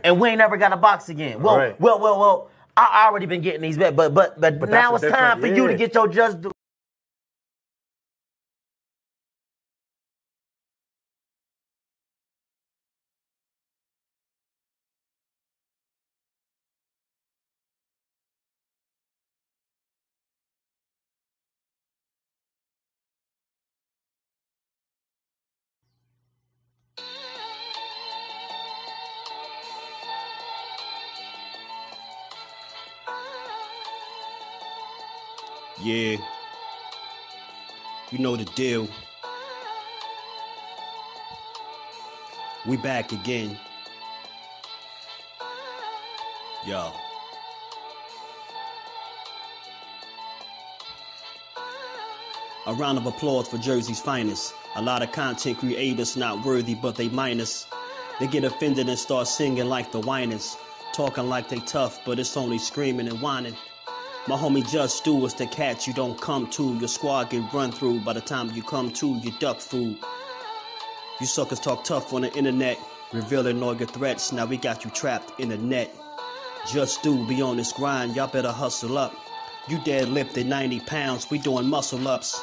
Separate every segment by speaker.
Speaker 1: and we ain't never got to box again. Well, well. I already been getting these bets, but now it's time for you to get your just due.
Speaker 2: Yeah, you know the deal. We back again. Yo. A round of applause for Jersey's finest. A lot of content creators not worthy, but they minus. They get offended and start singing like the whiners. Talking like they tough, but it's only screaming and whining. My homie JusDueBoxing is the cat you don't come to. Your squad get run through. By the time you come to, you duck food. You suckers talk tough on the internet, revealing all your threats. Now we got you trapped in the net. JusDueBoxing be on this grind, y'all better hustle up. You deadlifted 90 pounds, we doing muscle ups.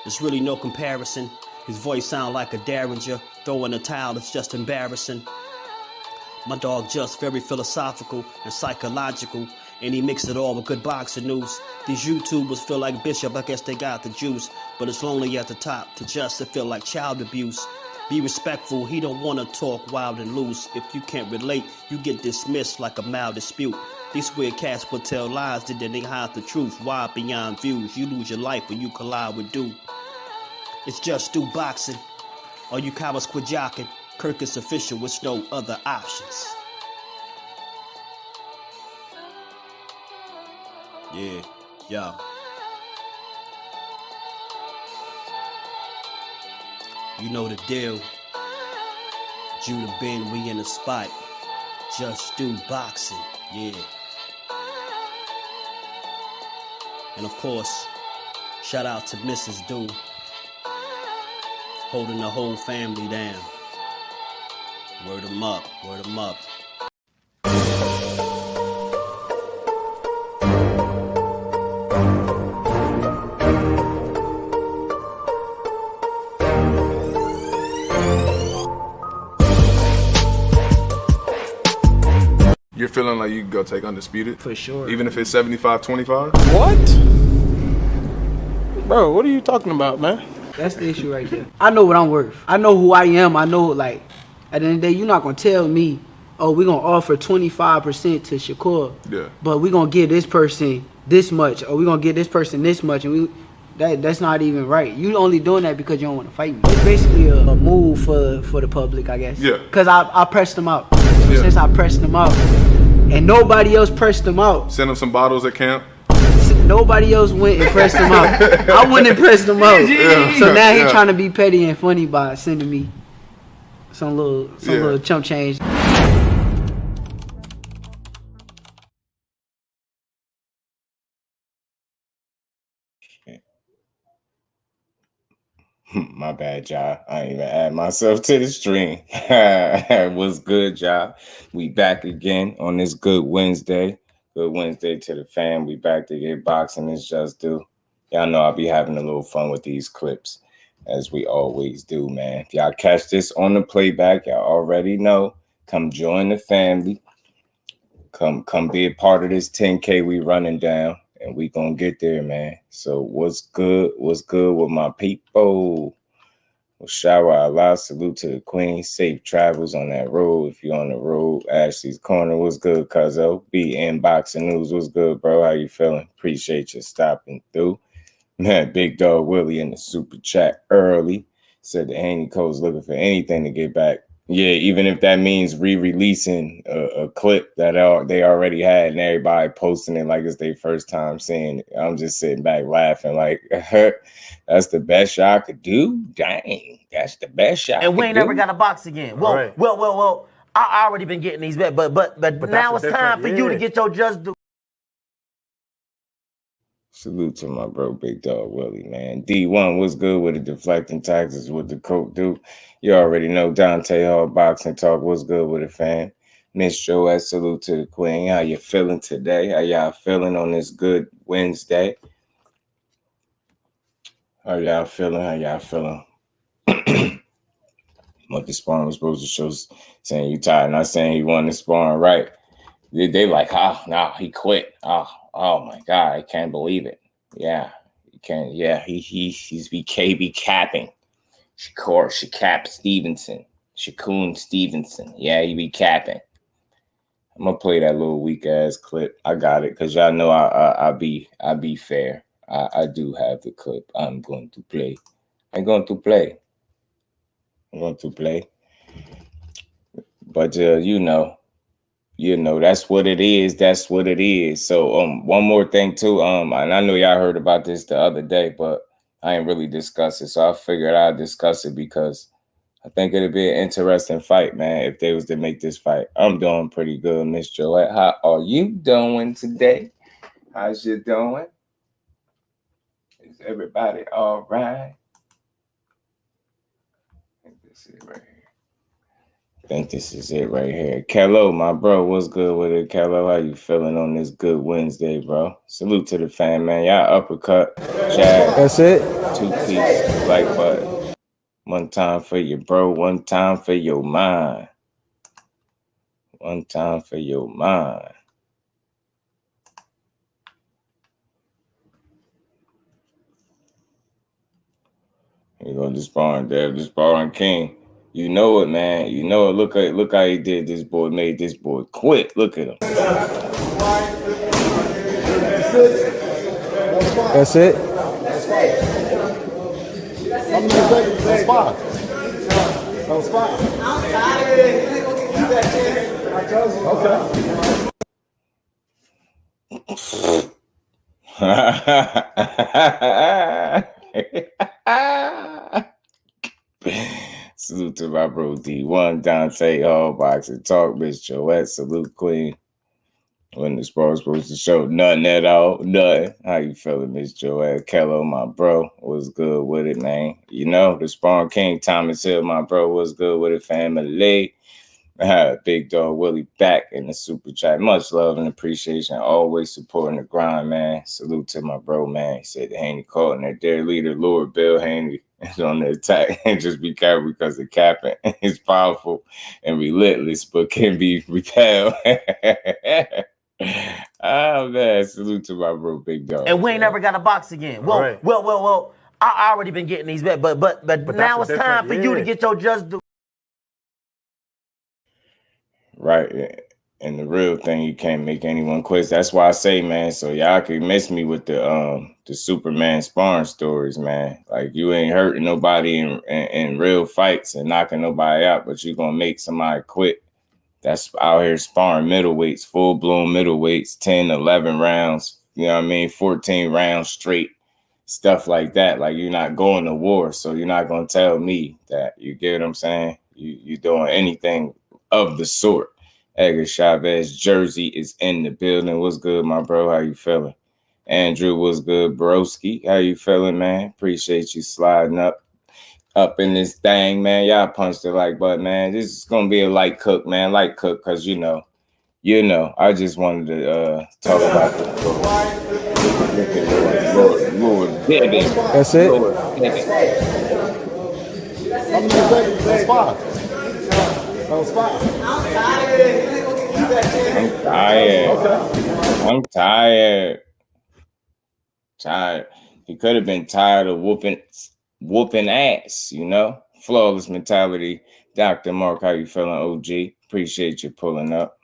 Speaker 2: There's really no comparison. His voice sound like a derringer. Throwing a towel, it's just embarrassing. My dog Just very philosophical and psychological. And he mixed it all with good boxing news. These YouTubers feel like Bishop, I guess they got the juice. But it's lonely at the top to Just to feel like child abuse. Be respectful, he don't wanna talk wild and loose. If you can't relate, you get dismissed like a mild dispute. These weird cats would tell lies, then they hide the truth. Wide beyond views, you lose your life when you collide with dude. It's JusDueBoxing. All you cowards quit jocking. Kirk is official with no other options. Yeah, yo. You know the deal. Judah Ben, we in the spot. JusDueBoxing, yeah. And of course, shout out to Mrs. Do, holding the whole family down. Word 'em up, word 'em up.
Speaker 3: You're feeling like you can go take Undisputed?
Speaker 4: For sure.
Speaker 3: Even if it's 75-25?
Speaker 4: What? Bro, what are you talking about, man?
Speaker 5: That's the issue right there. I know what I'm worth. I know who I am. I know, like, at the end of the day, you're not going to tell me, oh, we're going to offer 25% to SHAKUR.
Speaker 3: Yeah.
Speaker 5: But we're going to give this person this much, or we're going to give this person this much. And that's not even right. You only doing that because you don't want to fight me. It's basically a move for the public, I guess.
Speaker 3: Yeah.
Speaker 5: Because I pressed them out. So since I pressed them out, and nobody else pressed them out.
Speaker 3: Send them some bottles at camp.
Speaker 5: Nobody else went and pressed him out. I wouldn't have pressed him out.
Speaker 3: Yeah.
Speaker 5: So now he's trying to be petty and funny by sending me some little chump change.
Speaker 6: My bad, y'all. I ain't even add myself to the stream. What's good, y'all? We back again on this good Wednesday. Good Wednesday to the fam. We back to get boxing. It's JusDueBoxing. Y'all know I'll be having a little fun with these clips, as we always do, man. If y'all catch this on the playback, y'all already know. Come join the family. Come be a part of this 10K we running down. And we gonna get there, man. So what's good? What's good with my people? Well, shower Allah, salute to the queen. Safe travels on that road. If you're on the road, Ashley's Corner, what's good, cuzzo? BN Boxing News, what's good, bro? How you feeling? Appreciate you stopping through. Man, Big Dog Willie in the super chat early said the Haney code's looking for anything to get back. Yeah, even if that means re-releasing a clip that they already had and everybody posting it like it's their first time seeing it. I'm just sitting back laughing like, that's the best y'all could do? Dang, that's the best y'all
Speaker 1: and we ain't
Speaker 6: could
Speaker 1: never
Speaker 6: do?
Speaker 1: got to box again. Well. I already been getting these bets, but now it's time for you to get your just due.
Speaker 6: Salute to my bro, Big Dog Willie, man. D1, what's good with the deflecting taxes with the coke, dude? You already know Dante Hall Boxing Talk. What's good with it, fam? Miss Joette, salute to the queen. How you feeling today? How y'all feeling on this good Wednesday? How y'all feeling? How y'all feeling? What the sparring was supposed to show, saying you tired, not saying he won the sparring, right? They like, oh, no, he quit. Oh my God, I can't believe it. Yeah, you can't. Yeah, he's be capping. SHAKUR, STEVENSon, Stevenson. Yeah, he be capping. I'm gonna play that little weak ass clip. I got it, cause y'all know I be fair. I do have the clip. I'm going to play. But you know, that's what it is. That's what it is. So one more thing too. And I know y'all heard about this the other day, but I ain't really discuss it. So I figured I'd discuss it because I think it'd be an interesting fight, man, if they was to make this fight. I'm doing pretty good, Miss Joette. How are you doing today? How's you doing? Is everybody all right? I think this is it right here. CANELO, my bro, what's good with it? CANELO, how you feeling on this good Wednesday, bro? Salute to the fan, man. Y'all uppercut, jab.
Speaker 4: That's it.
Speaker 6: 2-piece, like button. One time for your bro, one time for your mind. One time for your mind. Here you go, the sparring, Dev, the sparring king. You know it, man. You know it. Look how he did this boy, made this boy quit. Look at him.
Speaker 4: That's it.
Speaker 7: That's fine. That was fine.
Speaker 6: Salute to my bro D1, Dante, all boxing talk, Miss Joette, salute queen. When the spar was supposed to show nothing at all, nothing. How you feeling, Miss Joette? CANELO, my bro, was good with it, man. You know, the sparring king, Thomas Hill, my bro, was good with it, family. Big Dog Willie back in the super chat. Much love and appreciation. Always supporting the grind, man. Salute to my bro, man. He said the Haney caught and their leader, Lord Bill Haney, is on the attack. And just be careful because the capping is powerful and relentless, but can be repelled. Oh man, salute to my bro, Big Dog.
Speaker 1: And we ain't never got a box again. Well,
Speaker 7: Right.
Speaker 1: well. I already been getting these bet, but now it's time for you to get your
Speaker 6: Right. And the real thing, you can't make anyone quit. That's why I say, man, so y'all can miss me with the Superman sparring stories, man. Like you ain't hurting nobody in real fights and knocking nobody out, but you gonna make somebody quit. That's out here sparring middleweights, full-blown middleweights, 10, 11 rounds, you know what I mean, 14 rounds straight, stuff like that. Like you're not going to war, so you're not gonna tell me that. You get what I'm saying? You doing anything of the sort. Edgar Chavez jersey is in the building. What's good, my bro? How you feeling? Andrew, what's good, broski? How you feeling, man? Appreciate you sliding up in this thing, man. Y'all punch the like button, man. This is gonna be a light cook, man. Light cook, cause you know. I just wanted to talk about this. Lord,
Speaker 4: That's it.
Speaker 7: That's fine. That was fine.
Speaker 6: I'm tired. He could have been tired of whooping ass, you know. Flawless mentality. Dr. Mark, how you feeling, OG? Appreciate you pulling up.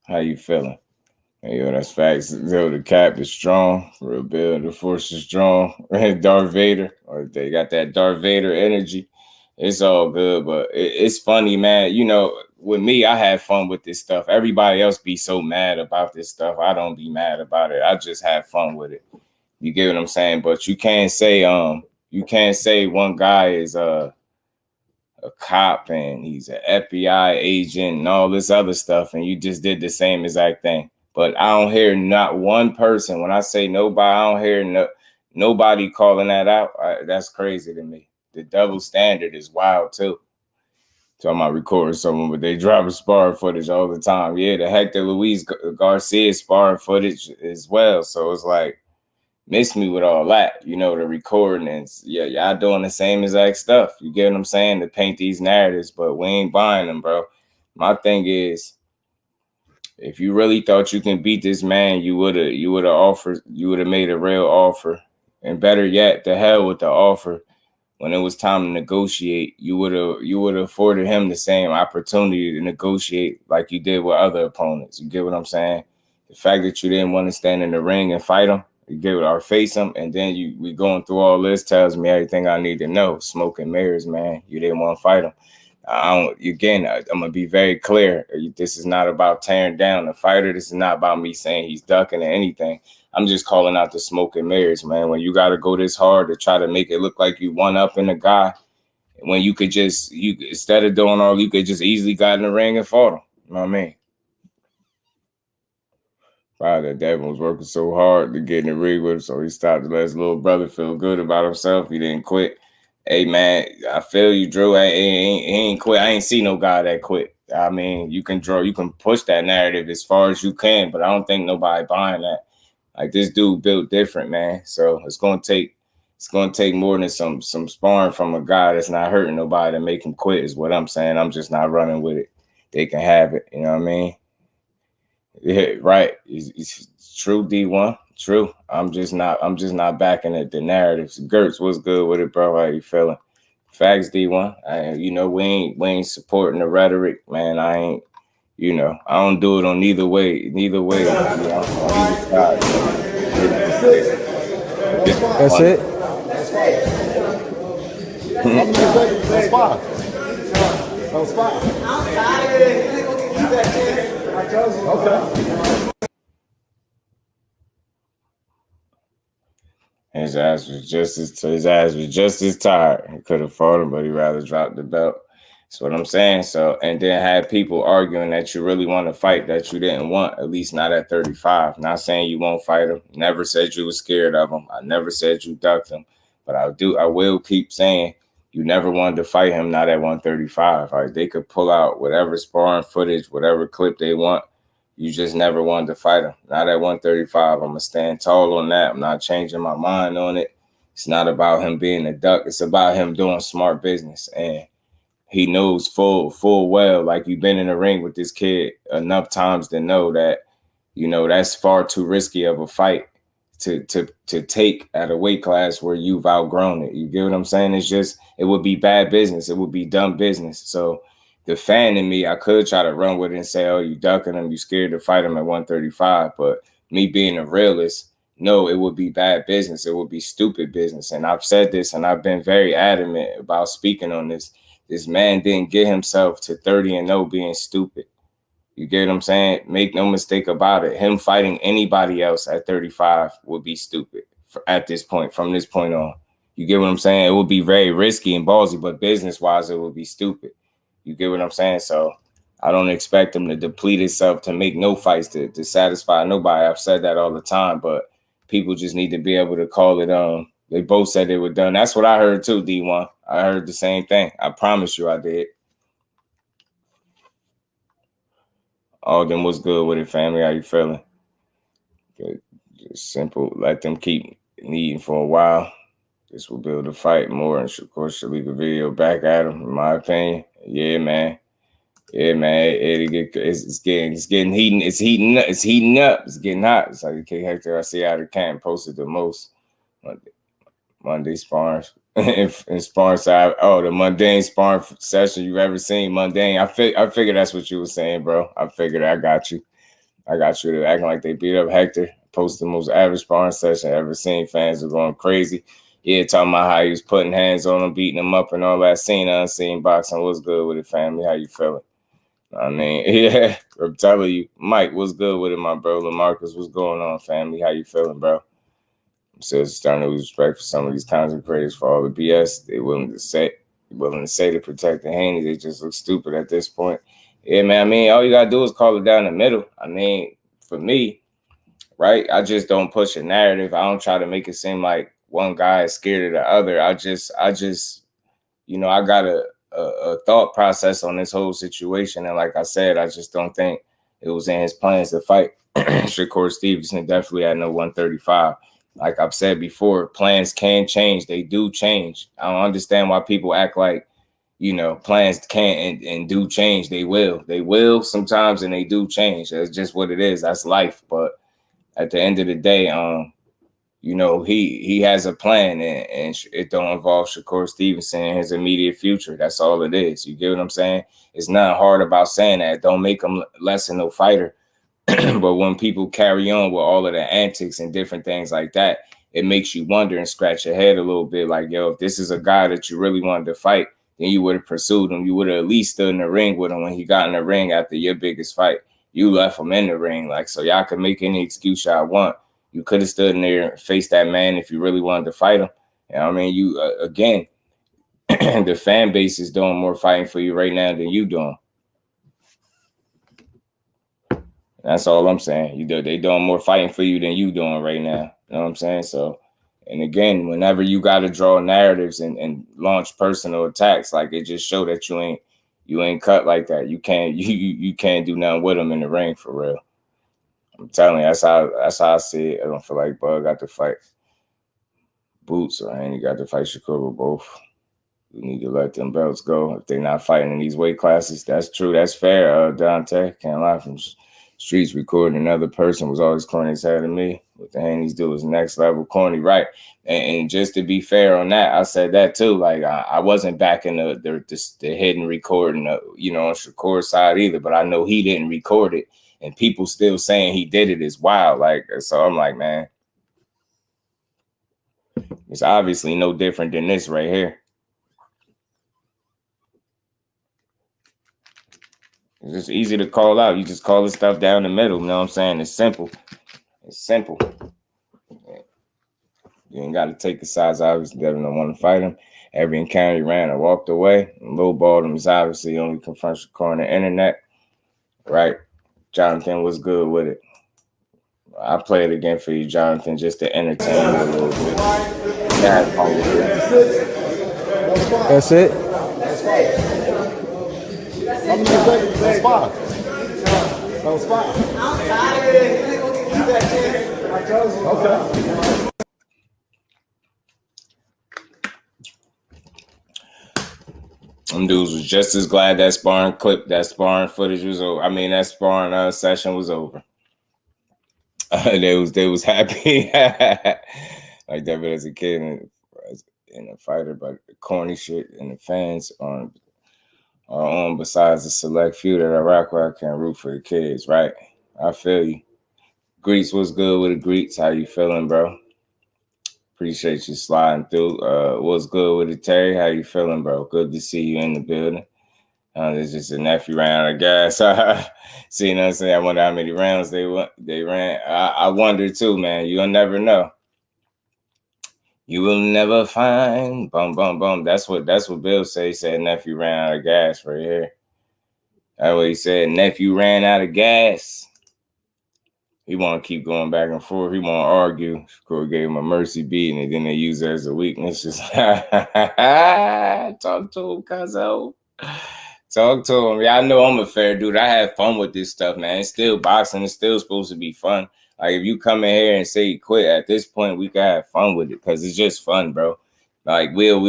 Speaker 6: How you feeling? Hey, yo, that's facts. Yo, the cap is strong. Real Bill, the force is strong. Darth Vader, or they got that Darth Vader energy. It's all good, but it's funny, man. You know, with me, I have fun with this stuff. Everybody else be so mad about this stuff. I don't be mad about it. I just have fun with it. You get what I'm saying? But you can't say one guy is a cop and he's an FBI agent and all this other stuff, and you just did the same exact thing. But I don't hear not one person. When I say nobody, I don't hear nobody calling that out. That's crazy to me. The double standard is wild too. Talking about recording someone, but they drop sparring footage all the time. Yeah, the Hector Luis Garcia sparring footage as well. So it's like, miss me with all that, you know, the recording and yeah, y'all doing the same exact stuff. You get what I'm saying? To paint these narratives, but we ain't buying them, bro. My thing is, if you really thought you can beat this man, you would have made a real offer. And better yet, the hell with the offer. When it was time to negotiate, you would have afforded him the same opportunity to negotiate like you did with other opponents. You get what I'm saying? The fact that you didn't want to stand in the ring and fight him, you get or face him, and then we going through all this tells me everything I need to know. Smoke and mirrors, man. You didn't want to fight him. I'm gonna be very clear. This is not about tearing down the fighter. This is not about me saying he's ducking or anything. I'm just calling out the smoke and mirrors, man. When you got to go this hard to try to make it look like you one up in the guy, when you could instead of doing all, you could just easily got in the ring and fought him. You know what I mean? Probably that Devin was working so hard to get in the ring with him, so he stopped to let his little brother feel good about himself. He didn't quit. Hey, man, I feel you, Drew. He ain't quit. I ain't see no guy that quit. I mean, you can push that narrative as far as you can, but I don't think nobody buying that. Like, this dude built different, man. So it's gonna take more than some sparring from a guy that's not hurting nobody to make him quit, is what I'm saying. I'm just not running with it. They can have it, you know what I mean? Yeah, right. It's true, D1. True. I'm just not backing it. The narratives. Gertz, what's good with it, bro? How you feeling? Facts, D1. You know, we ain't supporting the rhetoric, man. I ain't. You know, I don't do it on neither way. You know, on either side.
Speaker 4: That's it.
Speaker 7: That's five. That was five. Okay.
Speaker 6: His ass was just as tired. He could have fought him, but he rather dropped the belt. That's what I'm saying. So, and then had people arguing that you really want to fight that you didn't want, at least not at 35. Not saying you won't fight him. Never said you were scared of him. I never said you ducked him. But I will keep saying you never wanted to fight him, not at 135. Like, they could pull out whatever sparring footage, whatever clip they want. You just never wanted to fight him. Not at 135. I'm going to stand tall on that. I'm not changing my mind on it. It's not about him being a duck. It's about him doing smart business. And he knows full well, like, you've been in the ring with this kid enough times to know that, you know, that's far too risky of a fight to take at a weight class where you've outgrown it. You get what I'm saying? It would be bad business. It would be dumb business. So the fan in me, I could try to run with it and say, oh, you ducking him, you scared to fight him at 135. But me being a realist, no, it would be bad business. It would be stupid business. And I've said this, and I've been very adamant about speaking on this. This man didn't get himself to 30-0 being stupid. You get what I'm saying? Make no mistake about it. Him fighting anybody else at 35 would be stupid at this point, from this point on. You get what I'm saying? It would be very risky and ballsy, but business-wise, it would be stupid. You get what I'm saying? So I don't expect him to deplete himself to make no fights to satisfy nobody. I've said that all the time, but people just need to be able to call it. They both said they were done. That's what I heard too, D1. I heard the same thing. I promise you I did. Alden, what's good with it, family? How you feeling? Good. Just simple. Let them keep needing for a while. This will build a fight more, and of course should leave a video back at him, in my opinion. Yeah, man. Yeah, man. It's getting heating. It's heating up. It's heating up. It's getting hot. It's like K Hector I see out of camp posted the most Monday sparring and sparring side. Oh, the mundane sparring session you've ever seen. Mundane. I figured that's what you were saying, bro. I figured I got you. They're acting like they beat up Hector. Posted the most average sparring session I ever seen. Fans are going crazy. Yeah, talking about how he was putting hands on him, beating him up and all that. Seen unseen boxing. What's good with it, family? How you feeling? I mean, yeah, I'm telling you. Mike, what's good with it, my bro? LaMarcus, what's going on, family? How you feeling, bro? I'm still starting to lose respect for some of these content creators for all the BS they're willing to say to protect the Haney. They just look stupid at this point. Yeah, man, I mean, all you got to do is call it down the middle. I mean, for me, right, I just don't push a narrative. I don't try to make it seem like one guy is scared of the other. I just, you know, I got a a thought process on this whole situation. And like I said, I just don't think it was in his plans to fight Shakur Stevenson. Definitely at no 135. Like I've said before, plans can change. They do change. I don't understand why people act like, you know, plans can't and do change. They will. They will sometimes, and they do change. That's just what it is. That's life. But at the end of the day, you know, he has a plan, and it don't involve Shakur Stevenson and his immediate future. That's all it is. You get what I'm saying? It's not hard about saying that. Don't make him less than no fighter. But when people carry on with all of the antics and different things like that, it makes you wonder and scratch your head a little bit. Like, yo, if this is a guy that you really wanted to fight, then you would have pursued him. You would have at least stood in the ring with him when he got in the ring after your biggest fight. You left him in the ring. Like, so y'all can make any excuse y'all want. You could have stood in there and faced that man if you really wanted to fight him. You know what I mean? You, again, the fan base is doing more fighting for you right now than you doing. That's all I'm saying. They doing more fighting for you than you doing right now. You know what I'm saying? So, and again, whenever you got to draw narratives and launch personal attacks, like it just show that you ain't cut like that. You can't do nothing with them in the ring for real. I'm telling you, that's how I see it. I don't feel like Bud got to fight Boots or Haney got to fight Shakur with both. We need to let them belts go if they're not fighting in these weight classes. That's true. That's fair, Dante. Can't lie from streets recording. Another person was always corny as hell to me. What the Haney's do is next level corny, right? And just to be fair on that, I said that too. Like I wasn't backing the hidden recording, you know, on Shakur's side either. But I know he didn't record it, and people still saying he did it is wild. Like, so I'm like, man, it's obviously no different than this right here. It's just easy to call out. You just call this stuff down the middle. You know what I'm saying? It's simple. It's simple. You ain't got to take the sides. Obviously, Devin don't want to fight him. Every encounter he ran or walked away. Lowballed him is obviously only confronts the core on the internet. Right? Jonathan was good with it. I play it again for you, Jonathan, just to entertain you a little bit.
Speaker 4: That's it.
Speaker 7: That's fine. That was fine. Okay.
Speaker 6: Them dudes was just as glad that sparring footage was over. I mean, that sparring session was over. They was happy like that, but as a kid and a fighter, but the corny shit and the fans are on besides the select few that I rock with, I can't root for the kids, right? I feel you. Greets, what's good with the Greets? How you feeling, bro? Appreciate you sliding through. What's good with it, Terry? How you feeling, bro? Good to see you in the building. There's just a nephew ran out of gas. See, you know what I'm saying? I wonder how many rounds they ran. I wonder too, man. You'll never know. You will never find. Bum, bum, bum. That's what Bill said. He said nephew ran out of gas right here. That's what he said. Nephew ran out of gas. He want to keep going back and forth. He want to argue. Shakur gave him a mercy beating, and then they use it as a weakness. Just talk to him, Cuzzo. Talk to him. Yeah, I know I'm a fair dude. I have fun with this stuff, man. It's still boxing. It's still supposed to be fun. Like, if you come in here and say you quit, at this point, we can have fun with it because it's just fun, bro. Like, we'll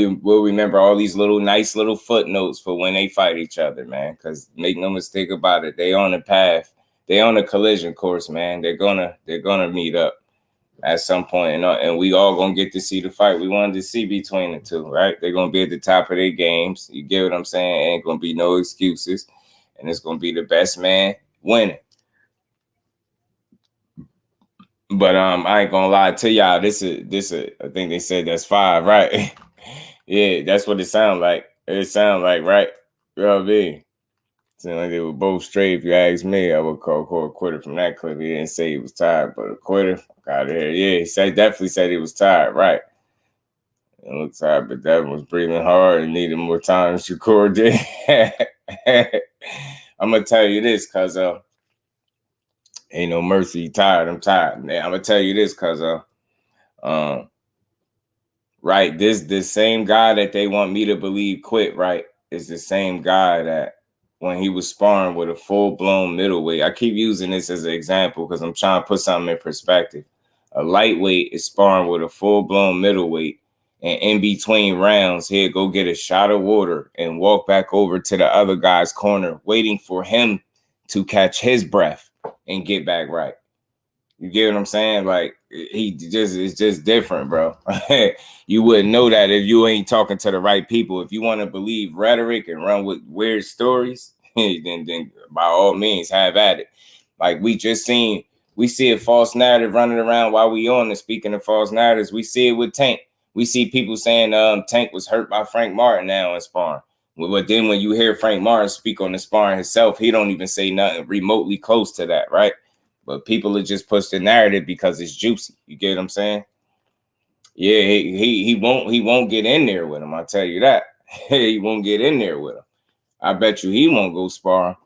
Speaker 6: remember all these nice little footnotes for when they fight each other, man, because make no mistake about it, they on the path. They on a collision course, man. They're gonna meet up at some point, and we all gonna get to see the fight we wanted to see between the two, right? They're gonna be at the top of their games. You get what I'm saying? Ain't gonna be no excuses, and it's gonna be the best man winning. But I ain't gonna lie to y'all. This is I think they said that's 5, right? Yeah, that's what it sound like. It sound like, right? You know what I mean? Seemed like they were both straight. If you ask me, I would call a quitter from that clip. He didn't say he was tired, but a quitter, fuck out of here. Yeah, he definitely said he was tired, right? It looked tired, but Devin was breathing hard and needed more time than Shakur did. I'm gonna tell you this, cuz ain't no mercy. Tired. I'm tired. I'm gonna tell you this, cuz right, this same guy that they want me to believe quit, right? is the same guy that when he was sparring with a full-blown middleweight, I keep using this as an example because I'm trying to put something in perspective. A lightweight is sparring with a full-blown middleweight, and in between rounds, he'll go get a shot of water and walk back over to the other guy's corner, waiting for him to catch his breath and get back right. You get what I'm saying? Like, it's just different, bro. You wouldn't know that if you ain't talking to the right people. If you want to believe rhetoric and run with weird stories, then by all means, have at it. Like, we see a false narrative running around while we on. And speaking of false narratives, we see it with Tank. We see people saying Tank was hurt by Frank Martin now in sparring. But then when you hear Frank Martin speak on the sparring himself, he don't even say nothing remotely close to that, right? But people will just push the narrative because it's juicy. You get what I'm saying? Yeah, he won't get in there with him. I'll tell you that. He won't get in there with him. I bet you he won't go spar.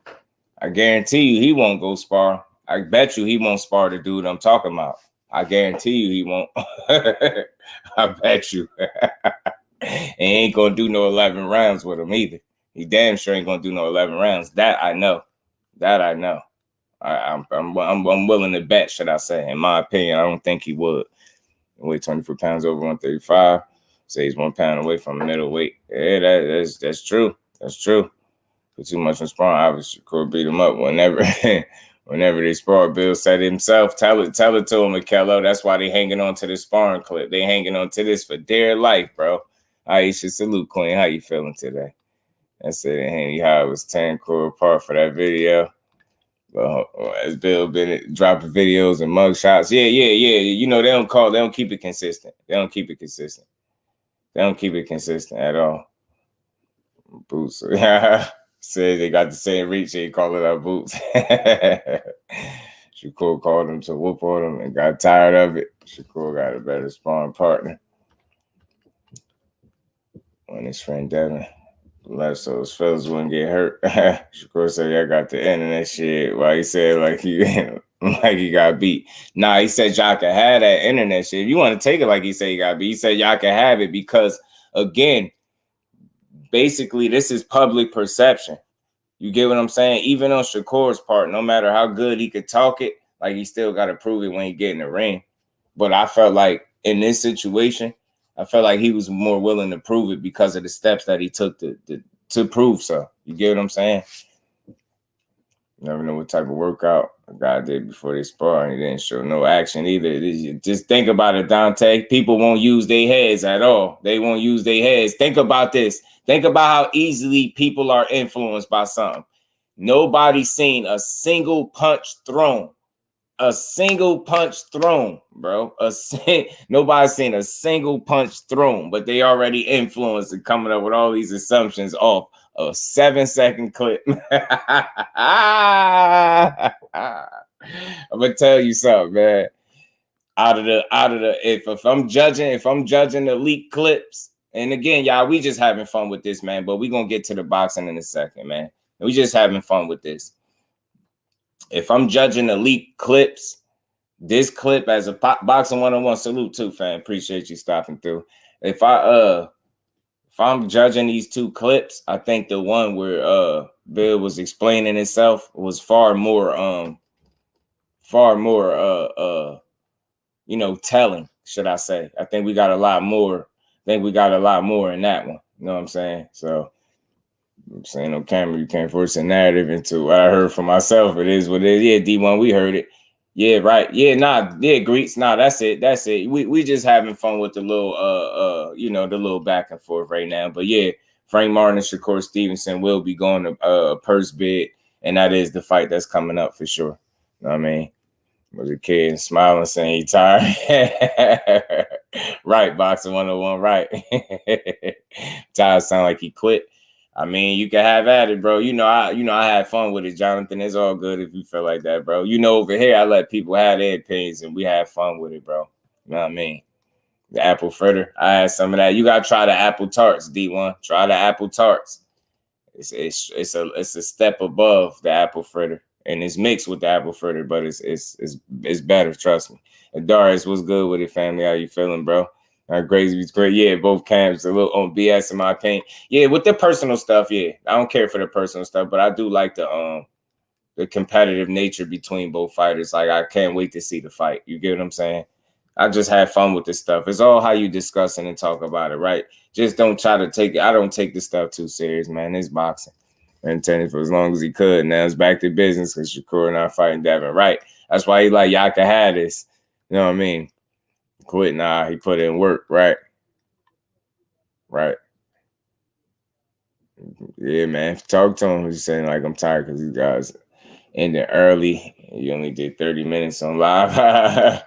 Speaker 6: I guarantee you he won't go spar. I bet you he won't spar the dude I'm talking about. I guarantee you he won't. I bet you. He ain't gonna do no 11 rounds with him either. He damn sure ain't gonna do no 11 rounds. That I know. That I know. I'm willing to bet, should I say? In my opinion, I don't think he would. Weigh 24 pounds over 135. Say he's 1 pound away from middleweight. Yeah, that's true. That's true. Put too much on sparring. Obviously, Shakur beat him up whenever they spar. Bill said himself, tell it to him, Mikello. That's why they hanging on to the sparring clip. They hanging on to this for dear life, bro. Aisha, salute, Queen. How you feeling today? I said, Haney, how it was 10 core apart for that video. As Bill been dropping videos and mug shots. Yeah. You know, they don't keep it consistent. They don't keep it consistent at all. Boots. Said they got the same reach, they call it our boots. Shakur called him to whoop on him and got tired of it. Shakur got a better sparring partner. When his friend Devin left so his fellas wouldn't get hurt. Shakur said, yeah, I got the internet shit. Well, he said like he got beat. Nah, he said y'all can have that internet shit. If you want to take it like he said he got beat, he said y'all can have it because, again, basically this is public perception. You get what I'm saying? Even on Shakur's part, no matter how good he could talk it, like he still got to prove it when he get in the ring. But I felt like in this situation, I felt like he was more willing to prove it because of the steps that he took to prove so. You get what I'm saying? You never know what type of workout a guy did before they spar, and he didn't show no action either. Just think about it, Dante. People won't use their heads at all. They won't use their heads. Think about this. Think about how easily people are influenced by something. Nobody's seen a single punch thrown. A single punch thrown, bro. Nobody's seen a single punch thrown, but they already influenced and coming up with all these assumptions off a 7-second clip. I'm gonna tell you something, man. Out of the if I'm judging the leak clips, and again, y'all, we just having fun with this, man. But we gonna get to the boxing in a second, man. We just having fun with this. If I'm judging the leaked clips, this clip as a boxing 101, salute too, fam. Appreciate you stopping through. If I'm judging these two clips, I think the one where Bill was explaining himself was far more telling, should I say. I think we got a lot more. In that one. You know what I'm saying? So I'm saying on camera, you can't force a narrative into what I heard for myself. It is what it is. Yeah, D1, we heard it. Yeah, right. Yeah, Greets. That's it. We just having fun with the little the little back and forth right now. But yeah, Frank Martin and Shakur Stevenson will be going to purse bid, and that is the fight that's coming up for sure. You know what I mean? Was a kid smiling saying he tired. Right, boxing 101, right. Tired sound like he quit. I mean, you can have at it, bro. I had fun with it, Jonathan. It's all good if you feel like that, bro. Over here, I let people have their opinions and we have fun with it, bro. You know what I mean? The apple fritter. I had some of that. You gotta try the apple tarts, D1. Try the apple tarts. It's a step above the apple fritter. And it's mixed with the apple fritter, but it's better, trust me. And Darius, what's good with it, family? How you feeling, bro? Crazy, great. Yeah, both camps a little on BS in my opinion. Yeah, with the personal stuff, yeah, I don't care for the personal stuff, but I do like the competitive nature between both fighters. Like, I can't wait to see the fight. You get what I'm saying? I just had fun with this stuff. It's all how you discuss it and talk about it, right? Just don't try to take it. I don't take this stuff too serious, man. It's boxing. And tennis for as long as he could. Now it's back to business because Shakur and I fighting Devin, right? That's why he like, y'all can have this. You know what I mean? Quit, nah, he put in work, right? Right. Yeah, man. Talk to him. He's saying, like, I'm tired because these guys ended early. You only did 30 minutes on live.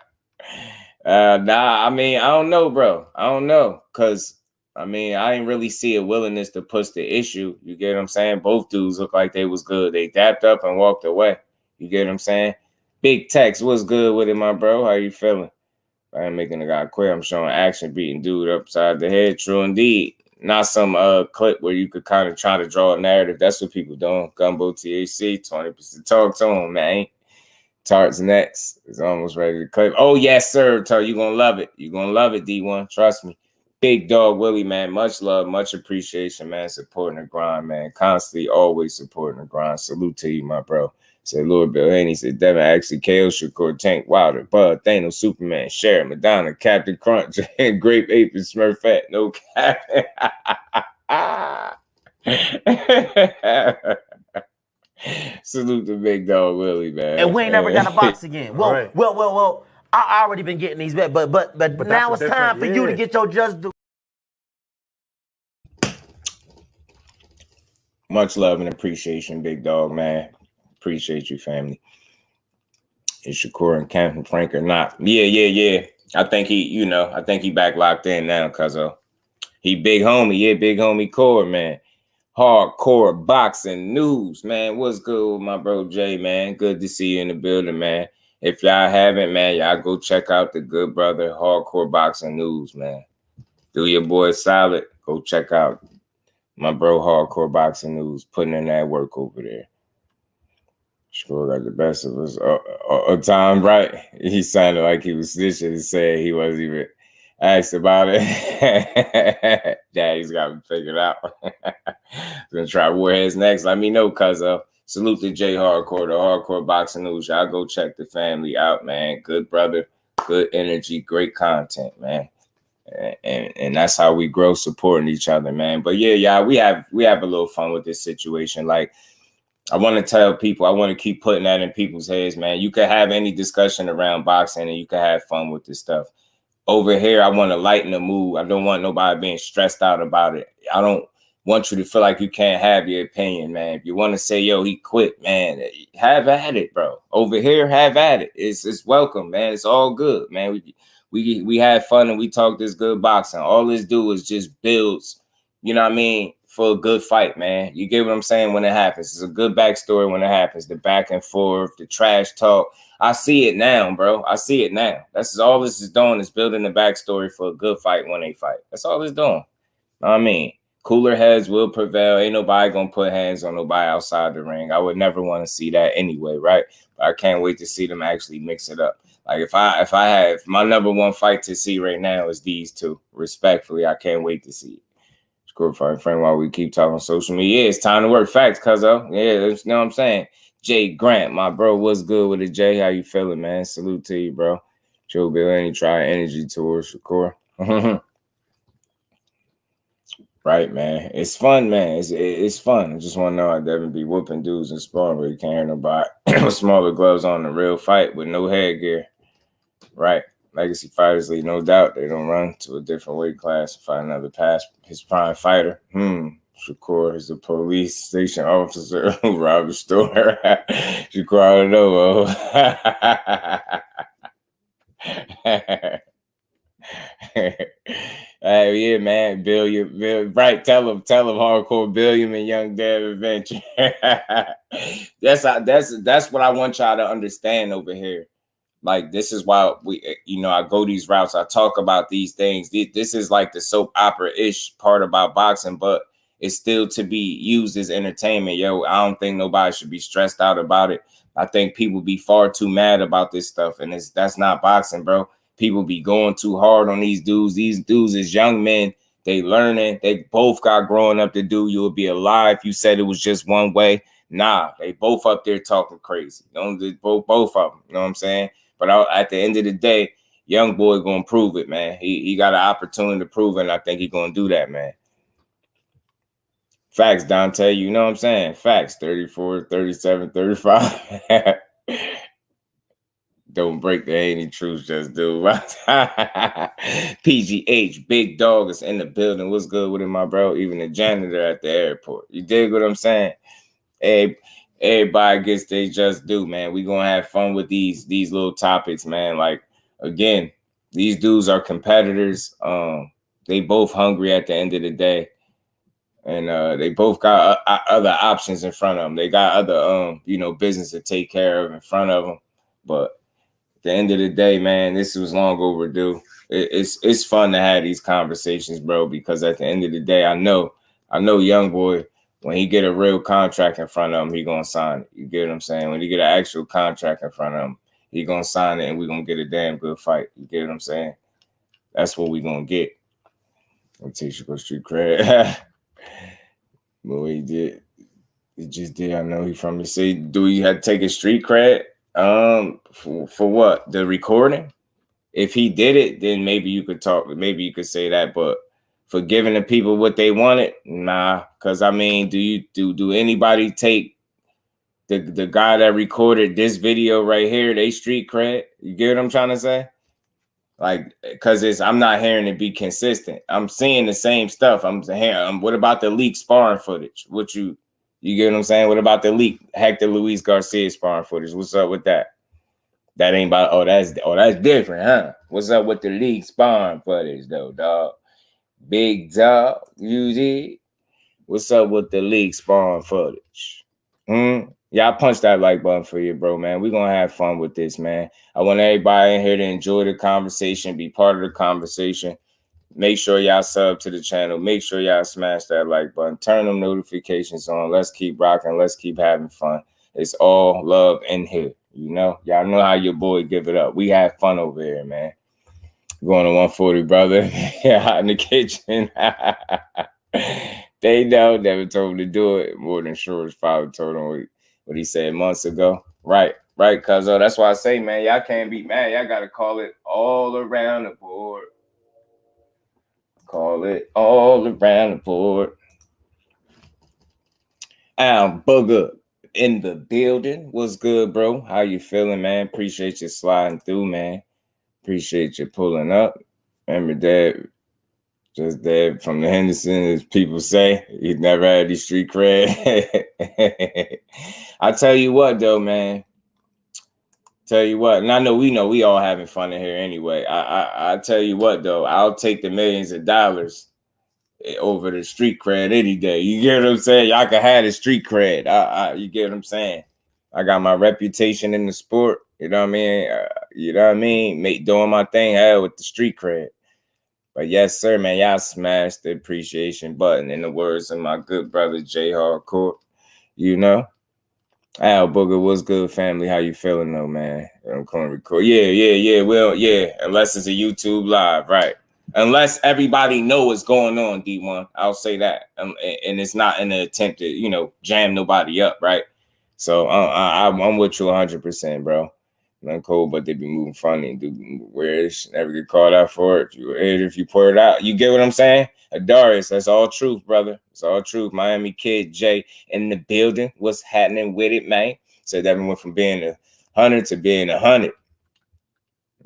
Speaker 6: Nah, I mean, I don't know, bro. I don't know. Because, I mean, I didn't really see a willingness to push the issue. You get what I'm saying? Both dudes look like they was good. They dapped up and walked away. You get what I'm saying? Big Tex, what's good with it, my bro? How you feeling? I ain't making a guy quit. I'm showing action, beating dude upside the head. True indeed. Not some clip where you could kind of try to draw a narrative. That's what people doing. Gumbo THC, 20%. Talk to him, man. Tart's next. It's almost ready to clip. Oh, yes, sir. Tar, you going to love it. You're going to love it, D1. Trust me. Big Dog Willie, man. Much love, much appreciation, man. Supporting the grind, man. Constantly, always supporting the grind. Salute to you, my bro. Said Lord Bill Haney. Said Devin actually KO Shakur, Tank Wilder, Bud, Thanos, Superman, Sharon, Madonna, Captain Crunch, and Grape Ape and Smurfette. No cap. Salute to Big Dog Willie, man.
Speaker 1: And we ain't never got a box again. Well,
Speaker 7: Right.
Speaker 1: well. I already been getting these bet, but now it's time for you to get your just do.
Speaker 6: Much love and appreciation, Big Dog, man. Appreciate you, family. Is Shakur and Cam Frank or not? Yeah. I think he back locked in now, cuz he big homie. Yeah, big homie core, man. Hardcore boxing news, man. What's good with my bro Jay, man? Good to see you in the building, man. If y'all haven't, man, y'all go check out the good brother Hardcore Boxing News, man. Do your boy solid. Go check out my bro Hardcore Boxing News, putting in that work over there. Sure got the best of us a time, right? He sounded like he was snitching and saying he wasn't even asked about it. Daddy's got me figured out. Gonna try Warheads next. Let me know, cuz salute to J Hardcore, the Hardcore Boxing News. Y'all go check the family out, man. Good brother, good energy, great content, man. And that's how we grow, supporting each other, man. But yeah, y'all, we have a little fun with this situation. Like, I want to tell people, I want to keep putting that in people's heads, man. You can have any discussion around boxing and you can have fun with this stuff. Over here, I want to lighten the mood. I don't want nobody being stressed out about it. I don't want you to feel like you can't have your opinion, man. If you want to say, yo, he quit, man, have at it, bro. Over here, have at it. It's welcome, man. It's all good, man. We have fun and we talk this good boxing. All this do is just builds, you know what I mean, for a good fight, man. You get what I'm saying when it happens. It's a good backstory when it happens. The back and forth, the trash talk. I see it now, bro. I see it now. That's all this is doing, is building the backstory for a good fight when they fight. That's all it's doing. I mean, cooler heads will prevail. Ain't nobody gonna put hands on nobody outside the ring. I would never want to see that anyway, right? But I can't wait to see them actually mix it up. Like, if I have my number one fight to see right now is these two. Respectfully, I can't wait to see it. Friend, while we keep talking social media, yeah, it's time to work facts, cuzzo. Yeah, you know what I'm saying. Jay Grant, my bro, what's good with it, Jay? How you feeling, man? Salute to you, bro. Joe Bill, any try energy tours, Shakur. Right, man. It's fun, man. It's fun. I just want to know I'd never be whooping dudes in sparring where you can't hear nobody. With smaller gloves on the real fight with no headgear. Right. Legacy Fighters League, no doubt they don't run to a different weight class to find another past his prime fighter. Shakur is the police station officer who robbed the store. Shakur, I don't know. Yeah, man, Bill, right? Tell him, hardcore Billiam and Young Dev Adventure. That's what I want y'all to understand over here. Like, this is why I go these routes. I talk about these things. This is like the soap opera-ish part about boxing, but it's still to be used as entertainment. Yo, I don't think nobody should be stressed out about it. I think people be far too mad about this stuff, and that's not boxing, bro. people be going too hard on these dudes. These dudes is young men. They learning. They both got growing up to do. You'll be a lie if you said it was just one way. Nah, they both up there talking crazy. Both of them. You know what I'm saying? But at the end of the day, young boy gonna prove it, man. He got an opportunity to prove it, and I think he gonna do that, man. Facts, Dante. You know what I'm saying? Facts. 34, 37, 35. Don't break the Haney truth, just do. PGH, big dog is in the building. What's good with it, my bro? Even the janitor at the airport. You dig what I'm saying? Hey, everybody gets they just do, man. We gonna have fun with these little topics, man. Like, again, these dudes are competitors. They both hungry at the end of the day. And they both got other options in front of them. They got other, business to take care of in front of them. But at the end of the day, man, this was long overdue. It's fun to have these conversations, bro, because at the end of the day, I know young boy, when he get a real contract in front of him, he gonna sign it. You get what I'm saying? When he get an actual contract in front of him, he gonna sign it, and we gonna get a damn good fight. You get what I'm saying? That's what we gonna get. I'll teach you go street cred. But what he just did. I know he from the city. Do he have to take his street cred? For what? The recording? If he did it, then maybe you could talk. Maybe you could say that. But for giving the people what they wanted, nah. Because I mean, do anybody take the guy that recorded this video right here? They street cred. You get what I'm trying to say? Like, because I'm not hearing it be consistent. I'm seeing the same stuff. I'm hearing. What about the leaked sparring footage? You get what I'm saying? What about the leak Hector Luis Garcia sparring footage? What's up with that? That ain't about. That's different, huh? What's up with the leak sparring footage though, dog? Big dog, you did. What's up with the leak sparring footage? Y'all punch that like button for you, bro, man. We're going to have fun with this, man. I want everybody in here to enjoy the conversation, be part of the conversation. Make sure y'all sub to the channel. Make sure y'all smash that like button. Turn them notifications on. Let's keep rocking. Let's keep having fun. It's all love in here, you know? Y'all know how your boy give it up. We have fun over here, man. Going to 140, brother. Yeah, hot in the kitchen. They know. Never told him to do it. More than sure his father told him what he said months ago. Right, cuz that's why I say, man, y'all can't be mad. Y'all got to call it all around the board. Call it all around the board. Booger in the building. What's good, bro? How you feeling, man? Appreciate you sliding through, man. Appreciate you pulling up. Remember that. Just Dad from the Henderson, as people say, he never had any street cred. I tell you what, though, man. Tell you what, and I know we all having fun in here anyway. I tell you what, though, I'll take the millions of dollars over the street cred any day. You get what I'm saying? Y'all can have the street cred. You get what I'm saying? I got my reputation in the sport. You know what I mean? Doing my thing hell with the street cred. But yes, sir, man, y'all smashed the appreciation button in the words of my good brother, J Hardcore. You know? Al Booger, what's good, family? How you feeling, though, man? I'm going to record. Yeah. Well, yeah, unless it's a YouTube live, right? Unless everybody know what's going on, D1. I'll say that. And it's not in an attempt to, jam nobody up, right? So I'm with you 100%, bro. Not cool, but they be moving funny and do weird. Never get called out for it. If you pour it out, you get what I'm saying? Darius, that's all truth, brother. It's all truth. Miami Kid Jay in the building. What's happening with it, man? So that went from being 100 to being 100.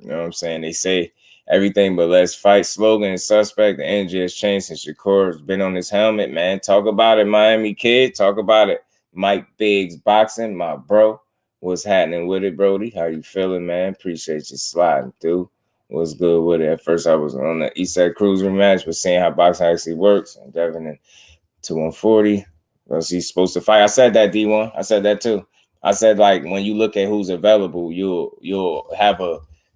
Speaker 6: You know what I'm saying? They say everything but let's fight slogan and suspect. The energy has changed since Shakur has been on his helmet, man. Talk about it, Miami Kid. Talk about it. Mike Biggs Boxing, my bro. What's happening with it, Brody? How you feeling, man? Appreciate you sliding through. What's good with it? At first, I was on the Eastside Cruiser match, but seeing how boxing actually works, and Devin in 240. Was he supposed to fight? I said that, D1. I said that too. I said, like, when you look at who's available, you'll have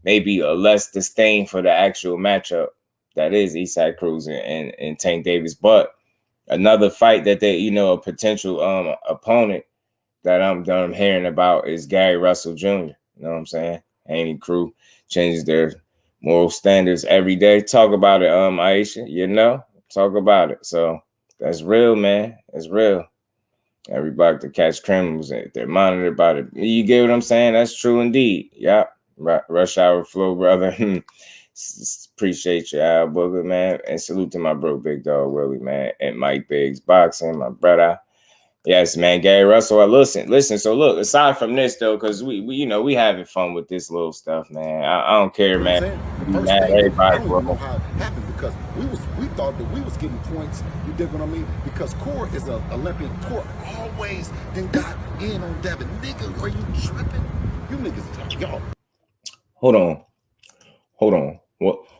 Speaker 6: maybe a less disdain for the actual matchup that is Eastside Cruiser and Tank Davis. But another fight that they, a potential opponent that I'm hearing about is Gary Russell Jr. You know what I'm saying? Haney crew changes their moral standards every day. Talk about it, Aisha. You know, talk about it. So that's real, man. It's real. Everybody to catch criminals, they're monitored by the. You get what I'm saying? That's true indeed. Yeah. Rush hour flow, brother. Appreciate you, Al Booger, man. And salute to my bro, Big Dog Willie, man. And Mike Biggs Boxing, my brother. Yes, man. Gary Russell. Listen. So look, aside from this though, because we you know we having fun with this little stuff, man. I don't care, man.
Speaker 7: First thing, I don't even know how it happened because we thought that we was getting points. You dig what I mean? Because Core is an Olympic. Core always then got in on Devin. Nigga, are you tripping? You niggas, y'all.
Speaker 6: Hold on.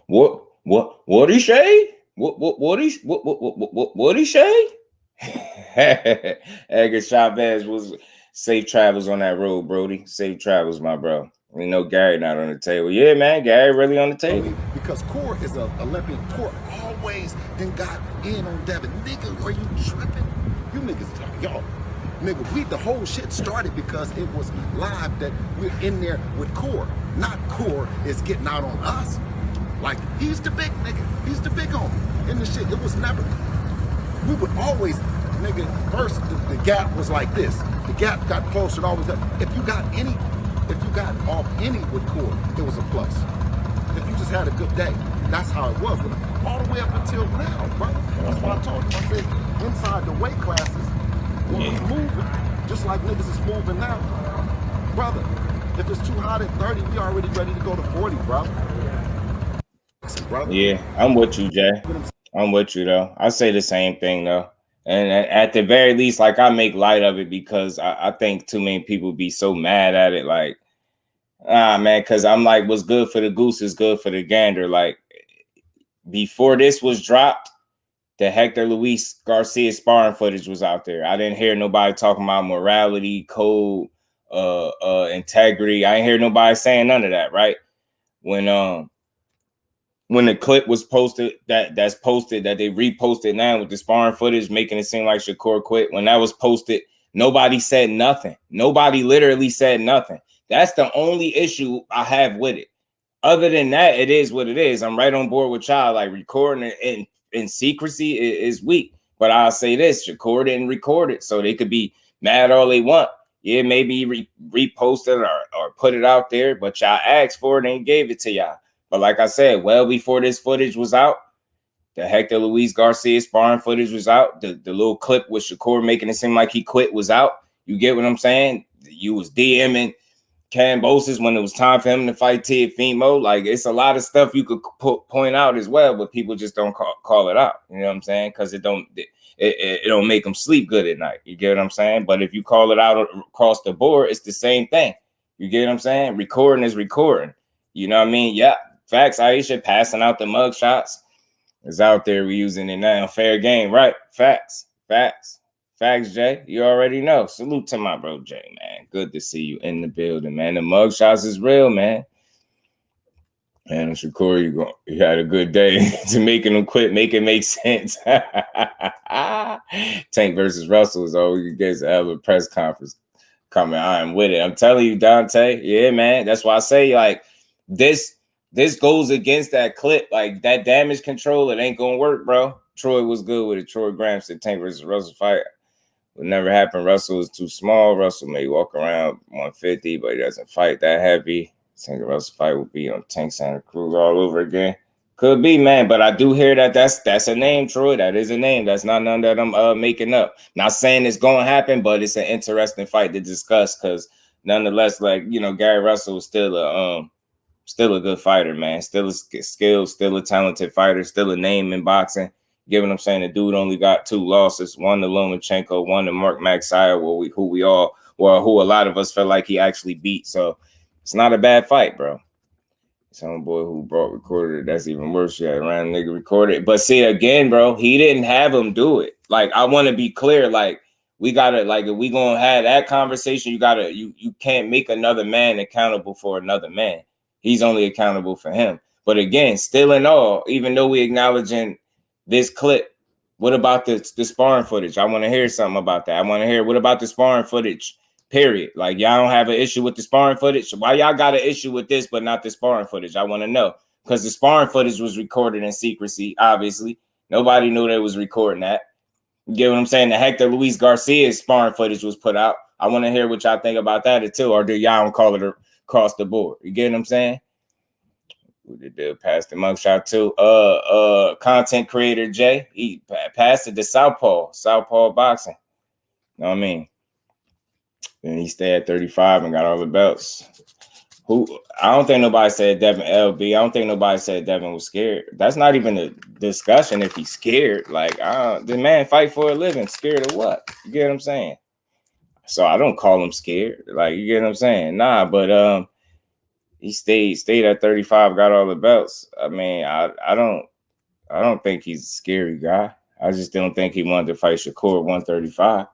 Speaker 6: What he say? What he say? Edgar Chavez was safe travels on that road, Brody. Safe travels, my bro. We know Gary not on the table. Yeah, man, Gary really on the table.
Speaker 7: Because Core is an Olympic. Core always then got in on Devin. Nigga, are you tripping? You niggas, y'all. Nigga, the whole shit started because it was live that we're in there with Core. Not Core is getting out on us. Like, he's the big nigga. He's the big homie in the shit. It was never. We would always, nigga, first the gap was like this. The gap got closer and always got. If you got off any with Core, it was a plus. If you just had a good day, that's how it was. All the way up until now, bro. That's what I told you. I said, inside the weight classes, when we moving, just like niggas is moving now, brother. If it's too hot at 30, we already ready to go to 40, bro.
Speaker 6: Yeah, I'm with you, Jay. I'm with you, though. I say the same thing, though. And at the very least, like, I make light of it because I think too many people be so mad at it. Like, man, because I'm like, what's good for the goose is good for the gander. Like, before this was dropped, the Hector Luis Garcia sparring footage was out there. I didn't hear nobody talking about morality, code, integrity. I didn't hear nobody saying none of that, right? When the clip was posted, that's posted, that they reposted now with the sparring footage, making it seem like Shakur quit. When that was posted, nobody said nothing. Nobody literally said nothing. That's the only issue I have with it. Other than that, it is what it is. I'm right on board with y'all. Like, recording it in secrecy is weak. But I'll say this, Shakur didn't record it, so they could be mad all they want. Yeah, maybe repost it or put it out there, but y'all asked for it and gave it to y'all. But like I said, well before this footage was out, the Hector Luis Garcia sparring footage was out. The little clip with Shakur making it seem like he quit was out. You get what I'm saying? You was DMing Cambosis when it was time for him to fight Teofimo. Like, it's a lot of stuff you could point out as well, but people just don't call it out. You know what I'm saying? Because it don't make them sleep good at night. You get what I'm saying? But if you call it out across the board, it's the same thing. You get what I'm saying? Recording is recording. You know what I mean? Yeah. Facts, Aisha, passing out the mug shots is out there. We're using it now. Fair game, right? Facts, Jay. You already know. Salute to my bro, Jay, man. Good to see you in the building, man. The mug shots is real, man. And Shakur, you had a good day to making them quit, make it make sense. Tank versus Russell is all you guys have a press conference coming. I'm with it. I'm telling you, Dante. Yeah, man. That's why I say, like, this goes against that clip. Like, that damage control, it ain't gonna work, bro. Troy was good with it. Troy Graham said Tank versus Russell fight would never happen. Russell is too small. Russell may walk around 150, but he doesn't fight that heavy. Tank Russell fight will be on Tank Santa Cruz all over again. Could be, man, but I do hear that that's a name, Troy. That is a name. That's not none that I'm making up. Not saying it's gonna happen, but it's an interesting fight to discuss because nonetheless, like, you know, Gary Russell is still a good fighter, man. Still a skilled, still a talented fighter, still a name in boxing. Given I'm saying the dude only got 2 losses, one to Lomachenko, one to Mark Magsayo, who a lot of us felt like he actually beat. So it's not a bad fight, bro. Some boy who recorded it, that's even worse. Yeah, random nigga recorded it. But see, again, bro, he didn't have him do it. Like, I want to be clear, like, we gotta, like, if we gonna have that conversation, you can't make another man accountable for another man. He's only accountable for him. But again, still in all, even though we acknowledging this clip, what about the sparring footage? I want to hear something about that. I want to hear, what about the sparring footage, period? Like, y'all don't have an issue with the sparring footage? Why y'all got an issue with this but not the sparring footage? I want to know. because the sparring footage was recorded in secrecy. Obviously, nobody knew they was recording that. You get what I'm saying? The Hector Luis Garcia's sparring footage was put out. I want to hear what y'all think about that too, or do y'all don't call it across the board? You get what I'm saying? Who did the pass the mugshot to? Content creator Jay. He passed it to Southpaw Boxing. You know what I mean? And he stayed at 35 and got all the belts. I don't think nobody said Devin LB. I don't think nobody said Devin was scared. That's not even a discussion if he's scared. Like, the man fight for a living. Scared of what? You get what I'm saying? So I don't call him scared. Like, you get what I'm saying? Nah, but he stayed at 35, got all the belts. I mean, I don't think he's a scary guy. I just don't think he wanted to fight Shakur at 135.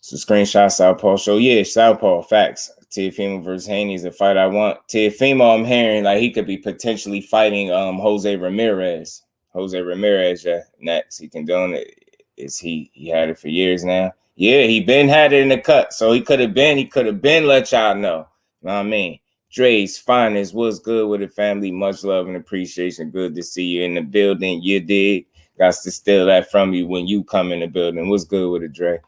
Speaker 6: So screenshot Southpaw show. Yeah, Southpaw, facts. Teofimo versus Haney is a fight I want. Teofimo, I'm hearing like he could be potentially fighting Jose Ramirez. Yeah, next. He condoned it. He had it for years now. Yeah, he been had it in the cut. So he could have been let y'all know. You know what I mean? Dre's finest. What's good with the family? Much love and appreciation. Good to see you in the building. You dig? Got to steal that from you when you come in the building. What's good with it, Dre?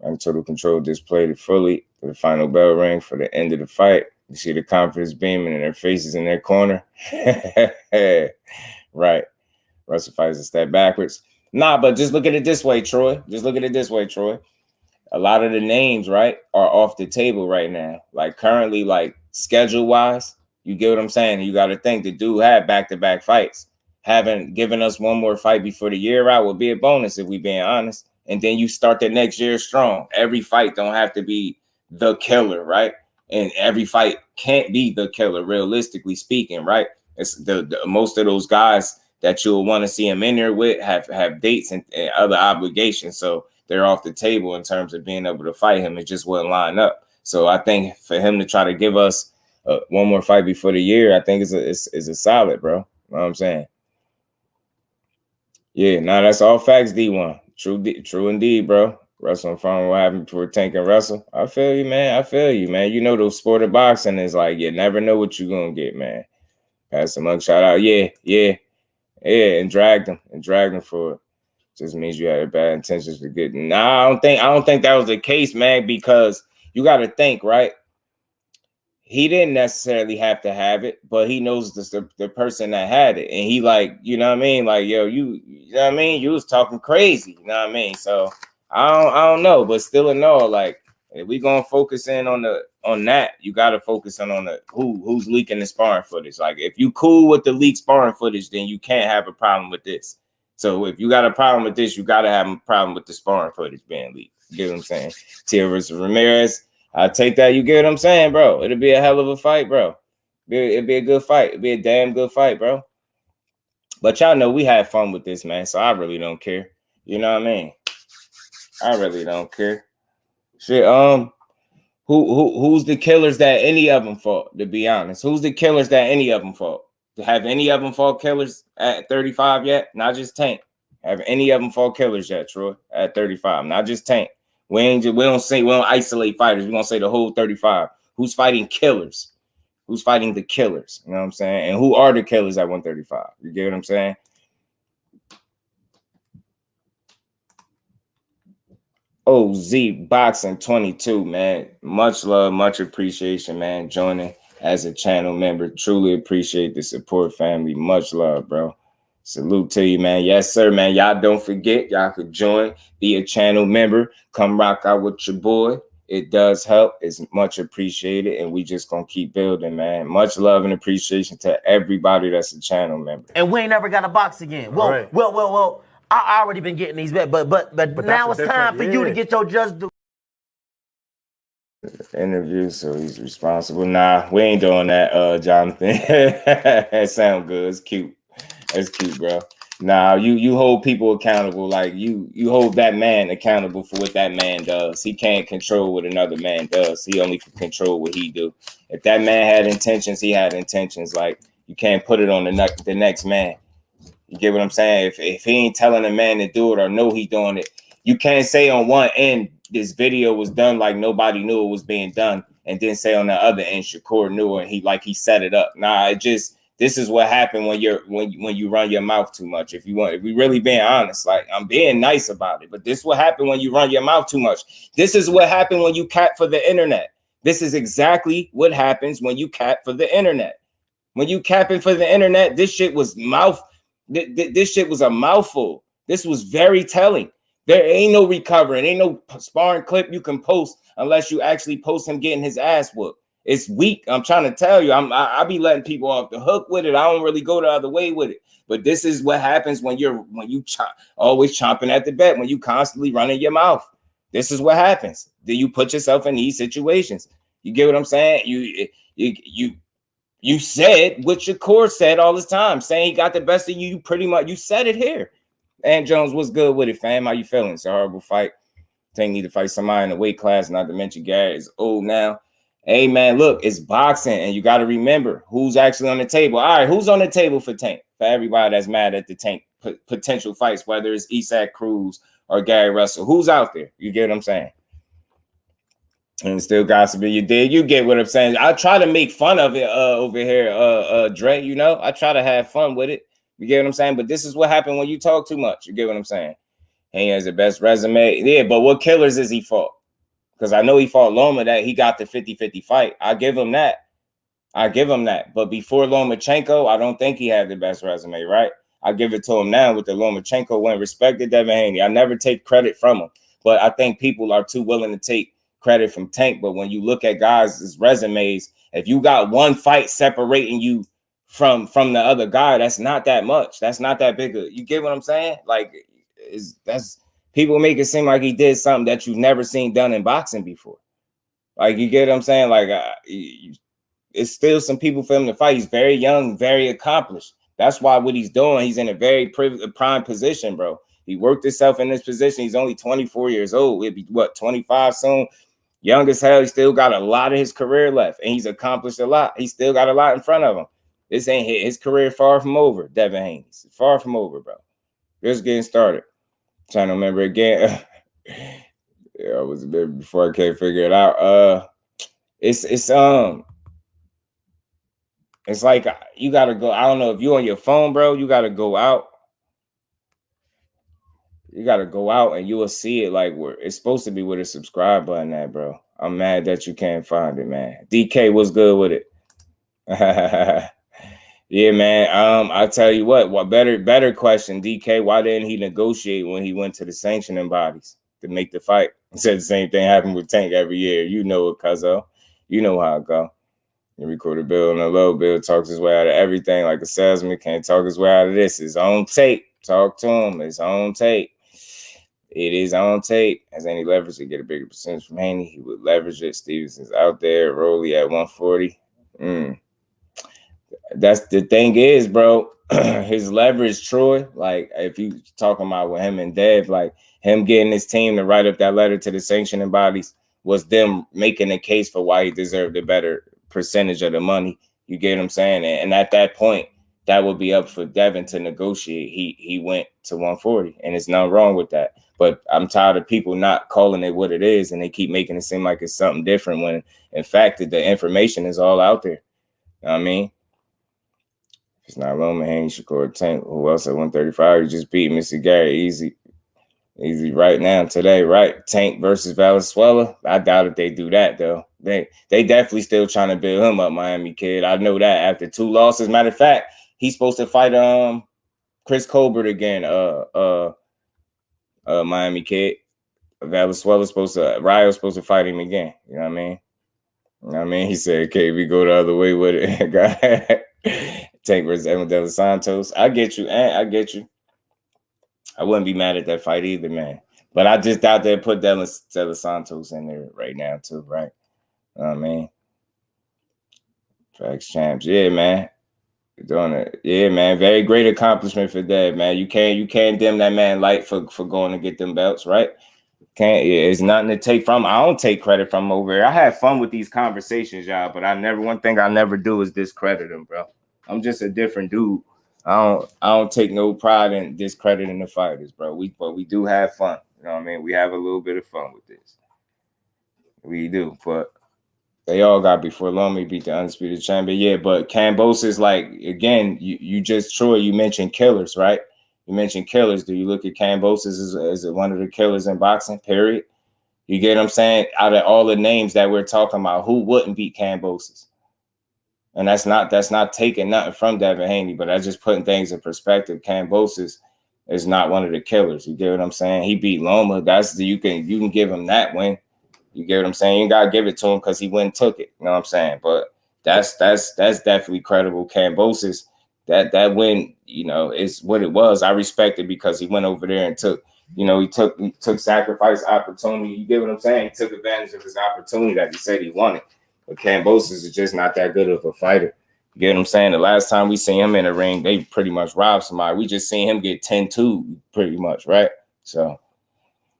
Speaker 6: I'm total control displayed it fully. The final bell ring for the end of the fight. You see the confidence beaming in their faces in their corner. Right. Russell fights a step backwards. Nah, but just look at it this way, Troy. A lot of the names, right, are off the table right now. Like currently, like schedule-wise, you get what I'm saying? You got to think the dude had back-to-back fights. Having given us one more fight before the year out would be a bonus if we being honest. And then you start the next year strong. Every fight don't have to be the killer, right? And every fight can't be the killer, realistically speaking, right? It's the most of those guys that you'll want to see him in there with have dates and other obligations. So they're off the table in terms of being able to fight him. It just wouldn't line up. So I think for him to try to give us one more fight before the year, I think is a solid, bro. You know what I'm saying? Yeah, now that's all facts, D1. True indeed, bro. Russell and Farmer, what happened for Tank and Russell? I feel you, man. You know, the sport of boxing is like, you never know what you're going to get, man. Pass the mug shout out. Yeah. And dragged him for it. Just means you had bad intentions for good. Nah, I don't think that was the case, man, because you got to think, right? He didn't necessarily have to have it, but he knows the person that had it. And he like, you know what I mean? Like, yo, you know what I mean? You was talking crazy, you know what I mean? So I don't know, but still in all, like, if we gonna focus in on that, you gotta focus on the who's leaking the sparring footage. Like, if you cool with the leaked sparring footage, then you can't have a problem with this. So if you got a problem with this, you gotta have a problem with the sparring footage being leaked. You get what I'm saying? Tia versus Ramirez. I take that. You get what I'm saying, bro? It'll be a hell of a fight, bro. It'll be a good fight. It'll be a damn good fight, bro. But y'all know we had fun with this, man. So I really don't care. You know what I mean? I really don't care. Shit. Who's the killers that any of them fought? To be honest, who's the killers that any of them fought? Have any of them fought killers at 35 yet? Not just Tank. Have any of them fought killers yet, Troy? At 35, not just Tank. We don't isolate fighters. We're gonna say the whole 35. Who's fighting killers? Who's fighting the killers? You know what I'm saying? And who are the killers at 135? You get what I'm saying? OZ Boxing 22, man. Much love, much appreciation, man. Joining as a channel member. Truly appreciate the support, family. Much love, bro. Salute to you, man. Yes, sir, man. Y'all don't forget, y'all could join, be a channel member, come rock out with your boy. It does help. It's much appreciated, and we just gonna keep building, man. Much love and appreciation to everybody that's a channel member.
Speaker 1: And we ain't never got a box again. Well, right. well. I already been getting these back, but now it's time for you to get your just do.
Speaker 6: Interview, so he's responsible. Nah, we ain't doing that, Jonathan. That sound good. It's cute. That's cute, bro. Nah, you hold people accountable. Like you hold that man accountable for what that man does. He can't control what another man does. He only can control what he do. If that man had intentions, he had intentions. Like, you can't put it on the next man. You get what I'm saying? If he ain't telling a man to do it or know he doing it, you can't say on one end this video was done like nobody knew it was being done. and then say on the other end Shakur knew and he set it up. Nah, this is what happened when you run your mouth too much. If we really being honest, like I'm being nice about it, but this is what happened when you run your mouth too much. This is what happened when you cap for the internet. This is exactly what happens when you cap for the internet. When you capping for the internet, this shit was this shit was a mouthful. This was very telling. There ain't no recovering, ain't no sparring clip you can post unless you actually post him getting his ass whooped. It's weak. I'm trying to tell you. I be letting people off the hook with it. I don't really go the other way with it. But this is what happens when you always chomping at the bit, when you constantly running your mouth. This is what happens. Then you put yourself in these situations. You get what I'm saying? You said what Shakur said all this time, saying he got the best of you. You pretty much you said it here. And Jones, what's good with it, fam? How you feeling? It's a horrible fight. Tank need to fight somebody in the weight class, not to mention Gary is old now. Hey, man, look, it's boxing, and you got to remember who's actually on the table. All right, who's on the table for Tank? For everybody that's mad at the Tank potential fights, whether it's Isaac Cruz or Gary Russell, who's out there? You get what I'm saying? And still gossiping. You get what I'm saying? I try to make fun of it over here, Dre, you know? I try to have fun with it. You get what I'm saying? But this is what happened when you talk too much. You get what I'm saying? He has the best resume. Yeah, but what killers is he fought? Because I know he fought Loma, that he got the 50-50 fight. I give him that. But before Lomachenko, I don't think he had the best resume, right? I give it to him now with the Lomachenko win. Respected Devin Haney. I never take credit from him. But I think people are too willing to take credit from Tank. But when you look at guys' resumes, if you got one fight separating you from the other guy, that's not that much. That's not that big. You get what I'm saying? Like, that's people make it seem like he did something that you've never seen done in boxing before. Like, you get what I'm saying? Like, it's still some people for him to fight. He's very young, very accomplished. That's why what he's doing, he's in a very prime position, bro. He worked himself in this position. He's only 24 years old. He'll be, 25 soon? Young as hell. He still got a lot of his career left, and he's accomplished a lot. He still got a lot in front of him. This ain't his career far from over, Devin Haney. Far from over, bro. Just getting started. Trying to remember again. Yeah, I was a bit before I can't figure it out. It's like you gotta go. I don't know if you on your phone, bro. You gotta go out. You gotta go out and you will see it like where it's supposed to be with a subscribe button at, bro. I'm mad that you can't find it, man. DK, what's good with it? Yeah, man. I tell you what better question, DK. Why didn't he negotiate when he went to the sanctioning bodies to make the fight? He said the same thing happened with Tank every year. You know it, cuzzo. You know how it go. You record a bill and a low bill, talks his way out of everything like a salesman. Can't talk his way out of this. His own tape. Talk to him. His own tape. It is on tape. Has any leverage to get a bigger percentage from Haney? He would leverage it. Stevenson's out there. Rolly at 140. That's the thing is, bro, his leverage, Troy, like if you talking about with him and Dev, like him getting his team to write up that letter to the sanctioning bodies was them making a case for why he deserved a better percentage of the money. You get what I'm saying? And at that point, that would be up for Devin to negotiate. He went to 140, and there's nothing wrong with that. But I'm tired of people not calling it what it is, and they keep making it seem like it's something different when, in fact, the information is all out there. You know what I mean? It's not Roman, Haney, Shakur, Tank. Who else at 135? You just beat Mr. Gary. Easy right now, today, right? Tank versus Valenzuela. I doubt if they do that, though. They definitely still trying to build him up, Miami kid. I know that after 2 losses. Matter of fact, he's supposed to fight Chris Colbert again. Miami kid. Ryo's supposed to fight him again. You know what I mean? You know what I mean? He said, "Okay, we go the other way with it." Tank versus Edwin De Los Santos. I get you, and I get you. I wouldn't be mad at that fight either, man. But I just doubt they put De Los Santos in there right now, too, right? You know what I mean? Facts champs. Yeah, man. Doing it. Yeah, man. Very great accomplishment for Dev, man. You can't dim that man light for going to get them belts, right? It's nothing to take from. I don't take credit from over here. I have fun with these conversations, y'all, but one thing I never do is discredit them, bro. I'm just a different dude. I don't take no pride in discrediting the fighters, bro. But we do have fun. You know what I mean? We have a little bit of fun with this. We do, but They all got before long he beat the undisputed champion. Yeah, but Kambosos, like, again, you just, Troy, you mentioned killers, right? You mentioned killers. Do you look at Kambosos as one of the killers in boxing, period? You get what I'm saying? Out of all the names that we're talking about, who wouldn't beat Kambosos? And that's not taking nothing from Devin Haney, but that's just putting things in perspective. Kambosos is not one of the killers. You get what I'm saying? He beat Loma. You can give him that win. You get what I'm saying? You gotta give it to him because he went and took it. You know what I'm saying? But that's definitely credible. Kambosos, that win, you know, is what it was. I respect it because he went over there and took, you know, he took sacrifice opportunity. You get what I'm saying? He took advantage of his opportunity that he said he wanted. But Kambosos is just not that good of a fighter. You get what I'm saying? The last time we seen him in the ring, they pretty much robbed somebody. We just seen him get 10-2 pretty much, right? So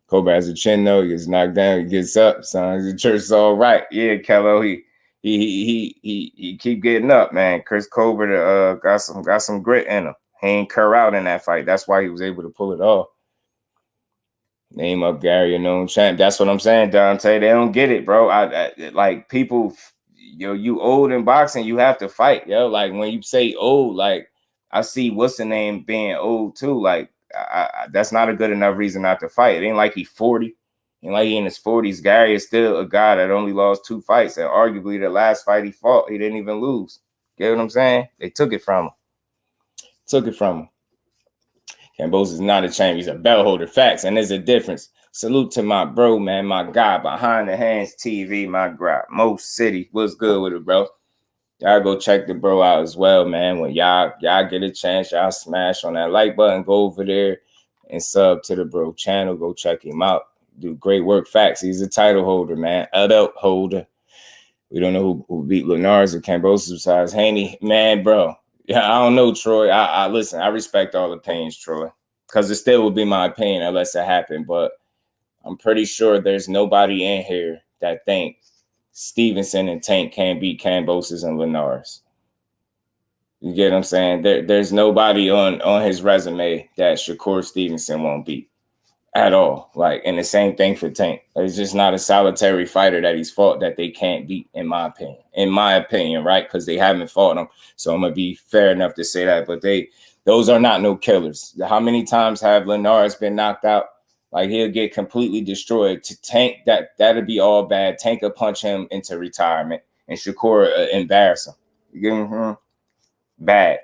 Speaker 6: Cobra has a chin though. He gets knocked down. He gets up. Son, the church is all right. Yeah, Kello. He keep getting up, man. Chris Cobra got some grit in him. He ain't cur out in that fight. That's why he was able to pull it off. Name up Gary, a known champ. That's what I'm saying, Dante. They don't get it, bro. I like people. Yo, you old in boxing, you have to fight, yo. Like when you say old, like I see what's the name being old too. Like that's not a good enough reason not to fight. It ain't like he's 40. Ain't like he in his 40s. Gary is still a guy that only lost 2 fights. And arguably the last fight he fought, he didn't even lose. Get what I'm saying? They took it from him. Kambosos is not a champion. He's a belt holder. Facts. And there's a difference. Salute to my bro, man. My guy behind the hands TV, my guy. Mo City. What's good with it, bro? Y'all go check the bro out as well, man. When y'all get a chance, y'all smash on that like button. Go over there and sub to the bro channel. Go check him out. Do great work. Facts. He's a title holder, man. Adult holder. We don't know who beat Linares or Kambosos besides Haney. Man, bro. Yeah, I don't know, Troy. I listen, I respect all opinions, Troy, because it still would be my opinion unless it happened. But I'm pretty sure there's nobody in here that think Stevenson and Tank can't beat Kambosos and Linares. You get what I'm saying? There's nobody on his resume that Shakur Stevenson won't beat at all. Like, and the same thing for Tank. There's just not a solitary fighter that he's fought that they can't beat, in my opinion. In my opinion, right? Because they haven't fought him. So I'm gonna be fair enough to say that. But those are not no killers. How many times have Linares been knocked out? Like, he'll get completely destroyed. To Tank, that'd be all bad. Tank will punch him into retirement, and Shakur embarrass him. You get him? Bad.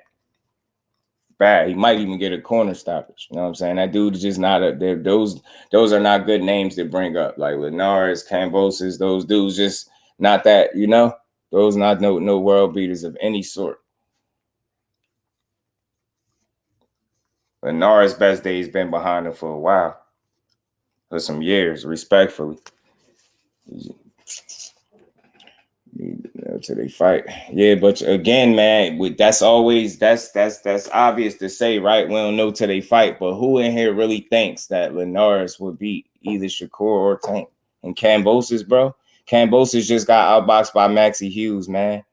Speaker 6: He might even get a corner stoppage. You know what I'm saying? That dude is just not those are not good names to bring up. Like Linares, Kambosos, those dudes just not that, you know? Those not no world beaters of any sort. Linares' best days been behind him for a while. For some years, respectfully. Till they fight. Yeah, but again, man, that's obvious to say, right? We don't know till they fight, but who in here really thinks that Linares would beat either Shakur or Tank? And Kambosos, bro? Kambosos just got outboxed by Maxie Hughes, man.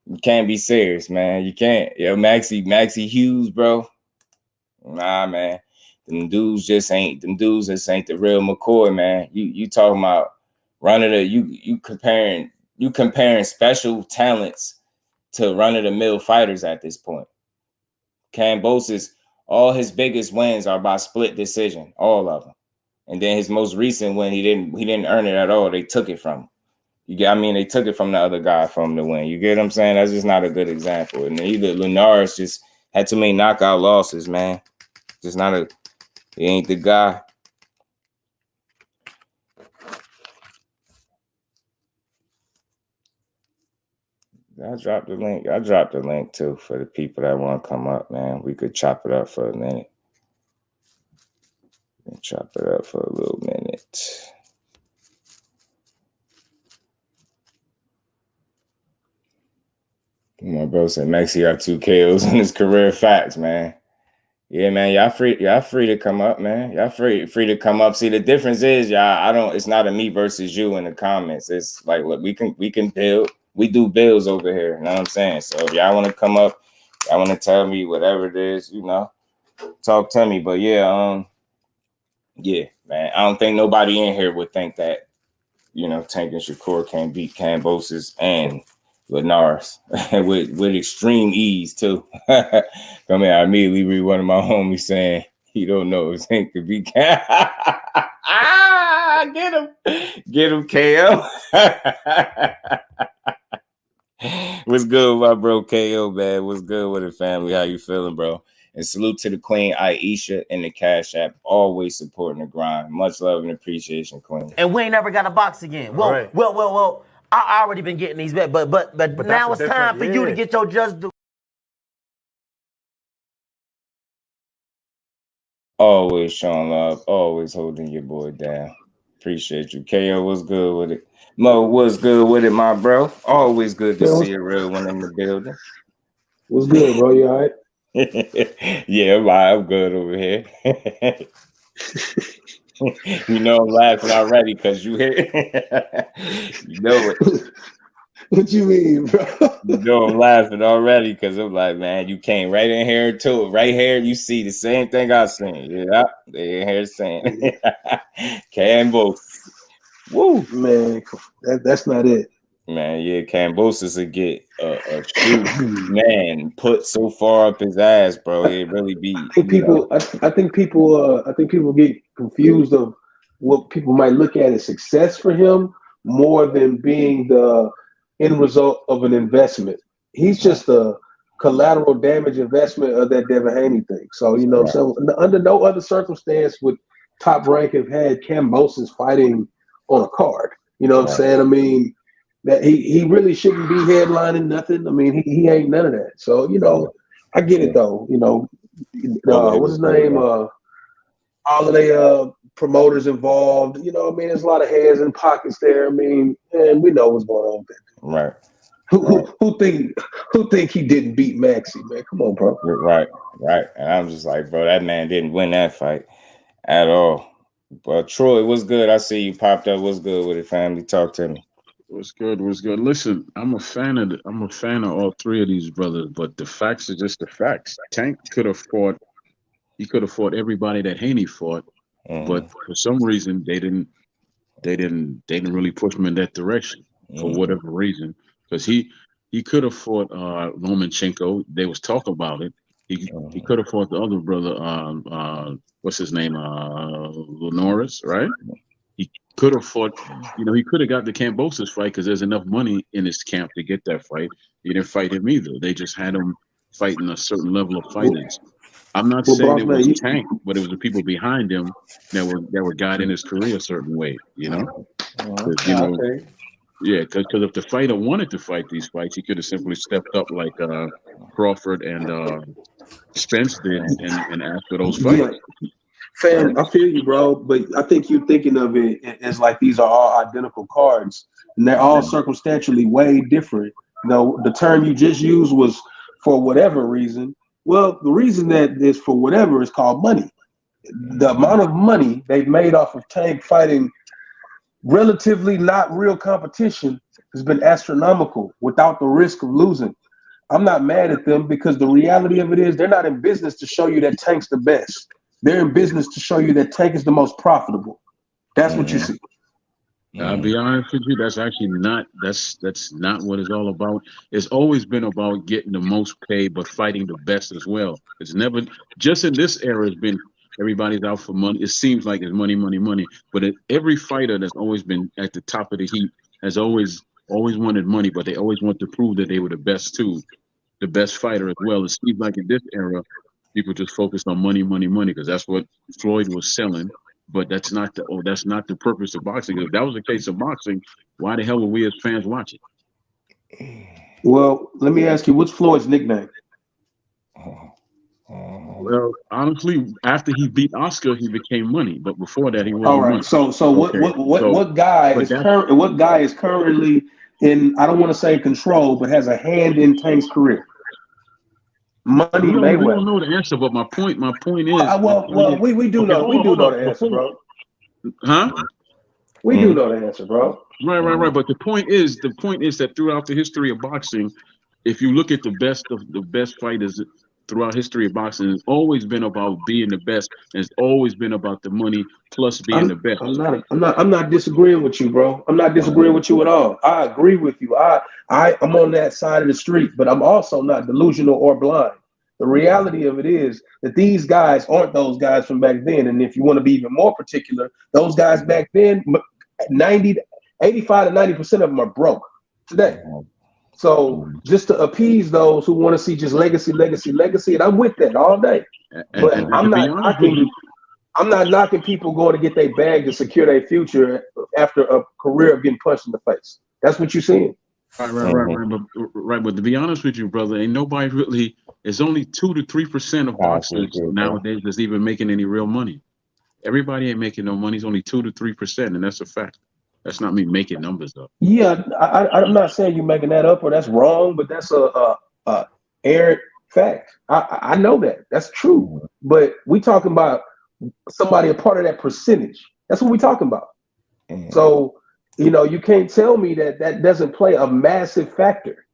Speaker 6: You can't be serious, man. You can't. Yo, Maxie Hughes, bro. Nah, man. Them dudes just ain't the real McCoy, man. You talking about you comparing special talents to run-of-the-mill fighters at this point. Kambosos, all his biggest wins are by split decision, all of them. And then his most recent win, he didn't earn it at all. They took it from him. They took it from the other guy for him to win. You get what I'm saying? That's just not a good example. And either Linares just had too many knockout losses, man. He ain't the guy. I dropped the link too for the people that want to come up, man. We could chop it up for a minute. Chop it up for a little minute. My bro said Maxie got 2 KOs in his career. Facts, man. Yeah, man. Y'all free to come up, man. Y'all free to come up. See, the difference is, y'all, it's not a me versus you in the comments. It's like, look, we can build. We do builds over here. You know what I'm saying? So if y'all want to come up, y'all want to tell me whatever it is, you know, talk to me. But yeah, yeah, man. I don't think nobody in here would think that you know, Tank and Shakur can't beat Kambosos and Linares with extreme ease too. Come here, I immediately read one of my homies saying he don't know if Tank could beat get him, KO. What's good, my bro KO, man? What's good with it, family? How you feeling, bro? And salute to the Queen Aisha in the Cash App, always supporting the grind. Much love and appreciation, Queen.
Speaker 1: And we ain't never got a box again. Well. I already been getting these bets, but now it's time for you to get your just due.
Speaker 6: Always showing love, always holding your boy down. Appreciate you. KO, what's good with it? Mo, what's good with it, my bro? Always good to see a real one in the building.
Speaker 4: What's good, bro? You all right?
Speaker 6: Yeah, I'm good over here. You know I'm laughing already because you hear you know it.
Speaker 4: What you mean, bro?
Speaker 6: You know I'm laughing already because I'm like, man, you came right in here to it. Right here, you see the same thing I seen. Yeah, they in here saying Kambosos. Woo,
Speaker 4: man, that's not it.
Speaker 6: Man, yeah, Kambosos would get a shoe, man, put so far up his ass, bro. It really be.
Speaker 4: I think people get confused of what people might look at as success for him more than being the end result of an investment. He's just a collateral damage investment of that Devin Haney thing. So so under no other circumstance would Top Rank have had Kambosos fighting on a card. You know what I'm saying? I mean, that he really shouldn't be headlining nothing. I mean, he ain't none of that. So, I get it though. What's his name? All of the promoters involved. I mean, there's a lot of hands in pockets there. I mean, and we know what's going on with that.
Speaker 6: Right.
Speaker 4: Who think he didn't beat Maxie, man? Come on, bro.
Speaker 6: Right. And I'm just like, bro, that man didn't win that fight at all. But Troy, what's good? I see you popped up. What's good with it, family? Talk to me.
Speaker 8: What's good? Listen, I'm a fan of all three of these brothers, but the facts are just the facts. Tank could have fought everybody that Haney fought, but for some reason they didn't really push him in that direction for whatever reason. Because he could have fought Lomachenko. They was talk about it. He could have fought the other brother, what's his name? Linares, right? He could have fought, he could have got the Kambosos fight because there's enough money in his camp to get that fight. He didn't fight him either. They just had him fighting a certain level of fighters. I'm not saying it was Tank, but it was the people behind him that were guiding his career a certain way, Yeah, because if the fighter wanted to fight these fights, he could have simply stepped up like Crawford and Spence did and asked for those fights.
Speaker 4: Yeah. Fam, I feel you, bro, but I think you're thinking of it as like these are all identical cards, and they're all circumstantially way different. The term you just used was for whatever reason. Well, the reason that is for whatever is called money. The amount of money they've made off of Tank fighting relatively not real competition has been astronomical without the risk of losing. I'm not mad at them because the reality of it is they're not in business to show you that Tank's the best. They're in business to show you that Tank is the most profitable. That's what you see.
Speaker 8: I'll be honest with you, that's actually not what it's all about. It's always been about getting the most pay, but fighting the best as well. It's never just in this era. It's been everybody's out for money. It seems like it's money. But every fighter that's always been at the top of the heap has always wanted money, but they always want to prove that they were the best too, the best fighter as well. It seems like in this era, people just focus on money, because that's what Floyd was selling. But that's not the purpose of boxing. If that was the case of boxing, why the hell were we as fans watching?
Speaker 4: Well, let me ask you, what's Floyd's nickname?
Speaker 8: Well, honestly, after he beat Oscar, he became Money. But before that, he wasn't.
Speaker 4: All right.
Speaker 8: Money.
Speaker 4: So what guy is currently in? I don't want to say control, but has a hand in Tank's career. Money Mayweather.
Speaker 8: We don't know the answer, but my point is.
Speaker 4: We do know the answer, bro.
Speaker 8: Huh?
Speaker 4: We do know the answer, bro.
Speaker 8: Right. But the point is that throughout the history of boxing, if you look at the best fighters throughout history of boxing, it's always been about being the best. And it's always been about the money plus being the best.
Speaker 4: I'm not disagreeing with you, bro. I'm not disagreeing with you at all. I agree with you. I'm on that side of the street, but I'm also not delusional or blind. The reality of it is that these guys aren't those guys from back then. And if you want to be even more particular, those guys back then, 85 to 90% of them are broke today. So just to appease those who want to see just legacy, and I'm with that all day. But I'm not knocking people going to get their bag to secure their future after a career of getting punched in the face. That's what you're seeing.
Speaker 8: Right. But to be honest with you, brother, ain't nobody really. It's only 2 to 3% of boxers nowadays that's even making any real money. Everybody ain't making no money. It's only 2 to 3%, and that's a fact. That's not me making numbers up.
Speaker 4: Yeah, I'm not saying you're making that up or that's wrong, but that's a errant fact. I know that. That's true. But we talking about somebody a part of that percentage. That's what we talking about. So, you can't tell me that doesn't play a massive factor.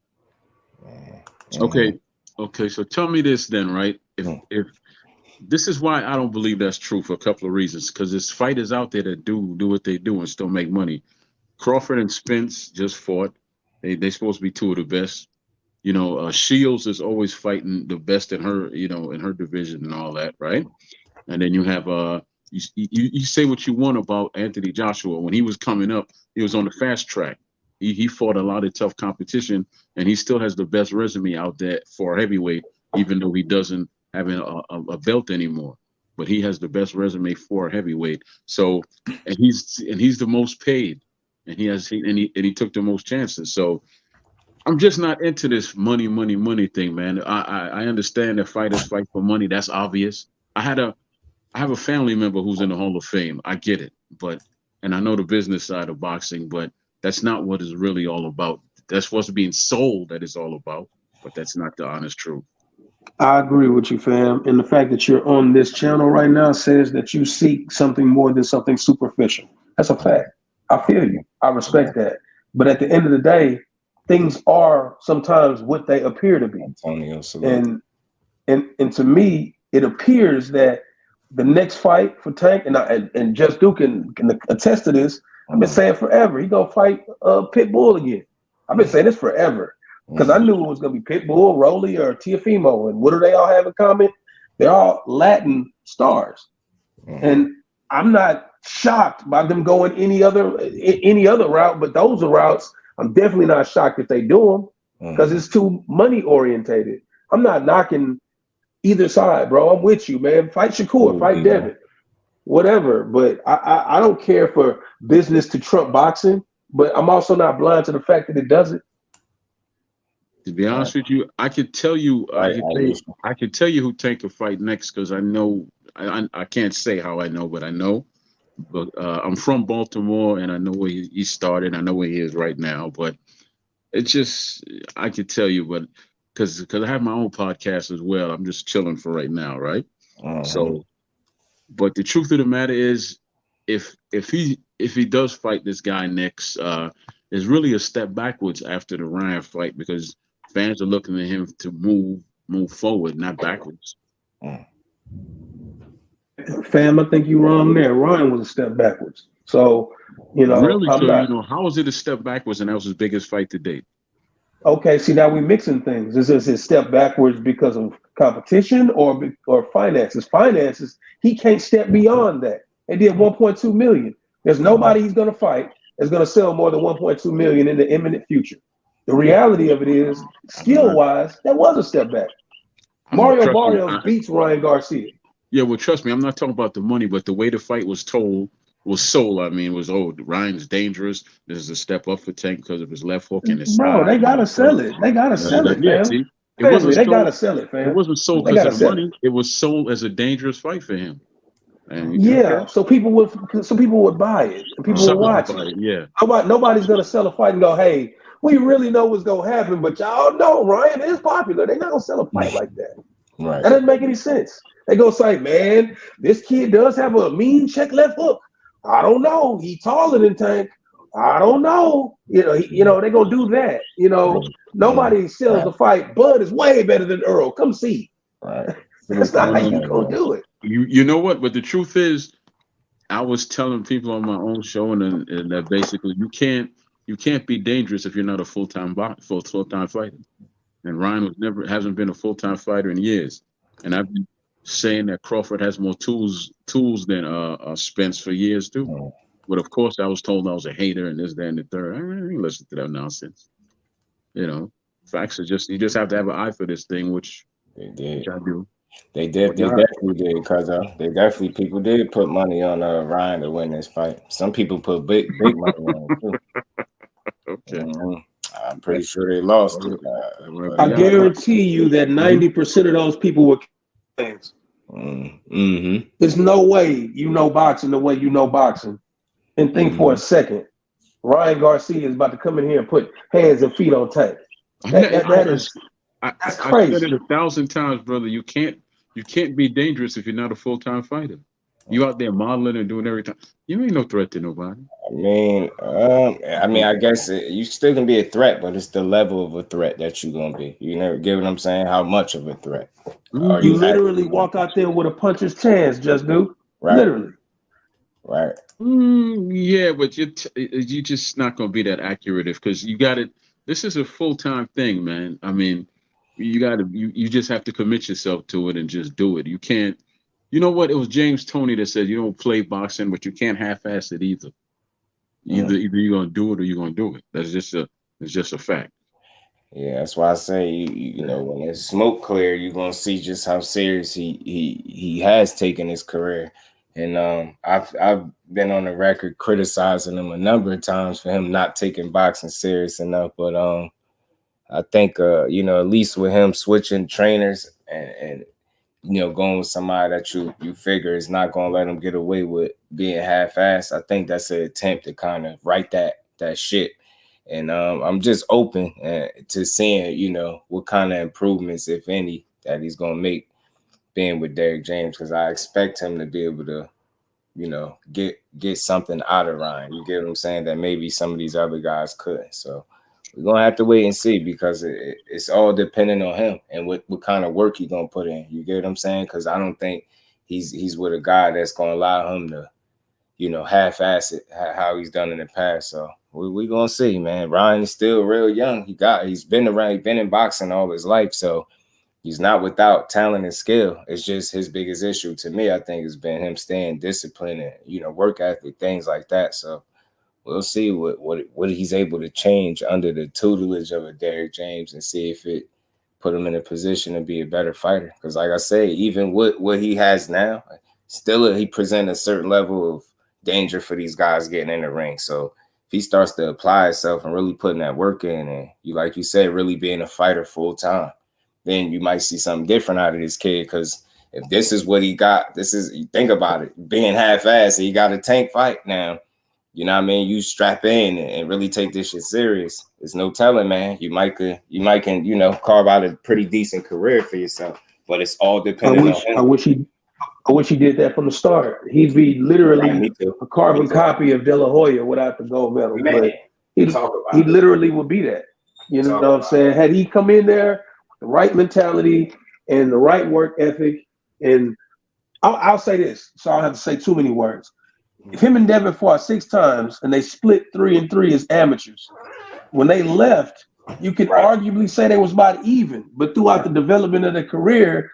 Speaker 8: Okay. So tell me this then, right? If this is why I don't believe that's true for a couple of reasons, because there's fighters out there that do what they do and still make money. Crawford and Spence just fought. They supposed to be two of the best. Shields is always fighting the best in her, in her division and all that, right? And then you have you say what you want about Anthony Joshua. When he was coming up, he was on the fast track. He fought a lot of tough competition, and he still has the best resume out there for heavyweight, even though he doesn't have a belt anymore. But he has the best resume for heavyweight. So, and he's the most paid, and he took the most chances. So, I'm just not into this money thing, man. I understand that fighters fight for money. That's obvious. I have a family member who's in the Hall of Fame. I get it, and I know the business side of boxing, but that's not what it's really all about. That's what's being sold that it's all about, but that's not the honest truth.
Speaker 4: I agree with you, fam. And the fact that you're on this channel right now says that you seek something more than something superficial. That's a fact. I feel you. I respect that. But at the end of the day, things are sometimes what they appear to be. And to me, it appears that the next fight for Tank, and Just Duke can attest to this, I've been saying forever, he's gonna fight Pitbull again. I've been saying this forever because I knew it was gonna be Pitbull, Rolly, or Teofimo. And what do they all have in common? They're all Latin stars, and I'm not shocked by them going any other route. But those are routes I'm definitely not shocked if they do them because it's too money orientated. I'm not knocking either side, bro. I'm with you, man. Fight Shakur, fight Devin. Whatever, but I don't care for business to trump boxing, but I'm also not blind to the fact that it doesn't.
Speaker 8: To be honest with you, I could tell you, I could tell you who Tank will fight next because I know. I can't say how I know, but I know. But I'm from Baltimore, and I know where he started. I know where he is right now, but it's just I could tell you, but because I have my own podcast as well. I'm just chilling for right now, right? So. But the truth of the matter is, if he does fight this guy next, it's really a step backwards after the Ryan fight because fans are looking at him to move forward, not backwards.
Speaker 4: Fam, I think you're wrong there. Ryan was a step backwards. So,
Speaker 8: really, how is it a step backwards and that was his biggest fight to date?
Speaker 4: Okay, see, now we're mixing things. Is it a step backwards because of competition or finances? Finances, he can't step beyond that. They did 1.2 million. There's nobody he's going to fight that's going to sell more than 1.2 million in the imminent future. The reality of it is, skill-wise, that was a step back. Mario Barrios beats Ryan Garcia.
Speaker 8: Yeah, well, trust me, I'm not talking about the money, but the way the fight was sold, Ryan's dangerous. This is a step up for Tank because of his left hook and his side.
Speaker 4: They gotta sell it. They gotta sell it,
Speaker 8: yeah,
Speaker 4: fam.
Speaker 8: They
Speaker 4: gotta sell it, fam.
Speaker 8: It wasn't sold because of the money. It was sold as a dangerous fight for him. And
Speaker 4: so people would buy it. And people would watch it.
Speaker 8: Yeah.
Speaker 4: Nobody's gonna sell a fight and go, hey, we really know what's gonna happen, but y'all know Ryan is popular. They're not gonna sell a fight like that.
Speaker 6: Right.
Speaker 4: That doesn't make any sense. They go say, man, this kid does have a mean check left hook. I don't know. He taller than Tank. I don't know. They're gonna do that. Nobody sells the fight. Bud is way better than Earl. Come see.
Speaker 6: Right.
Speaker 4: That's not how you gonna do it.
Speaker 8: You know what? But the truth is, I was telling people on my own show, and that basically you can't be dangerous if you're not a full-time fighter. And Ryan hasn't been a full-time fighter in years. And I've been saying that Crawford has more tools than Spence for years too. But of course, I was told I was a hater and this, that, and the third. I didn't listen to that nonsense. You know, facts are you just have to have an eye for this thing, which
Speaker 6: they did.
Speaker 8: Which I do.
Speaker 6: They definitely did, because people did put money on Ryan to win this fight. Some people put big money on it too.
Speaker 8: Okay.
Speaker 6: I'm pretty sure they lost it.
Speaker 4: I guarantee you that 90% of those people were fans. There's no way you know boxing the way you know boxing. And think for a second, Ryan Garcia is about to come in here and put hands and feet on Tank. That's crazy.
Speaker 8: I've said it 1,000 times, brother. You can't be dangerous if you're not a full-time fighter. You out there modeling and doing everything. You ain't no threat to nobody.
Speaker 6: I mean, I guess you still gonna be a threat, but it's the level of a threat that you're gonna be. You never get what I'm saying? How much of a threat?
Speaker 4: You literally walk out there with a puncher's chance, JusDue.
Speaker 6: Right.
Speaker 4: Literally.
Speaker 6: Right.
Speaker 8: Yeah, but you're just not gonna be that accurate because you got it. This is a full-time thing, man. I mean, you just have to commit yourself to it and just do it. You can't. You know what? It was James Toney that said you don't play boxing, but you can't half-ass it either. Either you're gonna do it or you're gonna do it. It's just a fact.
Speaker 6: Yeah, that's why I say you know when there's smoke clear, you're gonna see just how serious he has taken his career. And I've been on the record criticizing him a number of times for him not taking boxing serious enough. But I think you know, at least with him switching trainers and you know, going with somebody that you figure is not going to let him get away with being half-assed. I think that's an attempt to kind of right that shit. And I'm just open to seeing, you know, what kind of improvements, if any, that he's going to make being with Derrick James, because I expect him to be able to, you know, get something out of Ryan. You get what I'm saying? That maybe some of these other guys couldn't. So we're going to have to wait and see, because it's all dependent on him and what kind of work he's going to put in. You get what I'm saying? Because I don't think he's with a guy that's going to allow him to, you know, half-ass it how he's done in the past. So we're going to see, man. Ryan is still real young. He's been around. He's been in boxing all his life. So he's not without talent and skill. It's just his biggest issue to me, I think, has been him staying disciplined and, you know, work ethic, things like that. So we'll see what he's able to change under the tutelage of a Derrick James and see if it put him in a position to be a better fighter. Because like I say, even what he has now, still he presents a certain level of danger for these guys getting in the ring. So if he starts to apply himself and really putting that work in, and like you said, really being a fighter full time, then you might see something different out of this kid. Because if this is what he got, think about it, being half-assed, he got a Tank fight now. You know what I mean? You strap in and really take this shit serious. There's no telling, man. You might can, you know, carve out a pretty decent career for yourself. But it's all dependent on him.
Speaker 4: I wish he did that from the start. He'd be literally a carbon copy of De La Hoya without the gold medal. But he literally would be that. You know what I'm saying? Had he come in there, the right mentality and the right work ethic, and I'll say this, so I don't have to say too many words. If him and Devin fought 6 times and they split 3-3 as amateurs, when they left, you could arguably say they was about even. But throughout the development of their career,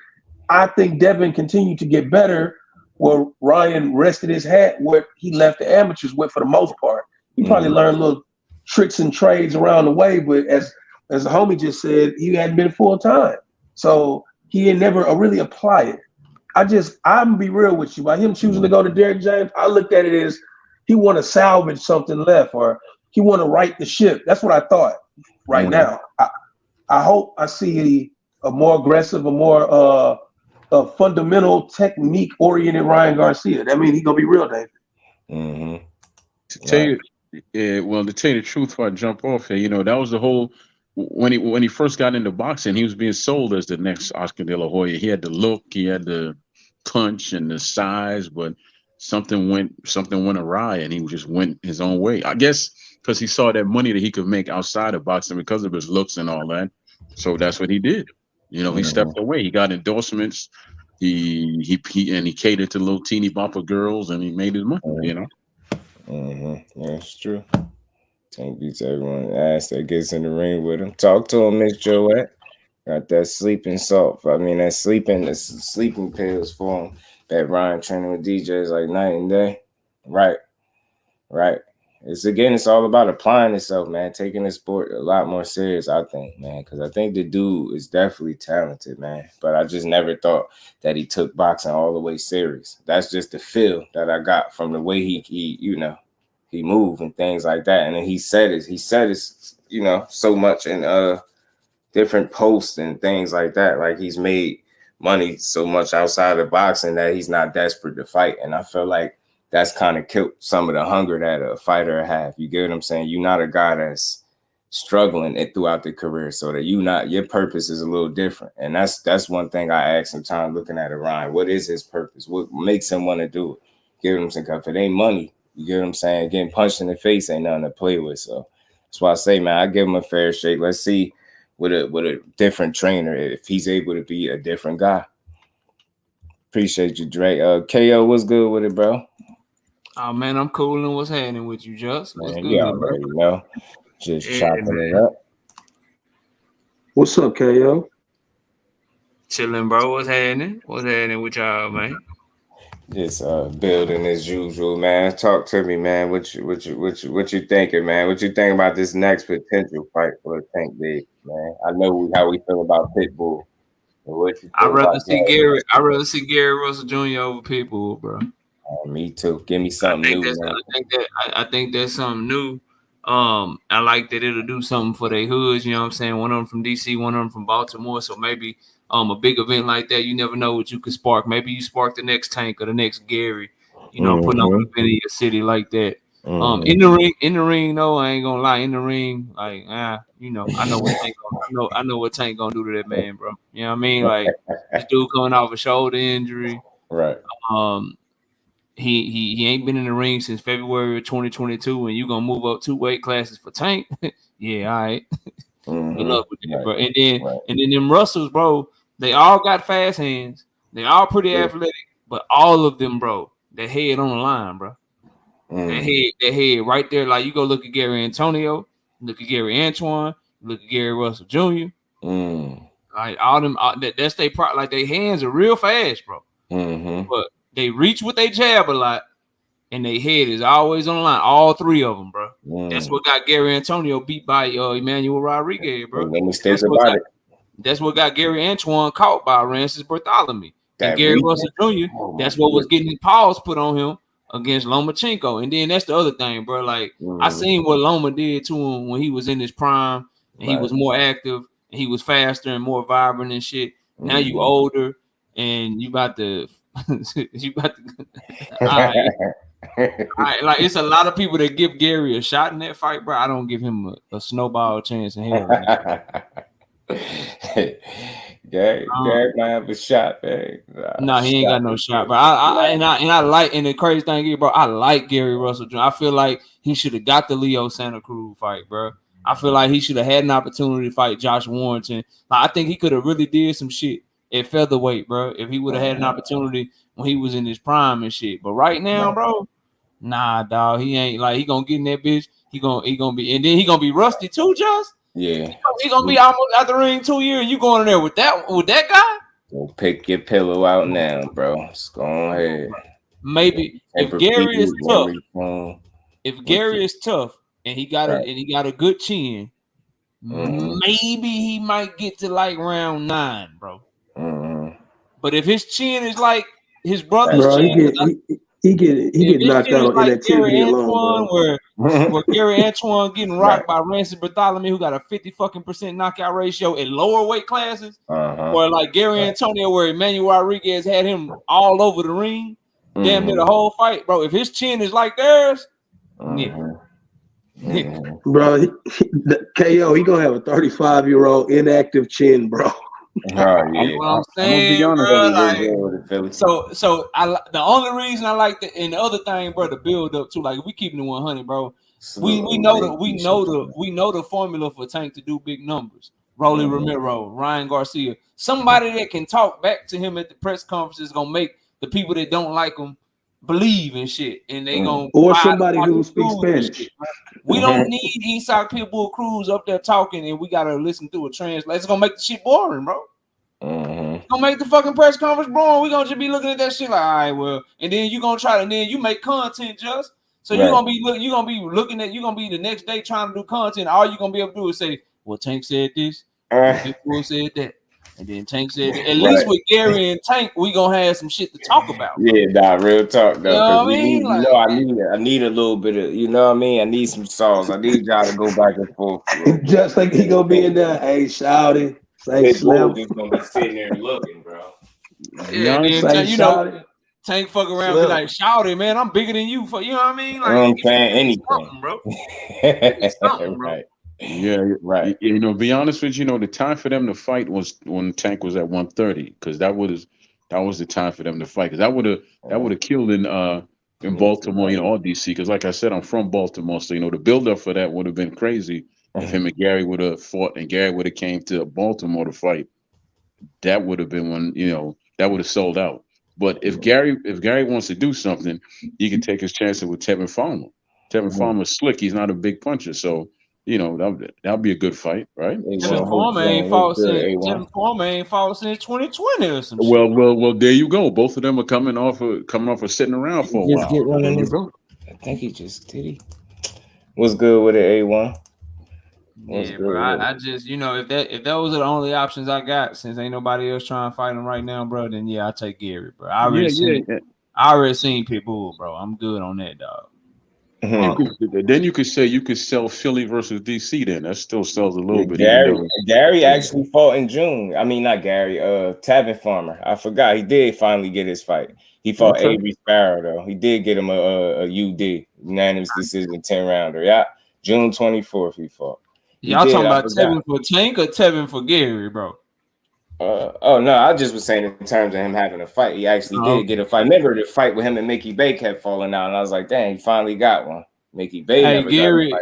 Speaker 4: I think Devin continued to get better where Ryan rested his hat where he left the amateurs with for the most part. He probably learned little tricks and trades around the way, but as the homie just said, he hadn't been full time. So he had never really applied it. I'm gonna be real with you. By him choosing to go to Derrick James, I looked at it as he want to salvage something left, or he want to right the ship. That's what I thought. Right now, I hope I see a more aggressive, a more fundamental technique-oriented Ryan Garcia. That means he's gonna be real, David.
Speaker 8: To tell you the truth, before I jump off here, you know, that was the whole. When he first got into boxing, he was being sold as the next Oscar De La Hoya. He had the look, he had the punch and the size, but something went awry, and he just went his own way. I guess because he saw that money that he could make outside of boxing because of his looks and all that. So that's what he did. You know, he stepped away. He got endorsements. He catered to little teeny bopper girls, and he made his money. You know.
Speaker 6: Yeah, it's true. Tank beats everyone's ass that gets in the ring with him. Talk to him, Miss Joette. Got that sleeping salt. I mean, that's sleeping pills for him. That Ryan training with DJs like night and day. Right. It's all about applying itself, man. Taking the sport a lot more serious, I think, man. Because I think the dude is definitely talented, man. But I just never thought that he took boxing all the way serious. That's just the feel that I got from the way he moved and things like that. And then he said it, so much in different posts and things like that. Like he's made money so much outside of boxing that he's not desperate to fight. And I feel like that's kind of killed some of the hunger that a fighter have. You get what I'm saying? You're not a guy that's struggling it throughout the career, so that your purpose is a little different. And that's one thing I ask sometimes looking at Ryan. What is his purpose? What makes him want to do it? Get what I'm saying? If it ain't money, you get what I'm saying? Getting punched in the face ain't nothing to play with. So that's why I say, man, I give him a fair shake. Let's see with a different trainer if he's able to be a different guy. Appreciate you, Dre. KO, what's good with it, bro?
Speaker 9: Oh man, I'm cool. And what's happening with you, Just? What's good,
Speaker 6: you already know. Just chopping it up.
Speaker 4: What's up, KO?
Speaker 9: Chilling, bro. What's happening? What's happening with y'all, man?
Speaker 6: Just building as usual, man. Talk to me, man. What you thinking, man? What you think about this next potential fight for the Tank Big, man? I know how we feel about Pitbull.
Speaker 9: I'd rather see Gary Russell Jr. over Pitbull, bro.
Speaker 6: Me too. Give me something new.
Speaker 9: I think that's something new. I like that it'll do something for their hoods. You know what I'm saying? One of them from DC, one of them from Baltimore. So maybe a big event like that, you never know what you could spark. Maybe you spark the next Tank or the next Gary. You know, putting on an event in your city like that. In the ring, though, I ain't gonna lie. In the ring, like, I know what Tank gonna do to that man, bro. You know what I mean? Like, this dude coming off a shoulder injury,
Speaker 6: right?
Speaker 9: He ain't been in the ring since February of 2022, and you gonna move up 2 weight classes for Tank? Yeah, all right. Good luck with that, bro. And then them Russells, bro, they all got fast hands. They all pretty athletic, but all of them, bro, their head on the line, bro. Their head right there. Like, you go look at Gary Antonio, look at Gary Antoine, look at Gary Russell Jr. Like, all them, that's their part. Like, their hands are real fast, bro. But they reach with their jab a lot, and their head is always on the line. All three of them, bro. That's what got Gary Antonio beat by Emmanuel Rodriguez, bro. That's what got Gary Antoine caught by Rancis Bartholomew. And Gary Russell Jr., that's what was getting paws put on him against Lomachenko. And then that's the other thing, bro. Like, I seen what Loma did to him when he was in his prime, and he was more active, and he was faster and more vibrant and shit. Now you older, and you about to all right. Like, it's a lot of people that give Gary a shot in that fight, bro. I don't give him a snowball chance in hell.
Speaker 6: Gary might have a shot, man.
Speaker 9: No, he ain't got no shot. But I like, and the crazy thing is, bro, I like Gary Russell Jr. I feel like he should have got the Leo Santa Cruz fight, bro. I feel like he should have had an opportunity to fight Josh Warrington. Like, I think he could have really did some shit at featherweight, bro, if he would have had an opportunity when he was in his prime and shit. But right now, bro, nah, dog, he ain't. Like, he gonna get in that bitch. He gonna be, and then he gonna be rusty too, Just.
Speaker 6: Yeah,
Speaker 9: he gonna be almost out the ring 2 years. And you going in there with that guy?
Speaker 6: Go pick your pillow out now, bro. Just go ahead.
Speaker 9: Maybe if Gary is tough, and he got a good chin, maybe he might get to like round 9, bro. But if his chin is like his brother's chin,
Speaker 4: he get knocked out
Speaker 9: like
Speaker 4: in that Gary
Speaker 9: Antoine, where Gary Antoine getting rocked by Rancis Bartholomew, who got a 50% knockout ratio in lower weight classes, or like Gary Antonio, where Emmanuel Rodriguez had him all over the ring, damn near the whole fight, bro. If his chin is like theirs,
Speaker 4: bro, KO, he gonna have a 35-year-old inactive chin, bro.
Speaker 9: I'm saying, bro, like, so the only reason I like the, and the other thing, bro, the build up too. Like, if we keeping it 100, bro, we know the formula for Tank to do big numbers. Rolly Romero, Ryan Garcia, somebody that can talk back to him at the press conference is gonna make the people that don't like him believe in shit, and they gonna
Speaker 4: or somebody who speaks Spanish.
Speaker 9: We don't need Eastside Pitbull Cruz up there talking, and we gotta listen through a translator. It's gonna make the shit boring, bro. It's gonna make the fucking press conference boring. We gonna just be looking at that shit like, all right, well, and then you gonna try to, and then you make content just. So you're gonna be looking at, you're gonna be the next day trying to do content. All you're gonna be able to do is say, well, Tank said this, Pitbull said that. And then Tank said, at least with Gary and Tank, we gonna have some shit to talk about. Bro.
Speaker 6: Yeah, nah, real talk though.
Speaker 9: You know what I mean?
Speaker 6: I need a little bit of, you know what I mean? I need some sauce. I need y'all to go back and forth.
Speaker 4: Just like he gonna be in there, hey, shouty, say Slim.
Speaker 6: Just gonna be sitting there looking, bro.
Speaker 9: Yeah, then, you know, Tank fuck around, be like, shouty, man, I'm bigger than you. For you know what I mean? Like,
Speaker 6: I'm saying anything,
Speaker 9: bro.
Speaker 6: Right.
Speaker 8: Yeah, right. You know, be honest with you, the time for them to fight was when Tank was at 130, because that was the time for them to fight. Because that would have killed in Baltimore, or DC. Because like I said, I'm from Baltimore, so the build up for that would have been crazy if him and Gary would have fought, and Gary would have came to Baltimore to fight. That would have been when that would have sold out. But if Gary wants to do something, he can take his chances with Tevin Farmer. Tevin Farmer's slick. He's not a big puncher, so. That'll be a good fight, right?
Speaker 9: Tevin Farmer ain't fought since 2020 or some shit.
Speaker 8: Well, there you go. Both of them are coming off of sitting around for a while.
Speaker 6: Get one in his I think he just did he. What's good with it, A1?
Speaker 9: Yeah, bro. I just, if those are the only options I got, since ain't nobody else trying to fight him right now, bro, then yeah, I take Gary, bro. I already seen Pitbull, bro. I'm good on that, dog.
Speaker 8: Then you could say you could sell Philly versus DC. Then that still sells a little bit.
Speaker 6: Gary actually fought in June. I mean, not Gary. Tevin Farmer. I forgot. He did finally get his fight. He fought Avery Sparrow though. He did get him a UD unanimous decision 10-rounder. Yeah, June 24th he fought.
Speaker 9: Y'all talking about Tevin for Tank or Tevin for Gary, bro?
Speaker 6: Oh no, I just was saying in terms of him having a fight. He actually did get a fight. Remember the fight with him and Mickey Bay kept falling out, and I was like, dang, he finally got one. Mickey Bay.
Speaker 9: Hey, Gary,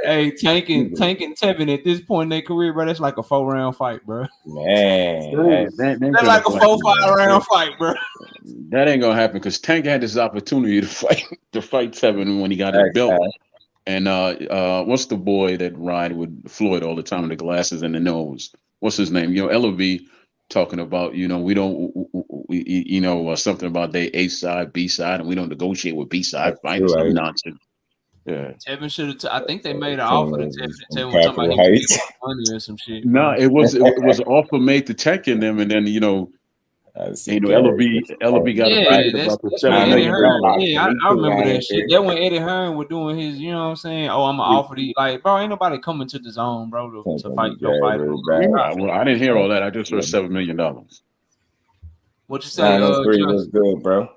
Speaker 9: Tank and Tevin at this point in their career, bro, that's like a 4-round fight, bro.
Speaker 6: Man,
Speaker 9: that's like a 4-5 round fight, bro.
Speaker 8: That ain't gonna happen because Tank had this opportunity to fight Tevin when he got his belt. And what's the boy that ride with Floyd all the time with the glasses and the nose? What's his name? LV talking about, we don't, something about they A side, B side, and we don't negotiate with B side fighters. Right. Nonsense. Yeah.
Speaker 9: Tevin should have. I think they made an offer to Tevin. Tevin was talking about he money or some shit.
Speaker 8: No, it was an offer made to Tech in them, and then LB got
Speaker 9: about the $7 million. Yeah, I remember that shit. That when Eddie Hearn was doing his, you know what I'm saying? Oh, I'm gonna offer these. Like, bro, ain't nobody coming to the zone, bro, to fight your fighter.
Speaker 8: Well, I didn't hear all that. I just heard $7 million.
Speaker 9: What you say?
Speaker 6: Was good, bro.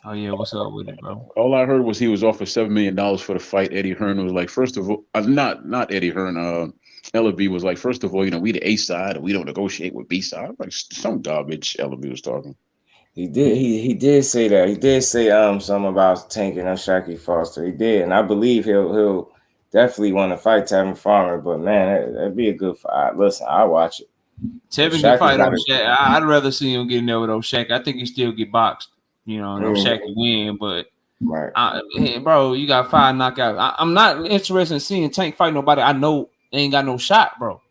Speaker 9: Oh yeah, what's up with it, bro?
Speaker 8: All I heard was he was offered $7 million for the fight. Eddie Hearn was like, first of all, not Eddie Hearn. LB was like, first of all, we the A side and we don't negotiate with B side. Like some garbage. LB was talking.
Speaker 6: He did say that. He did say something about Tank and Shaki Foster. He did, and I believe he'll definitely want to fight Tevin Farmer. But man, that'd be a good fight. Listen, I'll watch it.
Speaker 9: Tevin can fight O'Shaq. I'd rather see him get in there with O'Shaq. I think he still get boxed. O'Shaq can win, but bro, you got 5 knockouts. I'm not interested in seeing Tank fight nobody I know ain't got no shot, bro.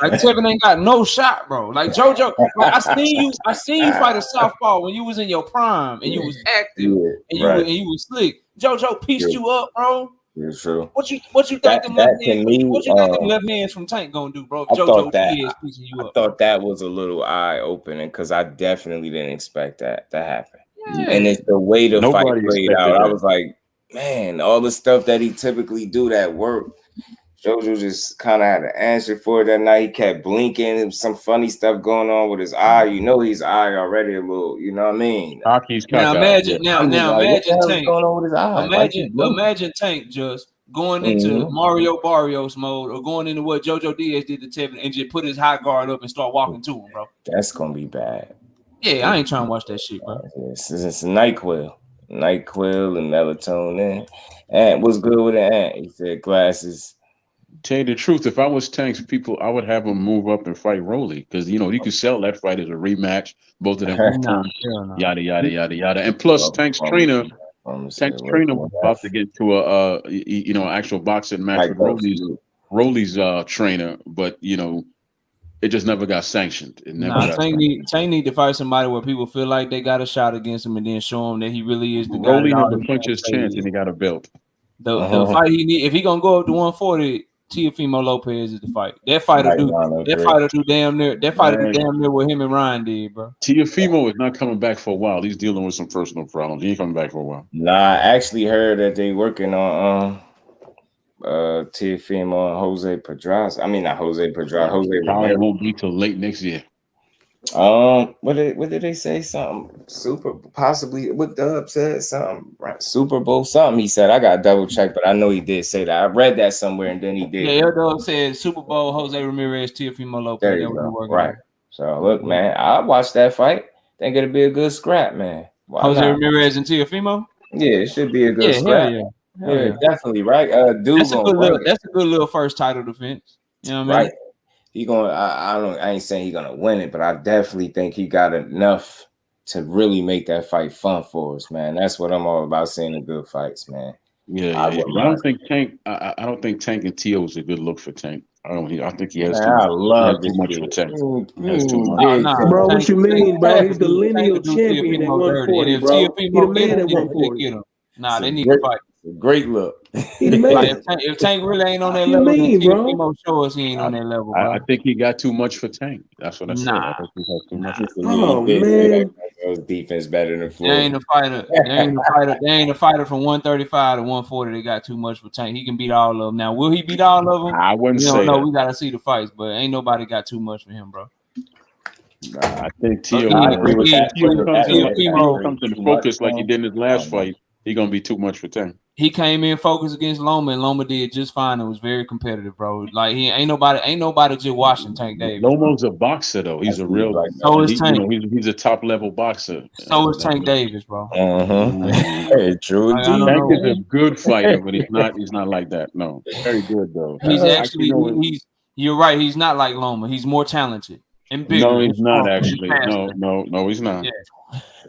Speaker 9: Like Tevin ain't got no shot, bro. Like JoJo, like I seen you fight a southpaw when you was in your prime and you was active and you was slick. JoJo pieced you up, bro.
Speaker 6: It's true.
Speaker 9: What you think them left hands from Tank gonna do, bro?
Speaker 6: I thought that was a little eye opening because I definitely didn't expect that to happen. Yeah. And it's the way the fight played out. I was like, man, all the stuff that he typically do that work. JoJo just kind of had to answer for it that night. He kept blinking and some funny stuff going on with his eye. His eye already a little, you know what I mean?
Speaker 9: Now imagine Tank. Going on with his eye? Imagine Tank just going into Mario Barrios mode or going into what JoJo Diaz did to Tevin and just put his high guard up and start walking to him, bro.
Speaker 6: That's gonna be bad.
Speaker 9: Yeah, I ain't trying to watch that shit, bro.
Speaker 6: It's NyQuil and melatonin. And what's good with it? He said glasses.
Speaker 8: Tell you the truth, if I was Tank's people, I would have him move up and fight Rolly because you can sell that fight as a rematch. Both of them yada yada yada yada. And plus, Tank's trainer about to get to a actual boxing match with Rolly's trainer, but it just never got sanctioned. It never.
Speaker 9: Tank need to fight somebody where people feel like they got a shot against him, and then show him that he really is the guy.
Speaker 8: Rolly never punched his chance, and he got a belt.
Speaker 9: The fight he need, if he gonna go up to 140, Teofimo Lopez is the fight. That fighter do damn near. That fighter do damn near what him and Ryan did, bro.
Speaker 8: Teofimo is not coming back for a while. He's dealing with some personal problems. He ain't coming back for a while.
Speaker 6: Nah, I actually heard that they working on Teofimo and Jose Pedraza. I mean, not Jose Pedraza. Jose
Speaker 8: probably won't be till late next year.
Speaker 6: What did they say? Something possibly what Dub said, something right, Super Bowl something. He said, I got double check, but I know he did say that. I read that somewhere, and then he did.
Speaker 9: Yeah, Dub said Super Bowl Jose Ramirez, Teofimo Lopez.
Speaker 6: There you go. Right. So look, man, I watched that fight. Think it'll be a good scrap, man.
Speaker 9: Jose Ramirez and Teofimo.
Speaker 6: Yeah, it should be a good scrap. Yeah, definitely right.
Speaker 9: That's a good little first title defense. You know what I mean?
Speaker 6: Right. I ain't saying he's gonna win it, but I definitely think he got enough to really make that fight fun for us, man. That's what I'm all about, seeing the good fights, man.
Speaker 8: Yeah. I don't think Tank. I don't think Tank and Tio is a good look for Tank. I think he has too much for Tank.
Speaker 4: Bro, what you mean, bro? He's the lineal champion at 140, bro. He's the man at 140.
Speaker 9: Nah, they need to fight.
Speaker 6: Great look.
Speaker 9: If Tank really ain't on that level, then Teofimo show us he ain't on that level. Bro.
Speaker 8: I think he got too much for Tank. That's what I said. I think he has too much.
Speaker 6: Oh man, his defense better than Floyd.
Speaker 9: They ain't a fighter. They ain't a fighter from 135 to 140. They got too much for Tank. He can beat all of them. Now, will he beat all of them?
Speaker 8: I wouldn't say.
Speaker 9: No, we gotta see the fights, but ain't nobody got too much for him, bro.
Speaker 8: I think Tio comes in focus like he did in his last fight. He gonna be too much for Tank.
Speaker 9: He came in focused against Loma, and Loma did just fine. It was very competitive, bro. Like he ain't nobody just watching Tank Davis.
Speaker 8: Loma's a boxer though. He's a real.
Speaker 9: So is Tank.
Speaker 8: He's a top level boxer.
Speaker 9: So is Tank Davis, bro.
Speaker 6: Very true.
Speaker 8: Tank is a good fighter, but he's not like that. No, very good though.
Speaker 9: He's actually you're right. He's not like Loma. He's more talented and bigger.
Speaker 8: No, he's not actually. No, he's not.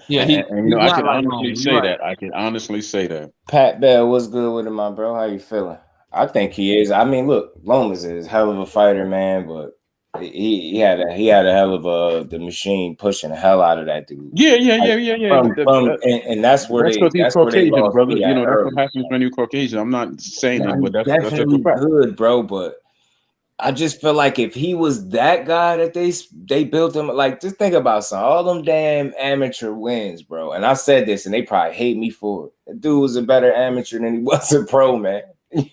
Speaker 9: Yeah,
Speaker 8: I can honestly say that. I can honestly say that.
Speaker 6: Pat Bell, what's good with him, my bro? How you feeling? I think he is. I mean, look, Lomas is a hell of a fighter, man, but he had a hell of the machine pushing the hell out of that dude.
Speaker 8: Yeah.
Speaker 6: And that's where
Speaker 8: he's Caucasian, brother. That's what happens when you're Caucasian. I'm not saying that, but that's
Speaker 6: definitely good, bro. But I just feel like if he was that guy that they built him, like, just think about some all them damn amateur wins, bro. And I said this, and they probably hate me for it. The dude was a better amateur than he was a pro, man.
Speaker 8: He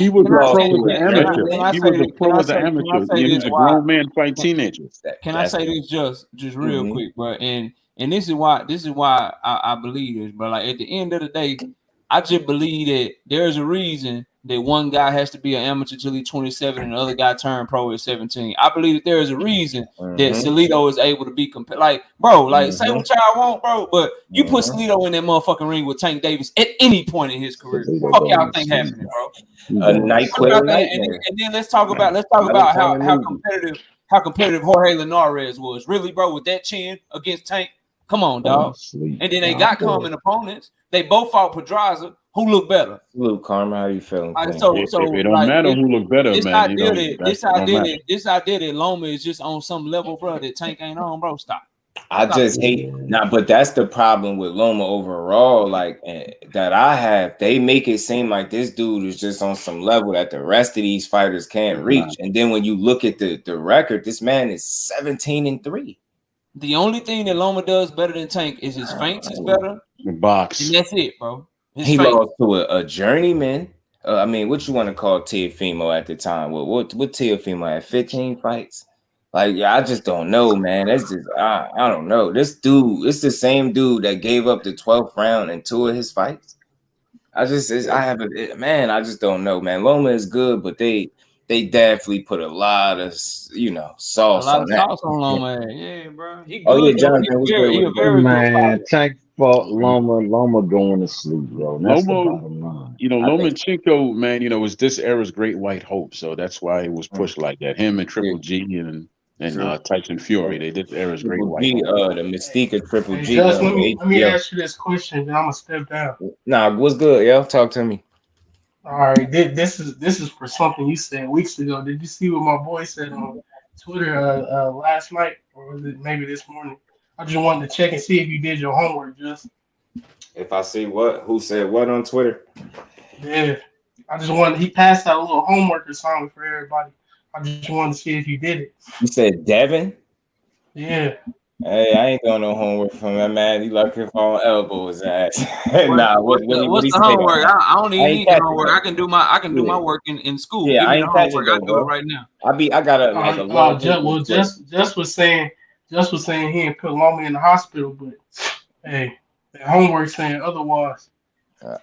Speaker 8: was a pro as an amateur. He was a pro as an amateur. He was a grown man fighting teenagers.
Speaker 9: Can I say this just real quick, bro? And this is why I believe this, bro. Like at the end of the day, I just believe that there's a reason that one guy has to be an amateur till he's 27 and the other guy turned pro at 17. I believe that there is a reason that Salido is able to be like, bro, like say what y'all want, bro, but you put Salido in that motherfucking ring with Tank Davis at any point in his career. Fuck y'all think happening, bro?
Speaker 6: A NyQuil.
Speaker 9: And then let's talk about how competitive Jorge Linares was. Really, bro, with that chin against Tank. Come on, dog. And then they got common opponents. They both fought Pedraza. Who looked better?
Speaker 6: Luke Karma, how you feeling?
Speaker 8: So it don't matter who looked better, man.
Speaker 9: This idea that Loma is just on some level, bro, that Tank ain't on, bro. Stop.
Speaker 6: I just hate but that's the problem with Loma overall. Like that I have, they make it seem like this dude is just on some level that the rest of these fighters can't reach. And then when you look at the record, this man is 17-3.
Speaker 9: The only thing that Loma does better than Tank is his feints is better.
Speaker 8: The box.
Speaker 9: And that's it, bro.
Speaker 6: He lost to a journeyman. I mean, what you want to call Teofimo at the time? What Teofimo had 15 fights? Like, I just don't know, man. That's just I don't know. This dude, it's the same dude that gave up the 12th round in 2 of his fights. I just don't know, man. Loma is good, but they definitely put a lot of sauce on that.
Speaker 9: Sauce on Loma, yeah, bro.
Speaker 6: Jonathan,
Speaker 10: man. fault Loma going to sleep, bro. That's the
Speaker 8: Loma,
Speaker 10: bottom line.
Speaker 8: Lomachenko, man, was this era's great white hope. So that's why it was pushed like that. Him and Triple G and Tyson Fury. They this era's great white hope.
Speaker 6: The mystique of Triple G.
Speaker 11: Just let me ask you this question, then I'm gonna step down.
Speaker 6: Nah, what's good, yo? Talk to me.
Speaker 11: All right, this is for something you said weeks ago. Did you see what my boy said on Twitter last night, or was it maybe this morning? I just wanted to check and see if you did your homework, just.
Speaker 6: If I see what, who said what on Twitter?
Speaker 11: Yeah, I just wanted. He passed out a little homework assignment for everybody. I just wanted to see if you did it.
Speaker 6: You said Devin?
Speaker 11: Yeah.
Speaker 6: Hey, I ain't doing no homework from that man. He lucky for elbow his ass. Nah,
Speaker 9: what's the homework? I don't even need the homework. I can do my work in school.
Speaker 6: Yeah, I ain't
Speaker 9: homework. I do it right now.
Speaker 6: I got a
Speaker 11: Just was saying he ain't put Loma in the hospital, but hey, the homework saying otherwise.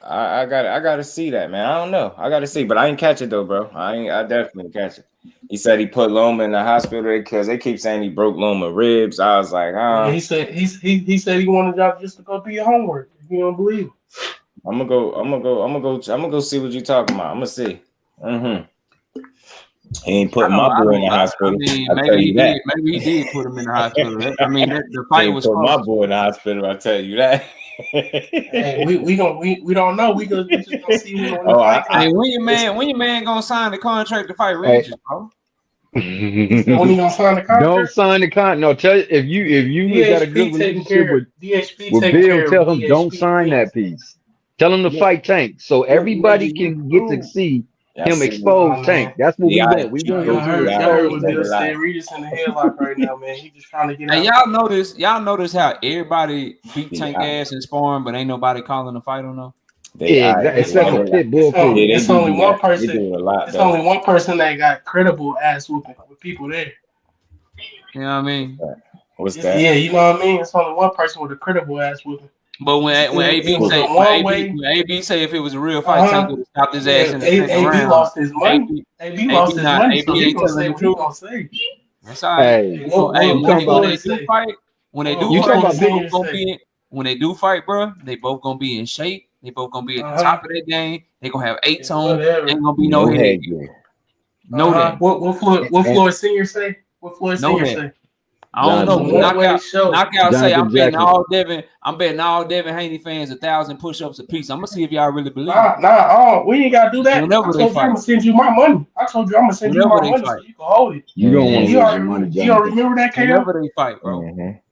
Speaker 6: I gotta see that, man. I don't know. I gotta see, but I ain't catch it though, bro. I definitely catch it. He said he put Loma in the hospital because they keep saying he broke Loma ribs. I was like,
Speaker 11: Yeah, he said he wanted y'all just to go do your homework. If you don't believe it.
Speaker 6: I'm gonna go see what you talking about. I'm gonna see. He ain't putting my boy in the hospital.
Speaker 9: Maybe he did put him in the hospital. The fight was
Speaker 6: put my boy in the hospital. I tell you that.
Speaker 11: Hey, we don't know. We just gonna see who on the fight.
Speaker 9: Hey, when your man gonna sign the contract to fight Regis, bro?
Speaker 11: When he gonna sign the contract?
Speaker 10: Don't sign the contract. No, tell you if you got a good relationship with Bill, tell him don't sign that piece. Tell him to fight Tank so everybody can get to see him expose Tank. That's what we want. We want
Speaker 11: him to expose Regis in the headlock right now, man. He just trying to get out.
Speaker 9: Hey, y'all notice how everybody beat Tank ass in sparring, but ain't nobody calling the fight on them?
Speaker 11: It's only one person. It's only one person that got credible ass whooping with people there.
Speaker 9: You know what I mean?
Speaker 6: What's that?
Speaker 11: Yeah, you know what I mean. It's only one person with a credible ass whooping.
Speaker 9: But when AB say if it was a real fight, Tank would have stopped his ass in the second round.
Speaker 11: AB lost his money. AB lost his money. So he gonna say what he gonna say.
Speaker 9: That's all right. When they do fight, bro, they both gonna be in shape. They both gonna be at the top of their game. They gonna have 8 on. Ain't gonna be no head. No that.
Speaker 11: What Floyd Senior say? What Floyd Senior say?
Speaker 9: I don't know. Knockout say I'm betting all Devin Haney fans 1,000 push-ups a piece. I'm gonna see if y'all really believe.
Speaker 11: We ain't gotta do that.
Speaker 9: Whenever
Speaker 11: I told you I'm gonna send you my money. I told you I'm gonna send you my money so you can hold it.
Speaker 10: You don't want to lose your money,
Speaker 11: You don't remember that, KO?
Speaker 9: Whenever they fight, bro.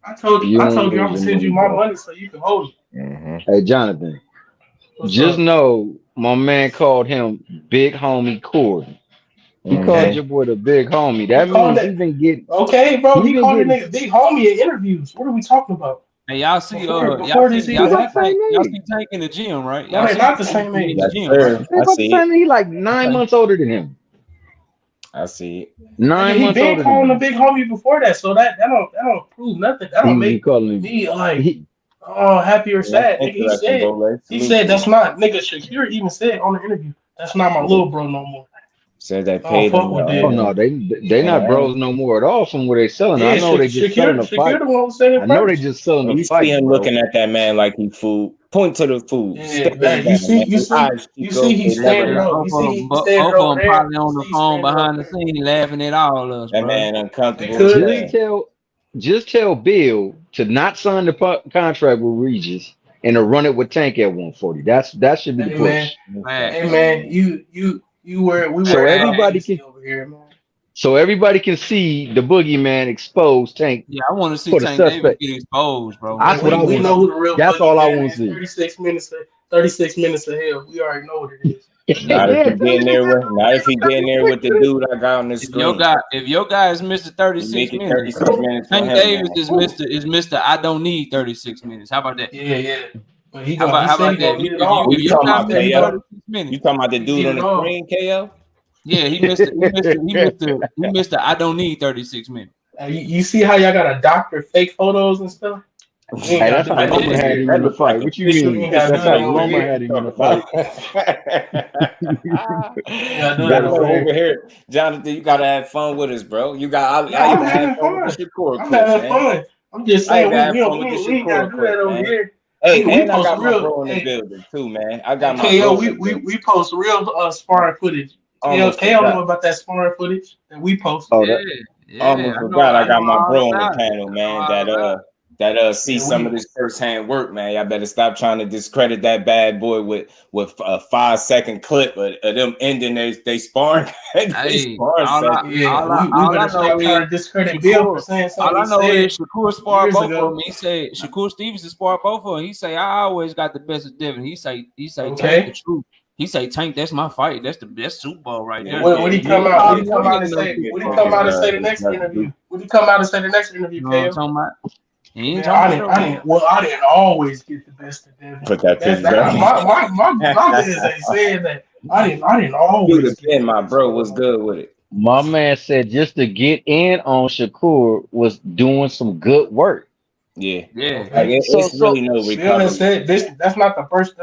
Speaker 11: I told you I'm gonna send you my money so you can hold
Speaker 10: it. Hey, Jonathan. Just know my man called him Big Homie Corey. He called your boy the Big Homie. That means he been getting
Speaker 11: bro. He called the nigga Big Homie in interviews. What are we talking about?
Speaker 9: Hey, y'all see Tank in the gym, right? Y'all
Speaker 11: they're not the same age.
Speaker 10: I see. He like 9 months older than him.
Speaker 6: I see it.
Speaker 10: 9 months older.
Speaker 11: He been calling the Big Homie before that, so that don't prove nothing. That don't make me like happy or sad. Nigga, he said that's not nigga. Shakur even said on the interview that's not my little bro no more.
Speaker 6: Said they paid him.
Speaker 10: Oh no, they not bros no more at all from where they selling. I know they just selling the fight. I know they just selling the fight.
Speaker 6: You see him looking at that man like he food. Point to the food.
Speaker 11: You see he's standing up.
Speaker 9: Both of them probably on the phone behind the scene laughing at all of us.
Speaker 6: That man uncomfortable.
Speaker 10: Just tell Bill to not sign the contract with Regis and to run it with Tank at 140. That should be the push.
Speaker 11: Hey man, we were so
Speaker 10: everybody can over here, man. So everybody can see the boogeyman expose Tank.
Speaker 9: Yeah, I want to see Tank Davis get exposed, bro.
Speaker 10: That's what we know who the real. That's all I want to see.
Speaker 11: 36 minutes of hell. We already know what it is.
Speaker 6: Not if he getting there with the dude I got on the screen.
Speaker 9: If your guy is Mr. 36 minutes, Tank Davis is Mr. I don't need 36 minutes. How about that?
Speaker 11: Yeah. But
Speaker 9: how about that?
Speaker 6: You talking about the dude on the screen, KO?
Speaker 9: Yeah, he missed I don't need 36 minutes.
Speaker 11: You see how y'all got to doctor fake photos and stuff?
Speaker 10: Hey, that's how Loma had him in the fight. What you mean? That's how Loma had him in the fight.
Speaker 6: Over here, Jonathan, you gotta have fun with us, bro. You got.
Speaker 11: I'm having fun. I'm just saying we ain't gotta do that over here.
Speaker 6: Hey,
Speaker 11: we
Speaker 6: and I
Speaker 11: post
Speaker 6: got my
Speaker 11: real.
Speaker 6: bro in the building too, man. I got my
Speaker 11: KO,
Speaker 6: bro.
Speaker 11: we post real sparring footage. KO know about that sparring footage that we post.
Speaker 6: Oh,
Speaker 9: yeah,
Speaker 6: almost forgot. I got my bro on the panel, man. That see some of this firsthand work, man. Y'all better stop trying to discredit that bad boy with a 5-second clip of them ending they sparring.
Speaker 11: All I know is discredit Bill for saying something.
Speaker 9: All I know is Shakur sparred both
Speaker 11: ago.
Speaker 9: of them. He said Shakur Stevenson sparred both of them. He say I always got the best of Devin. He say Tank the truth. He say Tank, that's my fight. That's the best Super Bowl right there.
Speaker 11: When he come out, when he come out and say the next interview? When he come out and say the next interview, KO? I didn't always get the best of Devin.
Speaker 6: Put that picture
Speaker 11: my business ain't saying that. I didn't always
Speaker 6: get my bro was good with it.
Speaker 10: My man said just to get in on Shakur was doing some good work.
Speaker 6: Yeah.
Speaker 11: Like
Speaker 6: it's really no recovery.
Speaker 11: Said that's not the first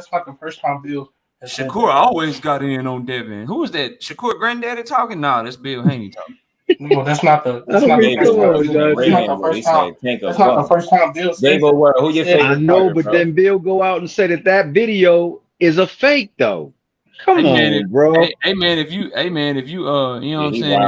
Speaker 11: time Bill.
Speaker 9: Shakur always got in on Devin. Who was that? Shakur granddaddy talking? No, that's Bill Haney talking.
Speaker 11: No, that's not the first time Bill said
Speaker 6: who your favorite?
Speaker 10: I know, but
Speaker 6: bro?
Speaker 10: then Bill go out and say that video is a fake though. Come on, bro.
Speaker 9: Hey man, if you you know what I'm saying?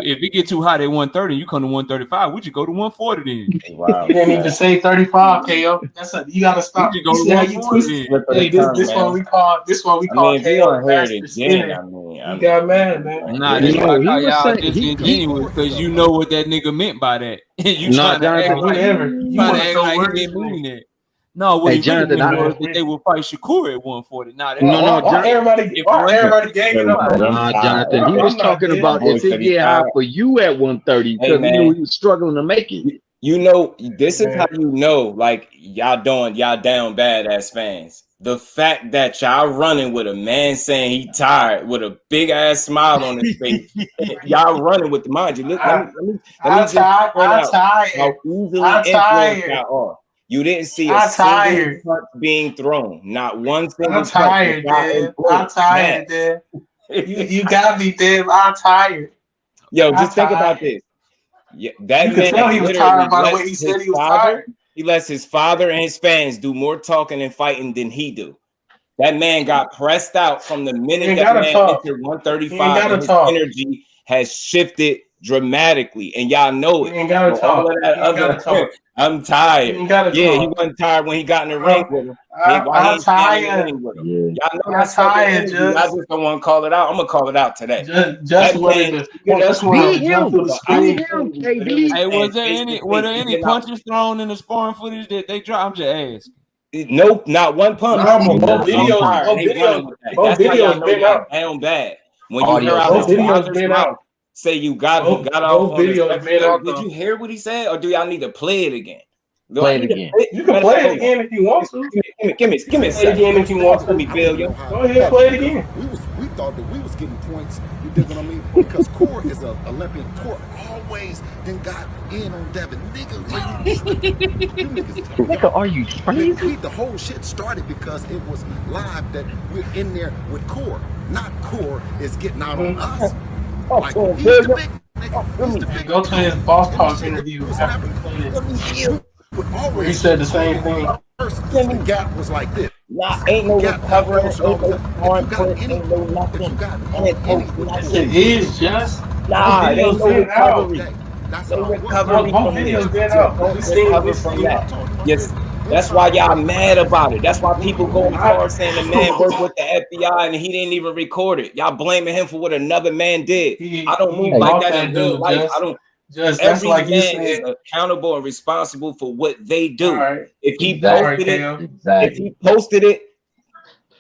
Speaker 9: If it get too hot at 130, you come to 135. We should go to 140 then.
Speaker 6: Wow.
Speaker 11: You didn't even say 35, KO. You gotta stop.
Speaker 9: You see how you twist it.
Speaker 11: Hey, this one we call KO master spinner. You got mad, man.
Speaker 9: Nah, this why I call y'all disingenuous because you know what that nigga meant by that. You trying to act like he didn't mean that. No, what he really was that they will fight Shakur at 140.
Speaker 11: Everybody gave up.
Speaker 10: Jonathan, he was talking about if it get high for you at 130 because he knew he was struggling to make it.
Speaker 6: You know, this is how you know, like y'all down bad as fans. The fact that y'all running with a man saying he tired with a big ass smile on his face, y'all running with the mind you. Let me just point out how easily influenced y'all are. You didn't see a single punch being thrown. Not one single punch.
Speaker 11: I'm tired, Dad. You got me, Dad. I'm tired.
Speaker 6: Yo, just think about this. Yeah, that man
Speaker 11: tell he was tired by the way he said he was tired.
Speaker 6: He lets his father and his fans do more talking and fighting than he do. That man got pressed out from the minute that man entered 135. And his energy has shifted dramatically, and y'all know it.
Speaker 11: You ain't gotta talk.
Speaker 6: I'm tired. He wasn't tired when he got in the ring with him.
Speaker 11: I'm tired.
Speaker 6: Y'all know that's tired. I just don't want to call it out. I'm gonna call it out today.
Speaker 11: Just wanted to jump through the screen.
Speaker 9: Hey, were there any punches thrown in the sparring footage that they dropped? I'm just asking.
Speaker 6: Nope, not one punch.
Speaker 11: Both videos been out.
Speaker 6: Down bad. When you hear out his father's mouth say you got off on videos. Did you hear what he said, or do y'all need to play it again?
Speaker 10: Play it again.
Speaker 11: You can play it again if you want to.
Speaker 6: Give me a second.
Speaker 11: Again if you want to.
Speaker 6: Go
Speaker 11: ahead, play it again.
Speaker 7: We thought that we was getting points. You dig what I mean? Because Core is an Olympian. Core always then got in on Devin.
Speaker 10: Nigga, are you crazy?
Speaker 7: The whole shit started because it was live that we're in there with Core. Not Core is getting out on us. Like,
Speaker 11: Go to his boss talk interview. He said the same thing.
Speaker 7: The gap was like this.
Speaker 6: Ain't no recovery.
Speaker 11: It is just.
Speaker 6: Ain't no recovery.
Speaker 11: Both videos been out.
Speaker 6: Yes. That's why y'all mad about it. That's why people go hard saying the man worked with the FBI and he didn't even record it. Y'all blaming him for what another man did. I don't move like that in real life. I don't. Every man is accountable and responsible for what they do. If he posted it,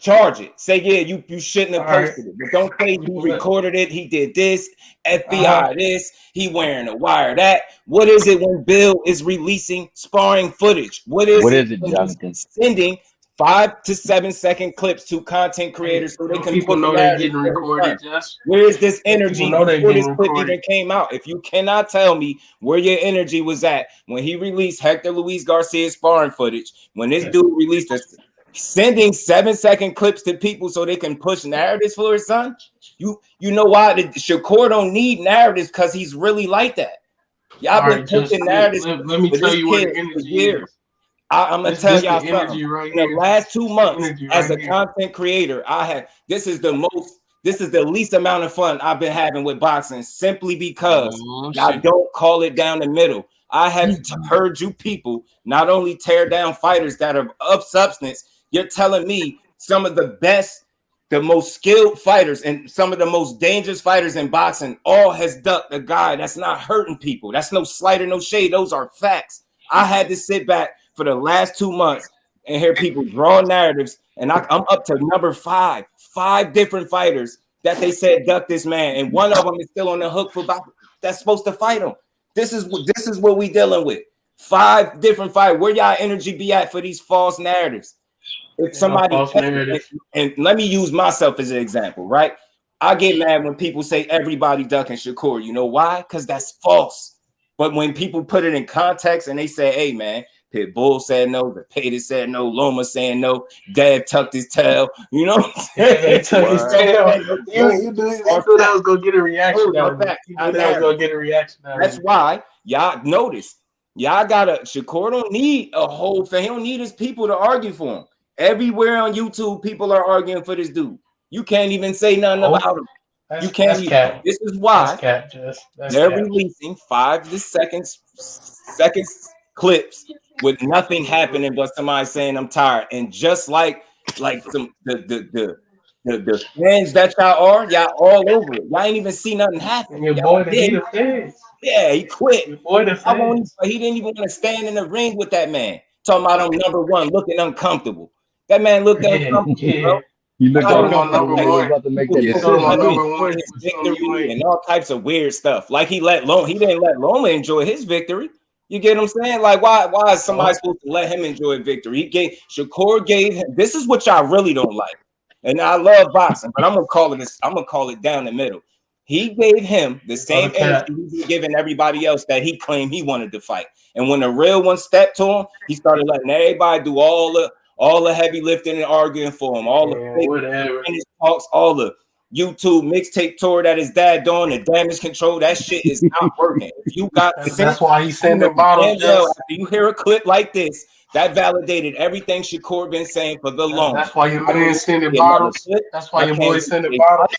Speaker 6: charge it. Say, yeah, you shouldn't have posted it. But don't say he recorded it. He did this. FBI this. He wearing a wire that. What is it when Bill is releasing sparring footage? What is it
Speaker 10: Jonathan?
Speaker 6: Sending 5 to 7 second clips to content creators so they can
Speaker 11: people know they're getting recorded.
Speaker 6: Where is this energy before this clip even came out? If you cannot tell me where your energy was at when he released Hector Luis Garcia's sparring footage, when this dude released this, sending 7-second clips to people so they can push narratives for his son. You know why Shakur don't need narratives because he's really like that. Y'all been pushing narratives.
Speaker 11: Let me tell you what the energy is.
Speaker 6: I'm gonna tell y'all something. In the last 2 months, as a content creator, this is the least amount of fun I've been having with boxing, simply because I don't call it down the middle. I have heard you people not only tear down fighters that are of substance, you're telling me some of the best, the most skilled fighters and some of the most dangerous fighters in boxing all has ducked a guy that's not hurting people. That's no slight or no shade. Those are facts. I had to sit back for the last 2 months and hear people draw narratives, and I'm up to number 5 different fighters that they said duck this man, and one of them is still on the hook for that's supposed to fight him. This is what we dealing with. 5 different fighters. Where y'all energy be at for these false narratives? If somebody, and let me use myself as an example, right? I get mad when people say everybody ducking Shakur. You know why? Because that's false. But when people put it in context and they say, hey, man, Pitbull said no, the Pater said no, Loma saying no, Dad tucked his tail, you know?
Speaker 11: He tucked his tail. You knew that was going to get a reaction.
Speaker 6: That's why y'all notice. Y'all Shakur don't need a whole thing. He don't need his people to argue for him. Everywhere on YouTube, people are arguing for this dude. You can't even say nothing about him. You can't even. This is why they're releasing 5 seconds clips with nothing happening but somebody saying I'm tired. And just like some the fans that y'all all over it. Y'all ain't even see nothing happen.
Speaker 11: And your boy the fans.
Speaker 6: Yeah, he quit.
Speaker 11: Your boy the fans.
Speaker 6: He didn't even want to stand in the ring with that man. Talking about I'm number 1, looking uncomfortable. That man looked uncomfortable, bro.
Speaker 10: You look
Speaker 11: on number 1.
Speaker 10: About to make that
Speaker 6: victory and all types of weird stuff. Like he didn't let Loma enjoy his victory. You get what I'm saying? Like why is somebody supposed to let him enjoy victory? Shakur gave him. This is what y'all really don't like. And I love boxing, but I'm gonna call it down the middle. He gave him the same energy he's giving everybody else that he claimed he wanted to fight. And when the real one stepped to him, he started letting everybody do all the heavy lifting and arguing for him, all the talks, all the YouTube mixtape tour that his dad doing, the damage control, that shit is not working. If you got
Speaker 11: that's why he's sending bottles.
Speaker 6: After you hear a clip like this, that validated everything Shakur been saying for the long.
Speaker 11: That's why your man sending bottles. That's why your boy sending bottles.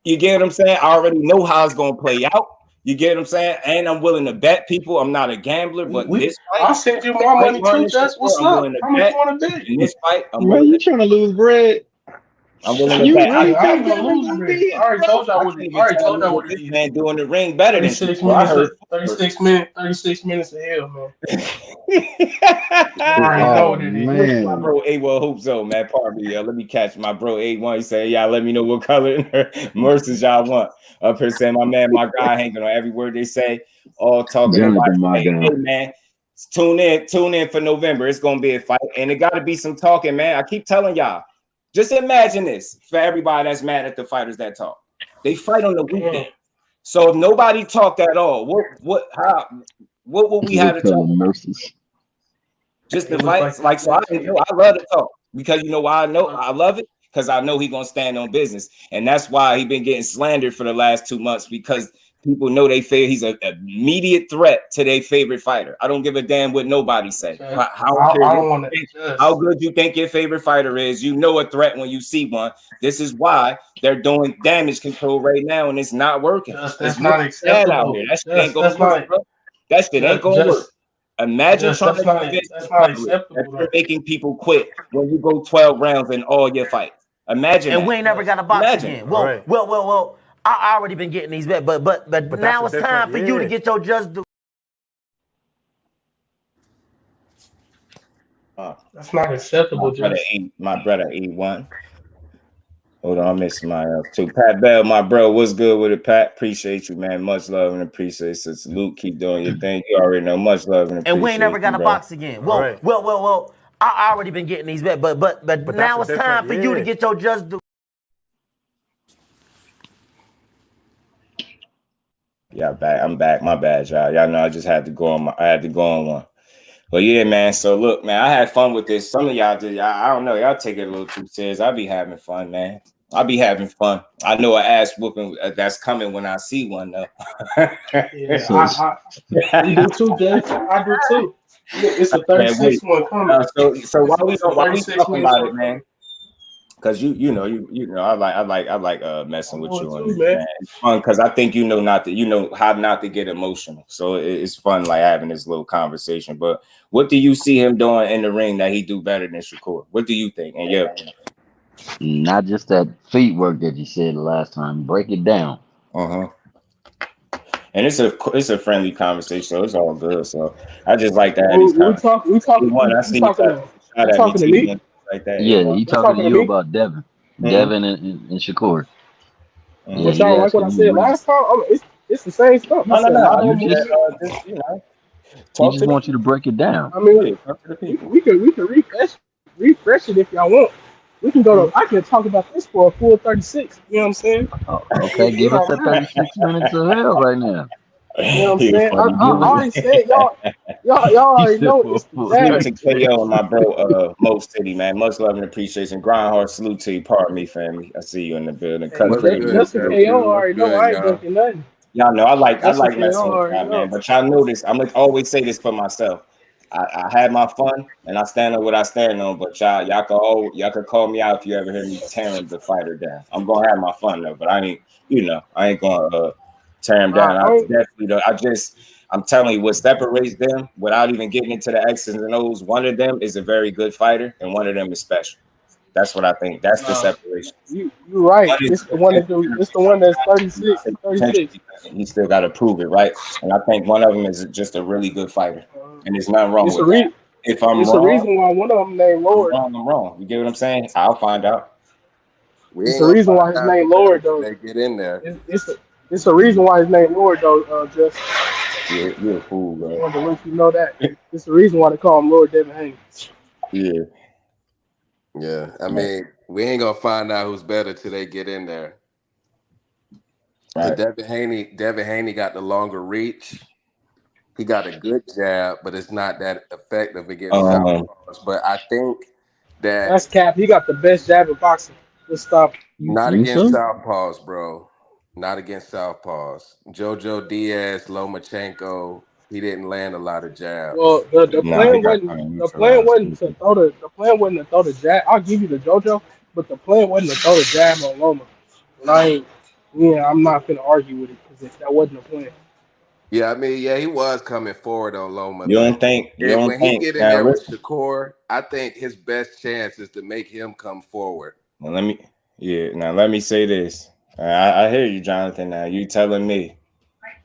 Speaker 6: You get what I'm saying? I already know how it's gonna play out. You get what I'm saying? And I'm willing to bet people. I'm not a gambler, but this fight,
Speaker 11: I'll send you more money too. Just what's up? How much you want to bet?
Speaker 6: In this fight,
Speaker 10: you trying to lose bread?
Speaker 6: I'm willing to bet.
Speaker 11: I ain't gonna lose bread. I already told y'all what it is.
Speaker 6: Man doing the ring better than
Speaker 11: 36 minutes. 36 minutes of hell, man. I already know what it is.
Speaker 6: My bro A1 Hoop Zone, man. Pardon me, let me catch my bro A1. He said, y'all let me know what color mercies y'all want. Up here saying my guy hanging on every word they say, all talking about hey, man. Tune in for November. It's gonna be a fight, and it gotta be some talking, man. I keep telling y'all. Just imagine this for everybody that's mad at the fighters that talk. They fight on the weekend. So if nobody talked at all, what would we have to talk about? Just the fights. Like so I love to talk because you know why I love it? Because I know he's gonna stand on business. And that's why he's been getting slandered for the last 2 months, because people know he's an immediate threat to their favorite fighter. I don't give a damn what nobody say. How good you think your favorite fighter is, you know a threat when you see one. This is why they're doing damage control right now, and it's not working.
Speaker 11: That's not acceptable. Out here.
Speaker 6: That shit ain't gonna work, bro. That shit ain't gonna work. Imagine trying to making people quit when you go 12 rounds in all your fights. Imagine.
Speaker 1: And we ain't never got a box again. Well. I already been getting these bets, but now it's time for you to get your just do.
Speaker 11: That's not acceptable.
Speaker 6: My brother E1. Hold on, I missed my else too. Pat Bell, my bro, what's good with it, Pat? Appreciate you, man. Much love and appreciation. Salute, keep doing your thing. You already know. Much love and appreciation.
Speaker 1: And we ain't never got a box again. Well. I already been getting these bets, but now it's time for you to get your just do.
Speaker 6: Yeah, I'm back. My bad, y'all. Y'all know I just had to go on one. But yeah, man. So look, man, I had fun with this. Some of y'all did. I don't know. Y'all take it a little too serious. I be having fun, man. I'll be having fun. I know an ass whooping that's coming when I see one though.
Speaker 11: Yeah, we do too, Jeff. I do too. It's a 36 one coming.
Speaker 6: So why we talking about it, man? Because you know I like messing with you on this, man. It's fun because I think you know how not to get emotional. So it's fun like having this little conversation. But what do you see him doing in the ring that he do better than Shakur? What do you think? And
Speaker 10: not just that feet work that you said the last time. Break it down.
Speaker 6: And it's a friendly conversation, so it's all good. So I just like that.
Speaker 11: We talking to me.
Speaker 6: Like that.
Speaker 10: Yeah, he talking to you about Devin. Devin and Shakur.
Speaker 11: Yeah, but y'all like what I said last time? It's the same stuff.
Speaker 10: No. He just wants you to break it down.
Speaker 11: I mean, we can refresh it if y'all want. We can go to. I can talk about this for a full 36. You know what I'm saying?
Speaker 10: Okay, give us that 36 minutes of hell right now.
Speaker 11: You know what I'm saying? I already said y'all already know it's
Speaker 6: to KO and my bro Mo City, man. Much love and appreciation. Grind hard, salute to you. Pardon me, family. I see you in the building.
Speaker 11: That's the KO already know. I ain't drinking nothing.
Speaker 6: Y'all know I like messing with y'all, man. But y'all know this. I'm gonna always say this for myself. I had my fun and I stand on what I stand on, but y'all can call me out if you ever hear me tearing the fighter down. I'm gonna have my fun though, but I ain't gonna tear him down. I'm telling you, what separates them without even getting into the X's and O's, one of them is a very good fighter and one of them is special. That's what I think. That's the separation.
Speaker 11: You're right. It's the one that's 36 and 36.
Speaker 6: He still got to prove it, right? And I think one of them is just a really good fighter, and there's nothing wrong with that. If I'm wrong,
Speaker 11: it's the reason why one of them named Lord.
Speaker 6: I'm wrong. You get what I'm saying? I'll find out.
Speaker 11: It's the reason why his name Lord though.
Speaker 12: They get in there.
Speaker 11: It's the reason why his name Lord though. Just
Speaker 6: you're a fool, bro.
Speaker 11: I want to let you know that. It's the reason why they call him Lord Devin Haney.
Speaker 6: Yeah.
Speaker 12: Yeah, I mean, we ain't gonna find out who's better till they get in there. Right. Devin Haney got the longer reach. He got a good jab, but it's not that effective against southpaws. But I think that's
Speaker 11: cap. He got the best jab in boxing. Let's stop.
Speaker 12: Not against southpaws, bro. Not against southpaws. Jojo Diaz, Lomachenko. He didn't land a lot of jabs.
Speaker 11: Well, the plan wasn't to throw the jab. I'll give you the JoJo, but the plan wasn't to throw the jab on Loma. And I'm not gonna argue with it because that wasn't the plan.
Speaker 12: Yeah, I mean, he was coming forward on Loma.
Speaker 6: You don't think
Speaker 12: when he get in there with Shakur, I think his best chance is to make him come forward.
Speaker 6: Now let me say this. I hear you, Jonathan. Now you telling me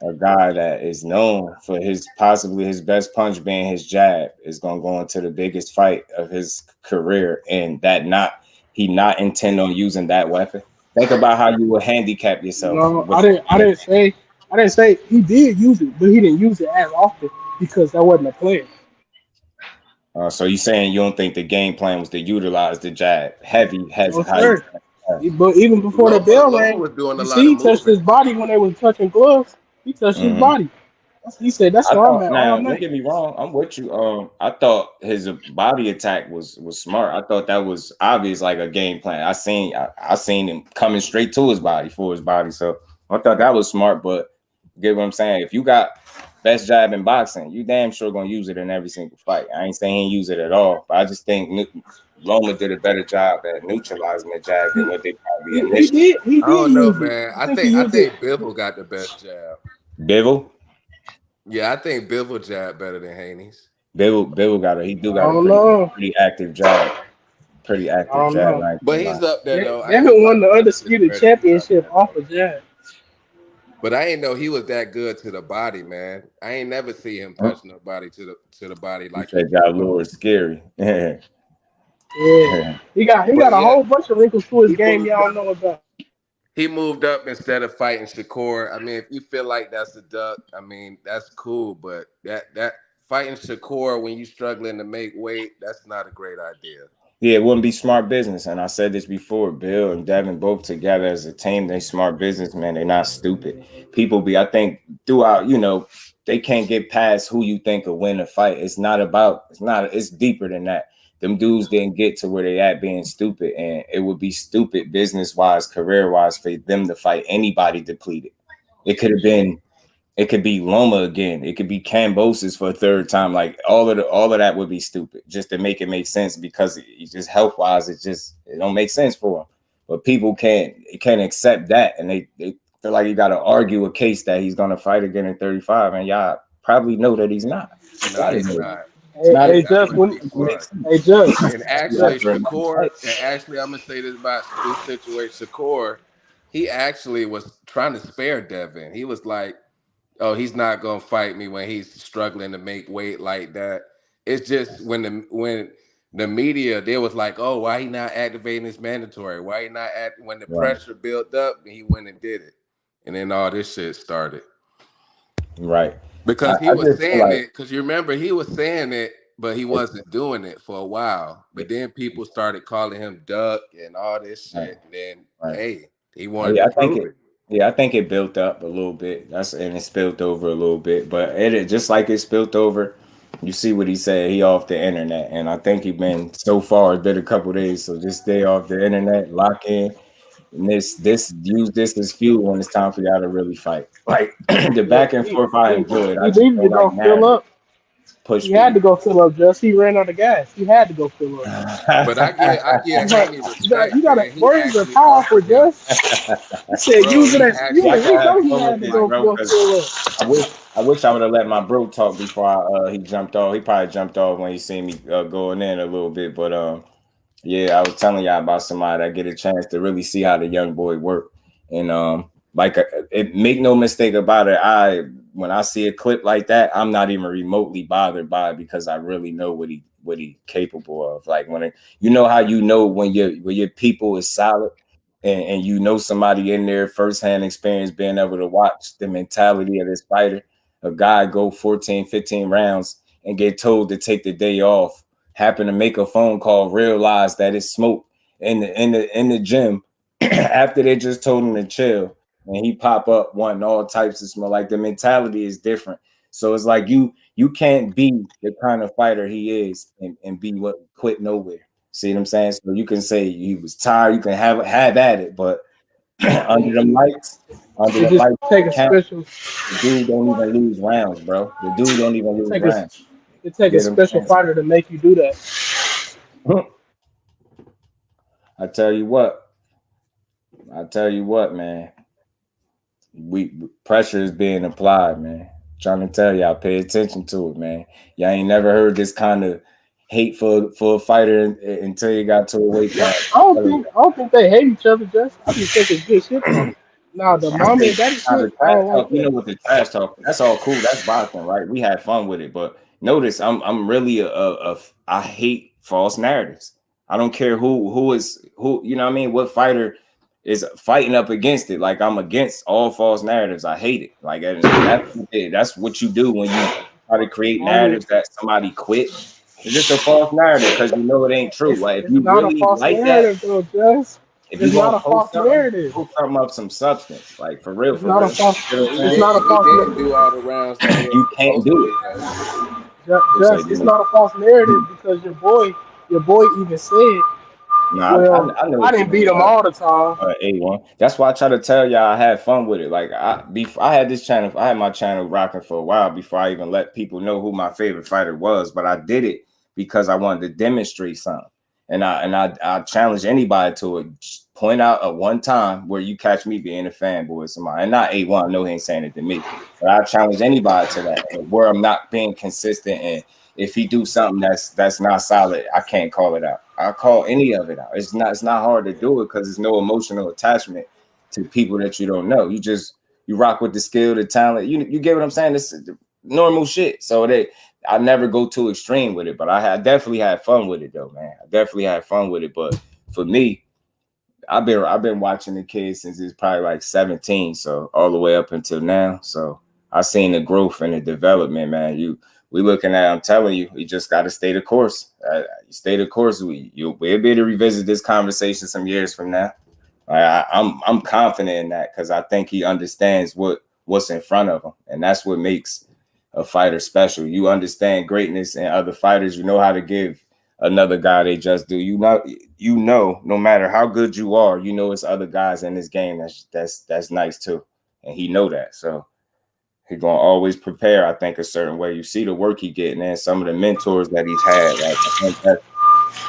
Speaker 6: a guy that is known for possibly his best punch being his jab is gonna go into the biggest fight of his career, and he not intend on using that weapon. Think about how you would handicap yourself.
Speaker 11: No, I didn't say he did use it, but he didn't use it as often because that wasn't a plan.
Speaker 6: So you saying you don't think the game plan was to utilize the jab heavy?
Speaker 11: But even before the bell rang, he touched his body when they was touching gloves. He touched his body. He said, "That's where I'm at."
Speaker 6: Now, don't get me wrong. I'm with you. I thought his body attack was smart. I thought that was obvious, like a game plan. I seen him coming straight to his body for his body. So I thought that was smart. But you get what I'm saying? If you got best jab in boxing, you damn sure gonna use it in every single fight. I ain't saying he use it at all, but I just think Loma did a better job at neutralizing the jab than what they probably initially.
Speaker 11: He did.
Speaker 12: I don't know, man. I think Bivol got the best jab.
Speaker 6: Bivol?
Speaker 12: Yeah, I think Bivol jab better than Haney's.
Speaker 6: Bivol got a pretty active jab. Pretty active jab. Like,
Speaker 12: but he's up there though.
Speaker 11: They haven't won the undisputed championship off of jab.
Speaker 12: But I ain't know he was that good to the body, man. I ain't never see him punch nobody to the body like
Speaker 6: that. Got Lord scary.
Speaker 11: Yeah. He got a whole bunch of wrinkles to his game y'all know about.
Speaker 12: He moved up instead of fighting Shakur. I mean, if you feel like that's a duck, I mean, that's cool. But that fighting Shakur when you struggling to make weight, that's not a great idea.
Speaker 6: Yeah, it wouldn't be smart business. And I said this before, Bill and Devin both together as a team, they smart businessmen. They're not stupid. I think throughout, they can't get past who you think will win a fight. It's deeper than that. them dudes didn't get to where they at being stupid, and it would be stupid business-wise, career-wise for them to fight anybody depleted. It could be Loma again. It could be Cambosis for a third time. Like all of that would be stupid just to make it make sense, because it just health-wise, it don't make sense for them. But people can't accept that, and they feel like you got to argue a case that he's gonna fight again at 35, and y'all probably know that he's not.
Speaker 12: No, he's not.
Speaker 11: Hey, Just,
Speaker 12: and actually, Shakur, and actually, I'm gonna say this about this situation. Shakur, he actually was trying to spare Devin. He was like, "Oh, he's not gonna fight me when he's struggling to make weight like that." It's just when the media, they was like, "Oh, why he not activating his mandatory? Why he not when the pressure built up, he went and did it, and then all this shit started."
Speaker 6: Right.
Speaker 12: Because he was saying it, because you remember he was saying it, but he wasn't doing it for a while. But then people started calling him Duck and all this shit. And then, hey, he wanted to prove it.
Speaker 6: Yeah, I think it built up a little bit. And it spilled over a little bit. But it just like it spilled over, you see what he said. He off the internet. And I think he been so far, it's been a couple days. So just stay off the internet, lock in. And use this as fuel when it's time for y'all to really fight. Like the back and forth, I enjoy it. I just
Speaker 11: needed to go fill up.
Speaker 6: Push.
Speaker 11: He had to go fill up. Just he ran out of gas. He had to go fill up.
Speaker 12: But I get Haney respect.
Speaker 11: You got to words are powerful, Just. He said use it as fuel. He know he had to go fill up.
Speaker 6: I wish I would have let my bro talk before he jumped off. He probably jumped off when he seen me going in a little bit, but yeah, I was telling y'all about somebody that get a chance to really see how the young boy work. And make no mistake about it, when I see a clip like that, I'm not even remotely bothered by it, because I really know what he capable of. Like when your people is solid, and you know somebody in there firsthand experience, being able to watch the mentality of this fighter. A guy go 14, 15 rounds and get told to take the day off, happen to make a phone call, realize that it's smoke in the gym after they just told him to chill, and he pop up wanting all types of smoke. Like the mentality is different. So it's like you can't be the kind of fighter he is and be quit nowhere. See what I'm saying? So you can say he was tired, you can have at it, but under the lights,
Speaker 11: take a special.
Speaker 6: The dude don't even lose rounds, bro. The dude don't even lose rounds.
Speaker 11: It takes a special fighter to make you do that.
Speaker 6: I tell you what, man. Pressure is being applied, man. Trying to tell y'all, pay attention to it, man. Y'all ain't never heard this kind of hate for a fighter until you got to a weight class.
Speaker 11: I don't think they hate each other, Just. I just think it's good shit from them. Nah, the mommy and daddy shit.
Speaker 6: You know what the trash talk? That's all cool. That's boxing, right? We had fun with it, but notice I'm really I hate false narratives. I don't care who, you know what I mean? What fighter is fighting up against it. Like, I'm against all false narratives. I hate it. Like, that's what you do when you try to create narratives that somebody quit. It's just a false narrative because you know it ain't true. Like, if you really like that, if you want to post something of some substance, like for real,
Speaker 11: it's not a false narrative.
Speaker 12: Do all the rounds.
Speaker 6: You can't do it.
Speaker 11: It's not a false narrative because your boy even said,
Speaker 6: nah,
Speaker 11: I didn't beat him all the time.
Speaker 6: A1. That's why I try to tell y'all I had fun with it. Like I had this channel, I had my channel rocking for a while before I even let people know who my favorite fighter was. But I did it because I wanted to demonstrate something. And I challenge anybody to it. Point out a one time where you catch me being a fanboy of somebody. And not A1, I know he ain't saying it to me. But I challenge anybody to that. And where I'm not being consistent, and if he do something that's not solid, I can't call it out. I'll call any of it out. It's not hard to do it because there's no emotional attachment to people that you don't know. You rock with the skill, the talent. You get what I'm saying? This is normal shit. So I never go too extreme with it, but I definitely had fun with it though, man. I definitely had fun with it. But for me, I've been watching the kids since it's probably like 17, so all the way up until now. So I've seen the growth and the development, man. We looking at, I'm telling you, we just got to stay the course. Stay the course. We'll be able to revisit this conversation some years from now. I'm confident in that because I think he understands what's in front of him, and that's what makes a fighter special. You understand greatness in other fighters. You know how to give another guy they just do. You know, no matter how good you are, you know it's other guys in this game that's nice too, and he know that. So he gonna always prepare, I think, a certain way. You see the work he getting in, some of the mentors that he's had. Like I think that's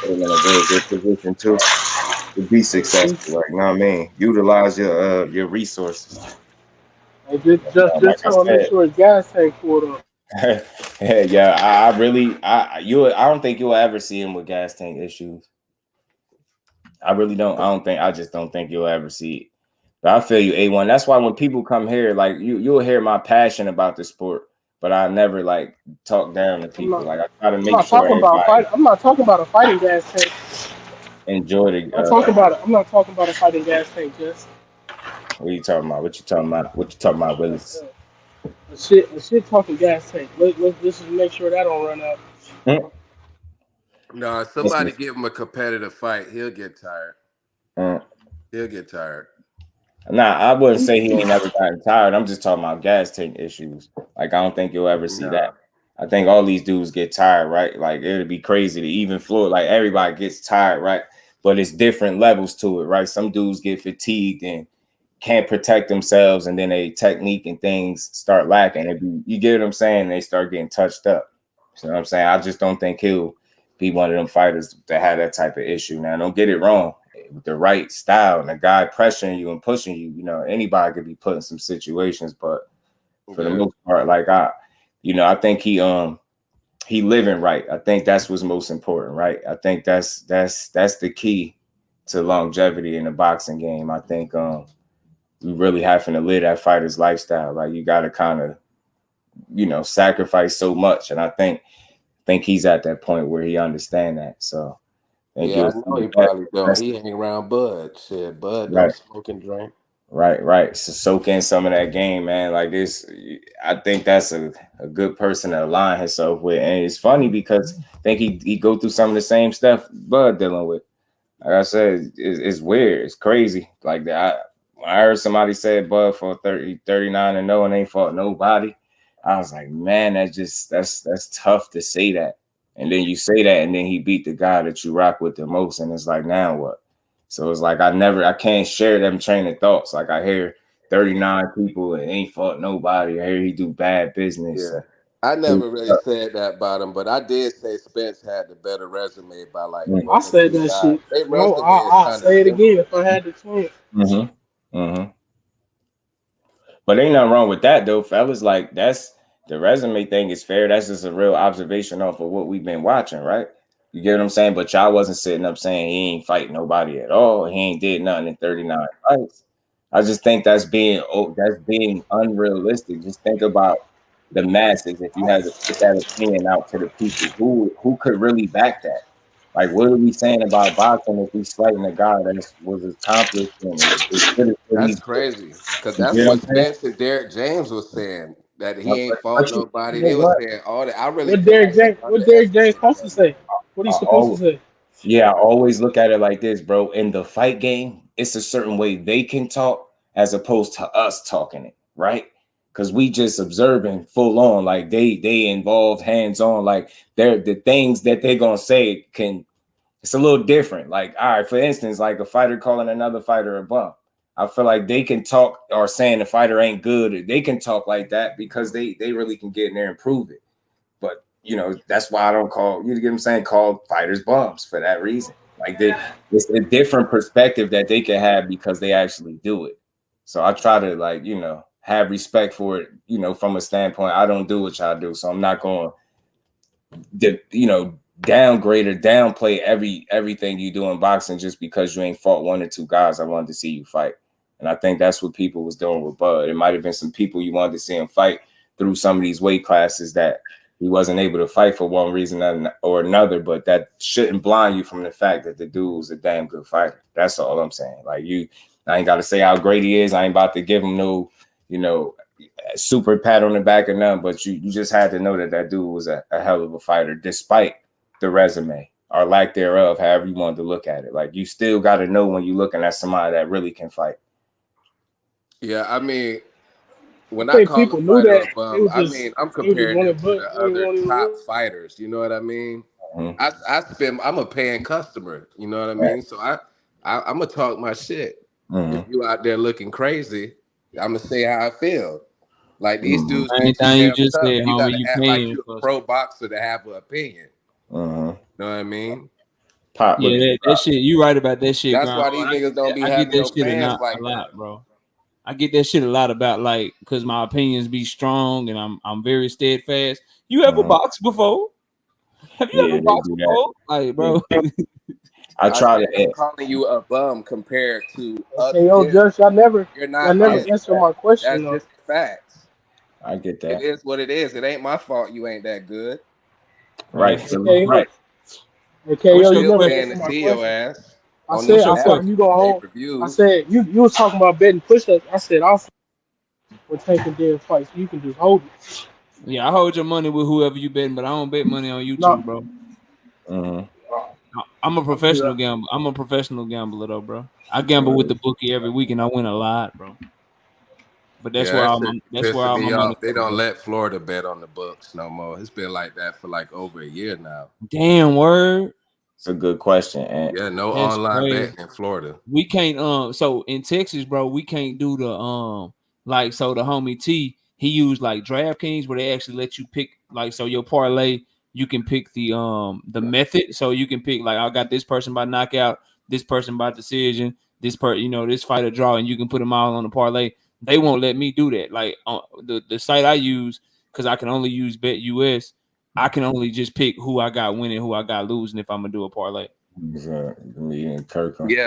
Speaker 6: put him in a very good position too to be successful. Like, you know what I mean? Utilize your resources.
Speaker 11: Hey, just trying to make sure his gas tank pulled up.
Speaker 6: Yeah, I don't think you'll ever see him with gas tank issues. I really don't. I just don't think you'll ever see it. But I feel you, A1. That's why when people come here, like you'll hear my passion about the sport, but I never like talk down to people. Like I try to make sure
Speaker 11: I'm not talking about a fighting gas tank.
Speaker 6: Enjoy the.
Speaker 11: I'm not talking about a fighting gas tank, just.
Speaker 6: What are you talking about? What you talking about, Willis?
Speaker 11: The shit talking gas tank. Let's just make sure that don't run out.
Speaker 12: No, if somebody give him a competitive fight, he'll get tired. He'll get tired.
Speaker 6: Nah, I wouldn't say he ain't never gotten tired. I'm just talking about gas tank issues. Like I don't think you'll ever see that. I think all these dudes get tired, right? Like it'd be crazy to even Floyd. Like everybody gets tired, right? But it's different levels to it, right? Some dudes get fatigued and can't protect themselves, and then a technique and things start lacking. You get what I'm saying? They start getting touched up. You know what I'm saying? I just don't think he'll be one of them fighters that have that type of issue. Now, don't get it wrong. With the right style and a guy pressuring you and pushing you, you know, anybody could be put in some situations, but for the most part, like I think he living right. I think that's what's most important, right? I think that's the key to longevity in the boxing game. I think we really having to live that fighter's lifestyle. Like you got to kind of, you know, sacrifice so much, and I think he's at that point where he understand that. So.
Speaker 12: Yeah, I know he probably don't. He hang around Bud. Shit, Bud don't smoke and drink.
Speaker 6: Right. So soak in some of that game, man. Like I think that's a good person to align himself with. And it's funny because I think he go through some of the same stuff Bud dealing with. Like I said, it's weird. It's crazy. Like that. When I heard somebody say Bud for 39-0 and ain't fought nobody, I was like, man, that's tough to say that. And then you say that, and then he beat the guy that you rock with the most, and it's like, now what? So it's like I can't share them train of thoughts. Like I hear 39 people and ain't fought nobody. I hear he do bad business.
Speaker 12: Yeah, I never really said that about him, but I did say Spence had the better resume by like.
Speaker 11: I said that shit. I'll say it again if I had the chance.
Speaker 6: But ain't nothing wrong with that though, fellas. Like that's. The resume thing is fair. That's just a real observation off of what we've been watching, right? You get what I'm saying? But y'all wasn't sitting up saying he ain't fighting nobody at all. He ain't did nothing in 39 fights. I just think that's being unrealistic. Just think about the masses. If you had to put that opinion out to the people, who could really back that? Like, what are we saying about boxing if we slighting a guy that was accomplished?
Speaker 12: That's crazy because that's what Spence and Derek James was saying. That he ain't fought nobody. They were saying all that. I really.
Speaker 11: What Derek James supposed to say? What he's supposed to say?
Speaker 6: Yeah, I always look at it like this, bro. In the fight game, it's a certain way they can talk as opposed to us talking it, right? Because we just observing full on, like they involved hands on, like they're the things that they're gonna say it's a little different. Like, all right, for instance, like a fighter calling another fighter a bum. I feel like they can talk or saying the fighter ain't good. They can talk like that because they really can get in there and prove it. But, you know, that's why I don't call fighters bums for that reason. Like it's a different perspective that they can have because they actually do it. So I try to like, you know, have respect for it, you know, from a standpoint. I don't do what y'all do. So I'm not going to, you know, downgrade or downplay everything you do in boxing just because you ain't fought one or two guys I wanted to see you fight. And I think that's what people was doing with Bud. It might have been some people you wanted to see him fight through some of these weight classes that he wasn't able to fight for one reason or another, but that shouldn't blind you from the fact that the dude was a damn good fighter. That's all I'm saying. Like I ain't got to say how great he is. I ain't about to give him no, you know, super pat on the back or nothing, but you just had to know that dude was a hell of a fighter despite the resume or lack thereof, however you wanted to look at it. Like you still got to know when you're looking at somebody that really can fight.
Speaker 12: Yeah, I mean, when I call a fighter a bum, I mean I'm comparing him to the other top fighters. You know what I mean? I'm a paying customer. You know what I mean? So I'm gonna talk my shit. If you out there looking crazy, I'm gonna say how I feel. Like these dudes be too damn tough.
Speaker 9: Said,
Speaker 12: you gotta
Speaker 9: you
Speaker 12: act like you a pro boxer to have an opinion. You know what I mean?
Speaker 9: Pop, yeah, that shit. You right about that shit.
Speaker 12: That's why these niggas don't be having no fans like that,
Speaker 9: bro. I get that shit a lot about like because my opinions be strong and I'm very steadfast. You ever boxed before? Have you ever boxed before? Like, bro.
Speaker 6: I try to.
Speaker 12: I'm calling you a bum compared to.
Speaker 11: Hey, yo, Josh, I never answered my question.
Speaker 12: That's just facts.
Speaker 6: I get that.
Speaker 12: It is what it is. It ain't my fault. You ain't that good.
Speaker 6: Right.
Speaker 11: Okay,
Speaker 6: right.
Speaker 11: Okay, yo, you never answered my question. I said you go home. I said you was talking about betting push-ups. I said I'll for taking dead fights. You can just hold it.
Speaker 9: Yeah, I hold your money with whoever you betting, but I don't bet money on YouTube, bro. I'm a professional gambler. I'm a professional gambler, though, bro. I gamble with the bookie every week, and I win a lot, bro. But that's where I'm. That's where I'm.
Speaker 12: They don't let Florida bet on the books no more. It's been like that for like over a year now.
Speaker 9: Damn word.
Speaker 6: It's a good question. And
Speaker 12: yeah, no online betting in Florida.
Speaker 9: We can't. So in Texas, bro, we can't do the like. So the homie T, he used like DraftKings where they actually let you pick like so your parlay. You can pick the method, so you can pick like I got this person by knockout, this person by decision, this this fight or draw, and you can put them all on the parlay. They won't let me do that. Like the site I use, because I can only use BetUS, I can only just pick who I got winning, who I got losing if I'm gonna do a parlay.
Speaker 12: Yeah,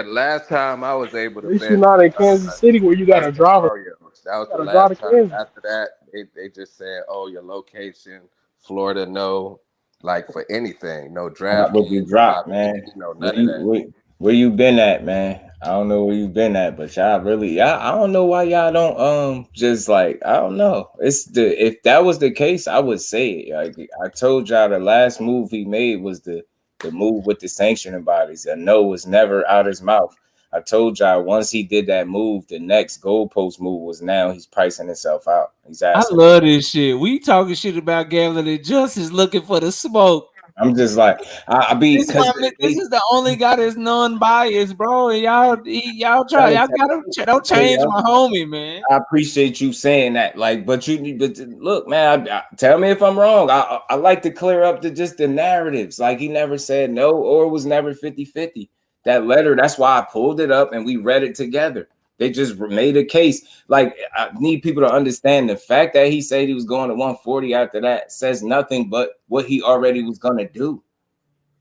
Speaker 12: last time I was able to.
Speaker 11: At least you're not in Kansas City where you got a driver.
Speaker 12: That was the last time. After that, they just said, "Oh, your location, Florida, no." Like for anything, no draft.
Speaker 6: What you drop, man?
Speaker 12: None of that.
Speaker 6: Where you been at, man? I don't know where you been at, but y'all really, I don't know why y'all don't just like I don't know. If that was the case, I would say it. Like I told y'all, the last move he made was the move with the sanctioning bodies. A no was never out his mouth. I told y'all once he did that move, the next goalpost move was now he's pricing himself out.
Speaker 9: I love this shit. We talking shit about gambling and Justice looking for the smoke.
Speaker 6: I'm just like
Speaker 9: this is the only guy that's non-biased, bro. And y'all don't change my homie, man.
Speaker 6: I appreciate you saying that. Like, but look, man, tell me if I'm wrong. I like to clear up just the narratives. Like he never said no or was never 50-50. That letter, that's why I pulled it up and we read it together. They just made a case. Like, I need people to understand the fact that he said he was going to 140 after that says nothing but what he already was going to do.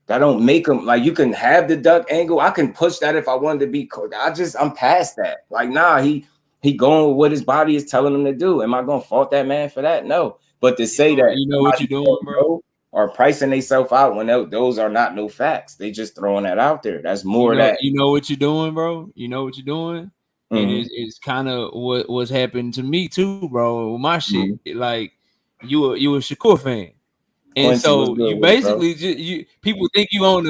Speaker 6: That don't make him, like, you can have the duck angle. I can push that if I wanted to be. I'm past that. Like, nah, he going with what his body is telling him to do. Am I going to fault that man for that? No. But to say that.
Speaker 9: You know what you're doing, bro?
Speaker 6: Or pricing themselves out when those are not no facts. They just throwing that out there. That's more that.
Speaker 9: You know what you're doing, bro? You know what you're doing? And it's kind of what's happened to me too, bro. With my shit, like you a SHAKUR fan, and Quincy so you basically people think you on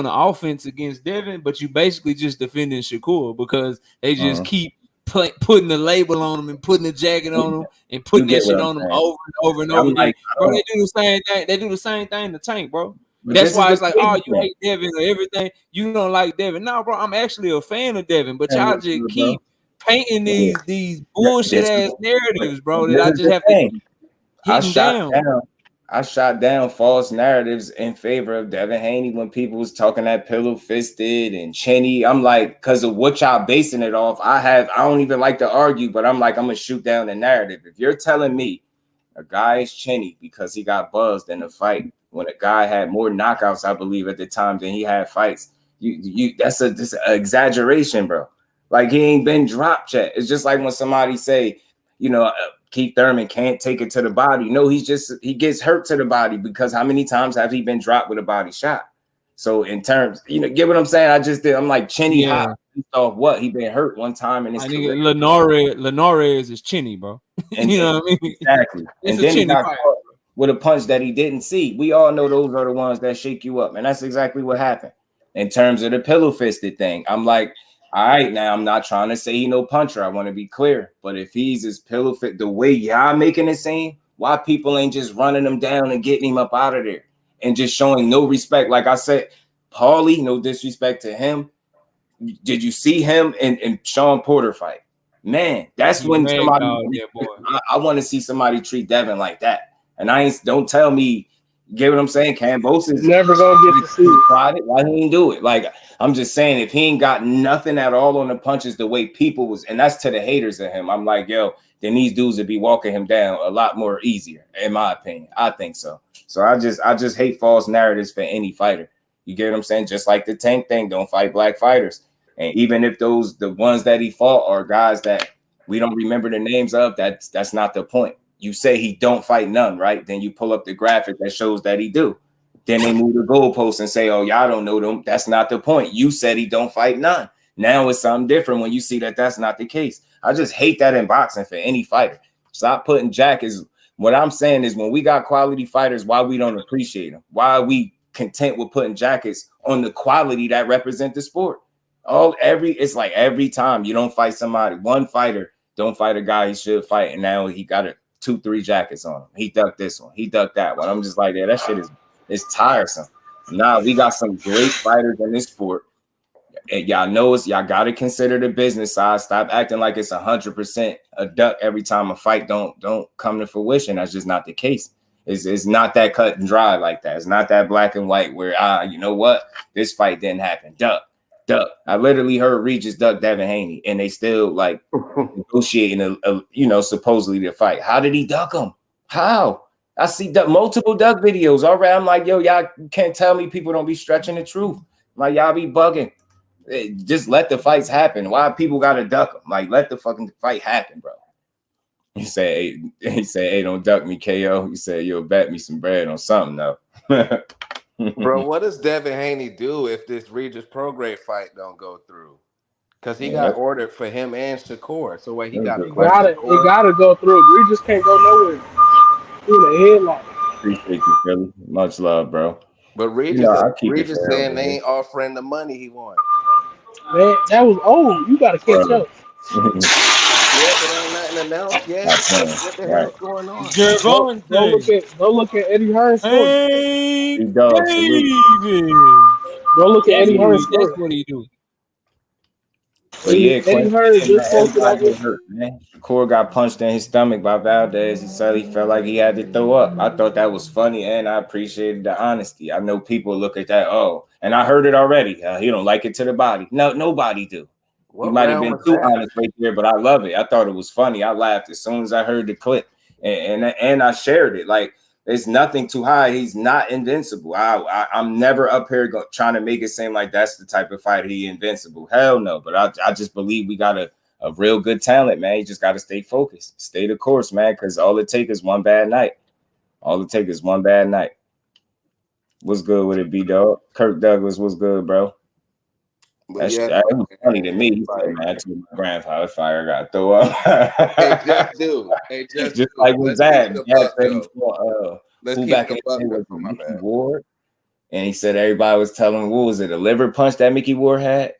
Speaker 9: the offense against Devin, but you basically just defending SHAKUR because they just keep putting the label on them and putting the jacket on them and putting that shit on them over and over and over again. Like, bro, they do the same thing. They do the same thing to Tank, bro. That's why it's like, oh, you hate Devin or everything. You don't like Devin. No, bro, I'm actually a fan of Devin, but y'all just keep painting these bullshit ass narratives, bro. That I just have to hit down.
Speaker 6: I shot down false narratives in favor of Devin Haney when people was talking that pillow fisted and chinny. I'm like, because of what y'all basing it off, I don't even like to argue, but I'm like, I'm gonna shoot down the narrative. If you're telling me a guy is chinny because he got buzzed in a fight when a guy had more knockouts, I believe, at the time than he had fights, that's an exaggeration, bro. Like he ain't been dropped yet. It's just like when somebody say, Keith Thurman can't take it to the body. No, he gets hurt to the body because how many times have he been dropped with a body shot? So in terms, get what I'm saying? I'm like chinny hot off what? He been hurt one time in his career.
Speaker 9: Lenores is chinny, bro. You know what I mean?
Speaker 6: Exactly. And then he got caught with a punch that he didn't see. We all know those are the ones that shake you up. And that's exactly what happened. In terms of the pillow fisted thing, I'm like, all right, now I'm not trying to say he no puncher. I want to be clear. But if he's his pillow fit, the way y'all making it seem, why people ain't just running him down and getting him up out of there? and just showing no respect. Like I said, Paulie, no disrespect to him. Did you see him in Sean Porter fight? Man, that's when somebody. I want to see somebody treat Devin like that. And don't tell me, get what I'm saying? Kambosos
Speaker 11: never gonna get to see it.
Speaker 6: Why he didn't do it? Like, I'm just saying, if he ain't got nothing at all on the punches, the way people was, and that's to the haters of him. I'm like, yo, then these dudes would be walking him down a lot more easier, in my opinion. I think so. So I just hate false narratives for any fighter. You get what I'm saying? Just like the Tank thing, don't fight black fighters. And even if the ones that he fought are guys that we don't remember the names of, that's not the point. You say he don't fight none, right? Then you pull up the graphic that shows that he do. Then they move the goalposts and say, oh, y'all don't know them. That's not the point. You said he don't fight none. Now it's something different when you see that that's not the case. I just hate that in boxing for any fighter. Stop putting Jack is what I'm saying is when we got quality fighters, why we don't appreciate them? Why are we content with putting jackets on the quality that represent the sport? It's like every time you don't fight somebody, one fighter don't fight a guy he should fight, and now he got 2-3 jackets on him. He ducked this one, he ducked that one. I'm just like, yeah, that shit is tiresome. Nah, we got some great fighters in this sport, and y'all know y'all got to consider the business side. Stop acting like it's 100% a duck every time a fight don't come to fruition. That's just not the case. It's not that cut and dry like that. It's not that black and white where you know what, this fight didn't happen. Duck. I literally heard Regis duck Devin Haney, and they still like negotiating supposedly the fight. How did he duck him? How? I see multiple duck videos. All right, I'm like, yo, y'all can't tell me people don't be stretching the truth. I'm like, y'all be bugging. Just let the fights happen. Why people gotta duck them? Like, let the fucking fight happen, bro. He said, hey, don't duck me, KO. He said, you'll bet me some bread on something though.
Speaker 12: Bro, what does Devin Haney do if this Regis Prograis fight don't go through? Because he got ordered for him and SHAKUR. So wait, he gotta
Speaker 11: go through. Regis can't go nowhere. He in the headlock.
Speaker 6: Appreciate you, Philly. Much love, bro.
Speaker 12: But Regis saying they ain't offering the money he wants.
Speaker 11: Man, that was old. You gotta catch up.
Speaker 12: Yeah, but ain't nothing announced yet. What the hell's going on?
Speaker 11: Gervonta. Go look at Eddie Hearn's story.
Speaker 9: Hey,
Speaker 11: go look at Eddie Hearn's story.
Speaker 9: That's what he do.
Speaker 6: But yeah,
Speaker 11: Eddie Hearn just posted on this.
Speaker 6: SHAKUR got punched in his stomach by Valdez. He said he felt like he had to throw up. I thought that was funny, and I appreciated the honesty. I know people look at that, and I heard it already. He don't like it to the body. No, nobody do. He might have been too honest right there, but I love it. I thought it was funny. I laughed as soon as I heard the clip, and I shared it. Like, there's nothing too high. He's not invincible. I'm never up here trying to make it seem like that's the type of fighter he invincible. Hell no. But I just believe we got a real good talent, man. You just got to stay focused, stay the course, man, because all it takes is one bad night. All it takes is one bad night. What's good with it, B-Dog? Kirk Douglas, what's good, bro? That was funny to me. He said, man, I told my grandfather fire got to throw up. Just like with Zab. Who back in the day was Mickey Ward. And he said everybody was telling him, what was it, a liver punch that Mickey Ward had?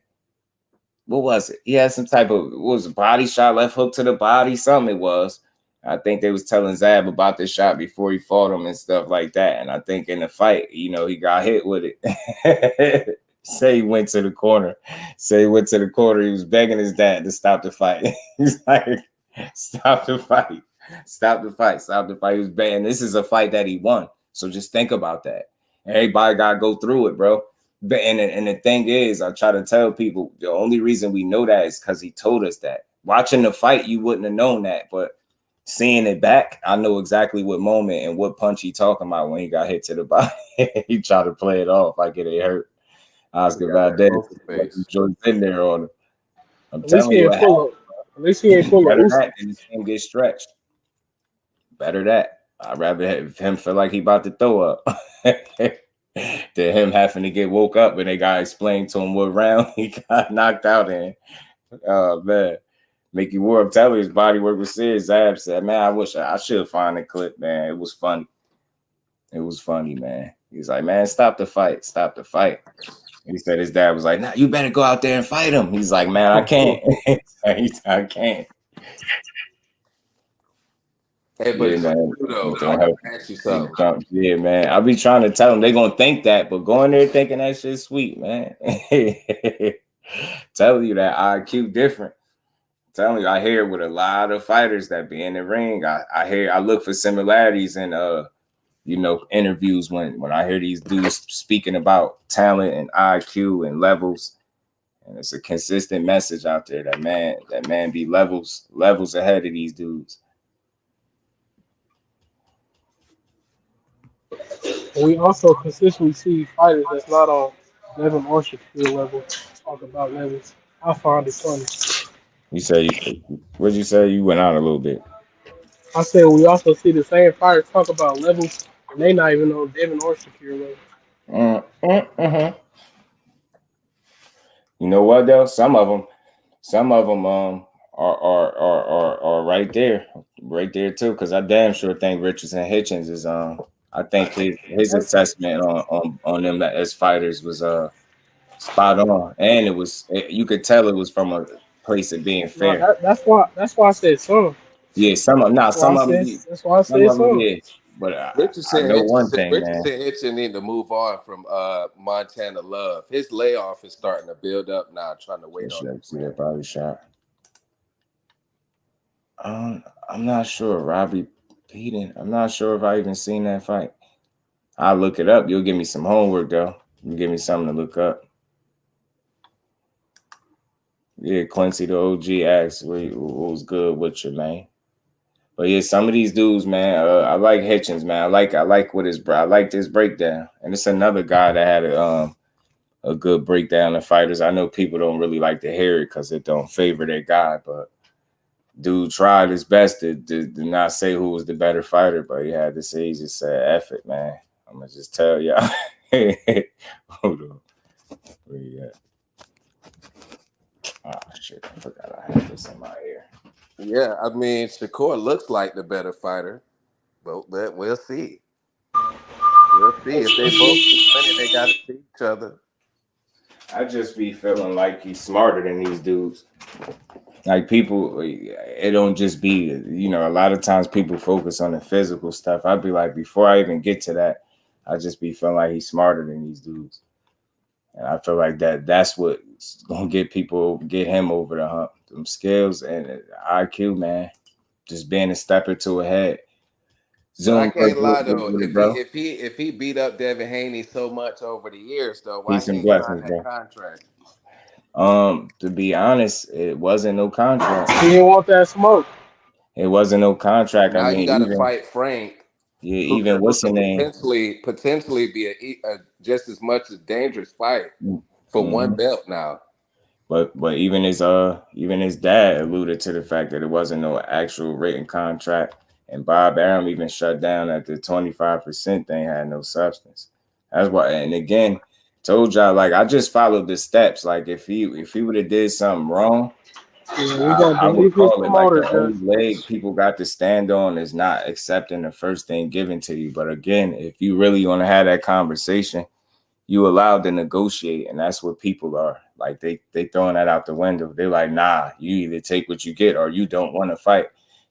Speaker 6: What was it? He had some type of, body shot, left hook to the body, something it was. I think they was telling Zab about this shot before he fought him and stuff like that. And I think in the fight, he got hit with it. Say he went to the corner. He was begging his dad to stop the fight. He's like, stop the fight. He was begging. This is a fight that he won. So just think about that. Everybody got to go through it, bro. And the thing is, I try to tell people, the only reason we know that is because he told us that. Watching the fight, you wouldn't have known that. But seeing it back, I know exactly what moment and what punch he talking about when he got hit to the body. He tried to play it off like it ain't hurt. Oscar Valdez was in there on him. I'm telling you,
Speaker 11: at least he ain't full of
Speaker 6: that and his team get stretched. Better that. I'd rather have him feel like he about to throw up than him having to get woke up and they got to explain to him what round he got knocked out in. Oh, man. Mickey Ward, I'm telling you, his body work was serious. Zab said, man, I wish I should find the clip, man. It was funny. Man. He's like, man, stop the fight. He said his dad was like, nah, you better go out there and fight him. He's like, man, I can't. I can't.
Speaker 12: Hey, but
Speaker 6: man.
Speaker 12: though, I want to ask you something.
Speaker 6: Yeah, man. I be trying to tell them they gonna think that, but going there thinking that shit's sweet, man. Tell you that IQ different. Telling you, I hear with a lot of fighters that be in the ring. I look for similarities in interviews when I hear these dudes speaking about talent and IQ and levels. And it's a consistent message out there that man be levels ahead of these dudes.
Speaker 11: We also consistently see fighters that's not on Devin or Shakur level talk about levels. I find it funny.
Speaker 6: What'd you say? You went out a little bit.
Speaker 11: I said we also see the same fighters talk about levels, and they not even on Devin or Shakur level.
Speaker 6: You know what though? Some of them are right there too. Because I damn sure think Richardson Hitchens is I think his assessment on them as fighters was spot on, and you could tell it was from a place of being fair.
Speaker 11: No, that's why I said some.
Speaker 6: Yeah, some of them.
Speaker 11: That's why I said some.
Speaker 6: Yeah, but I know one thing, man.
Speaker 12: Richardson need to move on from Montana Love. His layoff is starting to build up now. Trying to wait on him.
Speaker 6: See that body shot. I'm not sure. Robbie Peden. I'm not sure if I even seen that fight. I'll look it up. You'll give me some homework though. You give me something to look up. Yeah, Quincy the OG asked what was good with you, man. But yeah, some of these dudes, man, I like Hitchens, man. I like this breakdown. And it's another guy that had a good breakdown of fighters. I know people don't really like to hear it because it don't favor their guy, but dude tried his best to not say who was the better fighter, but he had to say, he just said, F it, man. I'm gonna just tell y'all. Hold on. Where you at? Oh shit, I forgot I had this in my ear.
Speaker 12: Yeah, I mean, Shakur looks like the better fighter, but we'll see. We'll see if they both keep winning. They got to see each other.
Speaker 6: I just be feeling like he's smarter than these dudes. Like people, it don't just be, a lot of times people focus on the physical stuff. I'd be like, before I even get to that, I just be feeling like he's smarter than these dudes. And I feel like that's what's gonna get him over the hump. Them skills and IQ, man. Just being a step or two ahead.
Speaker 12: I can't lie though. If he beat up Devin Haney so much over the years, though, why can't he sign that contract?
Speaker 6: To be honest, it wasn't no contract.
Speaker 11: He didn't want that smoke.
Speaker 6: It wasn't no contract.
Speaker 12: Now you got to fight Frank.
Speaker 6: Yeah, even what's the name?
Speaker 12: Potentially be a just as much as dangerous fight for one belt now.
Speaker 6: But even his dad alluded to the fact that it wasn't no actual written contract, and Bob Arum even shut down that the 25% thing had no substance. That's why. And again, told y'all, like, I just followed the steps. Like if he would have did something wrong, I would call it like the only leg people got to stand on is not accepting the first thing given to you. But again, if you really want to have that conversation, you allowed to negotiate, and that's what people are like. They throwing that out the window. They're like, nah, you either take what you get or you don't want to fight,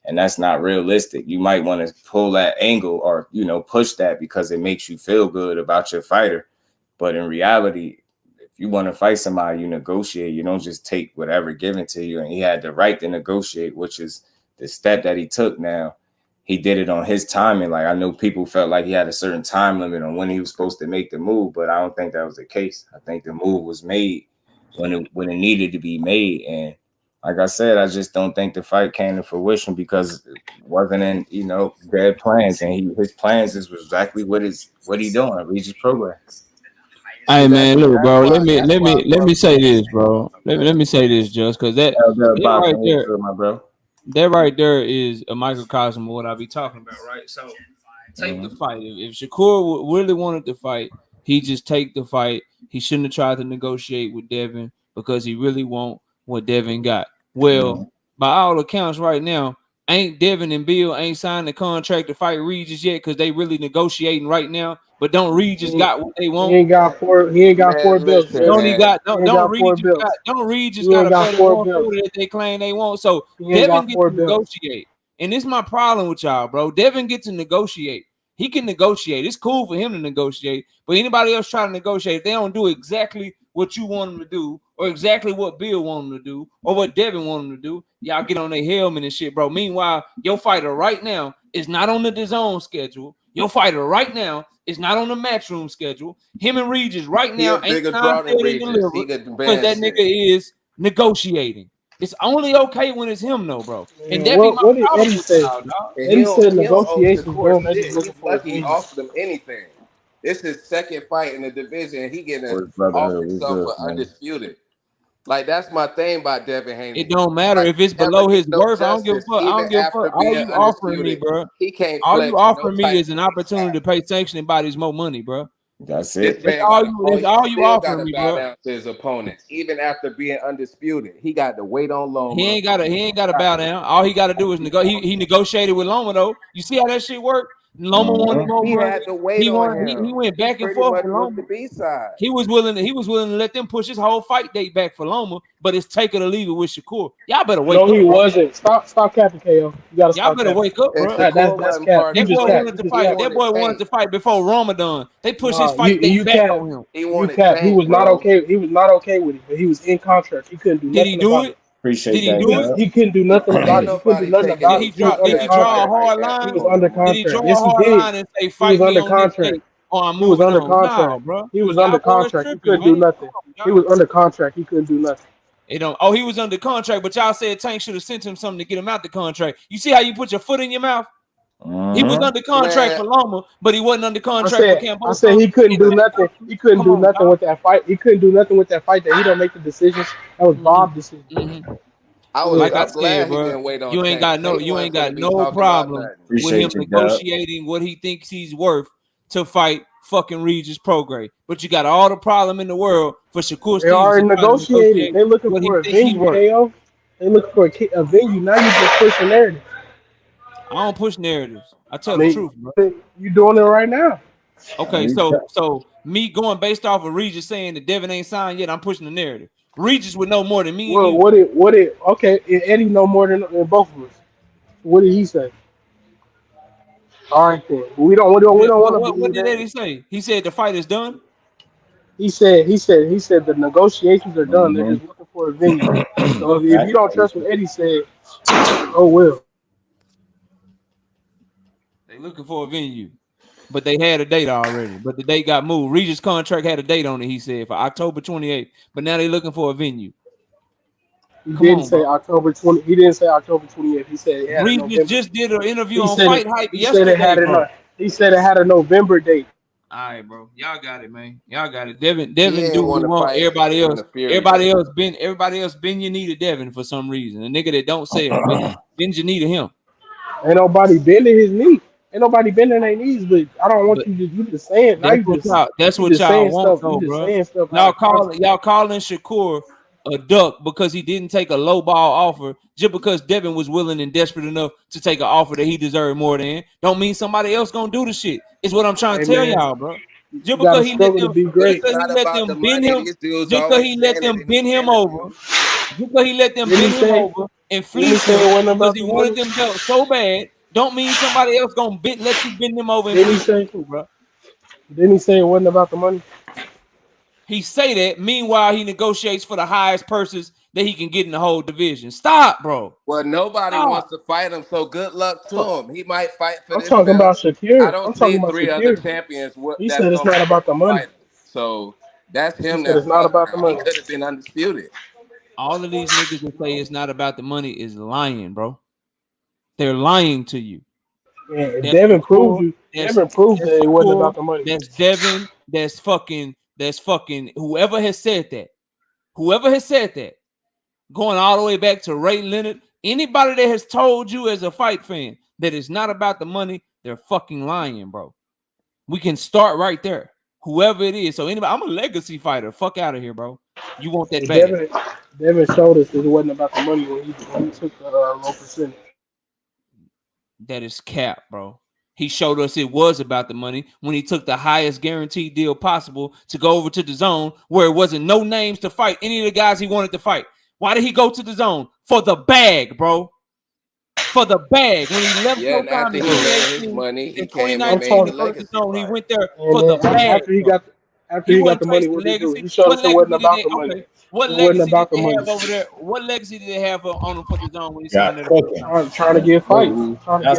Speaker 6: and that's not realistic. You might want to pull that angle or push that because it makes you feel good about your fighter, but in reality, if you want to fight somebody, you negotiate. You don't just take whatever given to you. And he had the right to negotiate, which is the step that he took. Now, he did it on his timing. Like, I know people felt like he had a certain time limit on when he was supposed to make the move, but I don't think that was the case. I think the move was made when it needed to be made. And like I said, I just don't think the fight came to fruition because it wasn't in, their plans. And his plans is exactly what he doing, Regis program.
Speaker 9: Hey man, look, bro. Let me say this, bro. Let me say this, just because that right there,
Speaker 6: my bro.
Speaker 9: That right there is a microcosm of what I be talking about, right? So take the fight. If Shakur really wanted to fight, he just take the fight. He shouldn't have tried to negotiate with Devin because he really want what Devin got. Well, by all accounts, right now, ain't Devin and Bill ain't signed the contract to fight Regis yet because they really negotiating right now. But don't Regis got what they want?
Speaker 11: He ain't got four belts.
Speaker 9: Don't Regis got a better one that they claim they want. So Devin get to negotiate. And this is my problem with y'all, bro. Devin gets to negotiate. He can negotiate. It's cool for him to negotiate. But anybody else trying to negotiate, if they don't do exactly what you want them to do, or exactly what Bill want them to do, or what Devin want them to do, y'all get on their helmet and shit, bro. Meanwhile, your fighter right now is not on the DAZN schedule. Your fighter right now is not on the Matchroom schedule. Him and Regis right now ain't time for it delivered because that nigga is negotiating. It's only okay when it's him, though, bro. And that
Speaker 11: what did Eddie say? Eddie said negotiations, bro.
Speaker 12: He's lucky he offered him anything. This is his second fight in the division, and he getting offered himself for undisputed. Like, that's my thing about Devin Haney.
Speaker 9: It don't matter if it's below his worth. I don't give a fuck. I don't give a fuck. All you offering me, bro. All you offering me is an opportunity to pay sanctioning bodies more money, bro.
Speaker 6: That's it.
Speaker 9: That's all you offering me, bro.
Speaker 12: Down to his opponent, even after being undisputed, he got to wait on Loma.
Speaker 9: He ain't got to bow down. All he got to do is negotiate. He negotiated with Loma though. You see how that shit worked? Loma wanted more.
Speaker 12: He had to wait on him.
Speaker 9: He went back and forth with Loma.
Speaker 12: The B-side.
Speaker 9: He was willing to let them push his whole fight date back for Loma, but it's take it or leave it with Shakur. Y'all better wake up.
Speaker 11: No, he wasn't. Stop capping, KO. You gotta
Speaker 9: y'all better wake up, bro.
Speaker 11: That's cap.
Speaker 9: That boy wanted to fight. That boy wanted to fight before Ramadan. They pushed his fight date back on him.
Speaker 12: He wanted
Speaker 11: He was not okay. He was not okay with it, but he was in contract. He couldn't do nothing.
Speaker 9: Did he do it?
Speaker 6: Appreciate
Speaker 9: Did he
Speaker 6: that.
Speaker 9: do it?
Speaker 11: He couldn't do nothing about it. He couldn't do nothing about it.
Speaker 9: Did he draw a hard line?
Speaker 11: He was under contract.
Speaker 9: Did he draw
Speaker 11: Yes,
Speaker 9: a hard
Speaker 11: he did.
Speaker 9: line and say fight me on this date? Oh, I'm
Speaker 11: He was
Speaker 9: moving
Speaker 11: under
Speaker 9: on.
Speaker 11: contract,
Speaker 9: Nah, bro.
Speaker 11: He was under contract. He couldn't do nothing. He was under contract. He couldn't do nothing.
Speaker 9: Oh, he was under contract, but y'all said Tank should have sent him something to get him out the contract. You see how you put your foot in your mouth? He was under contract for Loma, but he wasn't under contract for Cambodia.
Speaker 11: I said he couldn't do nothing. He couldn't do nothing with that fight. He couldn't do nothing with that fight. That he don't make the decisions. That was Bob's decision.
Speaker 9: Like I said, bro, you ain't got no problem with him negotiating what he thinks he's worth to fight fucking Regis Prograis. But you got all the problem in the world for Shakur.
Speaker 11: They already negotiating. They're looking for a venue, KO. They looking for a venue. Now you just push a narrative.
Speaker 9: I don't push narratives. I tell the truth, bro.
Speaker 11: You doing it right now.
Speaker 9: Okay, so me going based off of Regis saying that Devin ain't signed yet, I'm pushing the narrative. Regis would know more than me.
Speaker 11: Well, okay, Eddie know more than both of us. What did he say? All right, then. We don't want to.
Speaker 9: What did Eddie say? He said the fight is done.
Speaker 11: He said the negotiations are done. They're just looking for a venue. So if you don't trust what Eddie said, oh well.
Speaker 9: They looking for a venue, but they had a date already. But the date got moved. Regis' contract had a date on it. He said for October 28th. But now they looking for a venue.
Speaker 11: He didn't say October 20. He didn't say October 28th. He said
Speaker 9: Regis just did an interview on Fight Hype yesterday.
Speaker 11: He said it had a November date.
Speaker 9: All right, bro. Y'all got it, man. Y'all got it. Devin do what he want. Everybody else bend your knee to Devin for some reason. A nigga that don't say it, bend your knee to him.
Speaker 11: Ain't nobody bending his knee. Ain't nobody bending their knees, but I don't want you just saying.
Speaker 9: That's what y'all want, though, bro. Y'all calling Shakur a duck because he didn't take a low ball offer just because Devin was willing and desperate enough to take an offer that he deserved more than. Don't mean somebody else gonna do the shit. It's what I'm trying to tell y'all, bro. Just because he let them bend him over, and fleece him because he wanted them belts so bad, don't mean somebody else gonna let you bend them over.
Speaker 11: Didn't he say it wasn't about the money?
Speaker 9: He say that. Meanwhile, he negotiates for the highest purses that he can get in the whole division. Stop, bro.
Speaker 12: Well, nobody wants to fight him, so good luck to him. He might fight for
Speaker 11: I'm talking about Shakir.
Speaker 12: I don't see three other champions.
Speaker 11: He said it's not about the money.
Speaker 12: So that's him.
Speaker 11: It's not about the money.
Speaker 12: He could have been undisputed.
Speaker 9: All of these niggas that say it's not about the money is lying, bro. They're lying to you.
Speaker 11: Yeah, Devin proved that it wasn't about the money.
Speaker 9: That's Devin. That's fucking whoever has said that, going all the way back to Ray Leonard, anybody that has told you as a fight fan that it's not about the money, they're fucking lying, bro. We can start right there. Whoever it is. So anybody, I'm a legacy fighter. Fuck out of here, bro. You want that back.
Speaker 11: Devin showed us that it wasn't about the money when he took the low percentage.
Speaker 9: That is cap, bro. He showed us it was about the money when he took the highest guaranteed deal possible to go over to the zone where it wasn't no names to fight any of the guys he wanted to fight. Why did he go to the zone? For the bag, bro. for the bag. When he left
Speaker 12: Yeah, and after he made his
Speaker 9: 2018
Speaker 12: money, he
Speaker 9: in
Speaker 12: came and made the
Speaker 9: 2019
Speaker 12: legacy
Speaker 9: he
Speaker 12: fight.
Speaker 9: went there
Speaker 11: And
Speaker 9: for the
Speaker 11: then
Speaker 9: bag.
Speaker 11: after he got the money,
Speaker 9: chasing
Speaker 11: what did he do?
Speaker 9: legacy.
Speaker 11: He showed us it wasn't about the money.
Speaker 9: Okay. What
Speaker 11: It wasn't
Speaker 9: legacy did
Speaker 11: about the
Speaker 9: they
Speaker 11: money.
Speaker 9: have over there? What legacy did they have on them for the zone when he
Speaker 6: Yeah,
Speaker 9: signed it?
Speaker 11: Trying to get fights.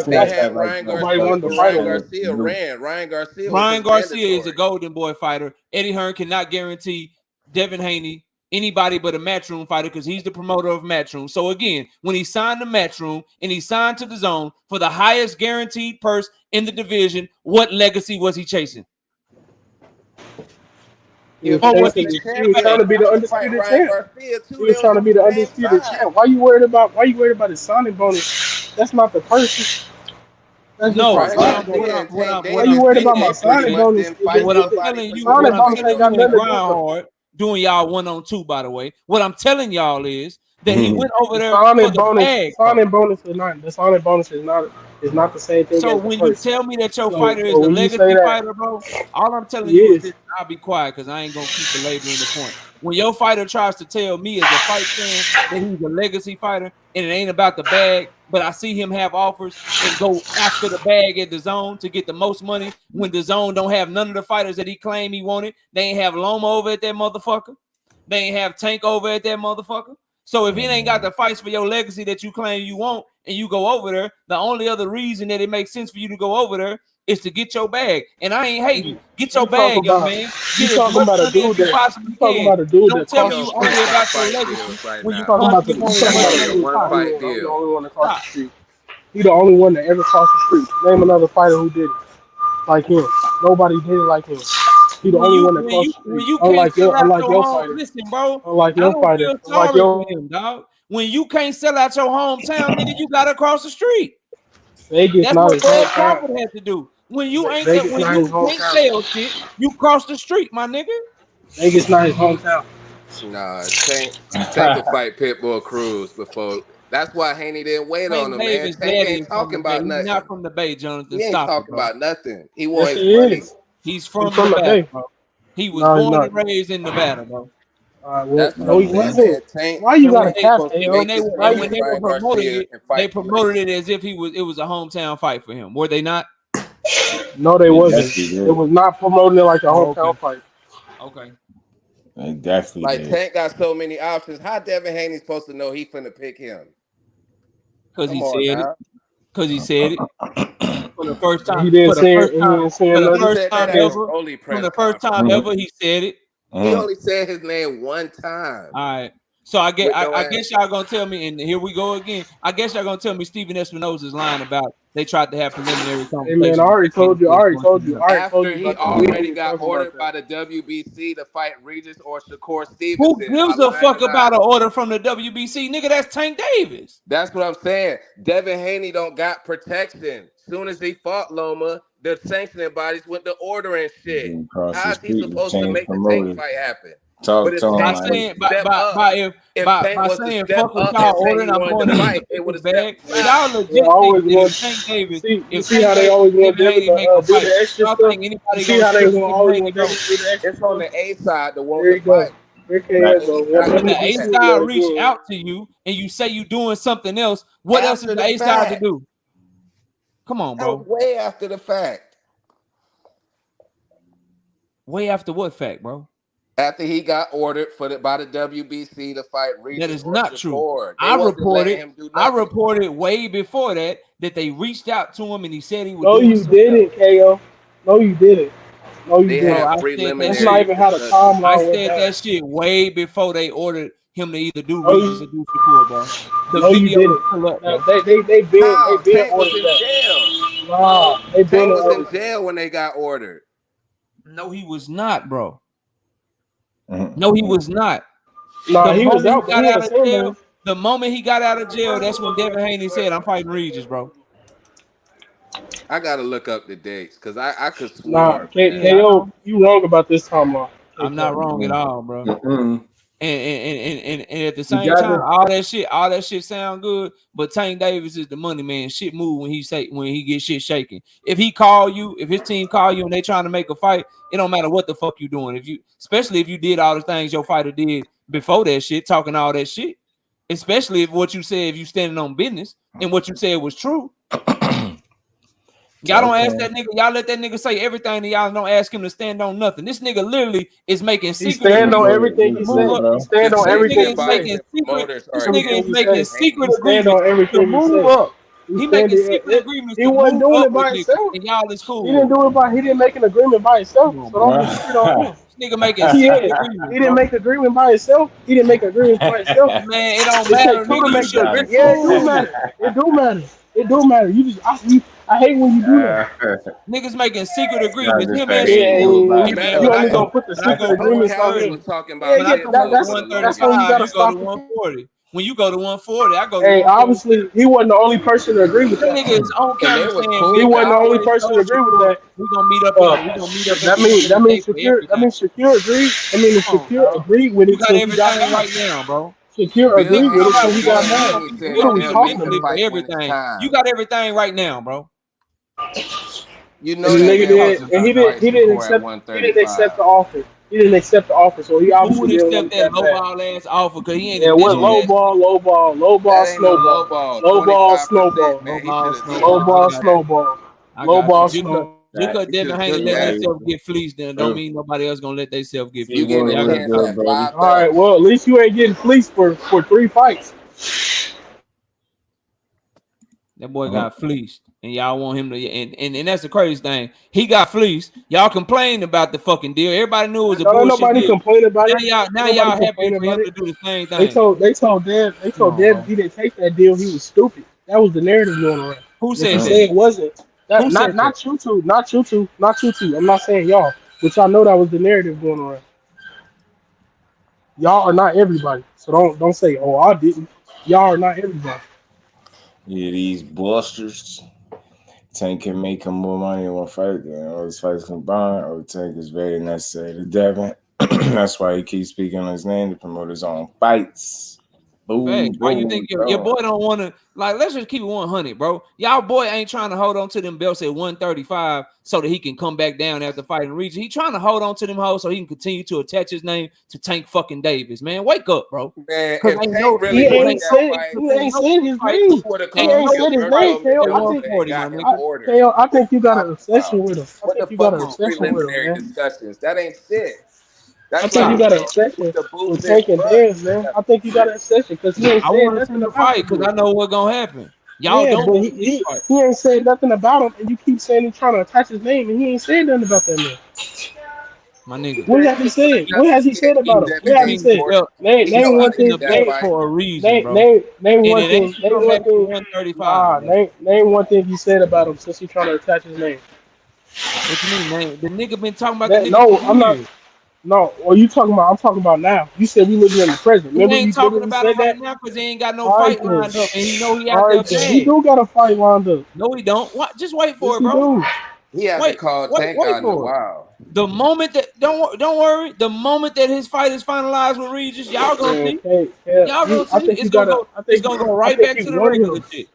Speaker 12: They had Ryan
Speaker 11: Nobody
Speaker 12: Garcia,
Speaker 11: wanted
Speaker 12: but
Speaker 11: to fight
Speaker 12: Ryan
Speaker 11: him.
Speaker 12: Garcia ran. Ryan Garcia was
Speaker 9: Ryan
Speaker 12: his
Speaker 9: Garcia is a
Speaker 12: mandatory.
Speaker 9: golden boy fighter. Eddie Hearn cannot guarantee Devin Haney anybody but a Matchroom fighter because he's the promoter of Matchroom. So again, when he signed to Matchroom and he signed to the zone for the highest guaranteed purse in the division, what legacy was he chasing?
Speaker 11: He was trying to be the undisputed champ. He was trying to be the undisputed champ. Why you worried about his signing bonus? That's not the person. That's
Speaker 9: no,
Speaker 11: why you worried about my signing bonus?
Speaker 9: What I'm telling you, ain't grind hard doing y'all 1-on-2. By the way, what I'm telling y'all is that he went over there for the bag.
Speaker 11: Signing bonus is not the same thing.
Speaker 9: So
Speaker 11: as
Speaker 9: when
Speaker 11: the
Speaker 9: you
Speaker 11: person.
Speaker 9: tell me that your fighter is a legacy fighter, bro, all I'm telling you is this, I'll be quiet because I ain't gonna keep belaboring the point. When your fighter tries to tell me as a fight fan that he's a legacy fighter and it ain't about the bag, but I see him have offers and go after the bag at the zone to get the most money when the zone don't have none of the fighters that he claimed he wanted. They ain't have Loma over at that motherfucker. They ain't have Tank over at that motherfucker. So if it ain't got the fights for your legacy that you claim you want and you go over there, the only other reason that it makes sense for you to go over there is to get your bag. And I ain't hating. Get your bag, young man.
Speaker 11: You talking about a dude
Speaker 9: Don't tell me you only about your legacy when you talking about the
Speaker 12: one fight deal.
Speaker 11: The only one across the street. He the only one that ever crossed the street. Name another fighter who did it like him. Nobody did it like him. He the only one that crossed the street. Unlike your fighter.
Speaker 9: Listen, bro.
Speaker 11: Unlike your fighter.
Speaker 9: Unlike your him, dog. When you can't sell out your hometown, nigga, you gotta cross the street.
Speaker 11: Vegas not his hometown.
Speaker 9: Crawford had to do. When you ain't when you can't sell shit, you cross the street, my nigga.
Speaker 11: Vegas not his hometown.
Speaker 12: Nah, Tank could fight Pitbull Cruz before. That's why Haney didn't wait on him, man. Tank ain't talking about nothing.
Speaker 9: He's not from the Bay, Jonathan.
Speaker 12: He ain't talking about nothing. He wants
Speaker 11: his money.
Speaker 9: He's from the Bay, bro. He was born and raised in Nevada, bro.
Speaker 12: That's what I'm saying. Tank,
Speaker 11: why you got a cap?
Speaker 9: When they were promoting it, they promoted it as if it was a hometown fight for him. Were they not?
Speaker 11: No, they wasn't. It was not promoting it like a hometown fight.
Speaker 9: Okay.
Speaker 6: They definitely
Speaker 12: like
Speaker 6: did.
Speaker 12: Tank got so many options. How Devin Haney supposed to know he finna pick him?
Speaker 9: Because he said it. Because he said it. For the first time.
Speaker 11: He didn't say it.
Speaker 9: For the first time ever, he said it.
Speaker 12: He only said his name one time.
Speaker 9: All right. So I guess y'all gonna tell me, and here we go again. I guess y'all gonna tell me Steven Espinosa's line about they tried to have preliminary conversations.
Speaker 11: Hey man, I already told you.
Speaker 12: After he already got ordered by the WBC to fight Regis or Shakur Stevenson.
Speaker 9: Who gives a fuck about an order from the WBC, nigga? That's Tank Davis.
Speaker 12: That's what I'm saying. Devin Haney don't got protection. Soon as he fought Loma, the sanctioning bodies went to order and shit. How's he supposed to make the Tank fight happen?
Speaker 6: Talk to him.
Speaker 9: By saying fuck with y'all ordering, I'm going to fight. It would have bad. Y'all legit think Tank Davis.
Speaker 11: You see how they always want to do the extra stuff. You see how they always want to do the extra.
Speaker 12: It's on the A side the want to fight.
Speaker 9: When the A side reach out to you and you say you doing something else, what else is the A side to do? Come on, bro.
Speaker 12: Way after the fact.
Speaker 9: Way after what fact, bro?
Speaker 12: After he got ordered by the WBC to fight Regis.
Speaker 9: That is not true. I reported way before that they reached out to him and he said he would.
Speaker 11: No, you didn't, KO. No, you didn't. No, you didn't. That's not even how the timeline.
Speaker 9: I said that shit way before they ordered him to either do Regis or do Shakur, bro.
Speaker 11: No, you didn't. They been ordered that. Nah, they been
Speaker 12: was in jail when they got ordered.
Speaker 9: No, he was not, bro. No, he was not.
Speaker 11: No, he was out.
Speaker 9: The moment he got out of jail, that's when Devin Haney said, "I'm fighting Regis, bro."
Speaker 12: I gotta look up the dates because I could swear.
Speaker 11: Nah, KO, you wrong about this timeline.
Speaker 9: I'm not wrong at all, bro. And at the same time, all that shit sound good. But Tank Davis is the money man. Shit move when he gets shit shaking. If he call you, if his team call you and they trying to make a fight, it don't matter what the fuck you doing. Especially if you did all the things your fighter did before that shit, talking all that shit, especially if what you said, if you standing on business and what you said was true. Y'all don't ask that nigga. Y'all let that nigga say everything, and y'all don't ask him to stand on nothing. This nigga literally is making secret.
Speaker 11: He stand on everything he said. He stand on everything he said.
Speaker 9: This nigga is making secret
Speaker 11: agreements to move up.
Speaker 9: He making secret agreements.
Speaker 11: He wasn't doing it by himself.
Speaker 9: And y'all is cool.
Speaker 11: He didn't do it by. He didn't make an agreement by himself. So don't get shit on him.
Speaker 9: This nigga making secret agreements.
Speaker 11: He didn't make an agreement by himself. He didn't make an agreement by himself.
Speaker 9: Man, it don't matter.
Speaker 11: Yeah, it do matter. It do matter. It do matter. You just I hate when you do that.
Speaker 9: Niggas making secret agreements. Him and
Speaker 11: you only gonna put the secret agreements on him.
Speaker 9: That's when you gotta stop. 140. When you go to 140, I go to 140.
Speaker 11: Obviously, he wasn't the only person to agree with that.
Speaker 9: Nigga is on camera saying
Speaker 11: he wasn't the only person to agree with that.
Speaker 9: We gonna meet up.
Speaker 11: That means Shakur agreed. Shakur agreed with it.
Speaker 9: You got everything right now, bro.
Speaker 11: Shakur agreed with it, so he got mad. What are we talking about?
Speaker 9: Everything. You got everything right now, bro.
Speaker 12: You know,
Speaker 11: nigga did, and he didn't accept the offer. He didn't accept the offer, so he obviously didn't
Speaker 9: accept that low ball ass offer because he ain't.
Speaker 11: Yeah, what low ball, snowball, low ball, snowball.
Speaker 9: Because Devin Haney let himself get fleeced, then don't mean nobody else gonna let themselves get fleeced.
Speaker 11: All right, well at least you ain't getting fleeced for 3 fights.
Speaker 9: That boy got fleeced, and y'all want him to, and that's the crazy thing. He got fleeced. Y'all complained about the fucking deal. Everybody knew it was a bullshit
Speaker 11: nobody
Speaker 9: deal.
Speaker 11: Complained about it.
Speaker 9: Now y'all happy for him to do the same thing.
Speaker 11: They told Dev he didn't take that deal. He was stupid. That was the narrative going around.
Speaker 9: Who said that?
Speaker 11: It wasn't. Not you two. I'm not saying y'all, but y'all know that was the narrative going around. Y'all are not everybody, so don't say, "Oh, I didn't." Y'all are not everybody.
Speaker 6: Yeah, these busters. Tank can make him more money in one fight than all his fights combined, or Tank is very necessary to Devin. That's why he keeps speaking on his name to promote his own fights. Boom,
Speaker 9: why you think your boy don't want to, like, let's just keep it 100, bro. Y'all boy ain't trying to hold on to them belts at 135 so that he can come back down after fighting Regis. He trying to hold on to them hoes so he can continue to attach his name to Tank fucking Davis, man. Wake up, bro.
Speaker 12: Man, if Tank really
Speaker 11: he ain't said his name. He ain't said his name. I think you got an obsession with him.
Speaker 12: What the fuck is preliminary discussions? That ain't shit.
Speaker 11: I think you got an obsession with taking Dez, man. I think you got an obsession because he ain't saying nothing about it.
Speaker 9: Because I know what's gonna happen. Y'all don't.
Speaker 11: But he ain't said nothing about him, and you keep saying he's trying to attach his name, and he ain't said nothing about that man.
Speaker 9: My nigga.
Speaker 11: What has he said? What has he said about him? What has he said? Name one thing.
Speaker 9: For a reason, bro.
Speaker 11: Name one thing. Name one thing he said about him since he's trying to attach his name.
Speaker 9: What you mean, man? The nigga been talking about the nigga.
Speaker 11: No, I'm not. No, what you talking about? I'm talking about now. You said we living in the present.
Speaker 9: He ain't talking about it right now because he ain't got no fight lined up, and he know he out there.
Speaker 11: He do got a fight lined up.
Speaker 9: No, he don't. What? Just wait for it, bro.
Speaker 12: He hasn't called Tank out in a while.
Speaker 9: The moment that don't worry. The moment that his fight is finalized with Regis, y'all gonna see. Y'all gonna see. It's gonna go right back to the regular shit.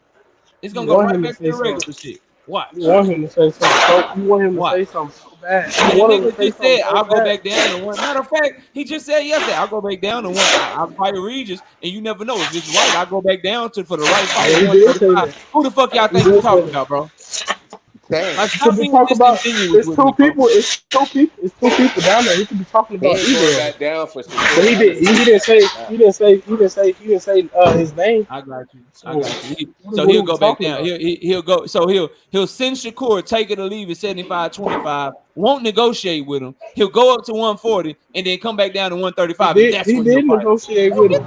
Speaker 9: It's gonna go right back to the regular shit. Watch.
Speaker 11: You want him to say something. You want him to say something so bad.
Speaker 9: The nigga just said, I'll go back down to one. Matter of fact, he just said yesterday, I'll go back down to one. I'll fight Regis, and you never know. If it's right, I'll go back down for the right fight. Who the fuck y'all think you're talking about, bro?
Speaker 11: Like, it's two people. It's two people down there. He could be talking about either. But he didn't say his name.
Speaker 9: I got you. So he'll go back down. He'll go. So he'll send Shakur, take it or leave it, 75-25. Won't negotiate with him. He'll go up to 140 and then come back down to 135.
Speaker 11: He did negotiate with him.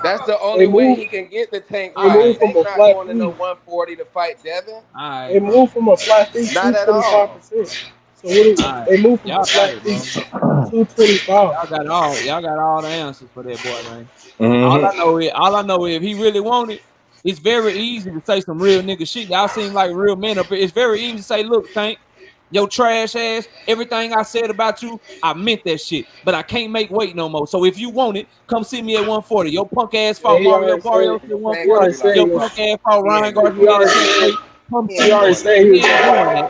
Speaker 12: That's the only way he can get the Tank. He's not going to no 140 to fight Devin.
Speaker 11: They moved from a flat fee to 25%. So they moved from a flat fee to 225.
Speaker 9: Y'all got all the answers for that boy, man. Mm-hmm. All I know is if he really want it, it's very easy to say some real nigga shit. Y'all seem like real men up here. It's very easy to say, look, Tank, yo trash ass, everything I said about you, I meant that shit. But I can't make weight no more. So if you want it, come see me at 140. Your punk ass fought Mario Barrios at 140. Your punk ass fought Ryan Garcia.
Speaker 11: He already said he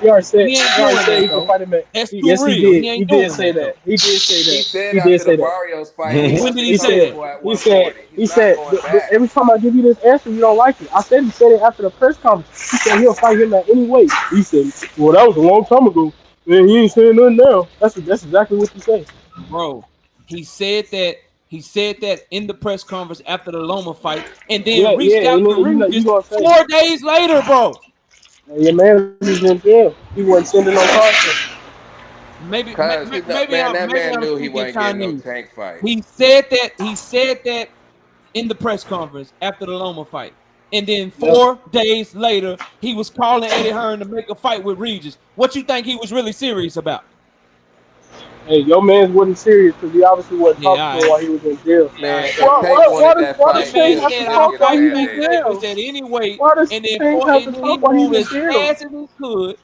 Speaker 11: already said he can fight him at.
Speaker 9: That's too
Speaker 11: Yes, he
Speaker 9: real.
Speaker 11: did.
Speaker 9: He
Speaker 11: He
Speaker 9: ain't
Speaker 11: did
Speaker 9: doing
Speaker 11: say
Speaker 9: that.
Speaker 11: that. He did say that.
Speaker 12: He said
Speaker 11: He did
Speaker 12: after the
Speaker 11: say that.
Speaker 12: Barrios fight, he
Speaker 9: When did he
Speaker 12: be
Speaker 9: say
Speaker 12: available
Speaker 9: that?
Speaker 12: at 140.
Speaker 11: He said every time I give you this answer, you don't like it. I said he said it after the press conference. He said he'll fight him at any weight. He said, well, that was a long time ago. Man, he ain't saying nothing now. That's exactly what he said.
Speaker 9: Bro, he said that in the press conference after the Loma fight, and then reached out to Regis 4 days later, bro.
Speaker 11: Your man is in jail. He wasn't sending no content.
Speaker 9: Maybe
Speaker 12: that man
Speaker 9: I'm
Speaker 12: knew he
Speaker 9: speaking
Speaker 12: wasn't getting no
Speaker 9: Chinese.
Speaker 12: tank fight.
Speaker 9: He said that in the press conference after the Loma fight. And then 4 days later, he was calling Eddie Hearn to make a fight with Regis. What you think he was really serious about?
Speaker 11: Hey, your man wasn't serious because he obviously wasn't talking to him while he was in jail.
Speaker 12: Man, if Tank wanted that fight,
Speaker 11: Tank
Speaker 12: he
Speaker 11: have
Speaker 12: should
Speaker 11: to
Speaker 12: just
Speaker 11: talk
Speaker 12: get
Speaker 11: while
Speaker 12: a
Speaker 11: he's in
Speaker 12: Band-Aid.
Speaker 11: jail?
Speaker 9: At any weight,
Speaker 11: Why does
Speaker 9: and then
Speaker 11: Tank have to
Speaker 9: he
Speaker 11: talk while he's
Speaker 9: moved
Speaker 11: in
Speaker 9: as
Speaker 11: jail?
Speaker 9: fast as he could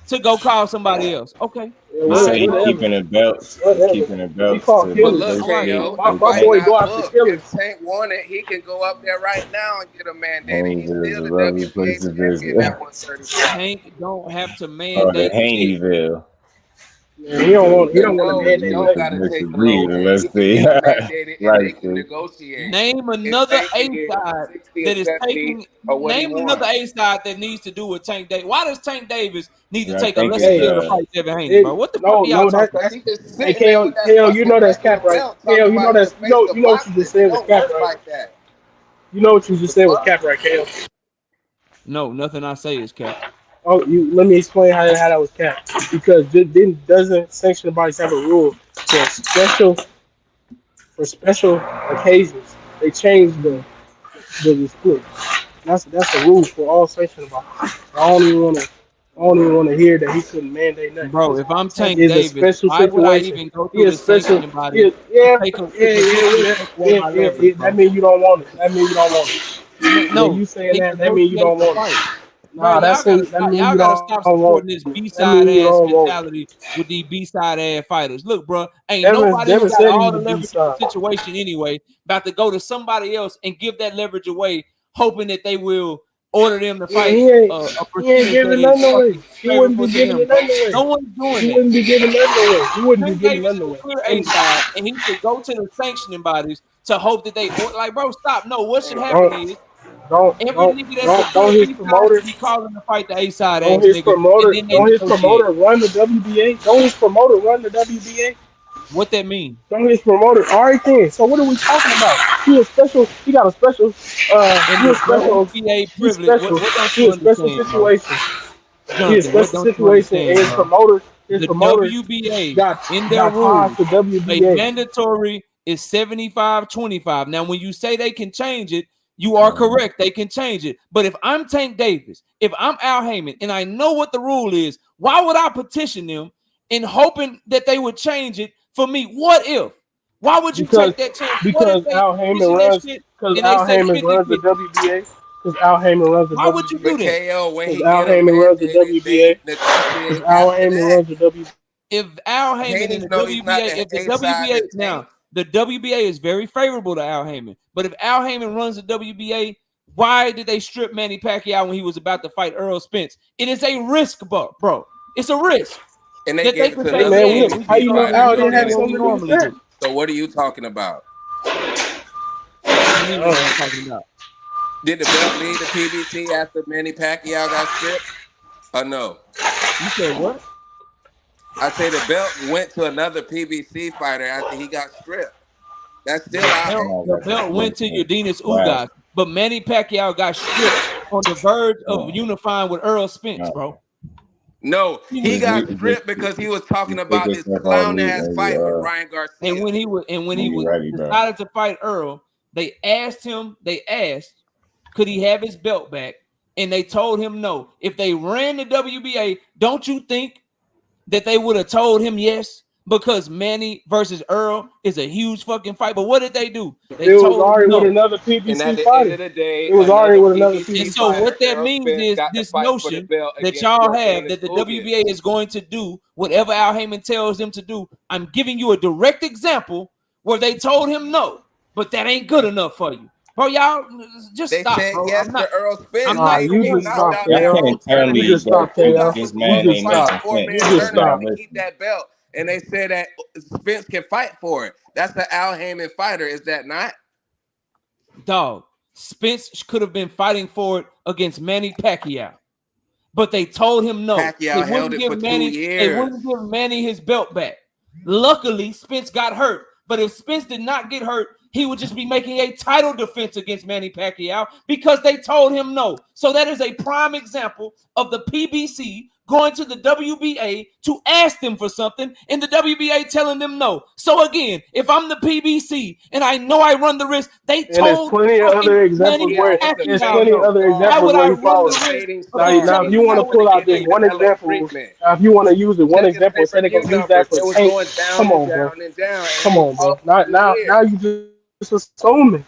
Speaker 9: to go call somebody else. Okay.
Speaker 6: He said he's keeping the belts. Keeping the belts.
Speaker 12: But look, KO, the
Speaker 11: my
Speaker 12: fight
Speaker 11: boy
Speaker 12: not
Speaker 11: go after
Speaker 12: booked.
Speaker 11: killers.
Speaker 12: If Tank wanted, he can go up there right now and get a mandate.
Speaker 6: Haney
Speaker 12: He's still the
Speaker 6: Haneyville
Speaker 12: WBA champion at 135.
Speaker 9: Tank don't have to
Speaker 6: Oh, the
Speaker 9: mandate shit.
Speaker 6: Haneyville.
Speaker 11: Man, he don't want to mandate
Speaker 12: They
Speaker 11: nothing.
Speaker 12: got to take the
Speaker 6: Read
Speaker 12: low
Speaker 6: it,
Speaker 12: end.
Speaker 6: let's
Speaker 12: He can
Speaker 6: see.
Speaker 12: get mandated and
Speaker 6: Right,
Speaker 12: they can
Speaker 6: see.
Speaker 12: negotiate.
Speaker 9: Name
Speaker 12: If
Speaker 9: another
Speaker 12: Tank
Speaker 9: A
Speaker 12: can get
Speaker 9: side
Speaker 12: 60
Speaker 9: that
Speaker 12: or
Speaker 9: is
Speaker 12: 70
Speaker 9: taking.
Speaker 12: or what he
Speaker 9: Name another
Speaker 12: wants.
Speaker 9: A side that needs to do with Tank Davis. Why does Tank Davis need to
Speaker 6: I
Speaker 9: take a
Speaker 6: think
Speaker 9: lesser
Speaker 6: it's,
Speaker 9: pill to fight Devin Haney, bro? What the fuck are y'all talking about?
Speaker 12: He just
Speaker 11: Hey,
Speaker 12: sitting there with that
Speaker 11: KO,
Speaker 12: fucking
Speaker 11: you know that's cap, right?
Speaker 12: belt
Speaker 11: KO,
Speaker 12: talking
Speaker 11: you know
Speaker 12: about
Speaker 11: that's
Speaker 12: he the face
Speaker 11: you know
Speaker 12: of
Speaker 11: what you
Speaker 12: boxing.
Speaker 11: just said
Speaker 12: It
Speaker 11: was
Speaker 12: don't
Speaker 11: cap,
Speaker 12: work
Speaker 11: right?
Speaker 12: like that.
Speaker 11: You know what you just said was cap, right, KO?
Speaker 9: No, nothing I say is cap.
Speaker 11: Oh, let me explain how that was cap. Because doesn't sanctioning bodies have a rule for special occasions? They changed the split. That's the rule for all sanctioning bodies. I don't even want to hear that he couldn't mandate nothing.
Speaker 9: Bro, if I'm Tank
Speaker 11: It's a
Speaker 9: Davis,
Speaker 11: special
Speaker 9: why would I
Speaker 11: situation.
Speaker 9: even go
Speaker 11: He
Speaker 9: through the
Speaker 11: is special.
Speaker 9: sanctioning body
Speaker 11: Yeah.
Speaker 9: That
Speaker 11: That means you don't want it. That means you don't want it.
Speaker 9: No,
Speaker 11: You saying
Speaker 9: he
Speaker 11: that means you don't
Speaker 9: negotiated the
Speaker 11: want
Speaker 9: fight.
Speaker 11: it.
Speaker 9: Bro,
Speaker 11: Nah, that means
Speaker 9: y'all
Speaker 11: you
Speaker 9: gotta
Speaker 11: don't
Speaker 9: stop
Speaker 11: want
Speaker 9: supporting this
Speaker 11: it. That
Speaker 9: B-side
Speaker 11: means you
Speaker 9: ass
Speaker 11: don't want it.
Speaker 9: mentality with these B-side ass fighters. Look, bro, ain't nobody who
Speaker 11: Devin
Speaker 9: got
Speaker 11: said he
Speaker 9: all
Speaker 11: was
Speaker 9: the
Speaker 11: a
Speaker 9: leverage in the
Speaker 11: B-side.
Speaker 9: situation anyway about to go to somebody else and give that leverage away, hoping that they will order them to fight
Speaker 11: He ain't
Speaker 9: a percentage
Speaker 11: giving
Speaker 9: that is
Speaker 11: nothing away.
Speaker 9: fucking
Speaker 11: He wouldn't be
Speaker 9: favorable to
Speaker 11: giving
Speaker 9: them,
Speaker 11: it
Speaker 9: bro.
Speaker 11: nothing away.
Speaker 9: No one's doing
Speaker 11: He
Speaker 9: that.
Speaker 11: wouldn't be giving nothing away. He wouldn't be
Speaker 9: Tank
Speaker 11: giving
Speaker 9: Davis
Speaker 11: nothing
Speaker 9: is
Speaker 11: away.
Speaker 9: a clear A side, and he should go to the sanctioning bodies to hope that they like, bro, stop. No, what should happen is every nigga that's a
Speaker 11: Don't
Speaker 9: clear
Speaker 11: his
Speaker 9: B side
Speaker 11: promoter
Speaker 9: should be calling to fight the A side
Speaker 11: don't
Speaker 9: ass
Speaker 11: his
Speaker 9: nigga, and then they
Speaker 11: don't his
Speaker 9: negotiate.
Speaker 11: promoter run the WBA? Don't his promoter run the WBA?
Speaker 9: What that mean?
Speaker 11: Don't his promoter. All right then. So what are we talking about? He is special. He got a special.
Speaker 9: In
Speaker 11: He
Speaker 9: the
Speaker 11: is special.
Speaker 9: WBA
Speaker 11: He's
Speaker 9: privilege,
Speaker 11: special.
Speaker 9: what don't
Speaker 11: He
Speaker 9: you
Speaker 11: is special
Speaker 9: understand, bro?
Speaker 11: situation. He is
Speaker 9: Jonathan, what
Speaker 11: special
Speaker 9: don't you
Speaker 11: situation. And
Speaker 9: understand,
Speaker 11: his
Speaker 9: bro?
Speaker 11: promoter. His
Speaker 9: The
Speaker 11: promoter
Speaker 9: WBA
Speaker 11: got
Speaker 9: in their
Speaker 11: ties
Speaker 9: rules,
Speaker 11: to
Speaker 9: a
Speaker 11: WBA.
Speaker 9: mandatory is 75-25. Now, when you say they can change it, you are correct. They can change it. But if I'm Tank Davis, if I'm Al Heyman, and I know what the rule is, why would I petition them in hoping that they would change it for me? What if? Why would you take that chance? What if
Speaker 11: Because
Speaker 9: they
Speaker 11: Al Heyman runs
Speaker 9: shit
Speaker 11: because
Speaker 9: and they
Speaker 11: Al
Speaker 9: say
Speaker 11: Heyman
Speaker 9: 50-50?
Speaker 11: runs the WBA. Because Al Heyman runs the
Speaker 9: Why would you
Speaker 11: WBA.
Speaker 9: do that?
Speaker 12: KO, when he
Speaker 11: Because Al
Speaker 12: get a
Speaker 11: Heyman runs the
Speaker 12: mandated, they
Speaker 11: WBA.
Speaker 12: negotiate
Speaker 11: Because Al
Speaker 12: after
Speaker 11: Heyman
Speaker 12: that.
Speaker 11: runs the WBA.
Speaker 9: If Al Heyman in
Speaker 12: Haney
Speaker 9: the
Speaker 12: know he's not
Speaker 9: WBA,
Speaker 12: the
Speaker 9: if the
Speaker 12: A side
Speaker 9: WBA
Speaker 12: to
Speaker 9: now
Speaker 12: Tank.
Speaker 9: the WBA is very favorable to Al Heyman, but if Al Heyman runs the WBA, why did they strip Manny Pacquiao when he was about to fight Earl Spence? It is a risk, bro. It's a risk.
Speaker 12: And they
Speaker 9: That
Speaker 12: gave it
Speaker 9: could
Speaker 12: to
Speaker 9: say,
Speaker 12: another
Speaker 9: man, we
Speaker 11: How
Speaker 12: PBC
Speaker 11: you know
Speaker 12: fighter.
Speaker 11: Al
Speaker 9: we
Speaker 11: didn't
Speaker 9: gonna
Speaker 11: have
Speaker 9: do what we
Speaker 11: something to do with
Speaker 9: normally
Speaker 11: that?
Speaker 9: do.
Speaker 12: So what are you talking about?
Speaker 9: What you mean what I'm talking about?
Speaker 12: Did the belt leave the PBC after Manny Pacquiao got stripped? Or no?
Speaker 9: You said what?
Speaker 12: I say the belt went to another PBC fighter after he got stripped. That's still
Speaker 9: The belt went to Udinese Ugas, but Manny Pacquiao got stripped on the verge of unifying with Earl Spence, bro.
Speaker 12: No, he got stripped because he was talking about this clown ass fight with Ryan Garcia.
Speaker 9: And when he was decided to fight Earl, they asked, could he have his belt back? And they told him no. If they ran the WBA, don't you think that they would have told him yes? Because Manny versus Earl is a huge fucking fight. But what did they do? They
Speaker 11: It was
Speaker 9: told
Speaker 11: already
Speaker 9: him no.
Speaker 11: with another
Speaker 12: And at
Speaker 11: PBC
Speaker 12: the
Speaker 11: fighter.
Speaker 12: end of the day,
Speaker 11: It was already with another
Speaker 12: PBC
Speaker 9: And
Speaker 11: PBC
Speaker 9: so
Speaker 11: fighter.
Speaker 9: what that
Speaker 12: Earl
Speaker 9: means
Speaker 12: Spence
Speaker 9: is
Speaker 12: got to
Speaker 9: this
Speaker 12: fight for the
Speaker 9: notion
Speaker 12: belt
Speaker 9: that
Speaker 12: against
Speaker 9: y'all
Speaker 12: Yordenis
Speaker 9: have that the WBA is going to do whatever Al Heyman tells them to do. I'm giving you a direct example where they told him no, but that ain't good enough for you. Bro, y'all just
Speaker 12: They
Speaker 9: stop,
Speaker 12: said
Speaker 9: bro.
Speaker 12: yes to Earl Spence.
Speaker 9: I'm not
Speaker 11: you
Speaker 12: Getting
Speaker 11: just
Speaker 12: knocked
Speaker 11: stop,
Speaker 12: out
Speaker 6: You
Speaker 12: that
Speaker 11: KO.
Speaker 6: can't
Speaker 12: whole
Speaker 6: tell
Speaker 11: You
Speaker 12: tournament.
Speaker 6: me
Speaker 11: just stop,
Speaker 6: that
Speaker 12: He
Speaker 11: KO.
Speaker 12: got
Speaker 6: this
Speaker 12: some dudes
Speaker 6: man
Speaker 11: You
Speaker 12: to
Speaker 11: just
Speaker 6: ain't
Speaker 12: fight
Speaker 11: stop.
Speaker 12: a
Speaker 6: making sense.
Speaker 11: You
Speaker 12: four-man
Speaker 11: just
Speaker 6: You're not
Speaker 11: stop.
Speaker 12: tournament to keep
Speaker 6: listening.
Speaker 12: that belt, and they said that Spence can fight for it. That's the Al Heyman fighter, is that not?
Speaker 9: Dog. Spence could have been fighting for it against Manny Pacquiao, but they told him no.
Speaker 12: Pacquiao held it for 2
Speaker 9: They
Speaker 12: years.
Speaker 9: wouldn't give Manny his belt back. Luckily, Spence got hurt. But if Spence did not get hurt, he would just be making a title defense against Manny Pacquiao because they told him no. So that is a prime example of the PBC going to the WBA to ask them for something and the WBA telling them no. So again, if I'm the PBC and I know I run the risk, they
Speaker 11: And there's
Speaker 9: told
Speaker 11: plenty of other examples
Speaker 9: Manny
Speaker 11: where
Speaker 9: Pacquiao no.
Speaker 11: Why
Speaker 9: Would I
Speaker 11: he
Speaker 9: run
Speaker 11: followed.
Speaker 9: the risk of me
Speaker 11: Now, if
Speaker 9: telling
Speaker 11: you
Speaker 9: you
Speaker 11: want
Speaker 9: I
Speaker 11: to
Speaker 9: would
Speaker 11: pull out this
Speaker 12: Getting
Speaker 11: one
Speaker 12: Canelo
Speaker 11: example,
Speaker 12: treatment.
Speaker 11: if you want to use the one
Speaker 12: Check his
Speaker 11: example, say they're
Speaker 12: pay-per-view
Speaker 11: gonna use that
Speaker 12: numbers.
Speaker 11: for
Speaker 12: It was
Speaker 11: Tank.
Speaker 12: going down
Speaker 11: Come
Speaker 12: and
Speaker 11: on, bro.
Speaker 12: down and down. And
Speaker 11: Come
Speaker 12: he was
Speaker 11: on, bro.
Speaker 12: off for 2 years.
Speaker 11: Now you just assuming.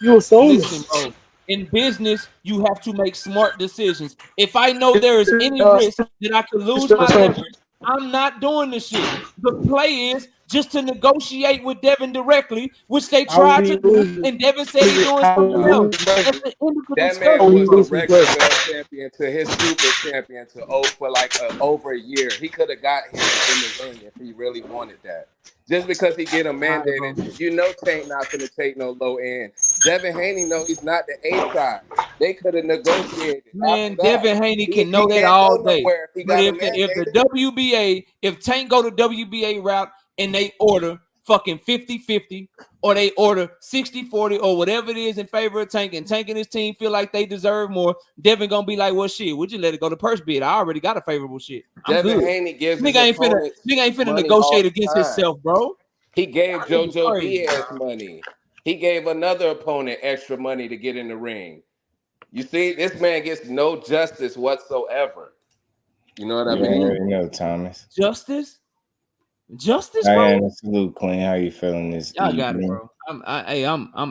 Speaker 11: You assuming.
Speaker 9: Listen, bro. In business, you have to make smart decisions. If I know there is any risk that I could lose my leverage, I'm not doing the shit. The play is just to negotiate with Devin directly, which they tried to do, and Devin said he's doing something else. That's the end of the
Speaker 12: That
Speaker 9: discussion.
Speaker 12: man was
Speaker 9: Bro.
Speaker 12: the regular belt champion to his super champion for like over a year. He could have got him in the ring if he really wanted that. Just because he get him mandated, you know Tank not going to take no low end. Devin Haney know he's not the A side. They could have negotiated.
Speaker 9: Man, Devin Haney can know
Speaker 12: he
Speaker 9: that
Speaker 12: can't
Speaker 9: all
Speaker 12: go
Speaker 9: day.
Speaker 12: nowhere if he
Speaker 9: But
Speaker 12: got
Speaker 9: if
Speaker 12: him
Speaker 9: the
Speaker 12: mandated.
Speaker 9: WBA, if Tank go to WBA route and they order fucking 50-50 or they order 60-40 or whatever it is in favor of Tank, and Tank and his team feel like they deserve more, Devin gonna be like, well, shit, would you let it go to purse bid? I already got a favorable shit. I'm
Speaker 12: Devin
Speaker 9: good.
Speaker 12: Haney gives his
Speaker 9: Nigga ain't
Speaker 12: opponents
Speaker 9: finna
Speaker 12: money all
Speaker 9: negotiate
Speaker 12: the
Speaker 9: against
Speaker 12: time.
Speaker 9: himself, bro.
Speaker 12: He gave
Speaker 9: That nigga
Speaker 12: JoJo
Speaker 9: crazy,
Speaker 12: Diaz
Speaker 9: bro.
Speaker 12: money. He gave another opponent extra money to get in the ring. You see, this man gets no justice whatsoever. You know what I
Speaker 6: You
Speaker 12: mean?
Speaker 6: already know, Thomas.
Speaker 9: Justice, bro.
Speaker 6: Diana, salute, Queen. How you feeling this
Speaker 9: Y'all
Speaker 6: evening?
Speaker 9: got it, bro. I'm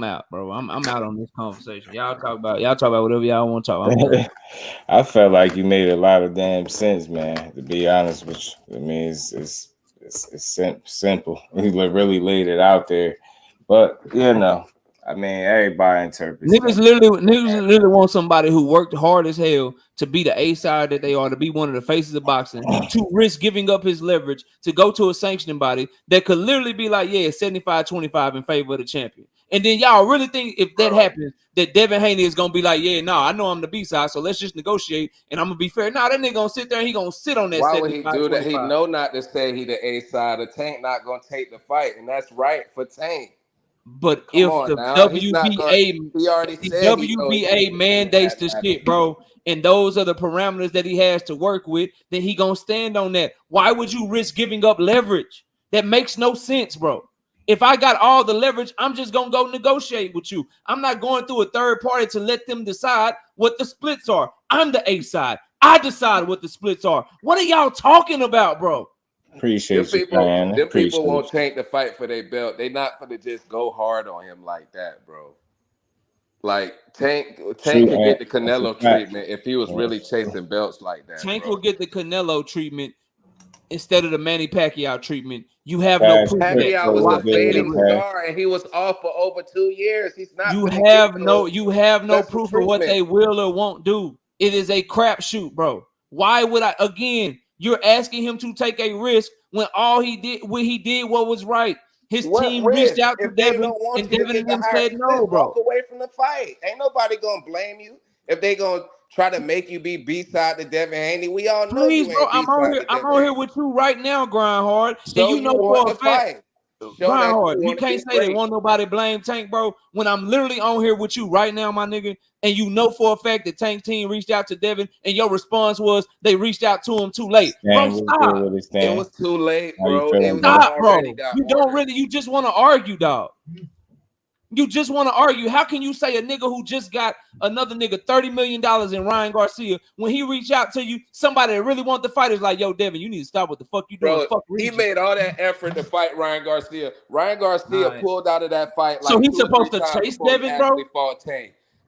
Speaker 9: out, bro. I'm out on this conversation. Y'all talk about whatever y'all want to talk about.
Speaker 6: I felt like you made a lot of damn sense, man. To be honest with you, I mean, it's simple. You really laid it out there, but you know, I mean, everybody interprets.
Speaker 9: Niggas literally want somebody who worked hard as hell to be the A side that they are, to be one of the faces of boxing, to risk giving up his leverage to go to a sanctioning body that could literally be like, yeah, 75-25 in favor of the champion. And then y'all really think if that happens, that Devin Haney is gonna be like, yeah, no, I know I'm the B side, so let's just negotiate and I'm gonna be fair. Nah, that nigga gonna sit there and he gonna sit on that.
Speaker 12: Why would he do that? He know not to say he the A side. The Tank not gonna take the fight, and that's right for Tank.
Speaker 9: But
Speaker 12: Come
Speaker 9: if
Speaker 12: on
Speaker 9: the
Speaker 12: now.
Speaker 9: WBA mandates the shit, bro, and those are the parameters that he has to work with, then he gonna stand on that. Why would you risk giving up leverage? That makes no sense, bro. If I got all the leverage, I'm just gonna go negotiate with you. I'm not going through a third party to let them decide what the splits are. I'm the A side. I decide what the splits are. What are y'all talking about, bro?
Speaker 6: Appreciate you, Diana.
Speaker 12: Them people won't Tank to fight for their belt. They not gonna just go hard on him like that, bro. Like Tank could get the Canelo treatment if he was really chasing belts like that.
Speaker 9: Tank
Speaker 12: bro.
Speaker 9: will get the Canelo treatment instead of the Manny Pacquiao treatment. You have no proof.
Speaker 12: Pacquiao was the fading star, and he was off for over 2 years. He's not.
Speaker 9: You have no proof of what they will or won't do. It is a crapshoot, bro. Why would I? Again, you're asking him to take a risk when all he did, what was right. His team reached out to Devin, and Devin and them said no, bro.
Speaker 12: Walk away from the fight. Ain't nobody gonna blame you if they gonna try to make you be B-side to Devin Haney. We all know you ain't
Speaker 9: bro, I'm on here with you right now, grind hard.
Speaker 12: So
Speaker 9: and you know for a fact, grind hard. You can't say
Speaker 12: great.
Speaker 9: that won't nobody blame Tank, bro. When I'm literally on here with you right now, my nigga, and you know for a fact that Tank team reached out to Devin, and your response was they reached out to him too late. Bro, stop.
Speaker 12: It was too late, bro.
Speaker 9: Stop, bro. You just want to argue, dog. You just want to argue. How can you say a nigga who just got another nigga $30 million in Ryan Garcia, when he reach out to you, somebody that really want the fight is like, yo, Devin, you need to stop what the fuck you doing.
Speaker 12: Bro, he made all that effort to fight Ryan Garcia. Ryan Garcia pulled out of that fight like
Speaker 9: so he's supposed to chase Devin, bro?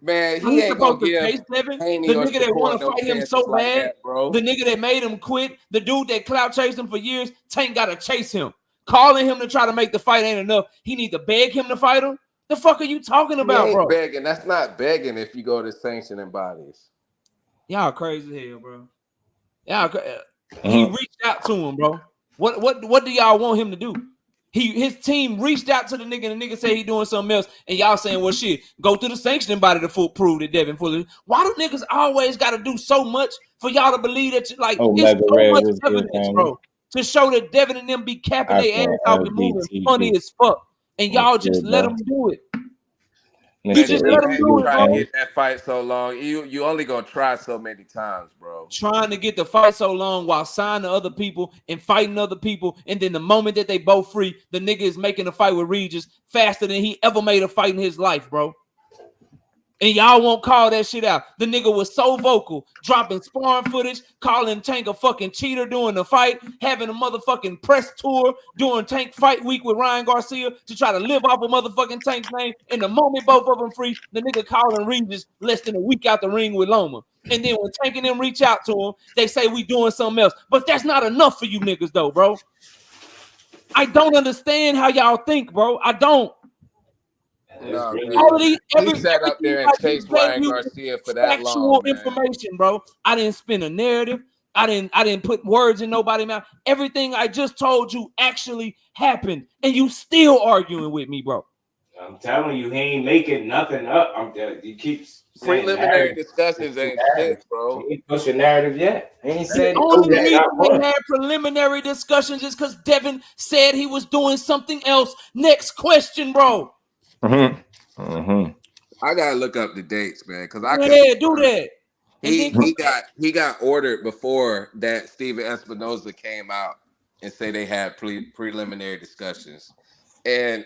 Speaker 12: Man,
Speaker 9: he ain't supposed to chase Devin. The nigga that want to fight him so bad, bro. The nigga that made him quit, the dude that clout chased him for years, Tank got to chase him. Calling him to try to make the fight ain't enough. He need to beg him to fight him. The fuck are you talking about, bro?
Speaker 12: Begging. That's not begging if you go to sanctioning bodies.
Speaker 9: Y'all crazy as hell, bro. He reached out to him, bro. What do y'all want him to do? His team reached out to the nigga, and the nigga said he doing something else, and y'all saying, well, shit, go through the sanctioning body to prove that Devin fully. Why do niggas always got to do so much for y'all to believe that it's so much evidence, bro, to show that Devin and them be capping their ass off and moving funny as fuck, and y'all just let them do it. You just let them do it, bro.
Speaker 12: To get that fight so long. You only gonna try so many times, bro.
Speaker 9: Trying to get the fight so long while signing other people and fighting other people, and then the moment that they both free, the nigga is making a fight with Regis faster than he ever made a fight in his life, bro. And y'all won't call that shit out. The nigga was so vocal, dropping sparring footage, calling Tank a fucking cheater during the fight, having a motherfucking press tour during Tank fight week with Ryan Garcia to try to live off a motherfucking Tank's name. And the moment both of them free, the nigga calling Regis less than a week out the ring with Loma. And then when Tank and them reach out to him, they say we doing something else. But that's not enough for you niggas though, bro. I don't understand how y'all think, bro. I don't.
Speaker 12: No, he sat up there and chased Ryan Garcia for that long.
Speaker 9: Information, bro. I didn't spin a narrative. I didn't put words in nobody's mouth. Everything I just told you actually happened, and you still arguing with me, bro.
Speaker 6: I'm telling you, he ain't making nothing up. He keeps
Speaker 12: preliminary discussions ain't shit, bro.
Speaker 6: He ain't pushing narrative yet. He ain't said
Speaker 9: the only reason we had preliminary discussions is because Devin said he was doing something else. Next question, bro.
Speaker 12: I gotta look up the dates, man, because I
Speaker 9: can't do that.
Speaker 12: He got ordered before that. Steven Espinoza came out and say they had preliminary discussions, and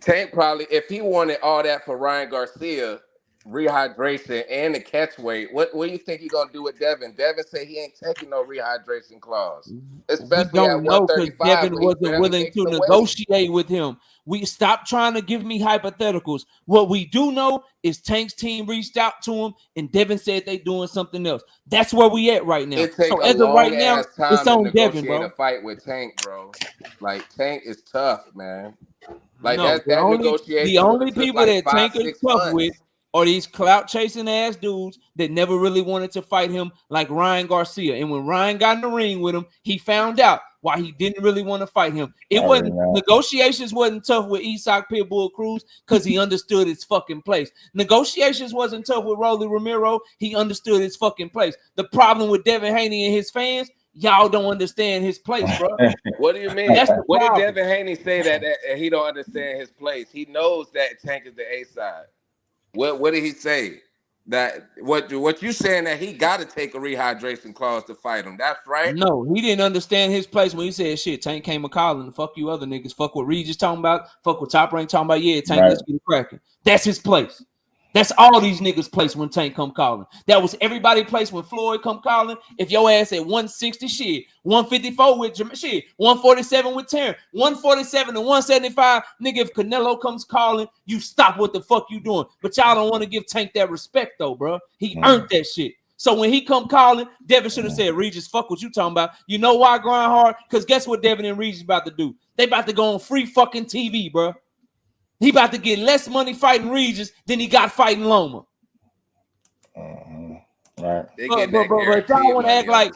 Speaker 12: Tank probably, if he wanted all that for Ryan Garcia, rehydration and the catch weight, what do you think he gonna do with Devin? Devin said he ain't taking no rehydration clause, especially at 135.
Speaker 9: Devin wasn't willing to negotiate with him. We stopped trying to give me hypotheticals. What we do know is Tank's team reached out to him, and Devin said they doing something else. That's where we at right now.
Speaker 12: It takes
Speaker 9: so as of right now, it's on Devin, bro.
Speaker 12: A fight with Tank, bro. Like Tank is tough, man. Like
Speaker 9: no,
Speaker 12: that negotiation.
Speaker 9: The only people that Tank is tough with are these clout chasing ass dudes that never really wanted to fight him, like Ryan Garcia. And when Ryan got in the ring with him, he found out why he didn't really want to fight him. Negotiations wasn't tough with Isak Pitbull Cruz because he understood his fucking place. Negotiations wasn't tough with Rolly Romero. He understood his fucking place. The problem with Devin Haney and his fans, y'all don't understand his place, bro.
Speaker 12: What do you mean? What did Devin Haney say that he don't understand his place? He knows that Tank is the A side. What did he say? That what you saying that he got to take a rehydration clause to fight him? That's right.
Speaker 9: No, he didn't understand his place when he said, "Shit, Tank came a calling. Fuck you, other niggas. Fuck what Regis talking about. Fuck what Top Rank talking about. Yeah, Tank, let's get it cracking." That's his place. That's all these niggas' place when Tank come calling. That was everybody's place when Floyd come calling. If your ass at 160, shit, 154 with shit, 147 with Terrence, 147 and 175, nigga, if Canelo comes calling, you stop what the fuck you doing. But y'all don't want to give Tank that respect, though, bro. He earned that shit. So when he come calling, Devin should have said, Regis, fuck what you talking about. You know why I grind hard? Because guess what Devin and Regis about to do? They about to go on free fucking TV, bro. He about to get less money fighting Regis than he got fighting Loma.
Speaker 6: Right.
Speaker 9: But y'all want to act like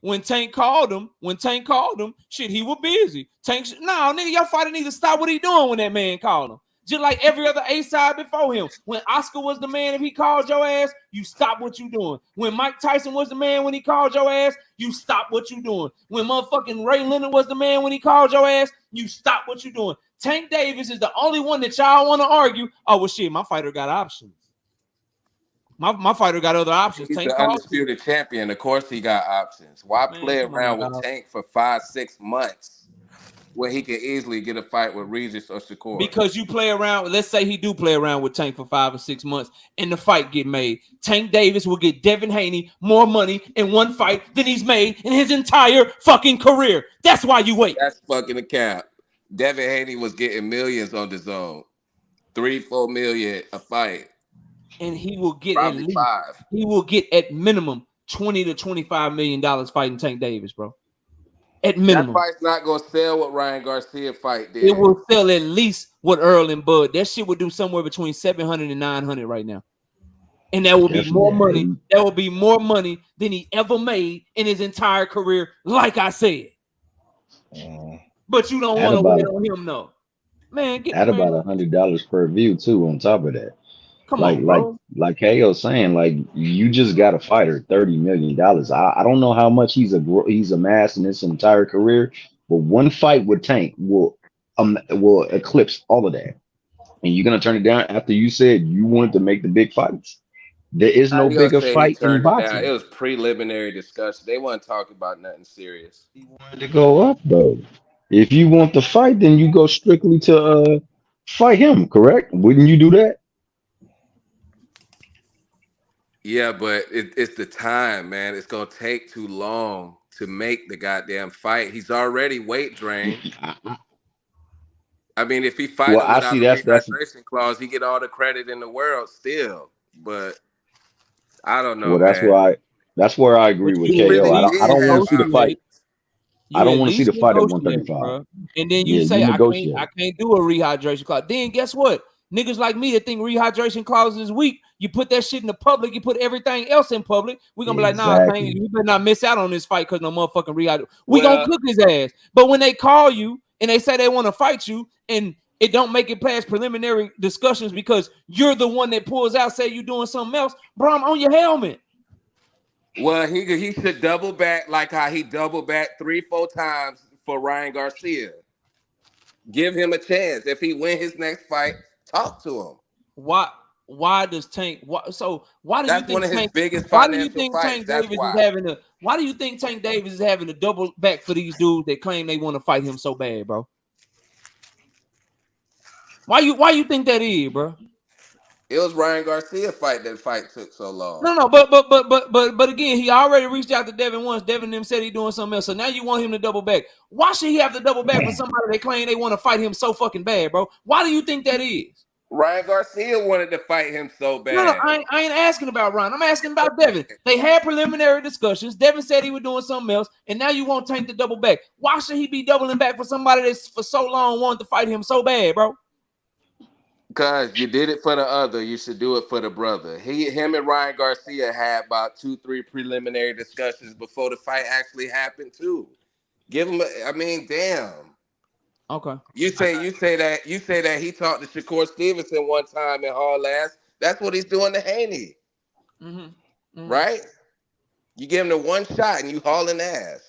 Speaker 9: when Tank called him, shit, he was busy. Tank, no, nigga, your fighter need to stop what he doing when that man called him. Just like every other A side before him. When Oscar was the man, if he called your ass, you stop what you doing. When Mike Tyson was the man, when he called your ass, you stop what you doing. When motherfucking Ray Leonard was the man, when he called your ass, you stop what you doing. Tank Davis is the only one that y'all want to argue. Oh, well, shit, my fighter got options. My fighter got other options.
Speaker 12: He's
Speaker 9: Tank
Speaker 12: the undisputed champion. Of course he got options. Why play around with Tank for 5-6 months when he can easily get a fight with Regis or Shakur?
Speaker 9: Because you play around. Let's say he do play around with Tank for 5 or 6 months and the fight get made. Tank Davis will get Devin Haney more money in one fight than he's made in his entire fucking career. That's why you wait.
Speaker 12: That's fucking a cap. Devin Haney was getting millions on the zone. 3-4 million a fight.
Speaker 9: And he will get
Speaker 12: probably
Speaker 9: at least
Speaker 12: 5.
Speaker 9: He will get at minimum $20 to $25 million fighting Tank Davis, bro. at minimum.
Speaker 12: That fight's not gonna sell what Ryan Garcia fight did.
Speaker 9: It will sell at least what Earl and Bud. That shit would do somewhere between 700 and 900 right now. And that will be more money. That will be more money than he ever made in his entire career, like I said. But you don't want to wait on him, though. Man,
Speaker 10: at about $100 per view too. On top of that,
Speaker 9: come on, bro.
Speaker 10: like KO saying, like you just got a fighter $30 million. I don't know how much he's amassed in his entire career, but one fight with Tank will eclipse all of that. And you're gonna turn it down after you said you wanted to make the big fights. There is no bigger fight in boxing.
Speaker 12: It was preliminary discussion. They weren't talking about nothing serious.
Speaker 10: He wanted to go up though. If you want the fight, then you go strictly to fight him, correct? Wouldn't you do that?
Speaker 12: Yeah, but it's the time, man. It's gonna take too long to make the goddamn fight. He's already weight drained. I mean, if he fights without a rehydration clause, he get all the credit in the world still. But I don't know.
Speaker 10: Well, that's where I agree with KO. I don't want to see the fight. I don't want to see the fight at 135.
Speaker 9: And then you say I can't do a rehydration clause. Then guess what? Niggas like me that think rehydration clauses is weak, you put that shit in the public, you put everything else in public. We're gonna be like, nah, you better not miss out on this fight because no motherfucking rehydration. We gonna cook his ass. But when they call you and they say they want to fight you and it don't make it past preliminary discussions because you're the one that pulls out, say you doing something else, bro, I'm on your helmet.
Speaker 12: Well, he should double back like how he doubled back 3-4 times for Ryan Garcia. Give him a chance. If he win his next fight, talk to him.
Speaker 9: Why does Tank? Why do you think
Speaker 12: one of his
Speaker 9: Tank,
Speaker 12: biggest
Speaker 9: why do you
Speaker 12: financial
Speaker 9: think
Speaker 12: fights?
Speaker 9: Tank Davis is having a? Why do you think Tank Davis is having a double back for these dudes that claim they want to fight him so bad, bro? Why you think that is, bro?
Speaker 12: It was Ryan Garcia fight. That fight took so long.
Speaker 9: No, but again, he already reached out to Devin once. Devin them said he doing something else. So now you want him to double back. Why should he have to double back for somebody that claim they want to fight him so fucking bad, bro? Why do you think that is?
Speaker 12: Ryan Garcia wanted to fight him so bad.
Speaker 9: No, I ain't asking about Ryan. I'm asking about Devin. They had preliminary discussions. Devin said he was doing something else, and now you want Tank to double back. Why should he be doubling back for somebody that's for so long wanted to fight him so bad, bro?
Speaker 12: Because you did it for the other, you should do it for the brother. Him and Ryan Garcia had about 2-3 preliminary discussions before the fight actually happened too. Give him damn.
Speaker 9: Okay.
Speaker 12: You say that he talked to Shakur Stevenson one time in Hall Last. That's what he's doing to Haney. Right? You give him the one shot and you hauling ass.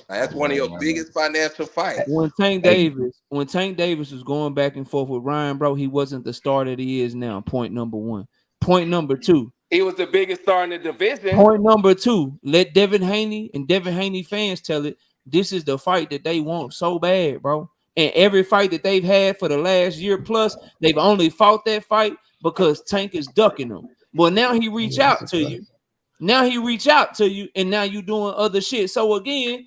Speaker 12: That's one of your biggest financial fights.
Speaker 9: When Tank Davis was going back and forth with Ryan, bro, he wasn't the star that he is now. Point number one. Point number two.
Speaker 12: He was the biggest star in the division.
Speaker 9: Point number two. Let Devin Haney and Devin Haney fans tell it. This is the fight that they want so bad, bro. And every fight that they've had for the last year plus, they've only fought that fight because Tank is ducking them. Well, now he reach out to you. Now he reach out to you, and now you doing other shit. So again,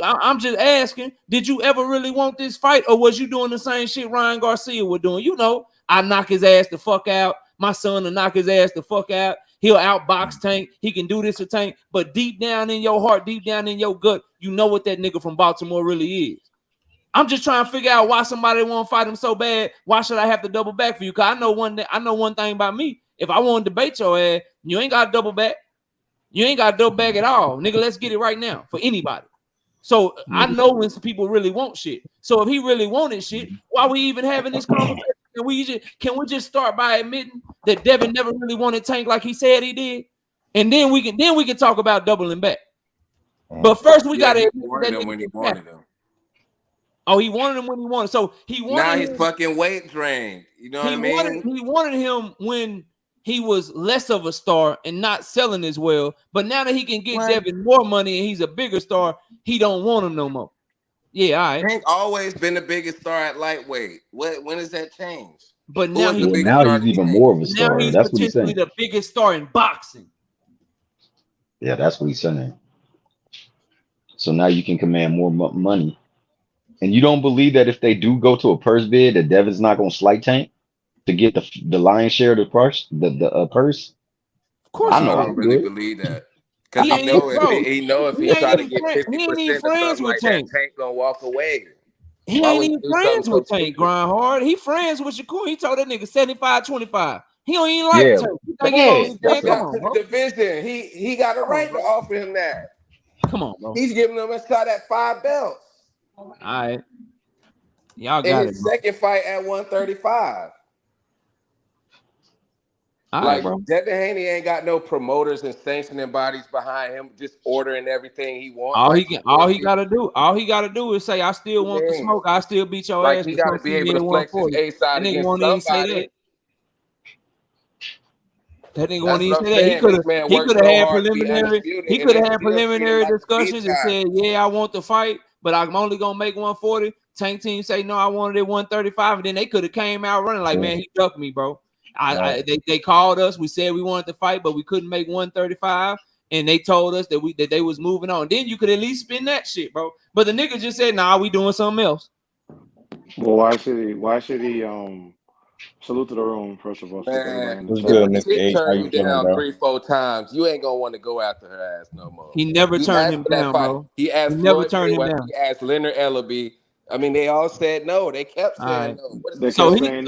Speaker 9: I'm just asking, did you ever really want this fight, or was you doing the same shit Ryan Garcia was doing? You know, I knock his ass the fuck out. My son will knock his ass the fuck out. He'll outbox Tank. He can do this to Tank. But deep down in your heart, deep down in your gut, you know what that nigga from Baltimore really is. I'm just trying to figure out why somebody want to fight him so bad. Why should I have to double back for you? Because I know one thing about me. If I want to debate your ass, you ain't got to double back. You ain't got to double back at all. Nigga, let's get it right now for anybody. So I know when some people really want shit. So if he really wanted shit, why we even having this conversation? Can we just start by admitting that Devin never really wanted Tank like he said he did? And then we can talk about doubling back. But first we gotta admit that
Speaker 12: when he wanted him.
Speaker 9: Oh, he wanted him when he wanted. So he wanted
Speaker 12: now he's fucking weight drained. You know what I mean?
Speaker 9: He wanted him when he was less of a star and not selling as well. But now that he can get Devin more money and he's a bigger star, he don't want him no more. Yeah, all right.
Speaker 12: Tank always been the biggest star at lightweight. When does that change?
Speaker 9: But now
Speaker 10: he's even more of a star.
Speaker 9: Now he's
Speaker 10: that's what he's saying.
Speaker 9: The biggest star in boxing.
Speaker 10: Yeah, that's what he's saying. So now you can command more money. And you don't believe that if they do go to a purse bid, that Devin's not going to slight Tank to get the lion's share of the purse? The purse?
Speaker 9: Of course,
Speaker 12: I don't really believe that. Because
Speaker 9: He ain't even, bro.
Speaker 12: if he try to get 50% or something like that, Tank gonna walk away.
Speaker 9: He ain't even friends with Tank Grindhard. He friends with Shakur. He told that nigga 75-25. He don't even like Tank. He think he
Speaker 12: got to the division. He got a right to offer him that.
Speaker 9: Come on, bro.
Speaker 12: He's giving him a shot at 5 belts.
Speaker 9: All right. Y'all got
Speaker 12: in his second fight at 135.
Speaker 9: All
Speaker 12: like,
Speaker 9: right, bro.
Speaker 12: Devin Haney ain't got no promoters and sanctioning bodies behind him, just ordering everything he wants.
Speaker 9: All he gotta do is say, I still want the smoke. I still beat your ass.
Speaker 12: He gotta be able to flex his A side against somebody.
Speaker 9: That nigga won't even say that. He could have had preliminary. He could have had preliminary discussions and said, "Yeah, I want the fight, but I'm only gonna make 140." Tank team say, "No, I wanted it 135," and then they could have came out running like, "Man, he ducked me, bro." They called us. We said we wanted to fight, but we couldn't make 135, and they told us that they was moving on. Then you could at least spin that shit, bro. But the nigga just said, "Nah, we doing something else."
Speaker 13: Well, why should he salute to the room, first of all.
Speaker 12: Man, if she turned you down 3-4 times, you ain't gonna want to go after her ass no more.
Speaker 9: He never turned him down, bro.
Speaker 12: He asked
Speaker 9: never turned him down.
Speaker 12: He asked Leonard Ellaby. I mean, they all said no. They kept saying no.
Speaker 9: So Tank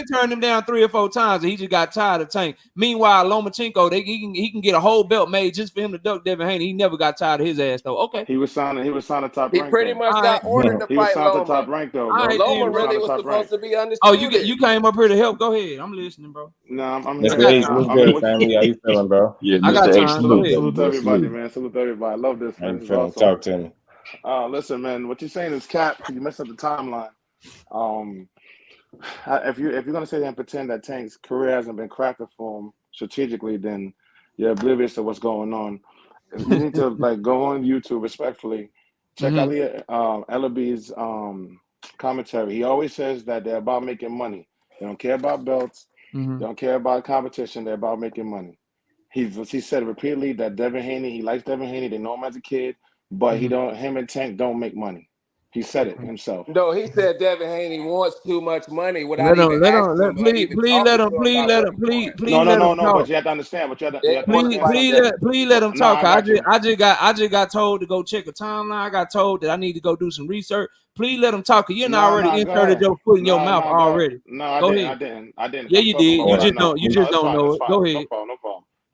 Speaker 9: turned him down 3 or 4 times, and he just got tired of Tank. Meanwhile, Lomachenko, he can get a whole belt made just for him to duck Devin Haney. He never got tired of his ass though. Okay,
Speaker 13: he was signed top rank.
Speaker 12: He pretty much got ordered to fight.
Speaker 13: He was signed to top rank though.
Speaker 12: Loma really was supposed to be undisputed.
Speaker 9: Oh, you came up here to help. Go ahead, I'm listening, bro.
Speaker 13: No, I'm
Speaker 6: here. What's good, family? How you feeling, bro?
Speaker 13: Yeah,
Speaker 9: I got time.
Speaker 13: Salute to everybody, man. Salute to everybody. I love this.
Speaker 6: How you feeling? Talk to me.
Speaker 13: Listen, man, what you're saying is cap. You messed up the timeline. If you're gonna sit there and pretend that Tank's career hasn't been crafted for him strategically, then you're oblivious to what's going on. You need to go on YouTube respectfully. Check out Ellaby's commentary. He always says that they're about making money. They don't care about belts. They don't care about competition. They're about making money. He said repeatedly that Devin Haney, he likes Devin Haney. They know him as a kid. But him and Tank don't make money. He said it himself.
Speaker 12: No, he said Devin Haney wants too much money
Speaker 9: Please
Speaker 12: without
Speaker 9: let him.
Speaker 13: But you have to understand.
Speaker 9: Please let him talk. I just got told to go check a timeline. I got told that I need to go do some research. Please let him talk. You're not already inserted your foot in your mouth already.
Speaker 13: No, I didn't.
Speaker 9: Yeah, you did. You just don't know it. Go ahead.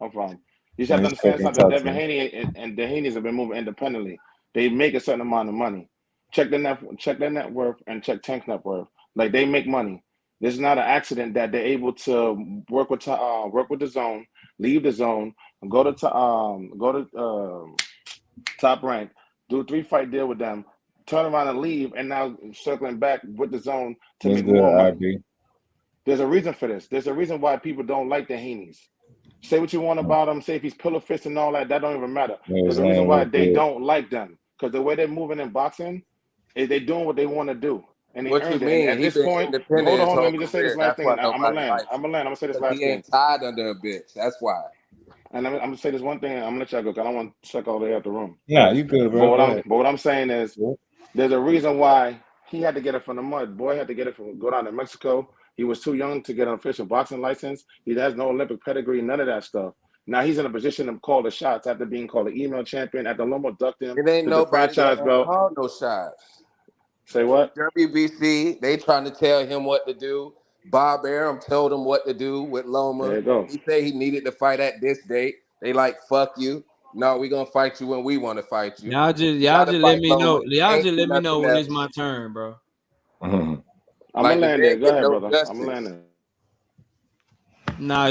Speaker 13: No problem. You just have to understand something. Devin Haney and the Haneys have been moving independently. They make a certain amount of money. Check their net worth and check Tank's net worth. Like, they make money. This is not an accident that they're able to work with the zone, leave the zone, go to top rank, do a 3-fight deal with them, turn around and leave, and now circling back with the zone to make more money. There's a reason for this. There's a reason why people don't like the Haneys. Say what you want about him. Say if he's pillow fist and all that. That don't even matter. There's a reason why they don't like them. Because the way they're moving in boxing is they doing what they want to do. And they earned it. At this point, hold on. Let me just say this last thing. I'm gonna say this last thing.
Speaker 12: He ain't tied under a bitch. That's why.
Speaker 13: And I'm gonna say this one thing. I'm gonna let y'all go. Cause I don't want to check all the way out the room.
Speaker 6: Yeah, you good, bro.
Speaker 13: But what I'm saying is, there's a reason why he had to get it from the mud. Boy had to get it go down to Mexico. He was too young to get an official boxing license. He has no Olympic pedigree, none of that stuff. Now he's in a position to call the shots after being called an email champion. After Lomo ducked him,
Speaker 12: it ain't nobody that call no shots.
Speaker 13: Say what?
Speaker 12: WBC, they trying to tell him what to do. Bob Arum told him what to do with Loma.
Speaker 13: There you go.
Speaker 12: He said he needed to fight at this date. They like, fuck you. No, we gonna fight you when we want to fight you.
Speaker 9: Y'all just let me know. Y'all just let me know when it's my turn, bro.
Speaker 13: I'm gonna land it. Go ahead, brother. I'm gonna land it.
Speaker 9: Nah,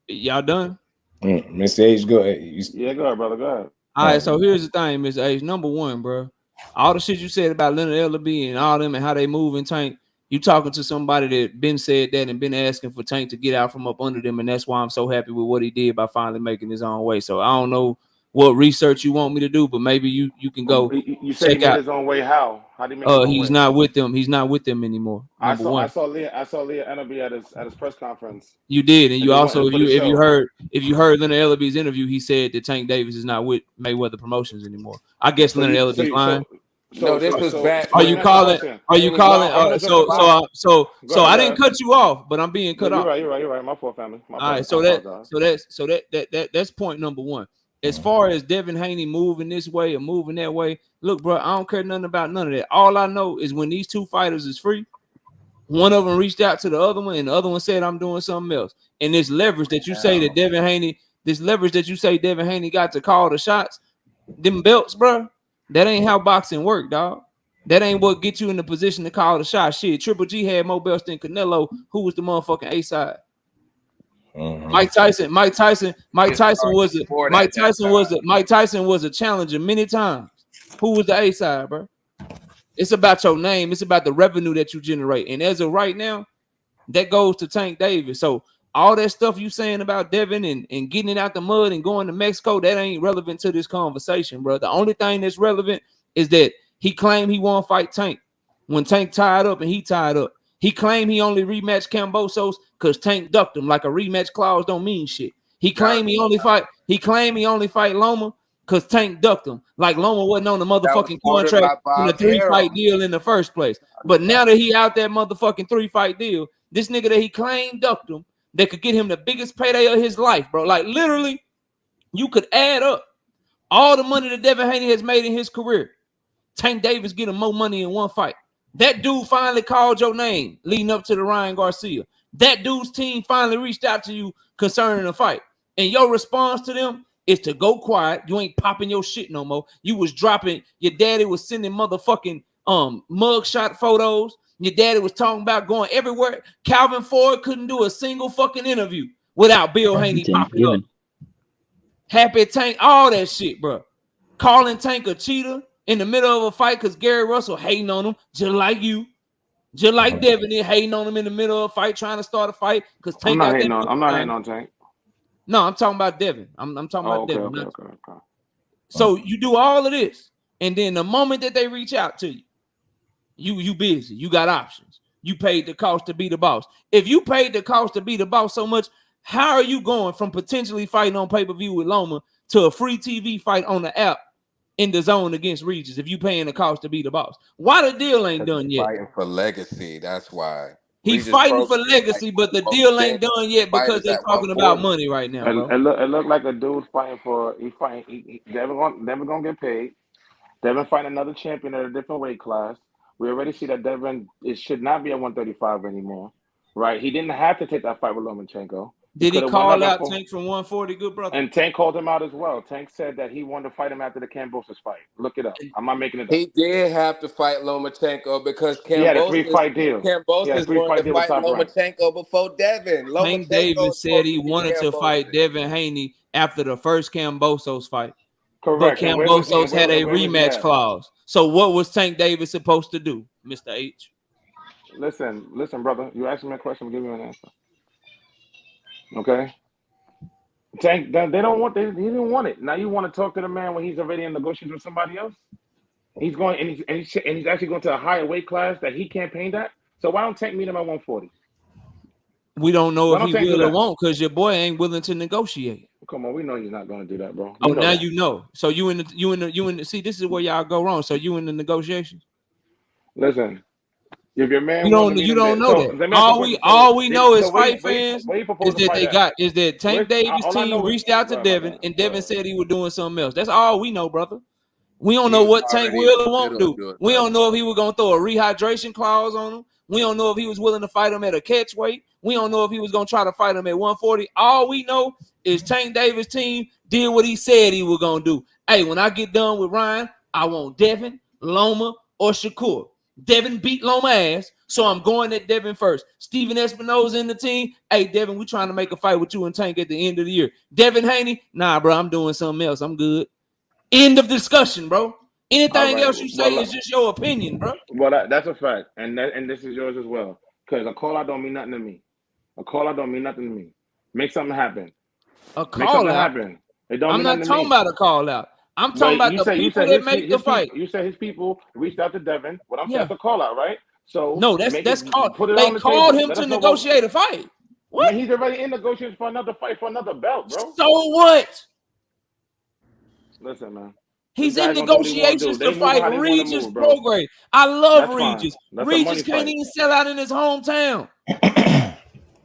Speaker 9: y'all done?
Speaker 6: Mr. H, go ahead.
Speaker 13: Yeah, go ahead, brother. Go ahead.
Speaker 9: All right, so here's the thing, Mr. H. Number one, bro. All the shit you said about Leonard Ellaby and all them and how they move in Tank, you talking to somebody that been said that and been asking for Tank to get out from up under them, and that's why I'm so happy with what he did by finally making his own way. So I don't know what research you want me to do, but maybe you can go.
Speaker 13: You say he made his own way. How did he make his own
Speaker 9: he's
Speaker 13: way?
Speaker 9: not with them. He's not with them anymore.
Speaker 13: I saw Leah Ellaby at his press conference.
Speaker 9: You did, and you also if you heard Leonard Ellaby's interview, he said that Tank Davis is not with Mayweather Promotions anymore. I guess Leonard Ellaby's lying.
Speaker 12: No, this was back.
Speaker 9: Are you calling? Are you calling? So I didn't cut you off, but I'm being cut off.
Speaker 13: You're right. My poor family.
Speaker 9: All right, so that's point number one. As far as Devin Haney moving this way or moving that way, look, bro, I don't care nothing about none of that. All I know is when these two fighters is free, one of them reached out to the other one, and the other one said, "I'm doing something else." And this leverage that you say that Devin Haney, got to call the shots, them belts, bro. That ain't how boxing work, dog. That ain't what get you in the position to call the shot. Shit, Triple G had more belts than Canelo, who was the motherfucking A side. Mike Tyson was a challenger many times. Who was the A side, bro? It's about your name. It's about the revenue that you generate. And as of right now, that goes to Tank Davis. So all that stuff you saying about Devin and getting it out the mud and going to Mexico, that ain't relevant to this conversation, bro. The only thing that's relevant is that he claimed he won't fight Tank when Tank tied up and he tied up. He claimed he only rematched Kambosos because Tank ducked him. Like a rematch clause don't mean shit. He claimed he only fight Loma because Tank ducked him. Like Loma wasn't on the motherfucking contract in the 3-fight deal in the first place. But now that he out that motherfucking 3-fight deal, this nigga that he claimed ducked him, that could get him the biggest payday of his life, bro. Like literally, you could add up all the money that Devin Haney has made in his career. Tank Davis get him more money in one fight. That dude finally called your name leading up to the Ryan Garcia. That dude's team finally reached out to you concerning the fight. And your response to them is to go quiet. You ain't popping your shit no more. You was dropping, your daddy was sending motherfucking mugshot photos. Your daddy was talking about going everywhere. Calvin Ford couldn't do a single fucking interview without Bill Haney popping up. Happy Tank, all that shit, bro. Calling Tank a cheater in the middle of a fight because Gary Russell hating on him, just like you. Just like Devin is hating on him in the middle of a fight, trying to start a fight. Because Tank
Speaker 13: I'm not hating on Tank.
Speaker 9: No, I'm talking about Devin. I'm talking about Devin.
Speaker 13: Okay.
Speaker 9: So you do all of this, and then the moment that they reach out to you, you busy. You got options. You paid the cost to be the boss. If you paid the cost to be the boss so much, how are you going from potentially fighting on pay-per-view with Loma to a free TV fight on the app in the zone against Regis if you paying the cost to be the boss? Why the deal ain't done yet?
Speaker 12: Fighting for legacy. That's why.
Speaker 9: He fighting for legacy, but the deal ain't done yet because they're talking about money right now, bro.
Speaker 13: It look like a dude fighting for Devin gonna get paid. Devin fighting another champion at a different weight class. We already see that Devin should not be at 135 anymore, right? He didn't have to take that fight with Lomachenko.
Speaker 9: Did he call out Tank from 140, good brother?
Speaker 13: And Tank called him out as well. Tank said that he wanted to fight him after the Kambosos fight. Look it up. I'm not making it up.
Speaker 12: He did have to fight Lomachenko because
Speaker 13: he had a 3-fight deal.
Speaker 12: Kambosos wanted to fight Lomachenko before Devin.
Speaker 9: Tank Davis said he wanted to fight Devin Haney after the first Kambosos fight.
Speaker 13: Correct.
Speaker 9: But Kambosos had a rematch clause. So what was Tank Davis supposed to do, Mr. H?
Speaker 13: Listen, brother. You asked me a question, I'll give you an answer. Okay. Tank, they don't want. He didn't want it. Now you want to talk to the man when he's already in negotiations with somebody else. He's going and he's actually going to a higher weight class that he campaigned at. So why don't Tank meet him at 140?
Speaker 9: We don't know if he will or won't because your boy ain't willing to negotiate.
Speaker 13: Come on, we know he's not going to do that, bro.
Speaker 9: Now you know. So you in the see, this is where y'all go wrong. So you in the negotiations?
Speaker 13: Listen. If your man
Speaker 9: you don't know that. All we know is fight fans is that Tank Davis team reached out to Devin and Devin said he was doing something else. That's all we know, brother. We don't know what Tank will or won't do. We don't know if he was gonna throw a rehydration clause on him. We don't know if he was willing to fight him at a catch weight. We don't know if he was gonna try to fight him at 140. All we know is Tank Davis team did what he said he was gonna do. Hey, when I get done with Ryan, I want Devin, Loma, or Shakur. Devin beat Loma ass, so I'm going at Devin first. Steven Espinoza in the team. Hey, Devin, we trying to make a fight with you and Tank at the end of the year. Devin Haney, nah, bro, I'm doing something else. I'm good. End of discussion, bro. Anything else you say is just your opinion, bro.
Speaker 13: Well, that's a fact, and this is yours as well. Because a call out don't mean nothing to me. A call out don't mean nothing to me. Make something happen.
Speaker 9: A call out.
Speaker 13: Happen.
Speaker 9: I'm not talking about a call out. I'm talking about the people that make the fight.
Speaker 13: You said his people reached out to Devin. What I'm saying is a call out, right? So
Speaker 9: no, that's called. They called him to negotiate a fight. What?
Speaker 13: Man, he's already in negotiations for another fight for another belt, bro.
Speaker 9: So what?
Speaker 13: Listen, man.
Speaker 9: He's in negotiations to fight Regis Prograis. I love Regis. Regis can't even sell out in his hometown.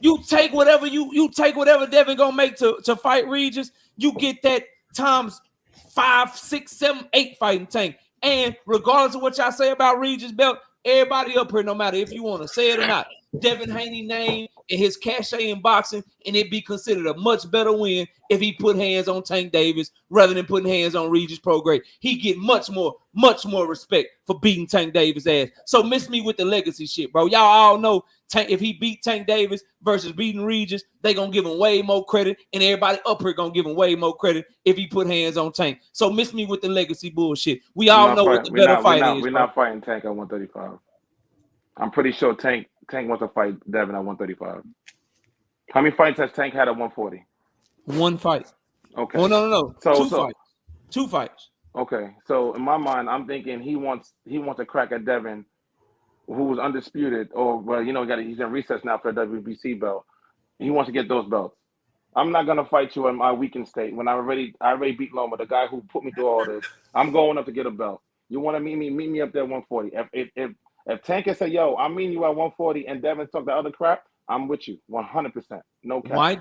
Speaker 9: You take whatever you take whatever Devin gonna make to fight Regis. You get that times 5, 6, 7, 8 fighting Tank. And regardless of what y'all say about Regis belt, everybody up here, no matter if you want to say it or not, Devin Haney name and his cachet in boxing, and it'd be considered a much better win if he put hands on Tank Davis rather than putting hands on Regis Prograis. He get much more respect for beating Tank Davis' ass. So miss me with the legacy shit, bro. Y'all all know Tank, if he beat Tank Davis versus beating Regis, they gonna give him way more credit, and everybody up here gonna give him way more credit if he put hands on Tank. So miss me with the legacy bullshit. We all know what the better fight is.
Speaker 13: We're not fighting Tank at 135. I'm pretty sure Tank wants to fight Devin at 135. How many fights has Tank had at 140?
Speaker 9: One fight.
Speaker 13: Okay.
Speaker 9: Oh no.
Speaker 13: So
Speaker 9: fights. 2 fights.
Speaker 13: Okay. So in my mind, I'm thinking he wants a crack at Devin, who was undisputed, or well, you know, he's in recess now for a WBC belt. He wants to get those belts. I'm not gonna fight you in my weakened state when I already beat Loma, the guy who put me through all this. I'm going up to get a belt. You want to meet me up there at 140. If Tank can say, yo, I'm meeting you at 140 and Devin talk the other crap, I'm with you 100%. No cap.
Speaker 9: Why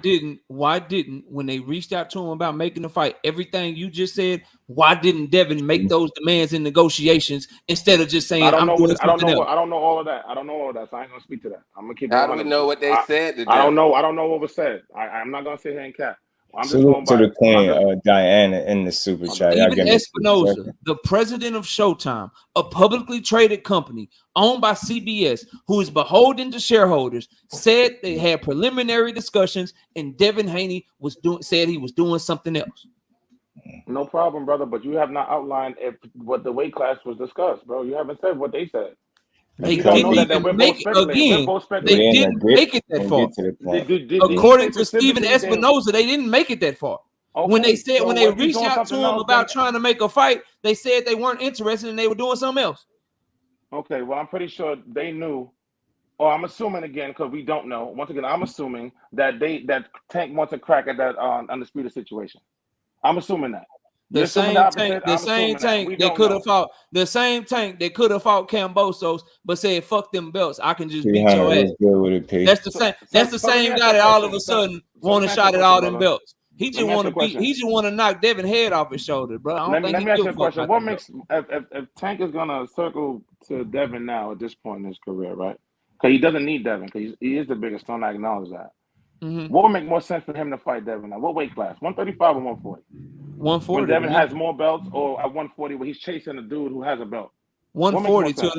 Speaker 9: didn't when they reached out to him about making the fight, everything you just said, why didn't Devin make those demands in negotiations instead of just saying I don't know all of that. I
Speaker 13: don't know all of that. So I ain't gonna speak to that. I'm gonna keep.
Speaker 12: How do we know what they said?
Speaker 13: I don't know what was said. I'm not gonna sit here and cap.
Speaker 6: Salute to the queen, Diana, in the super chat.
Speaker 9: Even Espinosa, the president of Showtime, a publicly traded company owned by CBS, who is beholden to shareholders, said they had preliminary discussions, and Devin Haney said he was doing something else.
Speaker 13: No problem, brother. But you have not outlined what the weight class was discussed, bro. You haven't said what they said.
Speaker 9: They didn't even make it again. They didn't make it that far. According to Steven Espinosa, they didn't make it that far. Okay, when they reached out to him about trying to make a fight, they said they weren't interested and they were doing something else.
Speaker 13: Okay, well, I'm pretty sure they knew, or I'm assuming again, because we don't know. Once again, I'm assuming that Tank wants to crack at that undisputed situation. I'm assuming that. The same tank that could have fought
Speaker 9: Cambosos, but said fuck them belts. I can just beat your ass. That's the same. That's the same guy that all of a sudden want a shot at all them belts. He just want to beat. He just want to knock Devin head off his shoulder, bro.
Speaker 13: Let me ask you a question. What makes if Tank is gonna circle to Devin now at this point in his career, right? Because he doesn't need Devin because he is the biggest stone. I acknowledge that. What would make more sense for him to fight Devin now? What weight class? 135 or 140?
Speaker 9: 140.
Speaker 13: When Devin has more belts, or at 140 where he's chasing a dude who has a belt.
Speaker 9: 140 to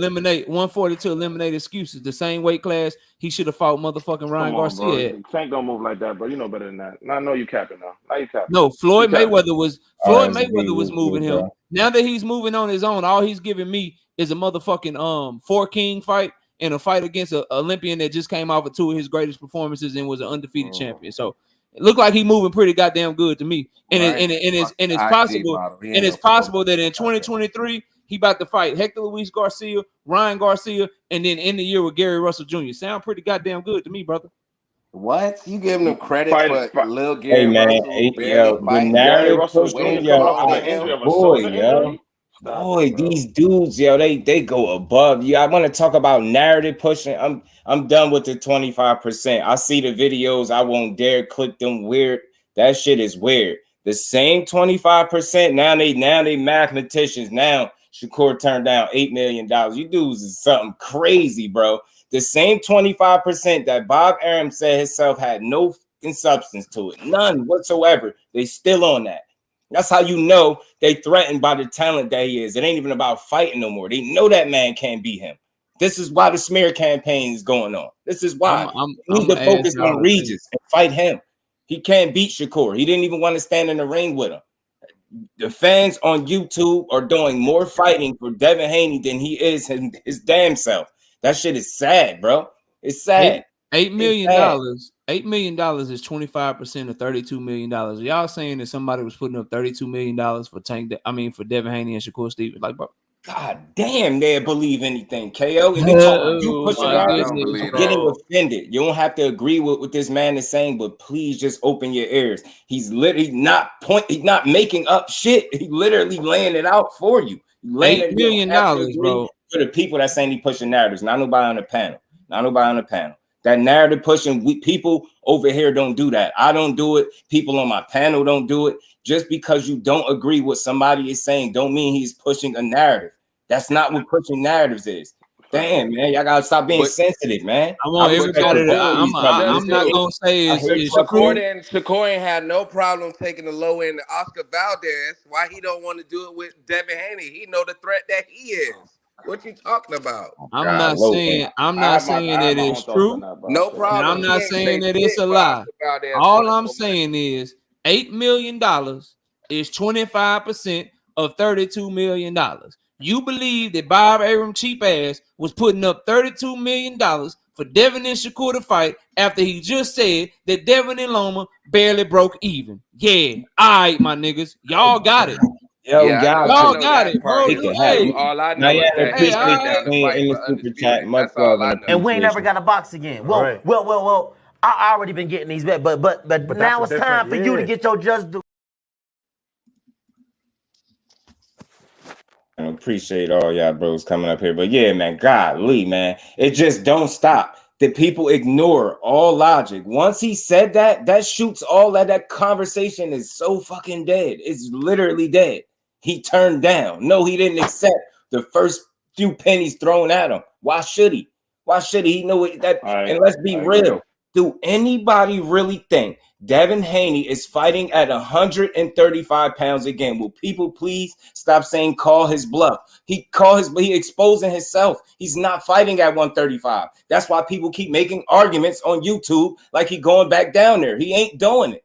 Speaker 9: eliminate excuses. The same weight class he should have fought motherfucking Ryan Garcia.
Speaker 13: Tank don't move like that, bro. You know better than that. I know you capping now. Now you capping.
Speaker 9: No, Floyd Mayweather was moving him. Now that he's moving on his own, all he's giving me is a motherfucking 4 King fight and a fight against an Olympian that just came off of 2 of his greatest performances and was an undefeated champion. So it looked like he moving pretty goddamn good to me. And it's possible that in 2023 he about to fight Hector Luis Garcia, Ryan Garcia, and then end the year with Gary Russell Jr. Sound pretty goddamn good to me, brother.
Speaker 12: What? You giving them credit for Lil Gary Russell?
Speaker 6: Boy, these dudes, they go above you. I want to talk about narrative pushing. I'm done with the 25%. I see the videos. I won't dare click them. Weird. That shit is weird. The same 25%. Now they mathematicians. Now Shakur turned down $8 million. You dudes is something crazy, bro. The same 25% that Bob Arum said himself had no substance to it. None whatsoever. They still on that. That's how you know they threatened by the talent that he is. It ain't even about fighting no more. They know that man can't beat him. This is why the smear campaign is going on. This is why we need to focus on Regis and fight him. He can't beat Shakur. He didn't even want to stand in the ring with him. The fans on YouTube are doing more fighting for Devin Haney than he is his damn self. That shit is sad, bro. It's sad.
Speaker 9: $8 million. $8 million is 25% of $32 million. Y'all saying that somebody was putting up $32 million for for Devin Haney and Shakur Stevens? Like, bro,
Speaker 6: God damn, they believe anything, KO. And they talk, you pushing narratives, getting offended. You don't have to agree with what this man is saying, but please just open your ears. He's literally he's not making up shit. He literally laying it out for you.
Speaker 9: $8 million, bro.
Speaker 6: For the people that saying he pushing narratives, not nobody on the panel. Not nobody on the panel. That narrative pushing, people over here don't do that. I don't do it. People on my panel don't do it. Just because you don't agree with somebody is saying don't mean he's pushing a narrative. That's not what pushing narratives is. Damn, man, y'all gotta stop being sensitive, man.
Speaker 9: I want everybody to. I'm not gonna say it's
Speaker 12: Shakur ain't had no problem taking the low end of Oscar Valdez. Why he don't want to do it with Devin Haney? He know the threat that he is. What you talking about?
Speaker 9: I'm not saying that it's true.
Speaker 12: No problem.
Speaker 9: And I'm not saying that it's a lie. All I'm saying is $8 million is 25% of $32 million. You believe that Bob Arum cheap ass was putting up $32 million for Devin and Shakur to fight after he just said that Devin and Loma barely broke even. Yeah, all right, my niggas, y'all got it.
Speaker 6: Yo,
Speaker 9: y'all got it, bro.
Speaker 12: All I know is that
Speaker 1: and we ain't never got a box again. Well, I already been getting these bets, but now it's time for you to get your just due.
Speaker 6: I appreciate all y'all bros coming up here, but yeah, man, golly, man, it just don't stop. The people ignore all logic. Once he said that shoots all that conversation is so fucking dead. It's literally dead. He turned down. No, he didn't accept the first few pennies thrown at him. Why should he? Why should he? Know that? And let's be real. Do anybody really think Devin Haney is fighting at 135 pounds again? Will people please stop saying call his bluff? He exposing himself. He's not fighting at 135. That's why people keep making arguments on YouTube like he going back down there. He ain't doing it.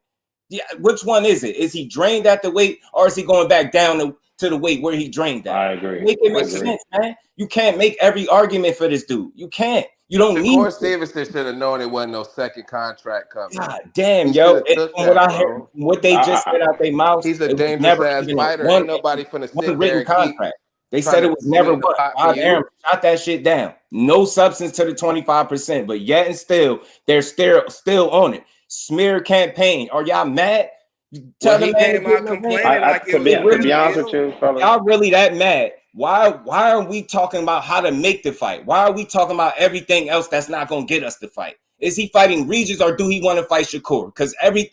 Speaker 6: Yeah, which one is it? Is he drained at the weight, or is he going back down to the weight where he drained at?
Speaker 13: I agree.
Speaker 6: Make it make sense, man. You can't make every argument for this dude. You can't. You don't need.
Speaker 12: Shakur Stevenson should have known it wasn't no second contract coming.
Speaker 6: God damn, yo! From what I heard, what they just said out their mouths,
Speaker 12: he's a dangerous ass fighter. Ain't nobody finna sit there and
Speaker 6: contract. They said it was never what. Aaron shot that shit down. No substance to the 25%, but yet and still, they're still on it. Smear campaign. Are y'all mad?
Speaker 12: Tell them came out complaining like
Speaker 13: to be honest with you, fellas.
Speaker 6: Y'all really that mad? Why are we talking about how to make the fight? Why are we talking about everything else that's not gonna get us to fight? Is he fighting Regis or do he want to fight Shakur? Because every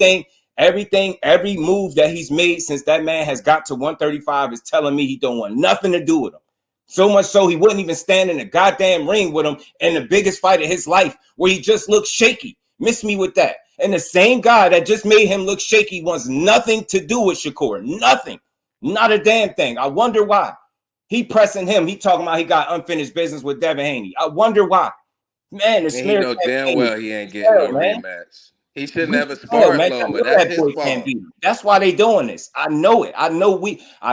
Speaker 6: move that he's made since that man has got to 135 is telling me he don't want nothing to do with him. So much so he wouldn't even stand in the goddamn ring with him in the biggest fight of his life, where he just looked shaky. Miss me with that. And the same guy that just made him look shaky wants nothing to do with Shakur. Nothing. Not a damn thing. I wonder why. He pressing him. He talking about he got unfinished business with Devin Haney. I wonder why. Man,
Speaker 12: he know damn well he ain't getting no rematch. He should never spar Loma. That's his fault.
Speaker 6: That's why they doing this. I know it. I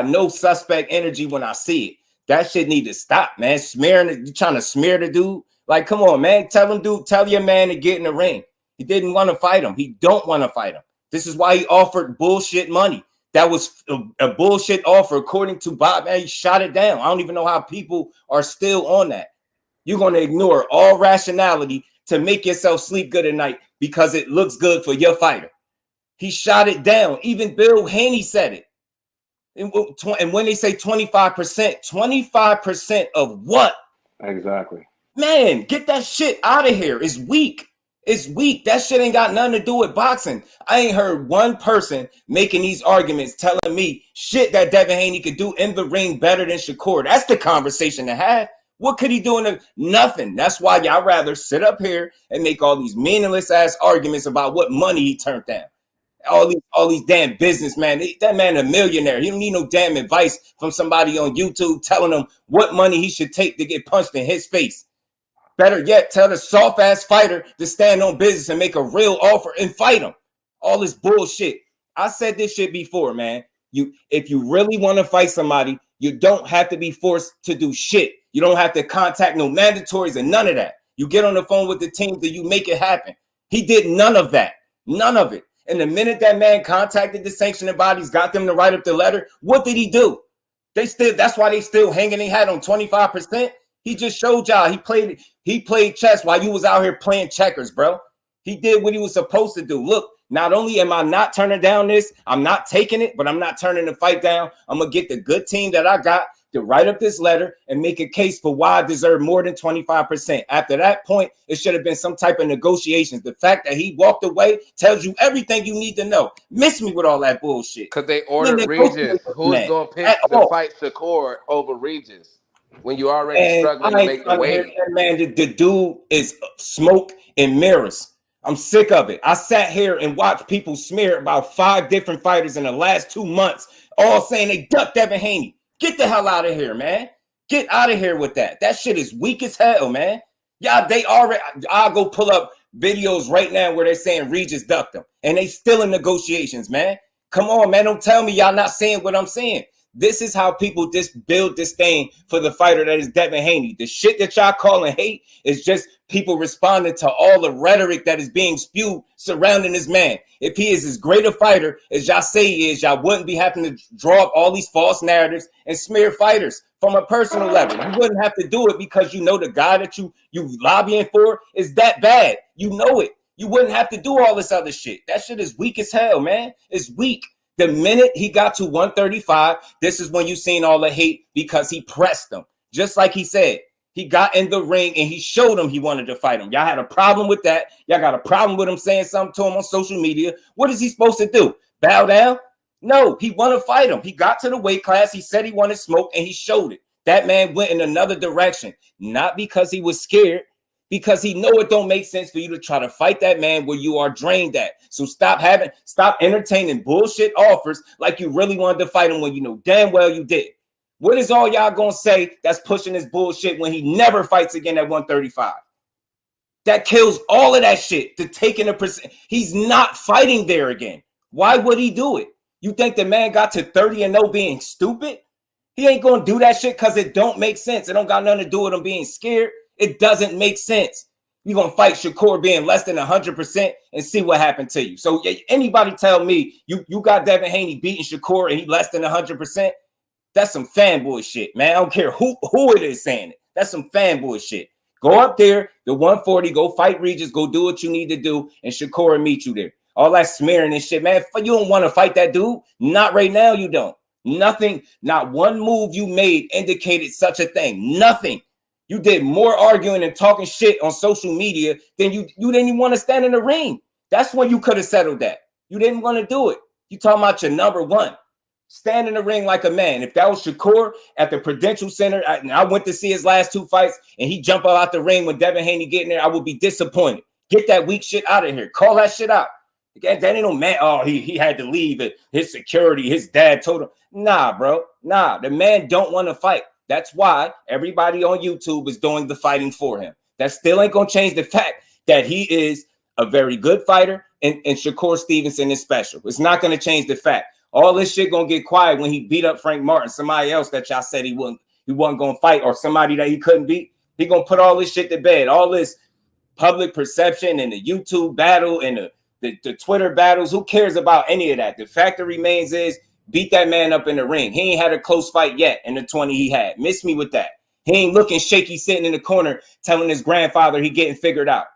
Speaker 6: know suspect energy when I see it. That shit need to stop, man. Smearing, you trying to smear the dude? Like, come on, man. Tell your man to get in the ring. He didn't want to fight him. He don't want to fight him. This is why he offered bullshit money. That was a bullshit offer, according to Bob. Man, he shot it down. I don't even know how people are still on that. You're going to ignore all rationality to make yourself sleep good at night because it looks good for your fighter. He shot it down. Even Bill Haney said it. And when they say 25%, 25% of what?
Speaker 13: Exactly.
Speaker 6: Man, get that shit out of here. It's weak. It's weak. That shit ain't got nothing to do with boxing. I ain't heard one person making these arguments telling me shit that Devin Haney could do in the ring better than Shakur. That's the conversation to have. What could he do in the nothing? That's why y'all rather sit up here and make all these meaningless ass arguments about what money he turned down. All these damn businessmen. That man a millionaire. He don't need no damn advice from somebody on YouTube telling him what money he should take to get punched in his face. Better yet, tell the soft-ass fighter to stand on business and make a real offer and fight him. All this bullshit. I said this shit before, man. If you really want to fight somebody, you don't have to be forced to do shit. You don't have to contact no mandatories and none of that. You get on the phone with the teams and you make it happen. He did none of that. None of it. And the minute that man contacted the sanctioning bodies, got them to write up the letter, what did he do? That's why they still hanging their hat on 25%. He just showed y'all he played chess while you was out here playing checkers, bro. He did what he was supposed to do. Look, not only am I not turning down this, I'm not taking it, but I'm not turning the fight down. I'm gonna get the good team that I got to write up this letter and make a case for why I deserve more than 25%. After that point, it should have been some type of negotiations. The fact that he walked away tells you everything you need to know. Miss me with all that bullshit.
Speaker 12: Because they ordered Regis. Who's going to pick to fight Shakur over Regis when you already struggling to make the weight?
Speaker 6: Man, the dude is smoke and mirrors. I'm sick of it. I sat here and watched people smear about 5 different fighters in the last 2 months, all saying they ducked Devin Haney. Get the hell out of here, man. Get out of here with that. That shit is weak as hell, man. Yeah, they already. I'll go pull up videos right now where they're saying Regis ducked them, and they still in negotiations, man. Come on, man. Don't tell me y'all not saying what I'm saying. This is how people just build this thing for the fighter that is Devin Haney. The shit that y'all calling hate is just people responding to all the rhetoric that is being spewed surrounding this man. If he is as great a fighter as y'all say he is, y'all wouldn't be having to draw up all these false narratives and smear fighters from a personal level. You wouldn't have to do it because you know the guy that you lobbying for is that bad. You know it. You wouldn't have to do all this other shit. That shit is weak as hell, man. It's weak. The minute he got to 135, this is when you seen all the hate because he pressed him. Just like he said, he got in the ring and he showed him he wanted to fight him. Y'all had a problem with that. Y'all got a problem with him saying something to him on social media. What is he supposed to do? Bow down? No, he wanted to fight him. He got to the weight class. He said he wanted smoke and he showed it. That man went in another direction, not because he was scared, because he know it don't make sense for you to try to fight that man where you are drained at. So stop entertaining bullshit offers like you really wanted to fight him when you know damn well you did. What is all y'all gonna say that's pushing this bullshit when he never fights again at 135? That kills all of that shit to taking a percent. He's not fighting there again. Why would he do it? You think the man got to 30-0 being stupid? He ain't gonna do that shit because it don't make sense. It don't got nothing to do with him being scared. It doesn't make sense. You're going to fight Shakur being less than 100% and see what happened to you. So anybody tell me you got Devin Haney beating Shakur and he less than 100%, that's some fanboy shit, man. I don't care who it is saying it. That's some fanboy shit. Go up there, the 140, go fight Regis, go do what you need to do, and Shakur will meet you there. All that smearing and shit, man. You don't want to fight that dude? Not right now, you don't. Nothing, not one move you made indicated such a thing. Nothing. You did more arguing and talking shit on social media than you didn't even want to stand in the ring. That's when you could have settled that. You didn't want to do it. You talking about your number one. Stand in the ring like a man. If that was Shakur at the Prudential Center, I went to see his last 2 fights, and he jump out the ring when Devin Haney get in there, I would be disappointed. Get that weak shit out of here. Call that shit out. That ain't no man. Oh, he had to leave it. His security, his dad told him. Nah, bro. Nah, the man don't want to fight. That's why everybody on YouTube is doing the fighting for him. That still ain't going to change the fact that he is a very good fighter and Shakur Stevenson is special. It's not going to change the fact. All this shit going to get quiet when he beat up Frank Martin, somebody else that y'all said he wasn't going to fight, or somebody that he couldn't beat. He going to put all this shit to bed. All this public perception and the YouTube battle and the Twitter battles. Who cares about any of that? The fact that remains is, beat that man up in the ring. He ain't had a close fight yet in the 20 he had. Miss me with that. He ain't looking shaky sitting in the corner telling his grandfather he getting figured out.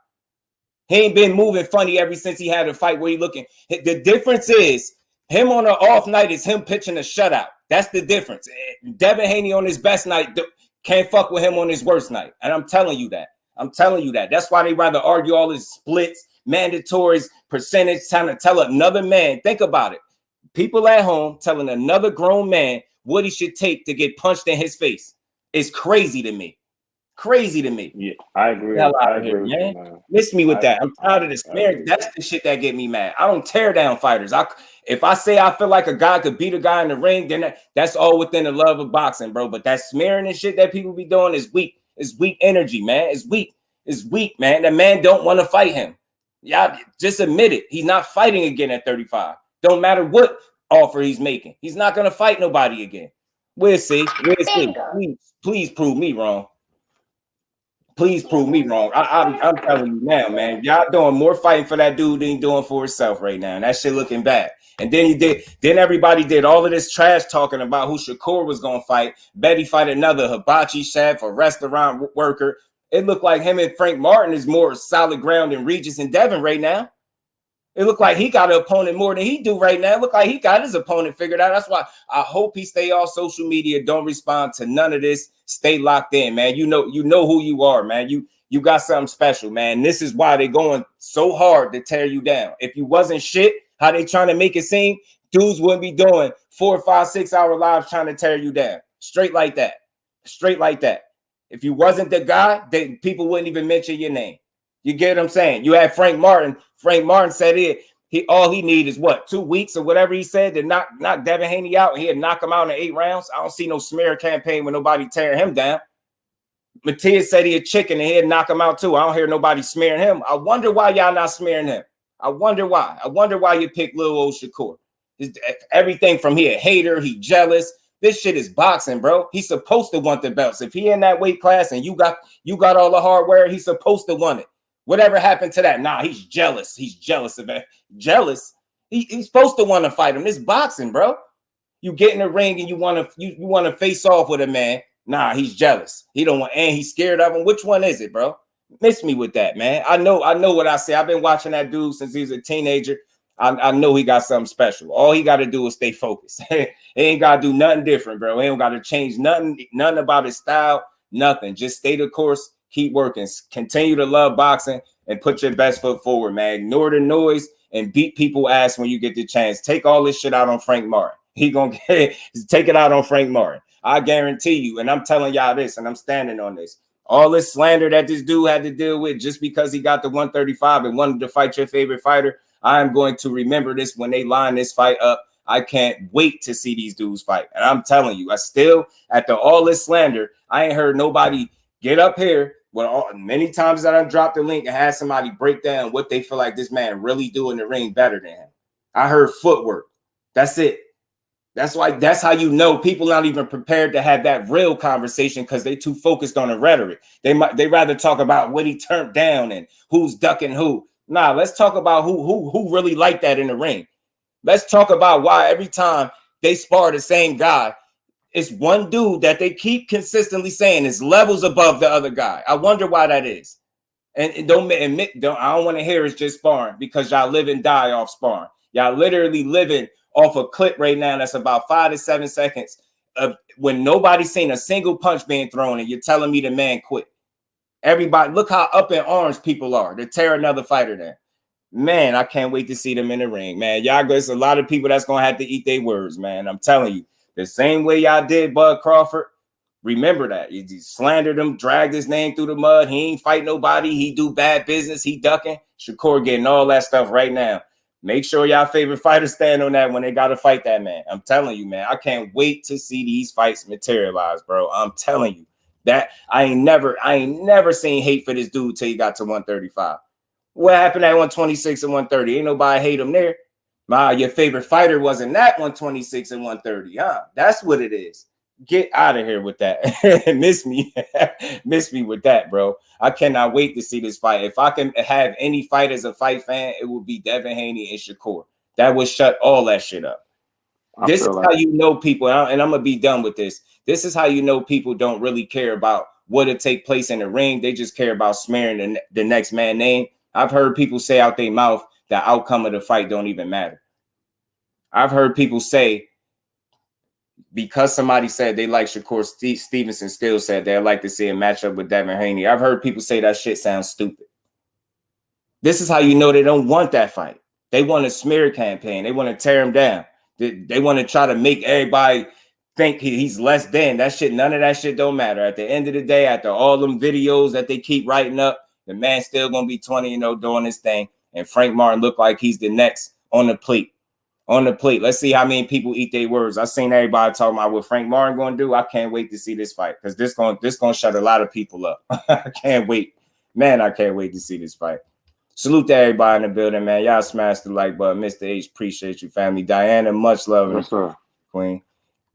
Speaker 6: He ain't been moving funny ever since he had a fight where he looking. The difference is him on an off night is him pitching a shutout. That's the difference. Devin Haney on his best night can't fuck with him on his worst night. And I'm telling you that. I'm telling you that. That's why they rather argue all his splits, mandatories, percentage, time to tell another man. Think about it. People at home telling another grown man what he should take to get punched in his face. It's crazy to me. Crazy to me.
Speaker 13: Yeah, I agree.
Speaker 6: I agree with you, man. Miss me with that. I'm tired of the smearing. That's the shit that get me mad. I don't tear down fighters. If I say I feel like a guy could beat a guy in the ring, then that's all within the love of boxing, bro. But that smearing and shit that people be doing is weak. It's weak energy, man. It's weak. It's weak, man. That man don't want to fight him. Y'all just admit it. He's not fighting again at 35. Don't matter what offer he's making. He's not going to fight nobody again. We'll see. We'll see. Please prove me wrong. Please prove me wrong. I'm telling you now, man. Y'all doing more fighting for that dude than he doing for himself right now. And that shit looking bad. And then everybody did all of this trash talking about who Shakur was gonna fight. Betty fight another hibachi chef or restaurant worker. It looked like him and Frank Martin is more solid ground than Regis and Devin right now. It looked like he got an opponent more than he do right now. It looked like he got his opponent figured out. That's why I hope he stay off social media. Don't respond to none of this. Stay locked in, man. You know who you are, man. You got something special, man. This is why they going so hard to tear you down. If you wasn't shit, how they trying to make it seem, dudes wouldn't be doing 4, 5, 6 hour lives trying to tear you down. Straight like that. Straight like that. If you wasn't the guy, people wouldn't even mention your name. You get what I'm saying? You had Frank Martin. Frank Martin said all he need is what, 2 weeks or whatever he said to knock Devin Haney out. He'd knock him out in 8 rounds. I don't see no smear campaign with nobody tearing him down. Matias said he a chicken and he'd knock him out too. I don't hear nobody smearing him. I wonder why y'all not smearing him. I wonder why. I wonder why you picked little old Shakur. Everything from here, hater, he jealous. This shit is boxing, bro. He's supposed to want the belts. If he in that weight class and you got all the hardware, he's supposed to want it. Whatever happened to that? Nah, he's jealous. He's jealous of it. Jealous. He's supposed to want to fight him. This boxing, bro. You get in the ring and you want to face off with a man. Nah, he's jealous. He don't want, and he's scared of him. Which one is it, bro? Miss me with that, man. I know what I say. I've been watching that dude since he was a teenager. I know he got something special. All he got to do is stay focused. He ain't got to do nothing different, bro. He don't got to change nothing about his style, nothing. Just stay the course, keep working, continue to love boxing, and put your best foot forward, man. Ignore the noise and beat people ass when you get the chance. Take all this shit out on Frank Martin. He gonna take it out on Frank Martin. I guarantee you, and I'm telling y'all this, and I'm standing on this. All this slander that this dude had to deal with just because he got the 135 and wanted to fight your favorite fighter, I am going to remember this when they line this fight up. I can't wait to see these dudes fight. And I'm telling you, I still, after all this slander, I ain't heard nobody get up here. Well, many times that I dropped the link and had somebody break down what they feel like this man really do in the ring better than him. I heard footwork. That's it. That's how you know people not even prepared to have that real conversation because they too focused on the rhetoric. They rather talk about what he turned down and who's ducking who. Nah, let's talk about who really like that in the ring. Let's talk about why every time they spar the same guy, it's one dude that they keep consistently saying is levels above the other guy. I wonder why that is. And I don't want to hear it's just sparring because y'all live and die off sparring. Y'all literally living off a clip right now that's about 5 to 7 seconds of when nobody's seen a single punch being thrown and you're telling me the man quit. Everybody, look how up in arms people are to tear another fighter down. Man, I can't wait to see them in the ring, man. Y'all, there's a lot of people that's going to have to eat their words, man. I'm telling you, the same way y'all did Bud Crawford. Remember that. You slandered him, dragged his name through the mud. He ain't fight nobody. He do bad business. He ducking. Shakur getting all that stuff right now. Make sure y'all favorite fighters stand on that when they got to fight that man. I'm telling you, man. I can't wait to see these fights materialize, bro. I'm telling you that I ain't never seen hate for this dude till he got to 135. What happened at 126 and 130? Ain't nobody hate him there. Your favorite fighter wasn't that 126 and 130, huh? That's what it is. Get out of here with that. Miss me with that, bro. I cannot wait to see this fight. If I can have any fight as a fight fan, it would be Devin Haney and Shakur. That would shut all that shit up. This is how you know people, and I'm gonna be done with this. This is how you know people don't really care about what'll take place in the ring. They just care about smearing the next man's name. I've heard people say out their mouth the outcome of the fight don't even matter. I've heard people say because somebody said they like Shakur Stevenson still said they'd like to see a matchup with Devin Haney. I've heard people say that shit sounds stupid. This is how you know they don't want that fight. They want a smear campaign. They want to tear him down. They want to try to make everybody think he's less than. That shit, none of that shit don't matter. At the end of the day, after all them videos that they keep writing up, the man's still going to be 20, doing his thing. And Frank Martin look like he's the next on the plate. On the plate. Let's see how many people eat their words. I've seen everybody talking about what Frank Martin going to do. I can't wait to see this fight because this going to shut a lot of people up. I can't wait. Man, I can't wait to see this fight. Salute to everybody in the building, man. Y'all smash the like button. Mr. H, appreciate you, family. Diana, much love.
Speaker 13: Yes, sir.
Speaker 6: Queen.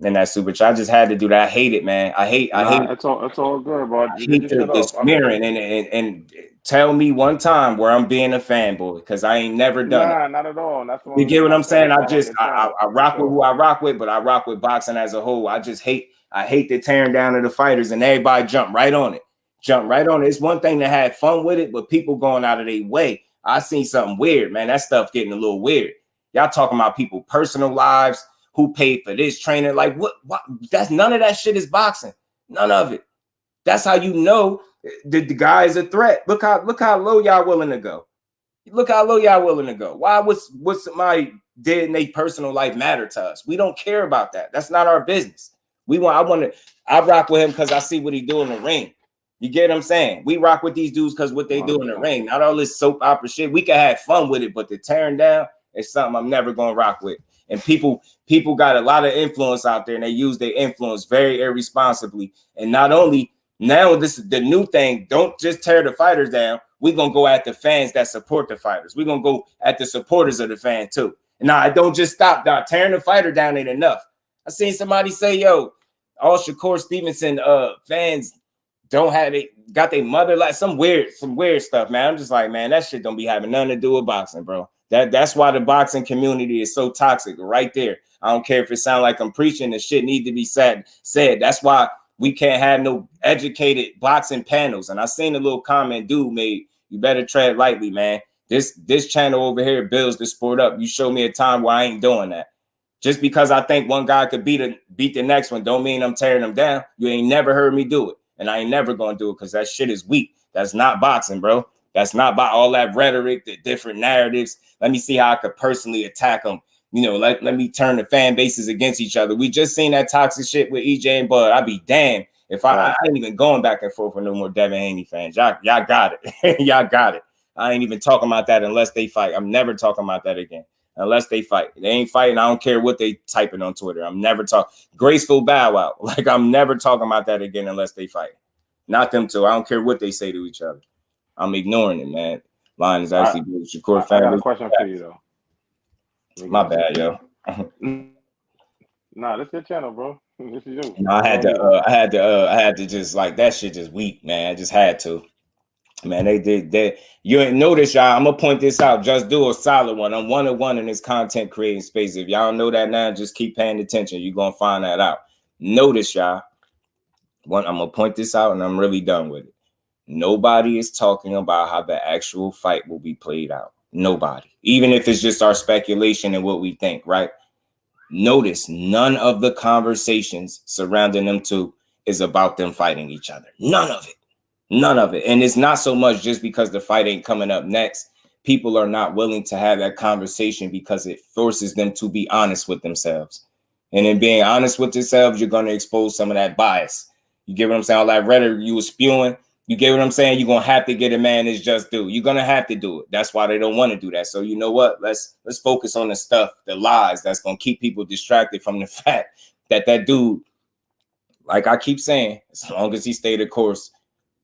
Speaker 6: And that super chat. I just had to do that. I hate it, man. I hate
Speaker 13: it's all good, bro.
Speaker 6: I hate the smearing and Tell me one time where I'm being a fanboy, because I ain't never done it.
Speaker 13: Nah, not at all. That's
Speaker 6: You get what I'm saying? I rock with who I rock with, but I rock with boxing as a whole. I hate the tearing down of the fighters, and everybody jump right on it. It's one thing to have fun with it, but people going out of their way. I seen something weird, man. That stuff getting a little weird. Y'all talking about people personal lives, who paid for this training. Like what? That's none of that shit is boxing. None of it. That's how you know the guy is a threat. Look how low y'all willing to go. Look how low y'all willing to go. Why was somebody dead in their personal life matter to us? We don't care about that. That's not our business. I rock with him because I see what he do in the ring. You get what I'm saying? We rock with these dudes because what they do in the ring. Not all this soap opera shit. We can have fun with it, but the tearing down is something I'm never gonna rock with. And people got a lot of influence out there, and they use their influence very irresponsibly. And not only now, this is the new thing. Don't just tear the fighters down. We're going to go at the fans that support the fighters. We're going to go at the supporters of the fan too. Now, I don't just stop down. Tearing the fighter down ain't enough. I seen somebody say, yo, all SHAKUR Stevenson fans got their mother, like some weird stuff, man. I'm just like, man, that shit don't be having nothing to do with boxing, bro. That's why the boxing community is so toxic right there. I don't care if it sounds like I'm preaching, the shit need to be said. That's why we can't have no educated boxing panels. And I seen a little comment dude made, you better tread lightly, man. This channel over here builds the sport up. You show me a time where I ain't doing that. Just because I think one guy could beat the next one don't mean I'm tearing them down. You ain't never heard me do it. And I ain't never gonna do it because that shit is weak. That's not boxing, bro. That's not by all that rhetoric, the different narratives. Let me see how I could personally attack them. You know, let me turn the fan bases against each other. We just seen that toxic shit with EJ and Bud. I'd be damned if I ain't even going back and forth with no more Devin Haney fans. Y'all got it. Y'all got it. I ain't even talking about that unless they fight. I'm never talking about that again. Unless they fight. They ain't fighting. I don't care what they typing on Twitter. I'm never talking. Graceful bow out. Like, I'm never talking about that again unless they fight. Not them two. I don't care what they say to each other. I'm ignoring it, man. Line is actually SHAKUR fan.
Speaker 13: I got a question for you, though.
Speaker 6: My bad, yo.
Speaker 13: Nah, this is your channel, bro. This is you.
Speaker 6: No, I had to just, like, that shit just weak, man. I just had to. Man, they did. You ain't notice, y'all. I'm gonna point this out. Just do a solid one. I'm 1-on-1 in this content creating space. If y'all don't know that now, just keep paying attention. You're gonna find that out. Notice, y'all. I'm gonna point this out, and I'm really done with it. Nobody is talking about how the actual fight will be played out. Nobody. Even if it's just our speculation and what we think, right? Notice none of the conversations surrounding them two is about them fighting each other. None of it. None of it. And it's not so much just because the fight ain't coming up next. People are not willing to have that conversation because it forces them to be honest with themselves. And in being honest with themselves, you're going to expose some of that bias. You get what I'm saying? All that rhetoric you was spewing. You get what I'm saying? You're going to have to get a man his just due. You're going to have to do it. That's why they don't want to do that. So you know what? Let's focus on the stuff, the lies that's going to keep people distracted from the fact that dude, like I keep saying, as long as he stayed the course,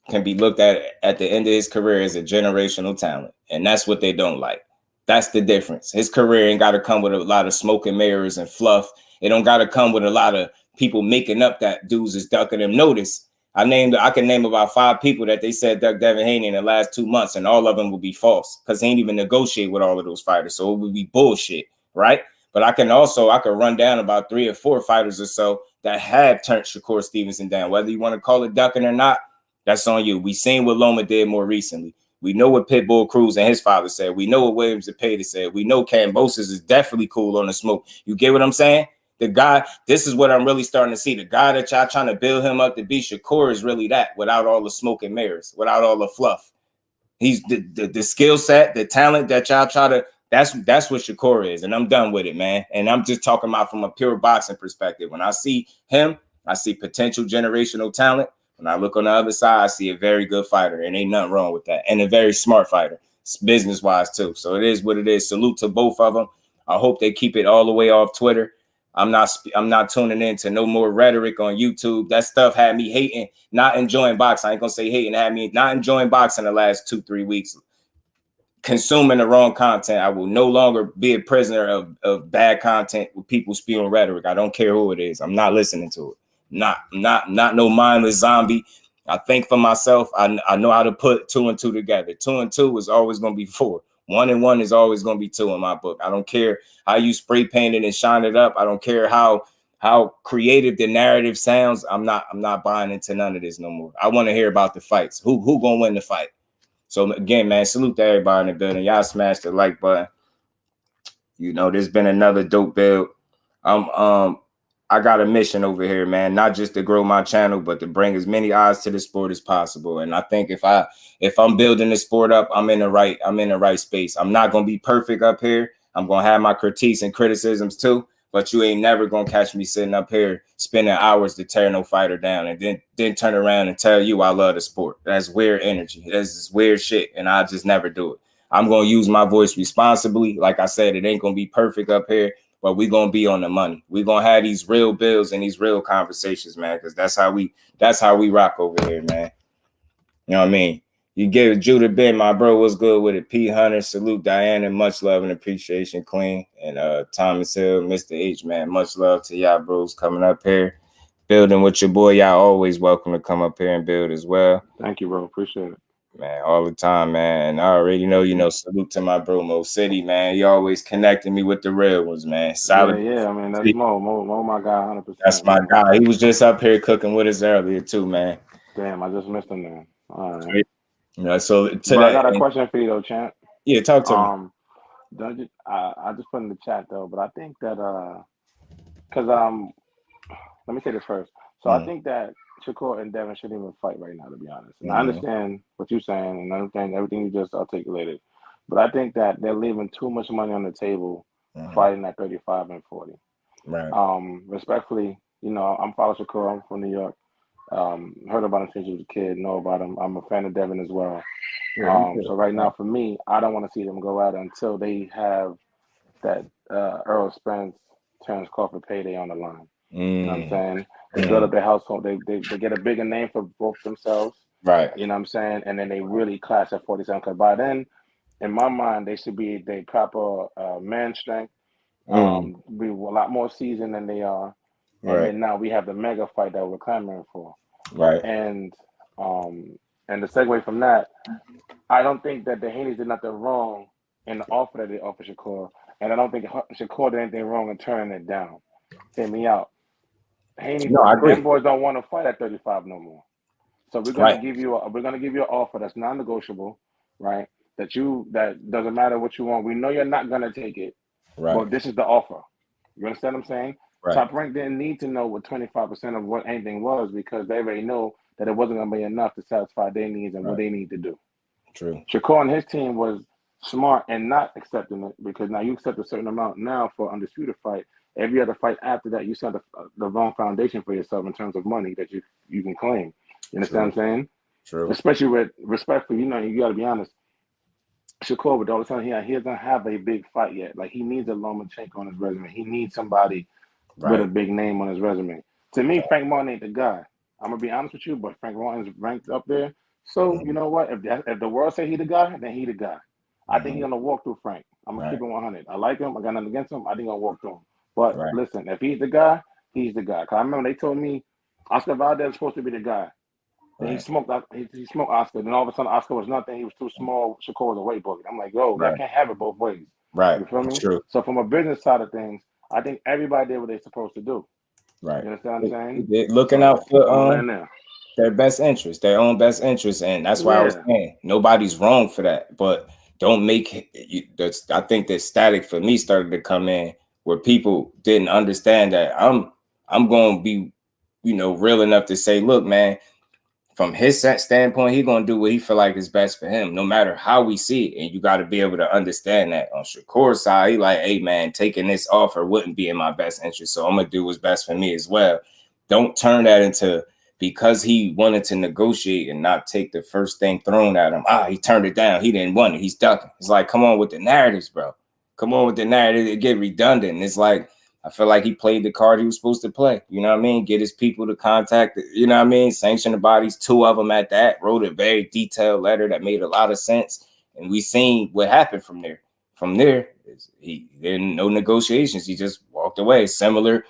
Speaker 6: can be looked at the end of his career as a generational talent. And that's what they don't like. That's the difference. His career ain't got to come with a lot of smoke and mirrors and fluff. It don't got to come with a lot of people making up that dudes is ducking them. Notice, I can name about 5 people that they said duck Devin Haney in the last 2 months, and all of them will be false because he ain't even negotiate with all of those fighters. So it would be bullshit, right? But I can run down about 3 or 4 fighters or so that have turned SHAKUR Stevenson down. Whether you want to call it ducking or not, that's on you. We seen what Loma did more recently. We know what Pitbull Cruz and his father said. We know what Williams Zepeda said. We know Cambosis is definitely cool on the smoke. You get what I'm saying? The guy, this is what I'm really starting to see. The guy that y'all trying to build him up to be SHAKUR is really that, without all the smoke and mirrors, without all the fluff. He's the skill set, the talent that y'all try to, that's what SHAKUR is. And I'm done with it, man. And I'm just talking about from a pure boxing perspective. When I see him, I see potential generational talent. When I look on the other side, I see a very good fighter, and ain't nothing wrong with that. And a very smart fighter, business-wise too. So it is what it is. Salute to both of them. I hope they keep it all the way off Twitter. I'm not tuning in to no more rhetoric on YouTube. That stuff had me hating, not enjoying boxing. I ain't gonna say hating, had me not enjoying boxing the last 2-3 weeks. Consuming the wrong content. I will no longer be a prisoner of bad content with people spewing rhetoric. I don't care who it is. I'm not listening to it. Not no mindless zombie I think for myself, I know how to put 2 and 2 together. 2 and 2 is always going to be 4. 1 and 1 is always going to be 2 in my book. I don't care how you spray paint it and shine it up. I don't care how creative the narrative sounds. I'm not buying into none of this no more. I want to hear about the fights. Who gonna win the fight? So again, man, salute to everybody in the building. Y'all smash the like button. You know, there's been another dope build. I got a mission over here, man, not just to grow my channel, but to bring as many eyes to the sport as possible. And I think if I'm building the sport up, I'm in the right space. I'm not gonna be perfect up here. I'm gonna have my critiques and criticisms too, but you ain't never gonna catch me sitting up here spending hours to tear no fighter down and then turn around and tell you I love the sport. That's weird energy. That's just weird shit, and I just never do it. I'm gonna use my voice responsibly. Like I said, it ain't gonna be perfect up here, but we're gonna be on the money. We're gonna have these real bills and these real conversations, man, because that's how we rock over here, man. You know what I mean? You give Judah Ben, my bro, what's good with it? P Hunter, salute Diana, much love and appreciation, Queen. And Thomas Hill, Mr. H, man, much love to y'all bros coming up here. Building with your boy, y'all always welcome to come up here and build as well.
Speaker 13: Thank you, bro. Appreciate it.
Speaker 6: Man, all the time, man. And I already know, salute to my bro Mo City, man. He always connecting me with the real ones, man. Solid.
Speaker 13: Yeah, I mean, that's Mo my guy, 100%.
Speaker 6: That's my guy. He was just up here cooking with us earlier too, man.
Speaker 13: Damn, I just missed him, man. All right.
Speaker 6: Yeah, so
Speaker 13: I got a question for you though, champ.
Speaker 6: Yeah, talk to me.
Speaker 13: I just put in the chat though, but I think that because let me say this first. So I think that Shakur and Devin shouldn't even fight right now, to be honest. And I understand what you're saying and I understand everything you just articulated, but I think that they're leaving too much money on the table fighting at 35 and 40.
Speaker 6: Right.
Speaker 13: Respectfully, you know, I'm following Shakur. I'm from New York. Heard about him since he was a kid. Know about him. I'm a fan of Devin as well. So right now, for me, I don't want to see them go out until they have that Earl Spence, Terence Crawford payday on the line. You know what I'm saying? They build up their household. They get a bigger name for both themselves.
Speaker 6: Right.
Speaker 13: You know what I'm saying? And then they really clash at 47. Because by then, in my mind, they should be the proper man strength. Be a lot more seasoned than they are. And then now we have the mega fight that we're clamoring for.
Speaker 6: Right.
Speaker 13: And the segue from that, I don't think that the Haneys did nothing wrong in the offer that they offered Shakur. And I don't think Shakur did anything wrong in turning it down. Hear me out. Haney,
Speaker 6: I agree.
Speaker 13: them boys don't want to fight at 35 no more. So we're gonna give you an offer that's non-negotiable, right? That doesn't matter what you want. We know you're not gonna take it,
Speaker 6: right?
Speaker 13: But this is the offer. You understand what I'm saying?
Speaker 6: Right.
Speaker 13: Top Rank didn't need to know what 25% of what anything was because they already know that it wasn't gonna be enough to satisfy their needs and what they need to do.
Speaker 6: True.
Speaker 13: Shakur and his team was smart and not accepting it because now you accept a certain amount now for undisputed fight. Every other fight after that, you set the wrong foundation for yourself in terms of money that you can claim. You understand what I'm saying?
Speaker 6: True.
Speaker 13: Especially with respect for, you know, you got to be honest. Shakur, with all the time he doesn't have a big fight yet. Like, he needs a Lomachenko on his resume. He needs somebody with a big name on his resume. To me, Frank Martin ain't the guy. I'm going to be honest with you, but Frank Martin's ranked up there. So, you know what? If the world say he the guy, then he the guy. I think he's going to walk through Frank. I'm going to keep it 100. I like him. I got nothing against him. I think he'll walk through him. But listen, if he's the guy, he's the guy. Because I remember they told me Oscar Valdez was supposed to be the guy. Then he smoked Oscar. Then all of a sudden, Oscar was nothing. He was too small. Shakur was a weight bully. I'm like, yo, I can't have it both ways.
Speaker 6: Right.
Speaker 13: You feel me?
Speaker 6: True.
Speaker 13: So from a business side of things, I think everybody did what they're supposed to do.
Speaker 6: Right.
Speaker 13: You understand what I'm saying?
Speaker 6: They're looking out for their best interest, their own best interest. And that's why I was saying nobody's wrong for that. But don't make it. I think that static for me started to come in where people didn't understand that I'm going to be, you know, real enough to say, look, man, from his standpoint, he's going to do what he feel like is best for him, no matter how we see it. And you got to be able to understand that. On Shakur's side, he like, hey, man, taking this offer wouldn't be in my best interest. So I'm going to do what's best for me as well. Don't turn that into, because he wanted to negotiate and not take the first thing thrown at him. He turned it down. He didn't want it. He's ducking. It's like, come on with the narratives, bro. Come on with the narrative. It get redundant. It's like, I feel like he played the card he was supposed to play. You know what I mean? Get his people to contact, you know what I mean? Sanction the bodies, 2 of them at that. Wrote a very detailed letter that made a lot of sense. And we seen what happened from there. From there, there no negotiations. He just walked away. Similar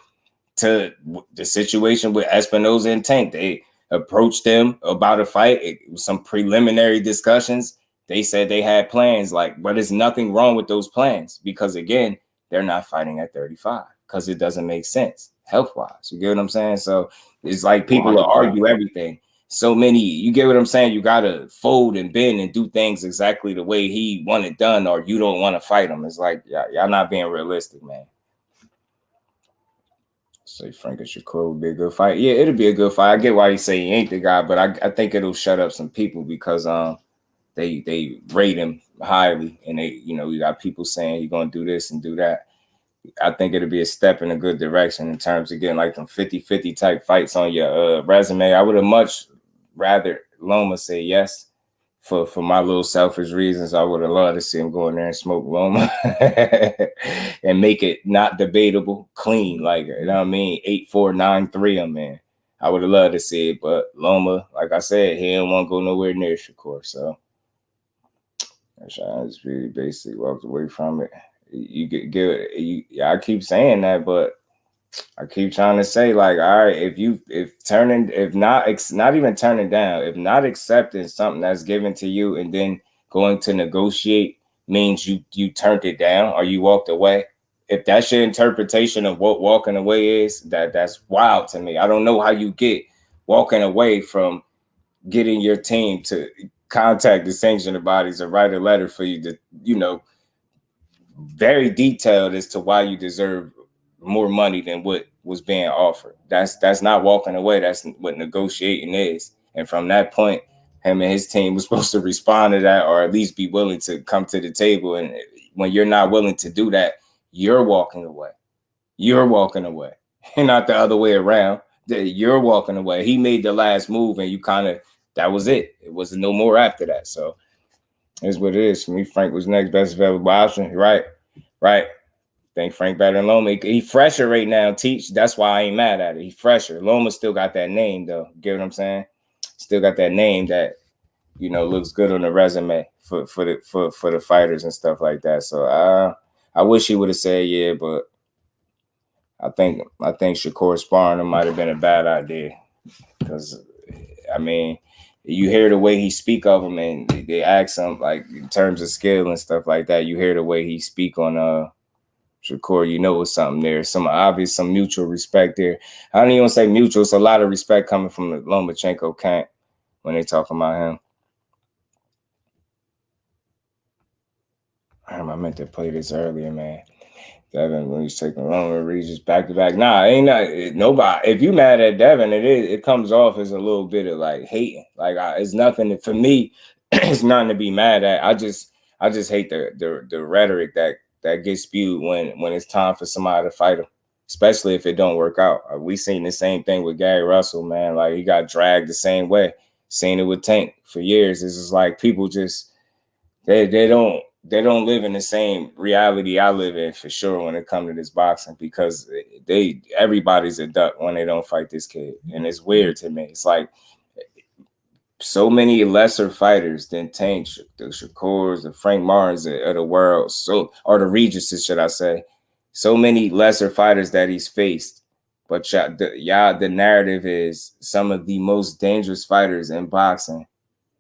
Speaker 6: to the situation with Espinoza and Tank. They approached them about a fight. It was some preliminary discussions. They said they had plans, like, but there's nothing wrong with those plans because, again, they're not fighting at 35 because it doesn't make sense health-wise. You get what I'm saying? So it's like people will argue everything. So many, you get what I'm saying? You got to fold and bend and do things exactly the way he wanted done, or you don't want to fight him. It's like, y'all not being realistic, man. Say Frank and Shakur would be a good fight. Yeah, it'll be a good fight. I get why you say he ain't the guy, but I think it'll shut up some people because they rate him highly, and they, you know, you got people saying you're gonna do this and do that. I think it'll be a step in a good direction in terms of getting like them 50-50 type fights on your resume. I would have much rather Loma say yes. For my little selfish reasons, I would have loved to see him go in there and smoke Loma and make it not debatable, clean, like, you know what I mean? 8-4, 9-3, I'm in. I would have loved to see it, but Loma, like I said, he didn't want to go nowhere near Shakur, so I just really basically walked away from it. You get it. I keep saying that, but I keep trying to say, like, all right, if not even turning down, if not accepting something that's given to you and then going to negotiate means you turned it down or you walked away. If that's your interpretation of what walking away is, that's wild to me. I don't know how you get walking away from getting your team to contact the sanctioning bodies or write a letter for you to, you know, very detailed as to why you deserve more money than what was being offered. That's not walking away. That's what negotiating is. And from that point, him and his team was supposed to respond to that, or at least be willing to come to the table. And when you're not willing to do that, you're walking away. You're walking away, and not the other way around. You're walking away. He made the last move, and you that was it. It wasn't no more after that. So it's what it is. For me, Frank was next best available option. Right. Think Frank better than Loma. He fresher right now, Teach. That's why I ain't mad at it. He fresher. Loma still got that name, though. Get what I'm saying? Still got that name that, you know, looks good on the resume for the fighters and stuff like that. So I wish he would have said yeah, but I think Shakur sparring him might have been a bad idea because, I mean, you hear the way he speak of him, and they ask him like in terms of skill and stuff like that. You hear the way he speak on Shakur, you know, it's something there. Some mutual respect there. I don't even say mutual. It's a lot of respect coming from the Lomachenko camp when they talking about him. I meant to play this earlier, man. Devin, when he's taking Loma Regis back to back. Nah, nobody. If you mad at Devin, it comes off as a little bit of like hating. Like it's nothing for me. It's nothing to be mad at. I just hate the rhetoric that gets spewed when it's time for somebody to fight him, especially if it don't work out. We seen the same thing with Gary Russell, man. Like he got dragged the same way. Seen it with Tank for years. It's just like people just they don't live in the same reality I live in for sure when it comes to this boxing, because everybody's a duck when they don't fight this kid. And it's weird to me. It's like so many lesser fighters than Tank, the Shakurs, the Frank Martins of the world, or the Regises, should I say. So many lesser fighters that he's faced. But the narrative is some of the most dangerous fighters in boxing.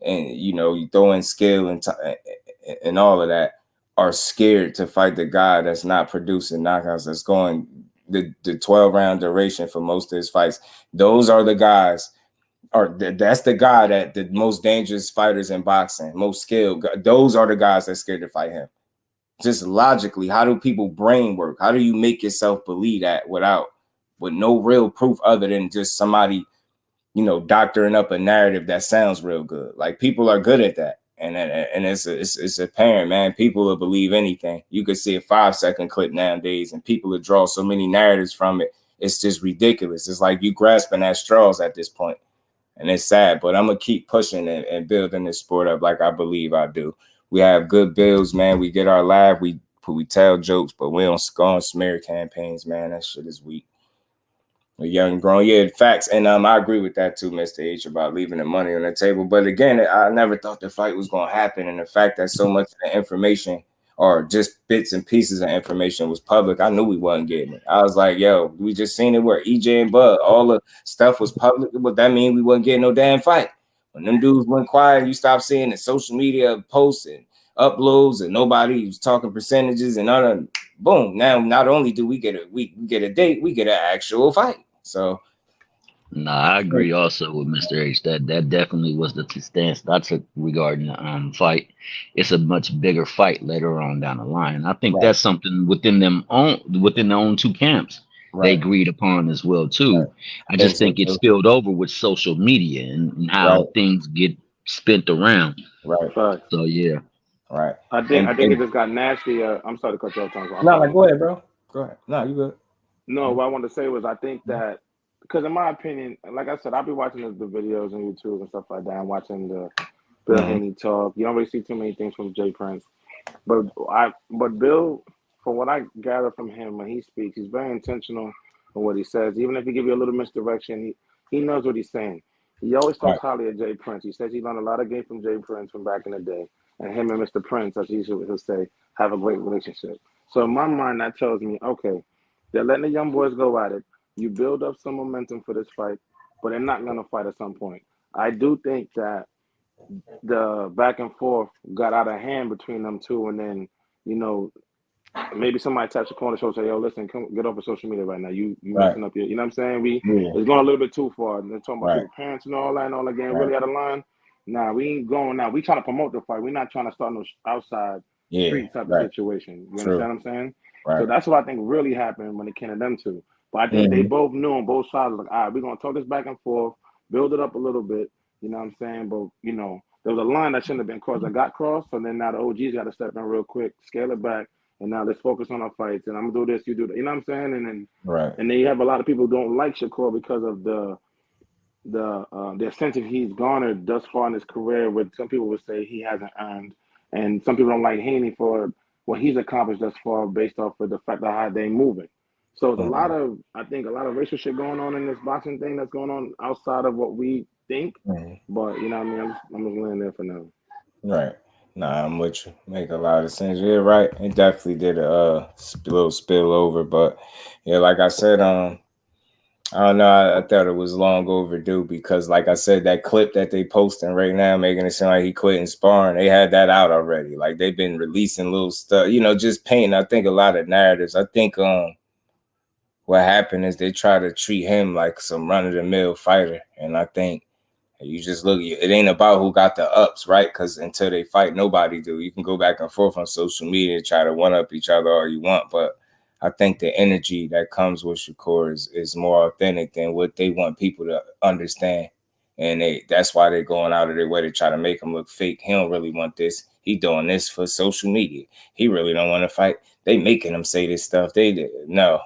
Speaker 6: And, you know, you throw in skill and all of that, are scared to fight the guy that's not producing knockouts, that's going the 12-round duration for most of his fights. Those are the guys, that's the guy that the most dangerous fighters in boxing, most skilled, those are the guys that's scared to fight him. Just logically, how do people brain work? How do you make yourself believe that with no real proof other than just somebody, you know, doctoring up a narrative that sounds real good? Like people are good at that. And it's apparent, man. People will believe anything. You could see a 5-second clip nowadays, and people will draw so many narratives from it. It's just ridiculous. It's like you grasping at straws at this point, and it's sad. But I'm gonna keep pushing and building this sport up like I believe I do. We have good builds, man. We get our live. We tell jokes, but we don't go on smear campaigns, man. That shit is weak. A young grown, yeah, facts. And I agree with that too, Mr. H, about leaving the money on the table. But again, I never thought the fight was going to happen. And the fact that so much of the information or just bits and pieces of information was public, I knew we wasn't getting it. I was like, yo, we just seen it where EJ and Bud, all the stuff was public. But that mean we wasn't getting no damn fight. When them dudes went quiet, you stopped seeing the social media posts and uploads, and nobody was talking percentages and other. Boom! Now, not only do we get we get a date, we get an actual fight. So.
Speaker 14: Nah, I agree also with Mr. H. That definitely was the stance I took regarding the fight. It's a much bigger fight later on down the line. I think that's something within their own two camps they agreed upon as well too. I just think it spilled over with social media and how things get spent around. So yeah.
Speaker 13: I think it just got nasty. I'm sorry to cut you off, Tom.
Speaker 6: No, go ahead, bro. Go ahead. No, you good.
Speaker 13: No, what I wanted to say was I think that. Because in my opinion, like I said, I'll be watching the videos on YouTube and stuff like that. I'm watching the Bill Haney talk. You don't really see too many things from Jay Prince. But Bill, from what I gather from him when he speaks, he's very intentional in what he says. Even if he give you a little misdirection, he knows what he's saying. He always talks highly of Jay Prince. He says he learned a lot of game from Jay Prince from back in the day. And him and Mr. Prince, as he'll say, have a great relationship. So in my mind, that tells me, okay, they're letting the young boys go at it. You build up some momentum for this fight, but they're not going to fight at some point. I do think that the back and forth got out of hand between them two, and then, maybe somebody taps the corner show and say, yo, listen, come get off of social media right now. You messing up your, you know what I'm saying? It's going a little bit too far. They're talking about your parents and all that game really out of line. Nah, we ain't going now. We trying to promote the fight. We're not trying to start no outside street type of situation. You understand what I'm saying? So that's what I think really happened when it came to them two. But I think they both knew on both sides, like, all right, we're going to talk this back and forth, build it up a little bit, you know what I'm saying? But, there was a line that shouldn't have been crossed that got crossed, so then now the OGs got to step in real quick, scale it back, and now let's focus on our fights, and I'm going to do this, you do that, you know what I'm saying? And then and then you have a lot of people who don't like Shakur because of the incentive he's garnered thus far in his career, which some people would say he hasn't earned, and some people don't like Haney for what he's accomplished thus far based off of the fact of how they moving. So there's I think a lot of racial shit going on in this boxing thing that's going on outside of what we think. But you know what I mean? I'm just laying there for now.
Speaker 6: Right. Nah, I'm with you. Make a lot of sense. Yeah, right. It definitely did a little spill over, but yeah, like I said, I don't know. I thought it was long overdue because, like I said, that clip that they posting right now, making it sound like he quitting sparring, they had that out already. Like they've been releasing little stuff, just painting. I think a lot of narratives. I think what happened is they try to treat him like some run-of-the-mill fighter. And I think you just look, it ain't about who got the ups, right? Because until they fight, nobody do. You can go back and forth on social media and try to one-up each other all you want. But I think the energy that comes with Shakur is more authentic than what they want people to understand. And that's why they're going out of their way to try to make him look fake. He don't really want this. He doing this for social media. He really don't want to fight. They making him say this stuff. No.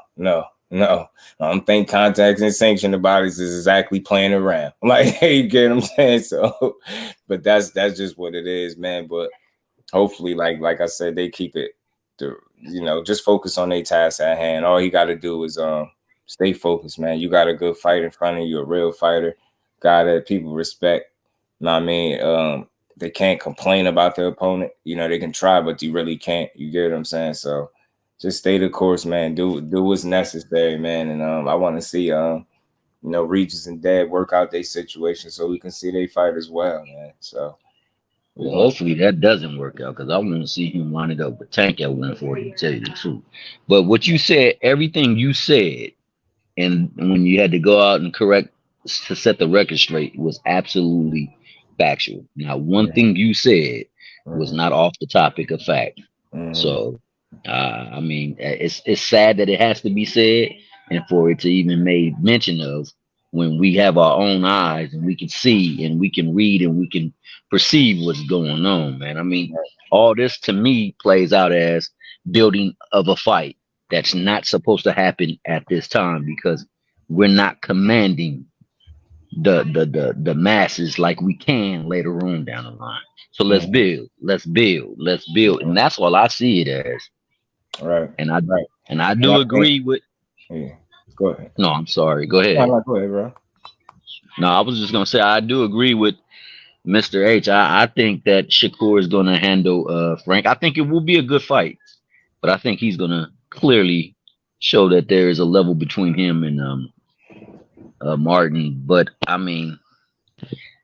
Speaker 6: I think contacts and sanctioned bodies is exactly playing around. Like, hey, you get what I'm saying? So, but that's just what it is, man. But hopefully, like I said, they keep it, just focus on their task at hand. All you got to do is stay focused, man. You got a good fight in front of you, a real fighter, guy that people respect. You know what I mean? They can't complain about their opponent. They can try, but you really can't. You get what I'm saying? So just stay the course, man. Do what's necessary, man. And I want to see Regis and Dad work out their situation so we can see they fight as well, man. So
Speaker 14: hopefully that doesn't work out because I want to see him line it up with Tank at 140, to tell you the truth. But what you said, everything you said, and when you had to go out and correct to set the record straight was absolutely factual. Now, one thing you said was not off the topic of fact. So I mean, it's sad that it has to be said and for it to even made mention of when we have our own eyes and we can see and we can read and we can perceive what's going on, man. I mean, all this to me plays out as building of a fight that's not supposed to happen at this time because we're not commanding the masses like we can later on down the line. So let's build. And that's all I see it as.
Speaker 6: Right.
Speaker 14: And I do agree with.
Speaker 6: Yeah. Go ahead.
Speaker 14: No, I'm sorry. Go ahead.
Speaker 6: No, go ahead, bro.
Speaker 14: No, I was just gonna say I do agree with Mr. H, I think that Shakur is going to handle Frank. I think it will be a good fight, but I think he's going to clearly show that there is a level between him and Martin. But I mean,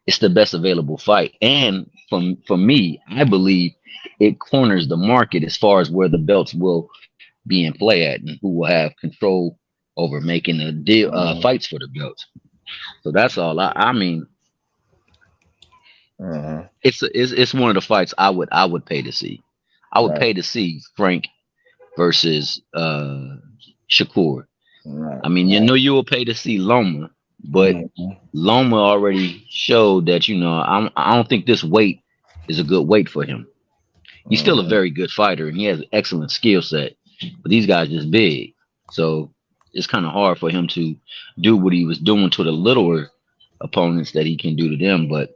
Speaker 14: it's the best available fight, and for me, I believe it corners the market as far as where the belts will be in play at, and who will have control over making the deal fights for the belts. So that's all. I mean. It's one of the fights I would pay to see. I would pay to see Frank versus Shakur. I mean, you know, you will pay to see Loma, but Loma already showed that, you know, I don't think this weight is a good weight for him. He's still a very good fighter and he has an excellent skill set, but these guys just big, so it's kind of hard for him to do what he was doing to the littler opponents that he can do to them. But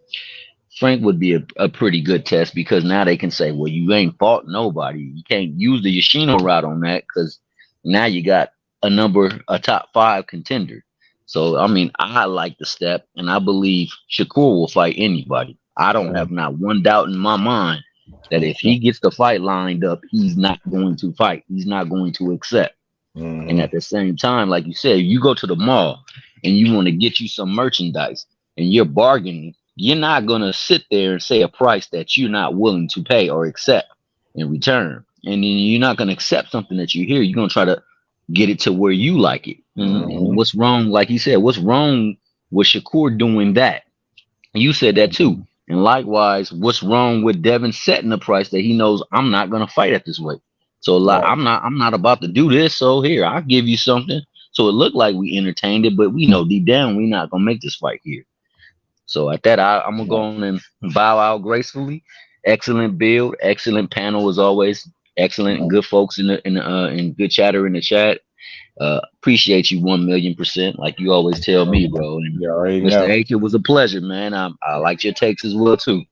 Speaker 14: Frank would be a pretty good test, because now they can say, well, you ain't fought nobody. You can't use the Yoshino route on that, because now you got a top 5 contender. So, I mean, I like the step, and I believe Shakur will fight anybody. I don't have not one doubt in my mind that if he gets the fight lined up, he's not going to fight. He's not going to accept. And at the same time, like you said, you go to the mall and you want to get you some merchandise and you're bargaining, you're not going to sit there and say a price that you're not willing to pay or accept in return. And then you're not going to accept something that you hear. You're going to try to get it to where you like it. And what's wrong, like he said, what's wrong with Shakur doing that? And you said that too. And likewise, what's wrong with Devin setting a price that he knows I'm not going to fight at this weight? So like, I'm not about to do this. So here, I'll give you something. So it looked like we entertained it, but we know deep down we're not going to make this fight here. So at that, I'm going to go on and bow out gracefully. Excellent build, excellent panel as always. Excellent, good folks in good chatter in the chat. Appreciate you 1,000,000%, like you always tell me, bro. And Mr. H, it was a pleasure, man. I liked your takes as well too.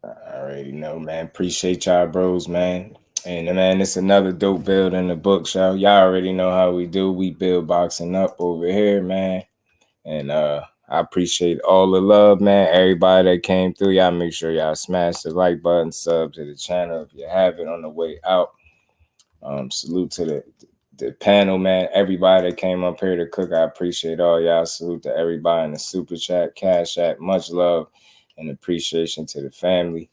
Speaker 6: I already know, man. Appreciate y'all, bros, man. And man, it's another dope build in the book, y'all. Y'all already know how we do. We build boxing up over here, man. And I appreciate all the love, man. Everybody that came through, y'all make sure y'all smash the like button, sub to the channel if you have it on the way out. Salute to the panel, man. Everybody that came up here to cook, I appreciate all y'all. Salute to everybody in the super chat, cash app. Much love and appreciation to the family.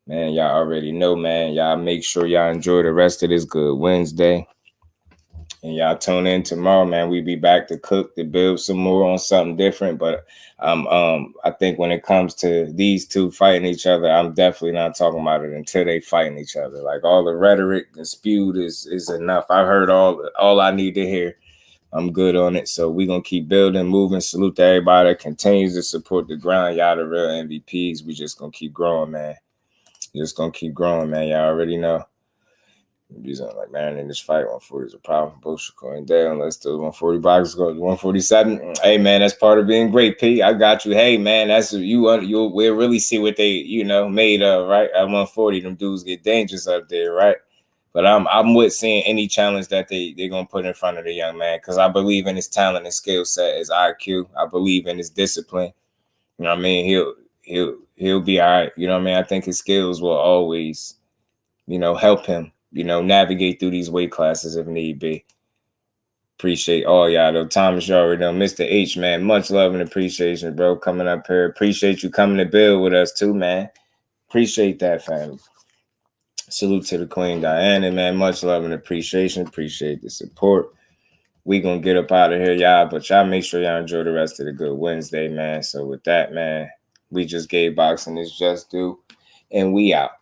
Speaker 6: Man, y'all already know, man. Y'all make sure y'all enjoy the rest of this good Wednesday. And y'all tune in tomorrow, man. We be back to cook, to build some more on something different. But I think when it comes to these two fighting each other, I'm definitely not talking about it until they fighting each other. Like all the rhetoric and spewed is enough. I've heard all I need to hear. I'm good on it. So we're going to keep building, moving. Salute to everybody that continues to support the grind. Y'all the real MVPs. We just going to keep growing, man. Just going to keep growing, man. Y'all already know. Like, man, in this fight, 140 is a problem. Bullshit going down. Let's do 140 boxes, go to 147. Hey, man, that's part of being great, P. I got you. Hey, man, that's we'll really see what they, made of, right? At 140, them dudes get dangerous up there, right? But I'm with seeing any challenge that they're gonna put in front of the young man, because I believe in his talent and skill set, his IQ. I believe in his discipline. You know what I mean? He'll be all right. You know what I mean? I think his skills will always, help him. Navigate through these weight classes if need be. Appreciate all y'all, though. Thomas, you already know. Mr. H, man, much love and appreciation, bro, coming up here. Appreciate you coming to build with us, too, man. Appreciate that, family. Salute to the Queen Diana, man. Much love and appreciation. Appreciate the support. We going to get up out of here, y'all, but y'all make sure y'all enjoy the rest of the good Wednesday, man. So with that, man, we just gave boxing its just due, and we out.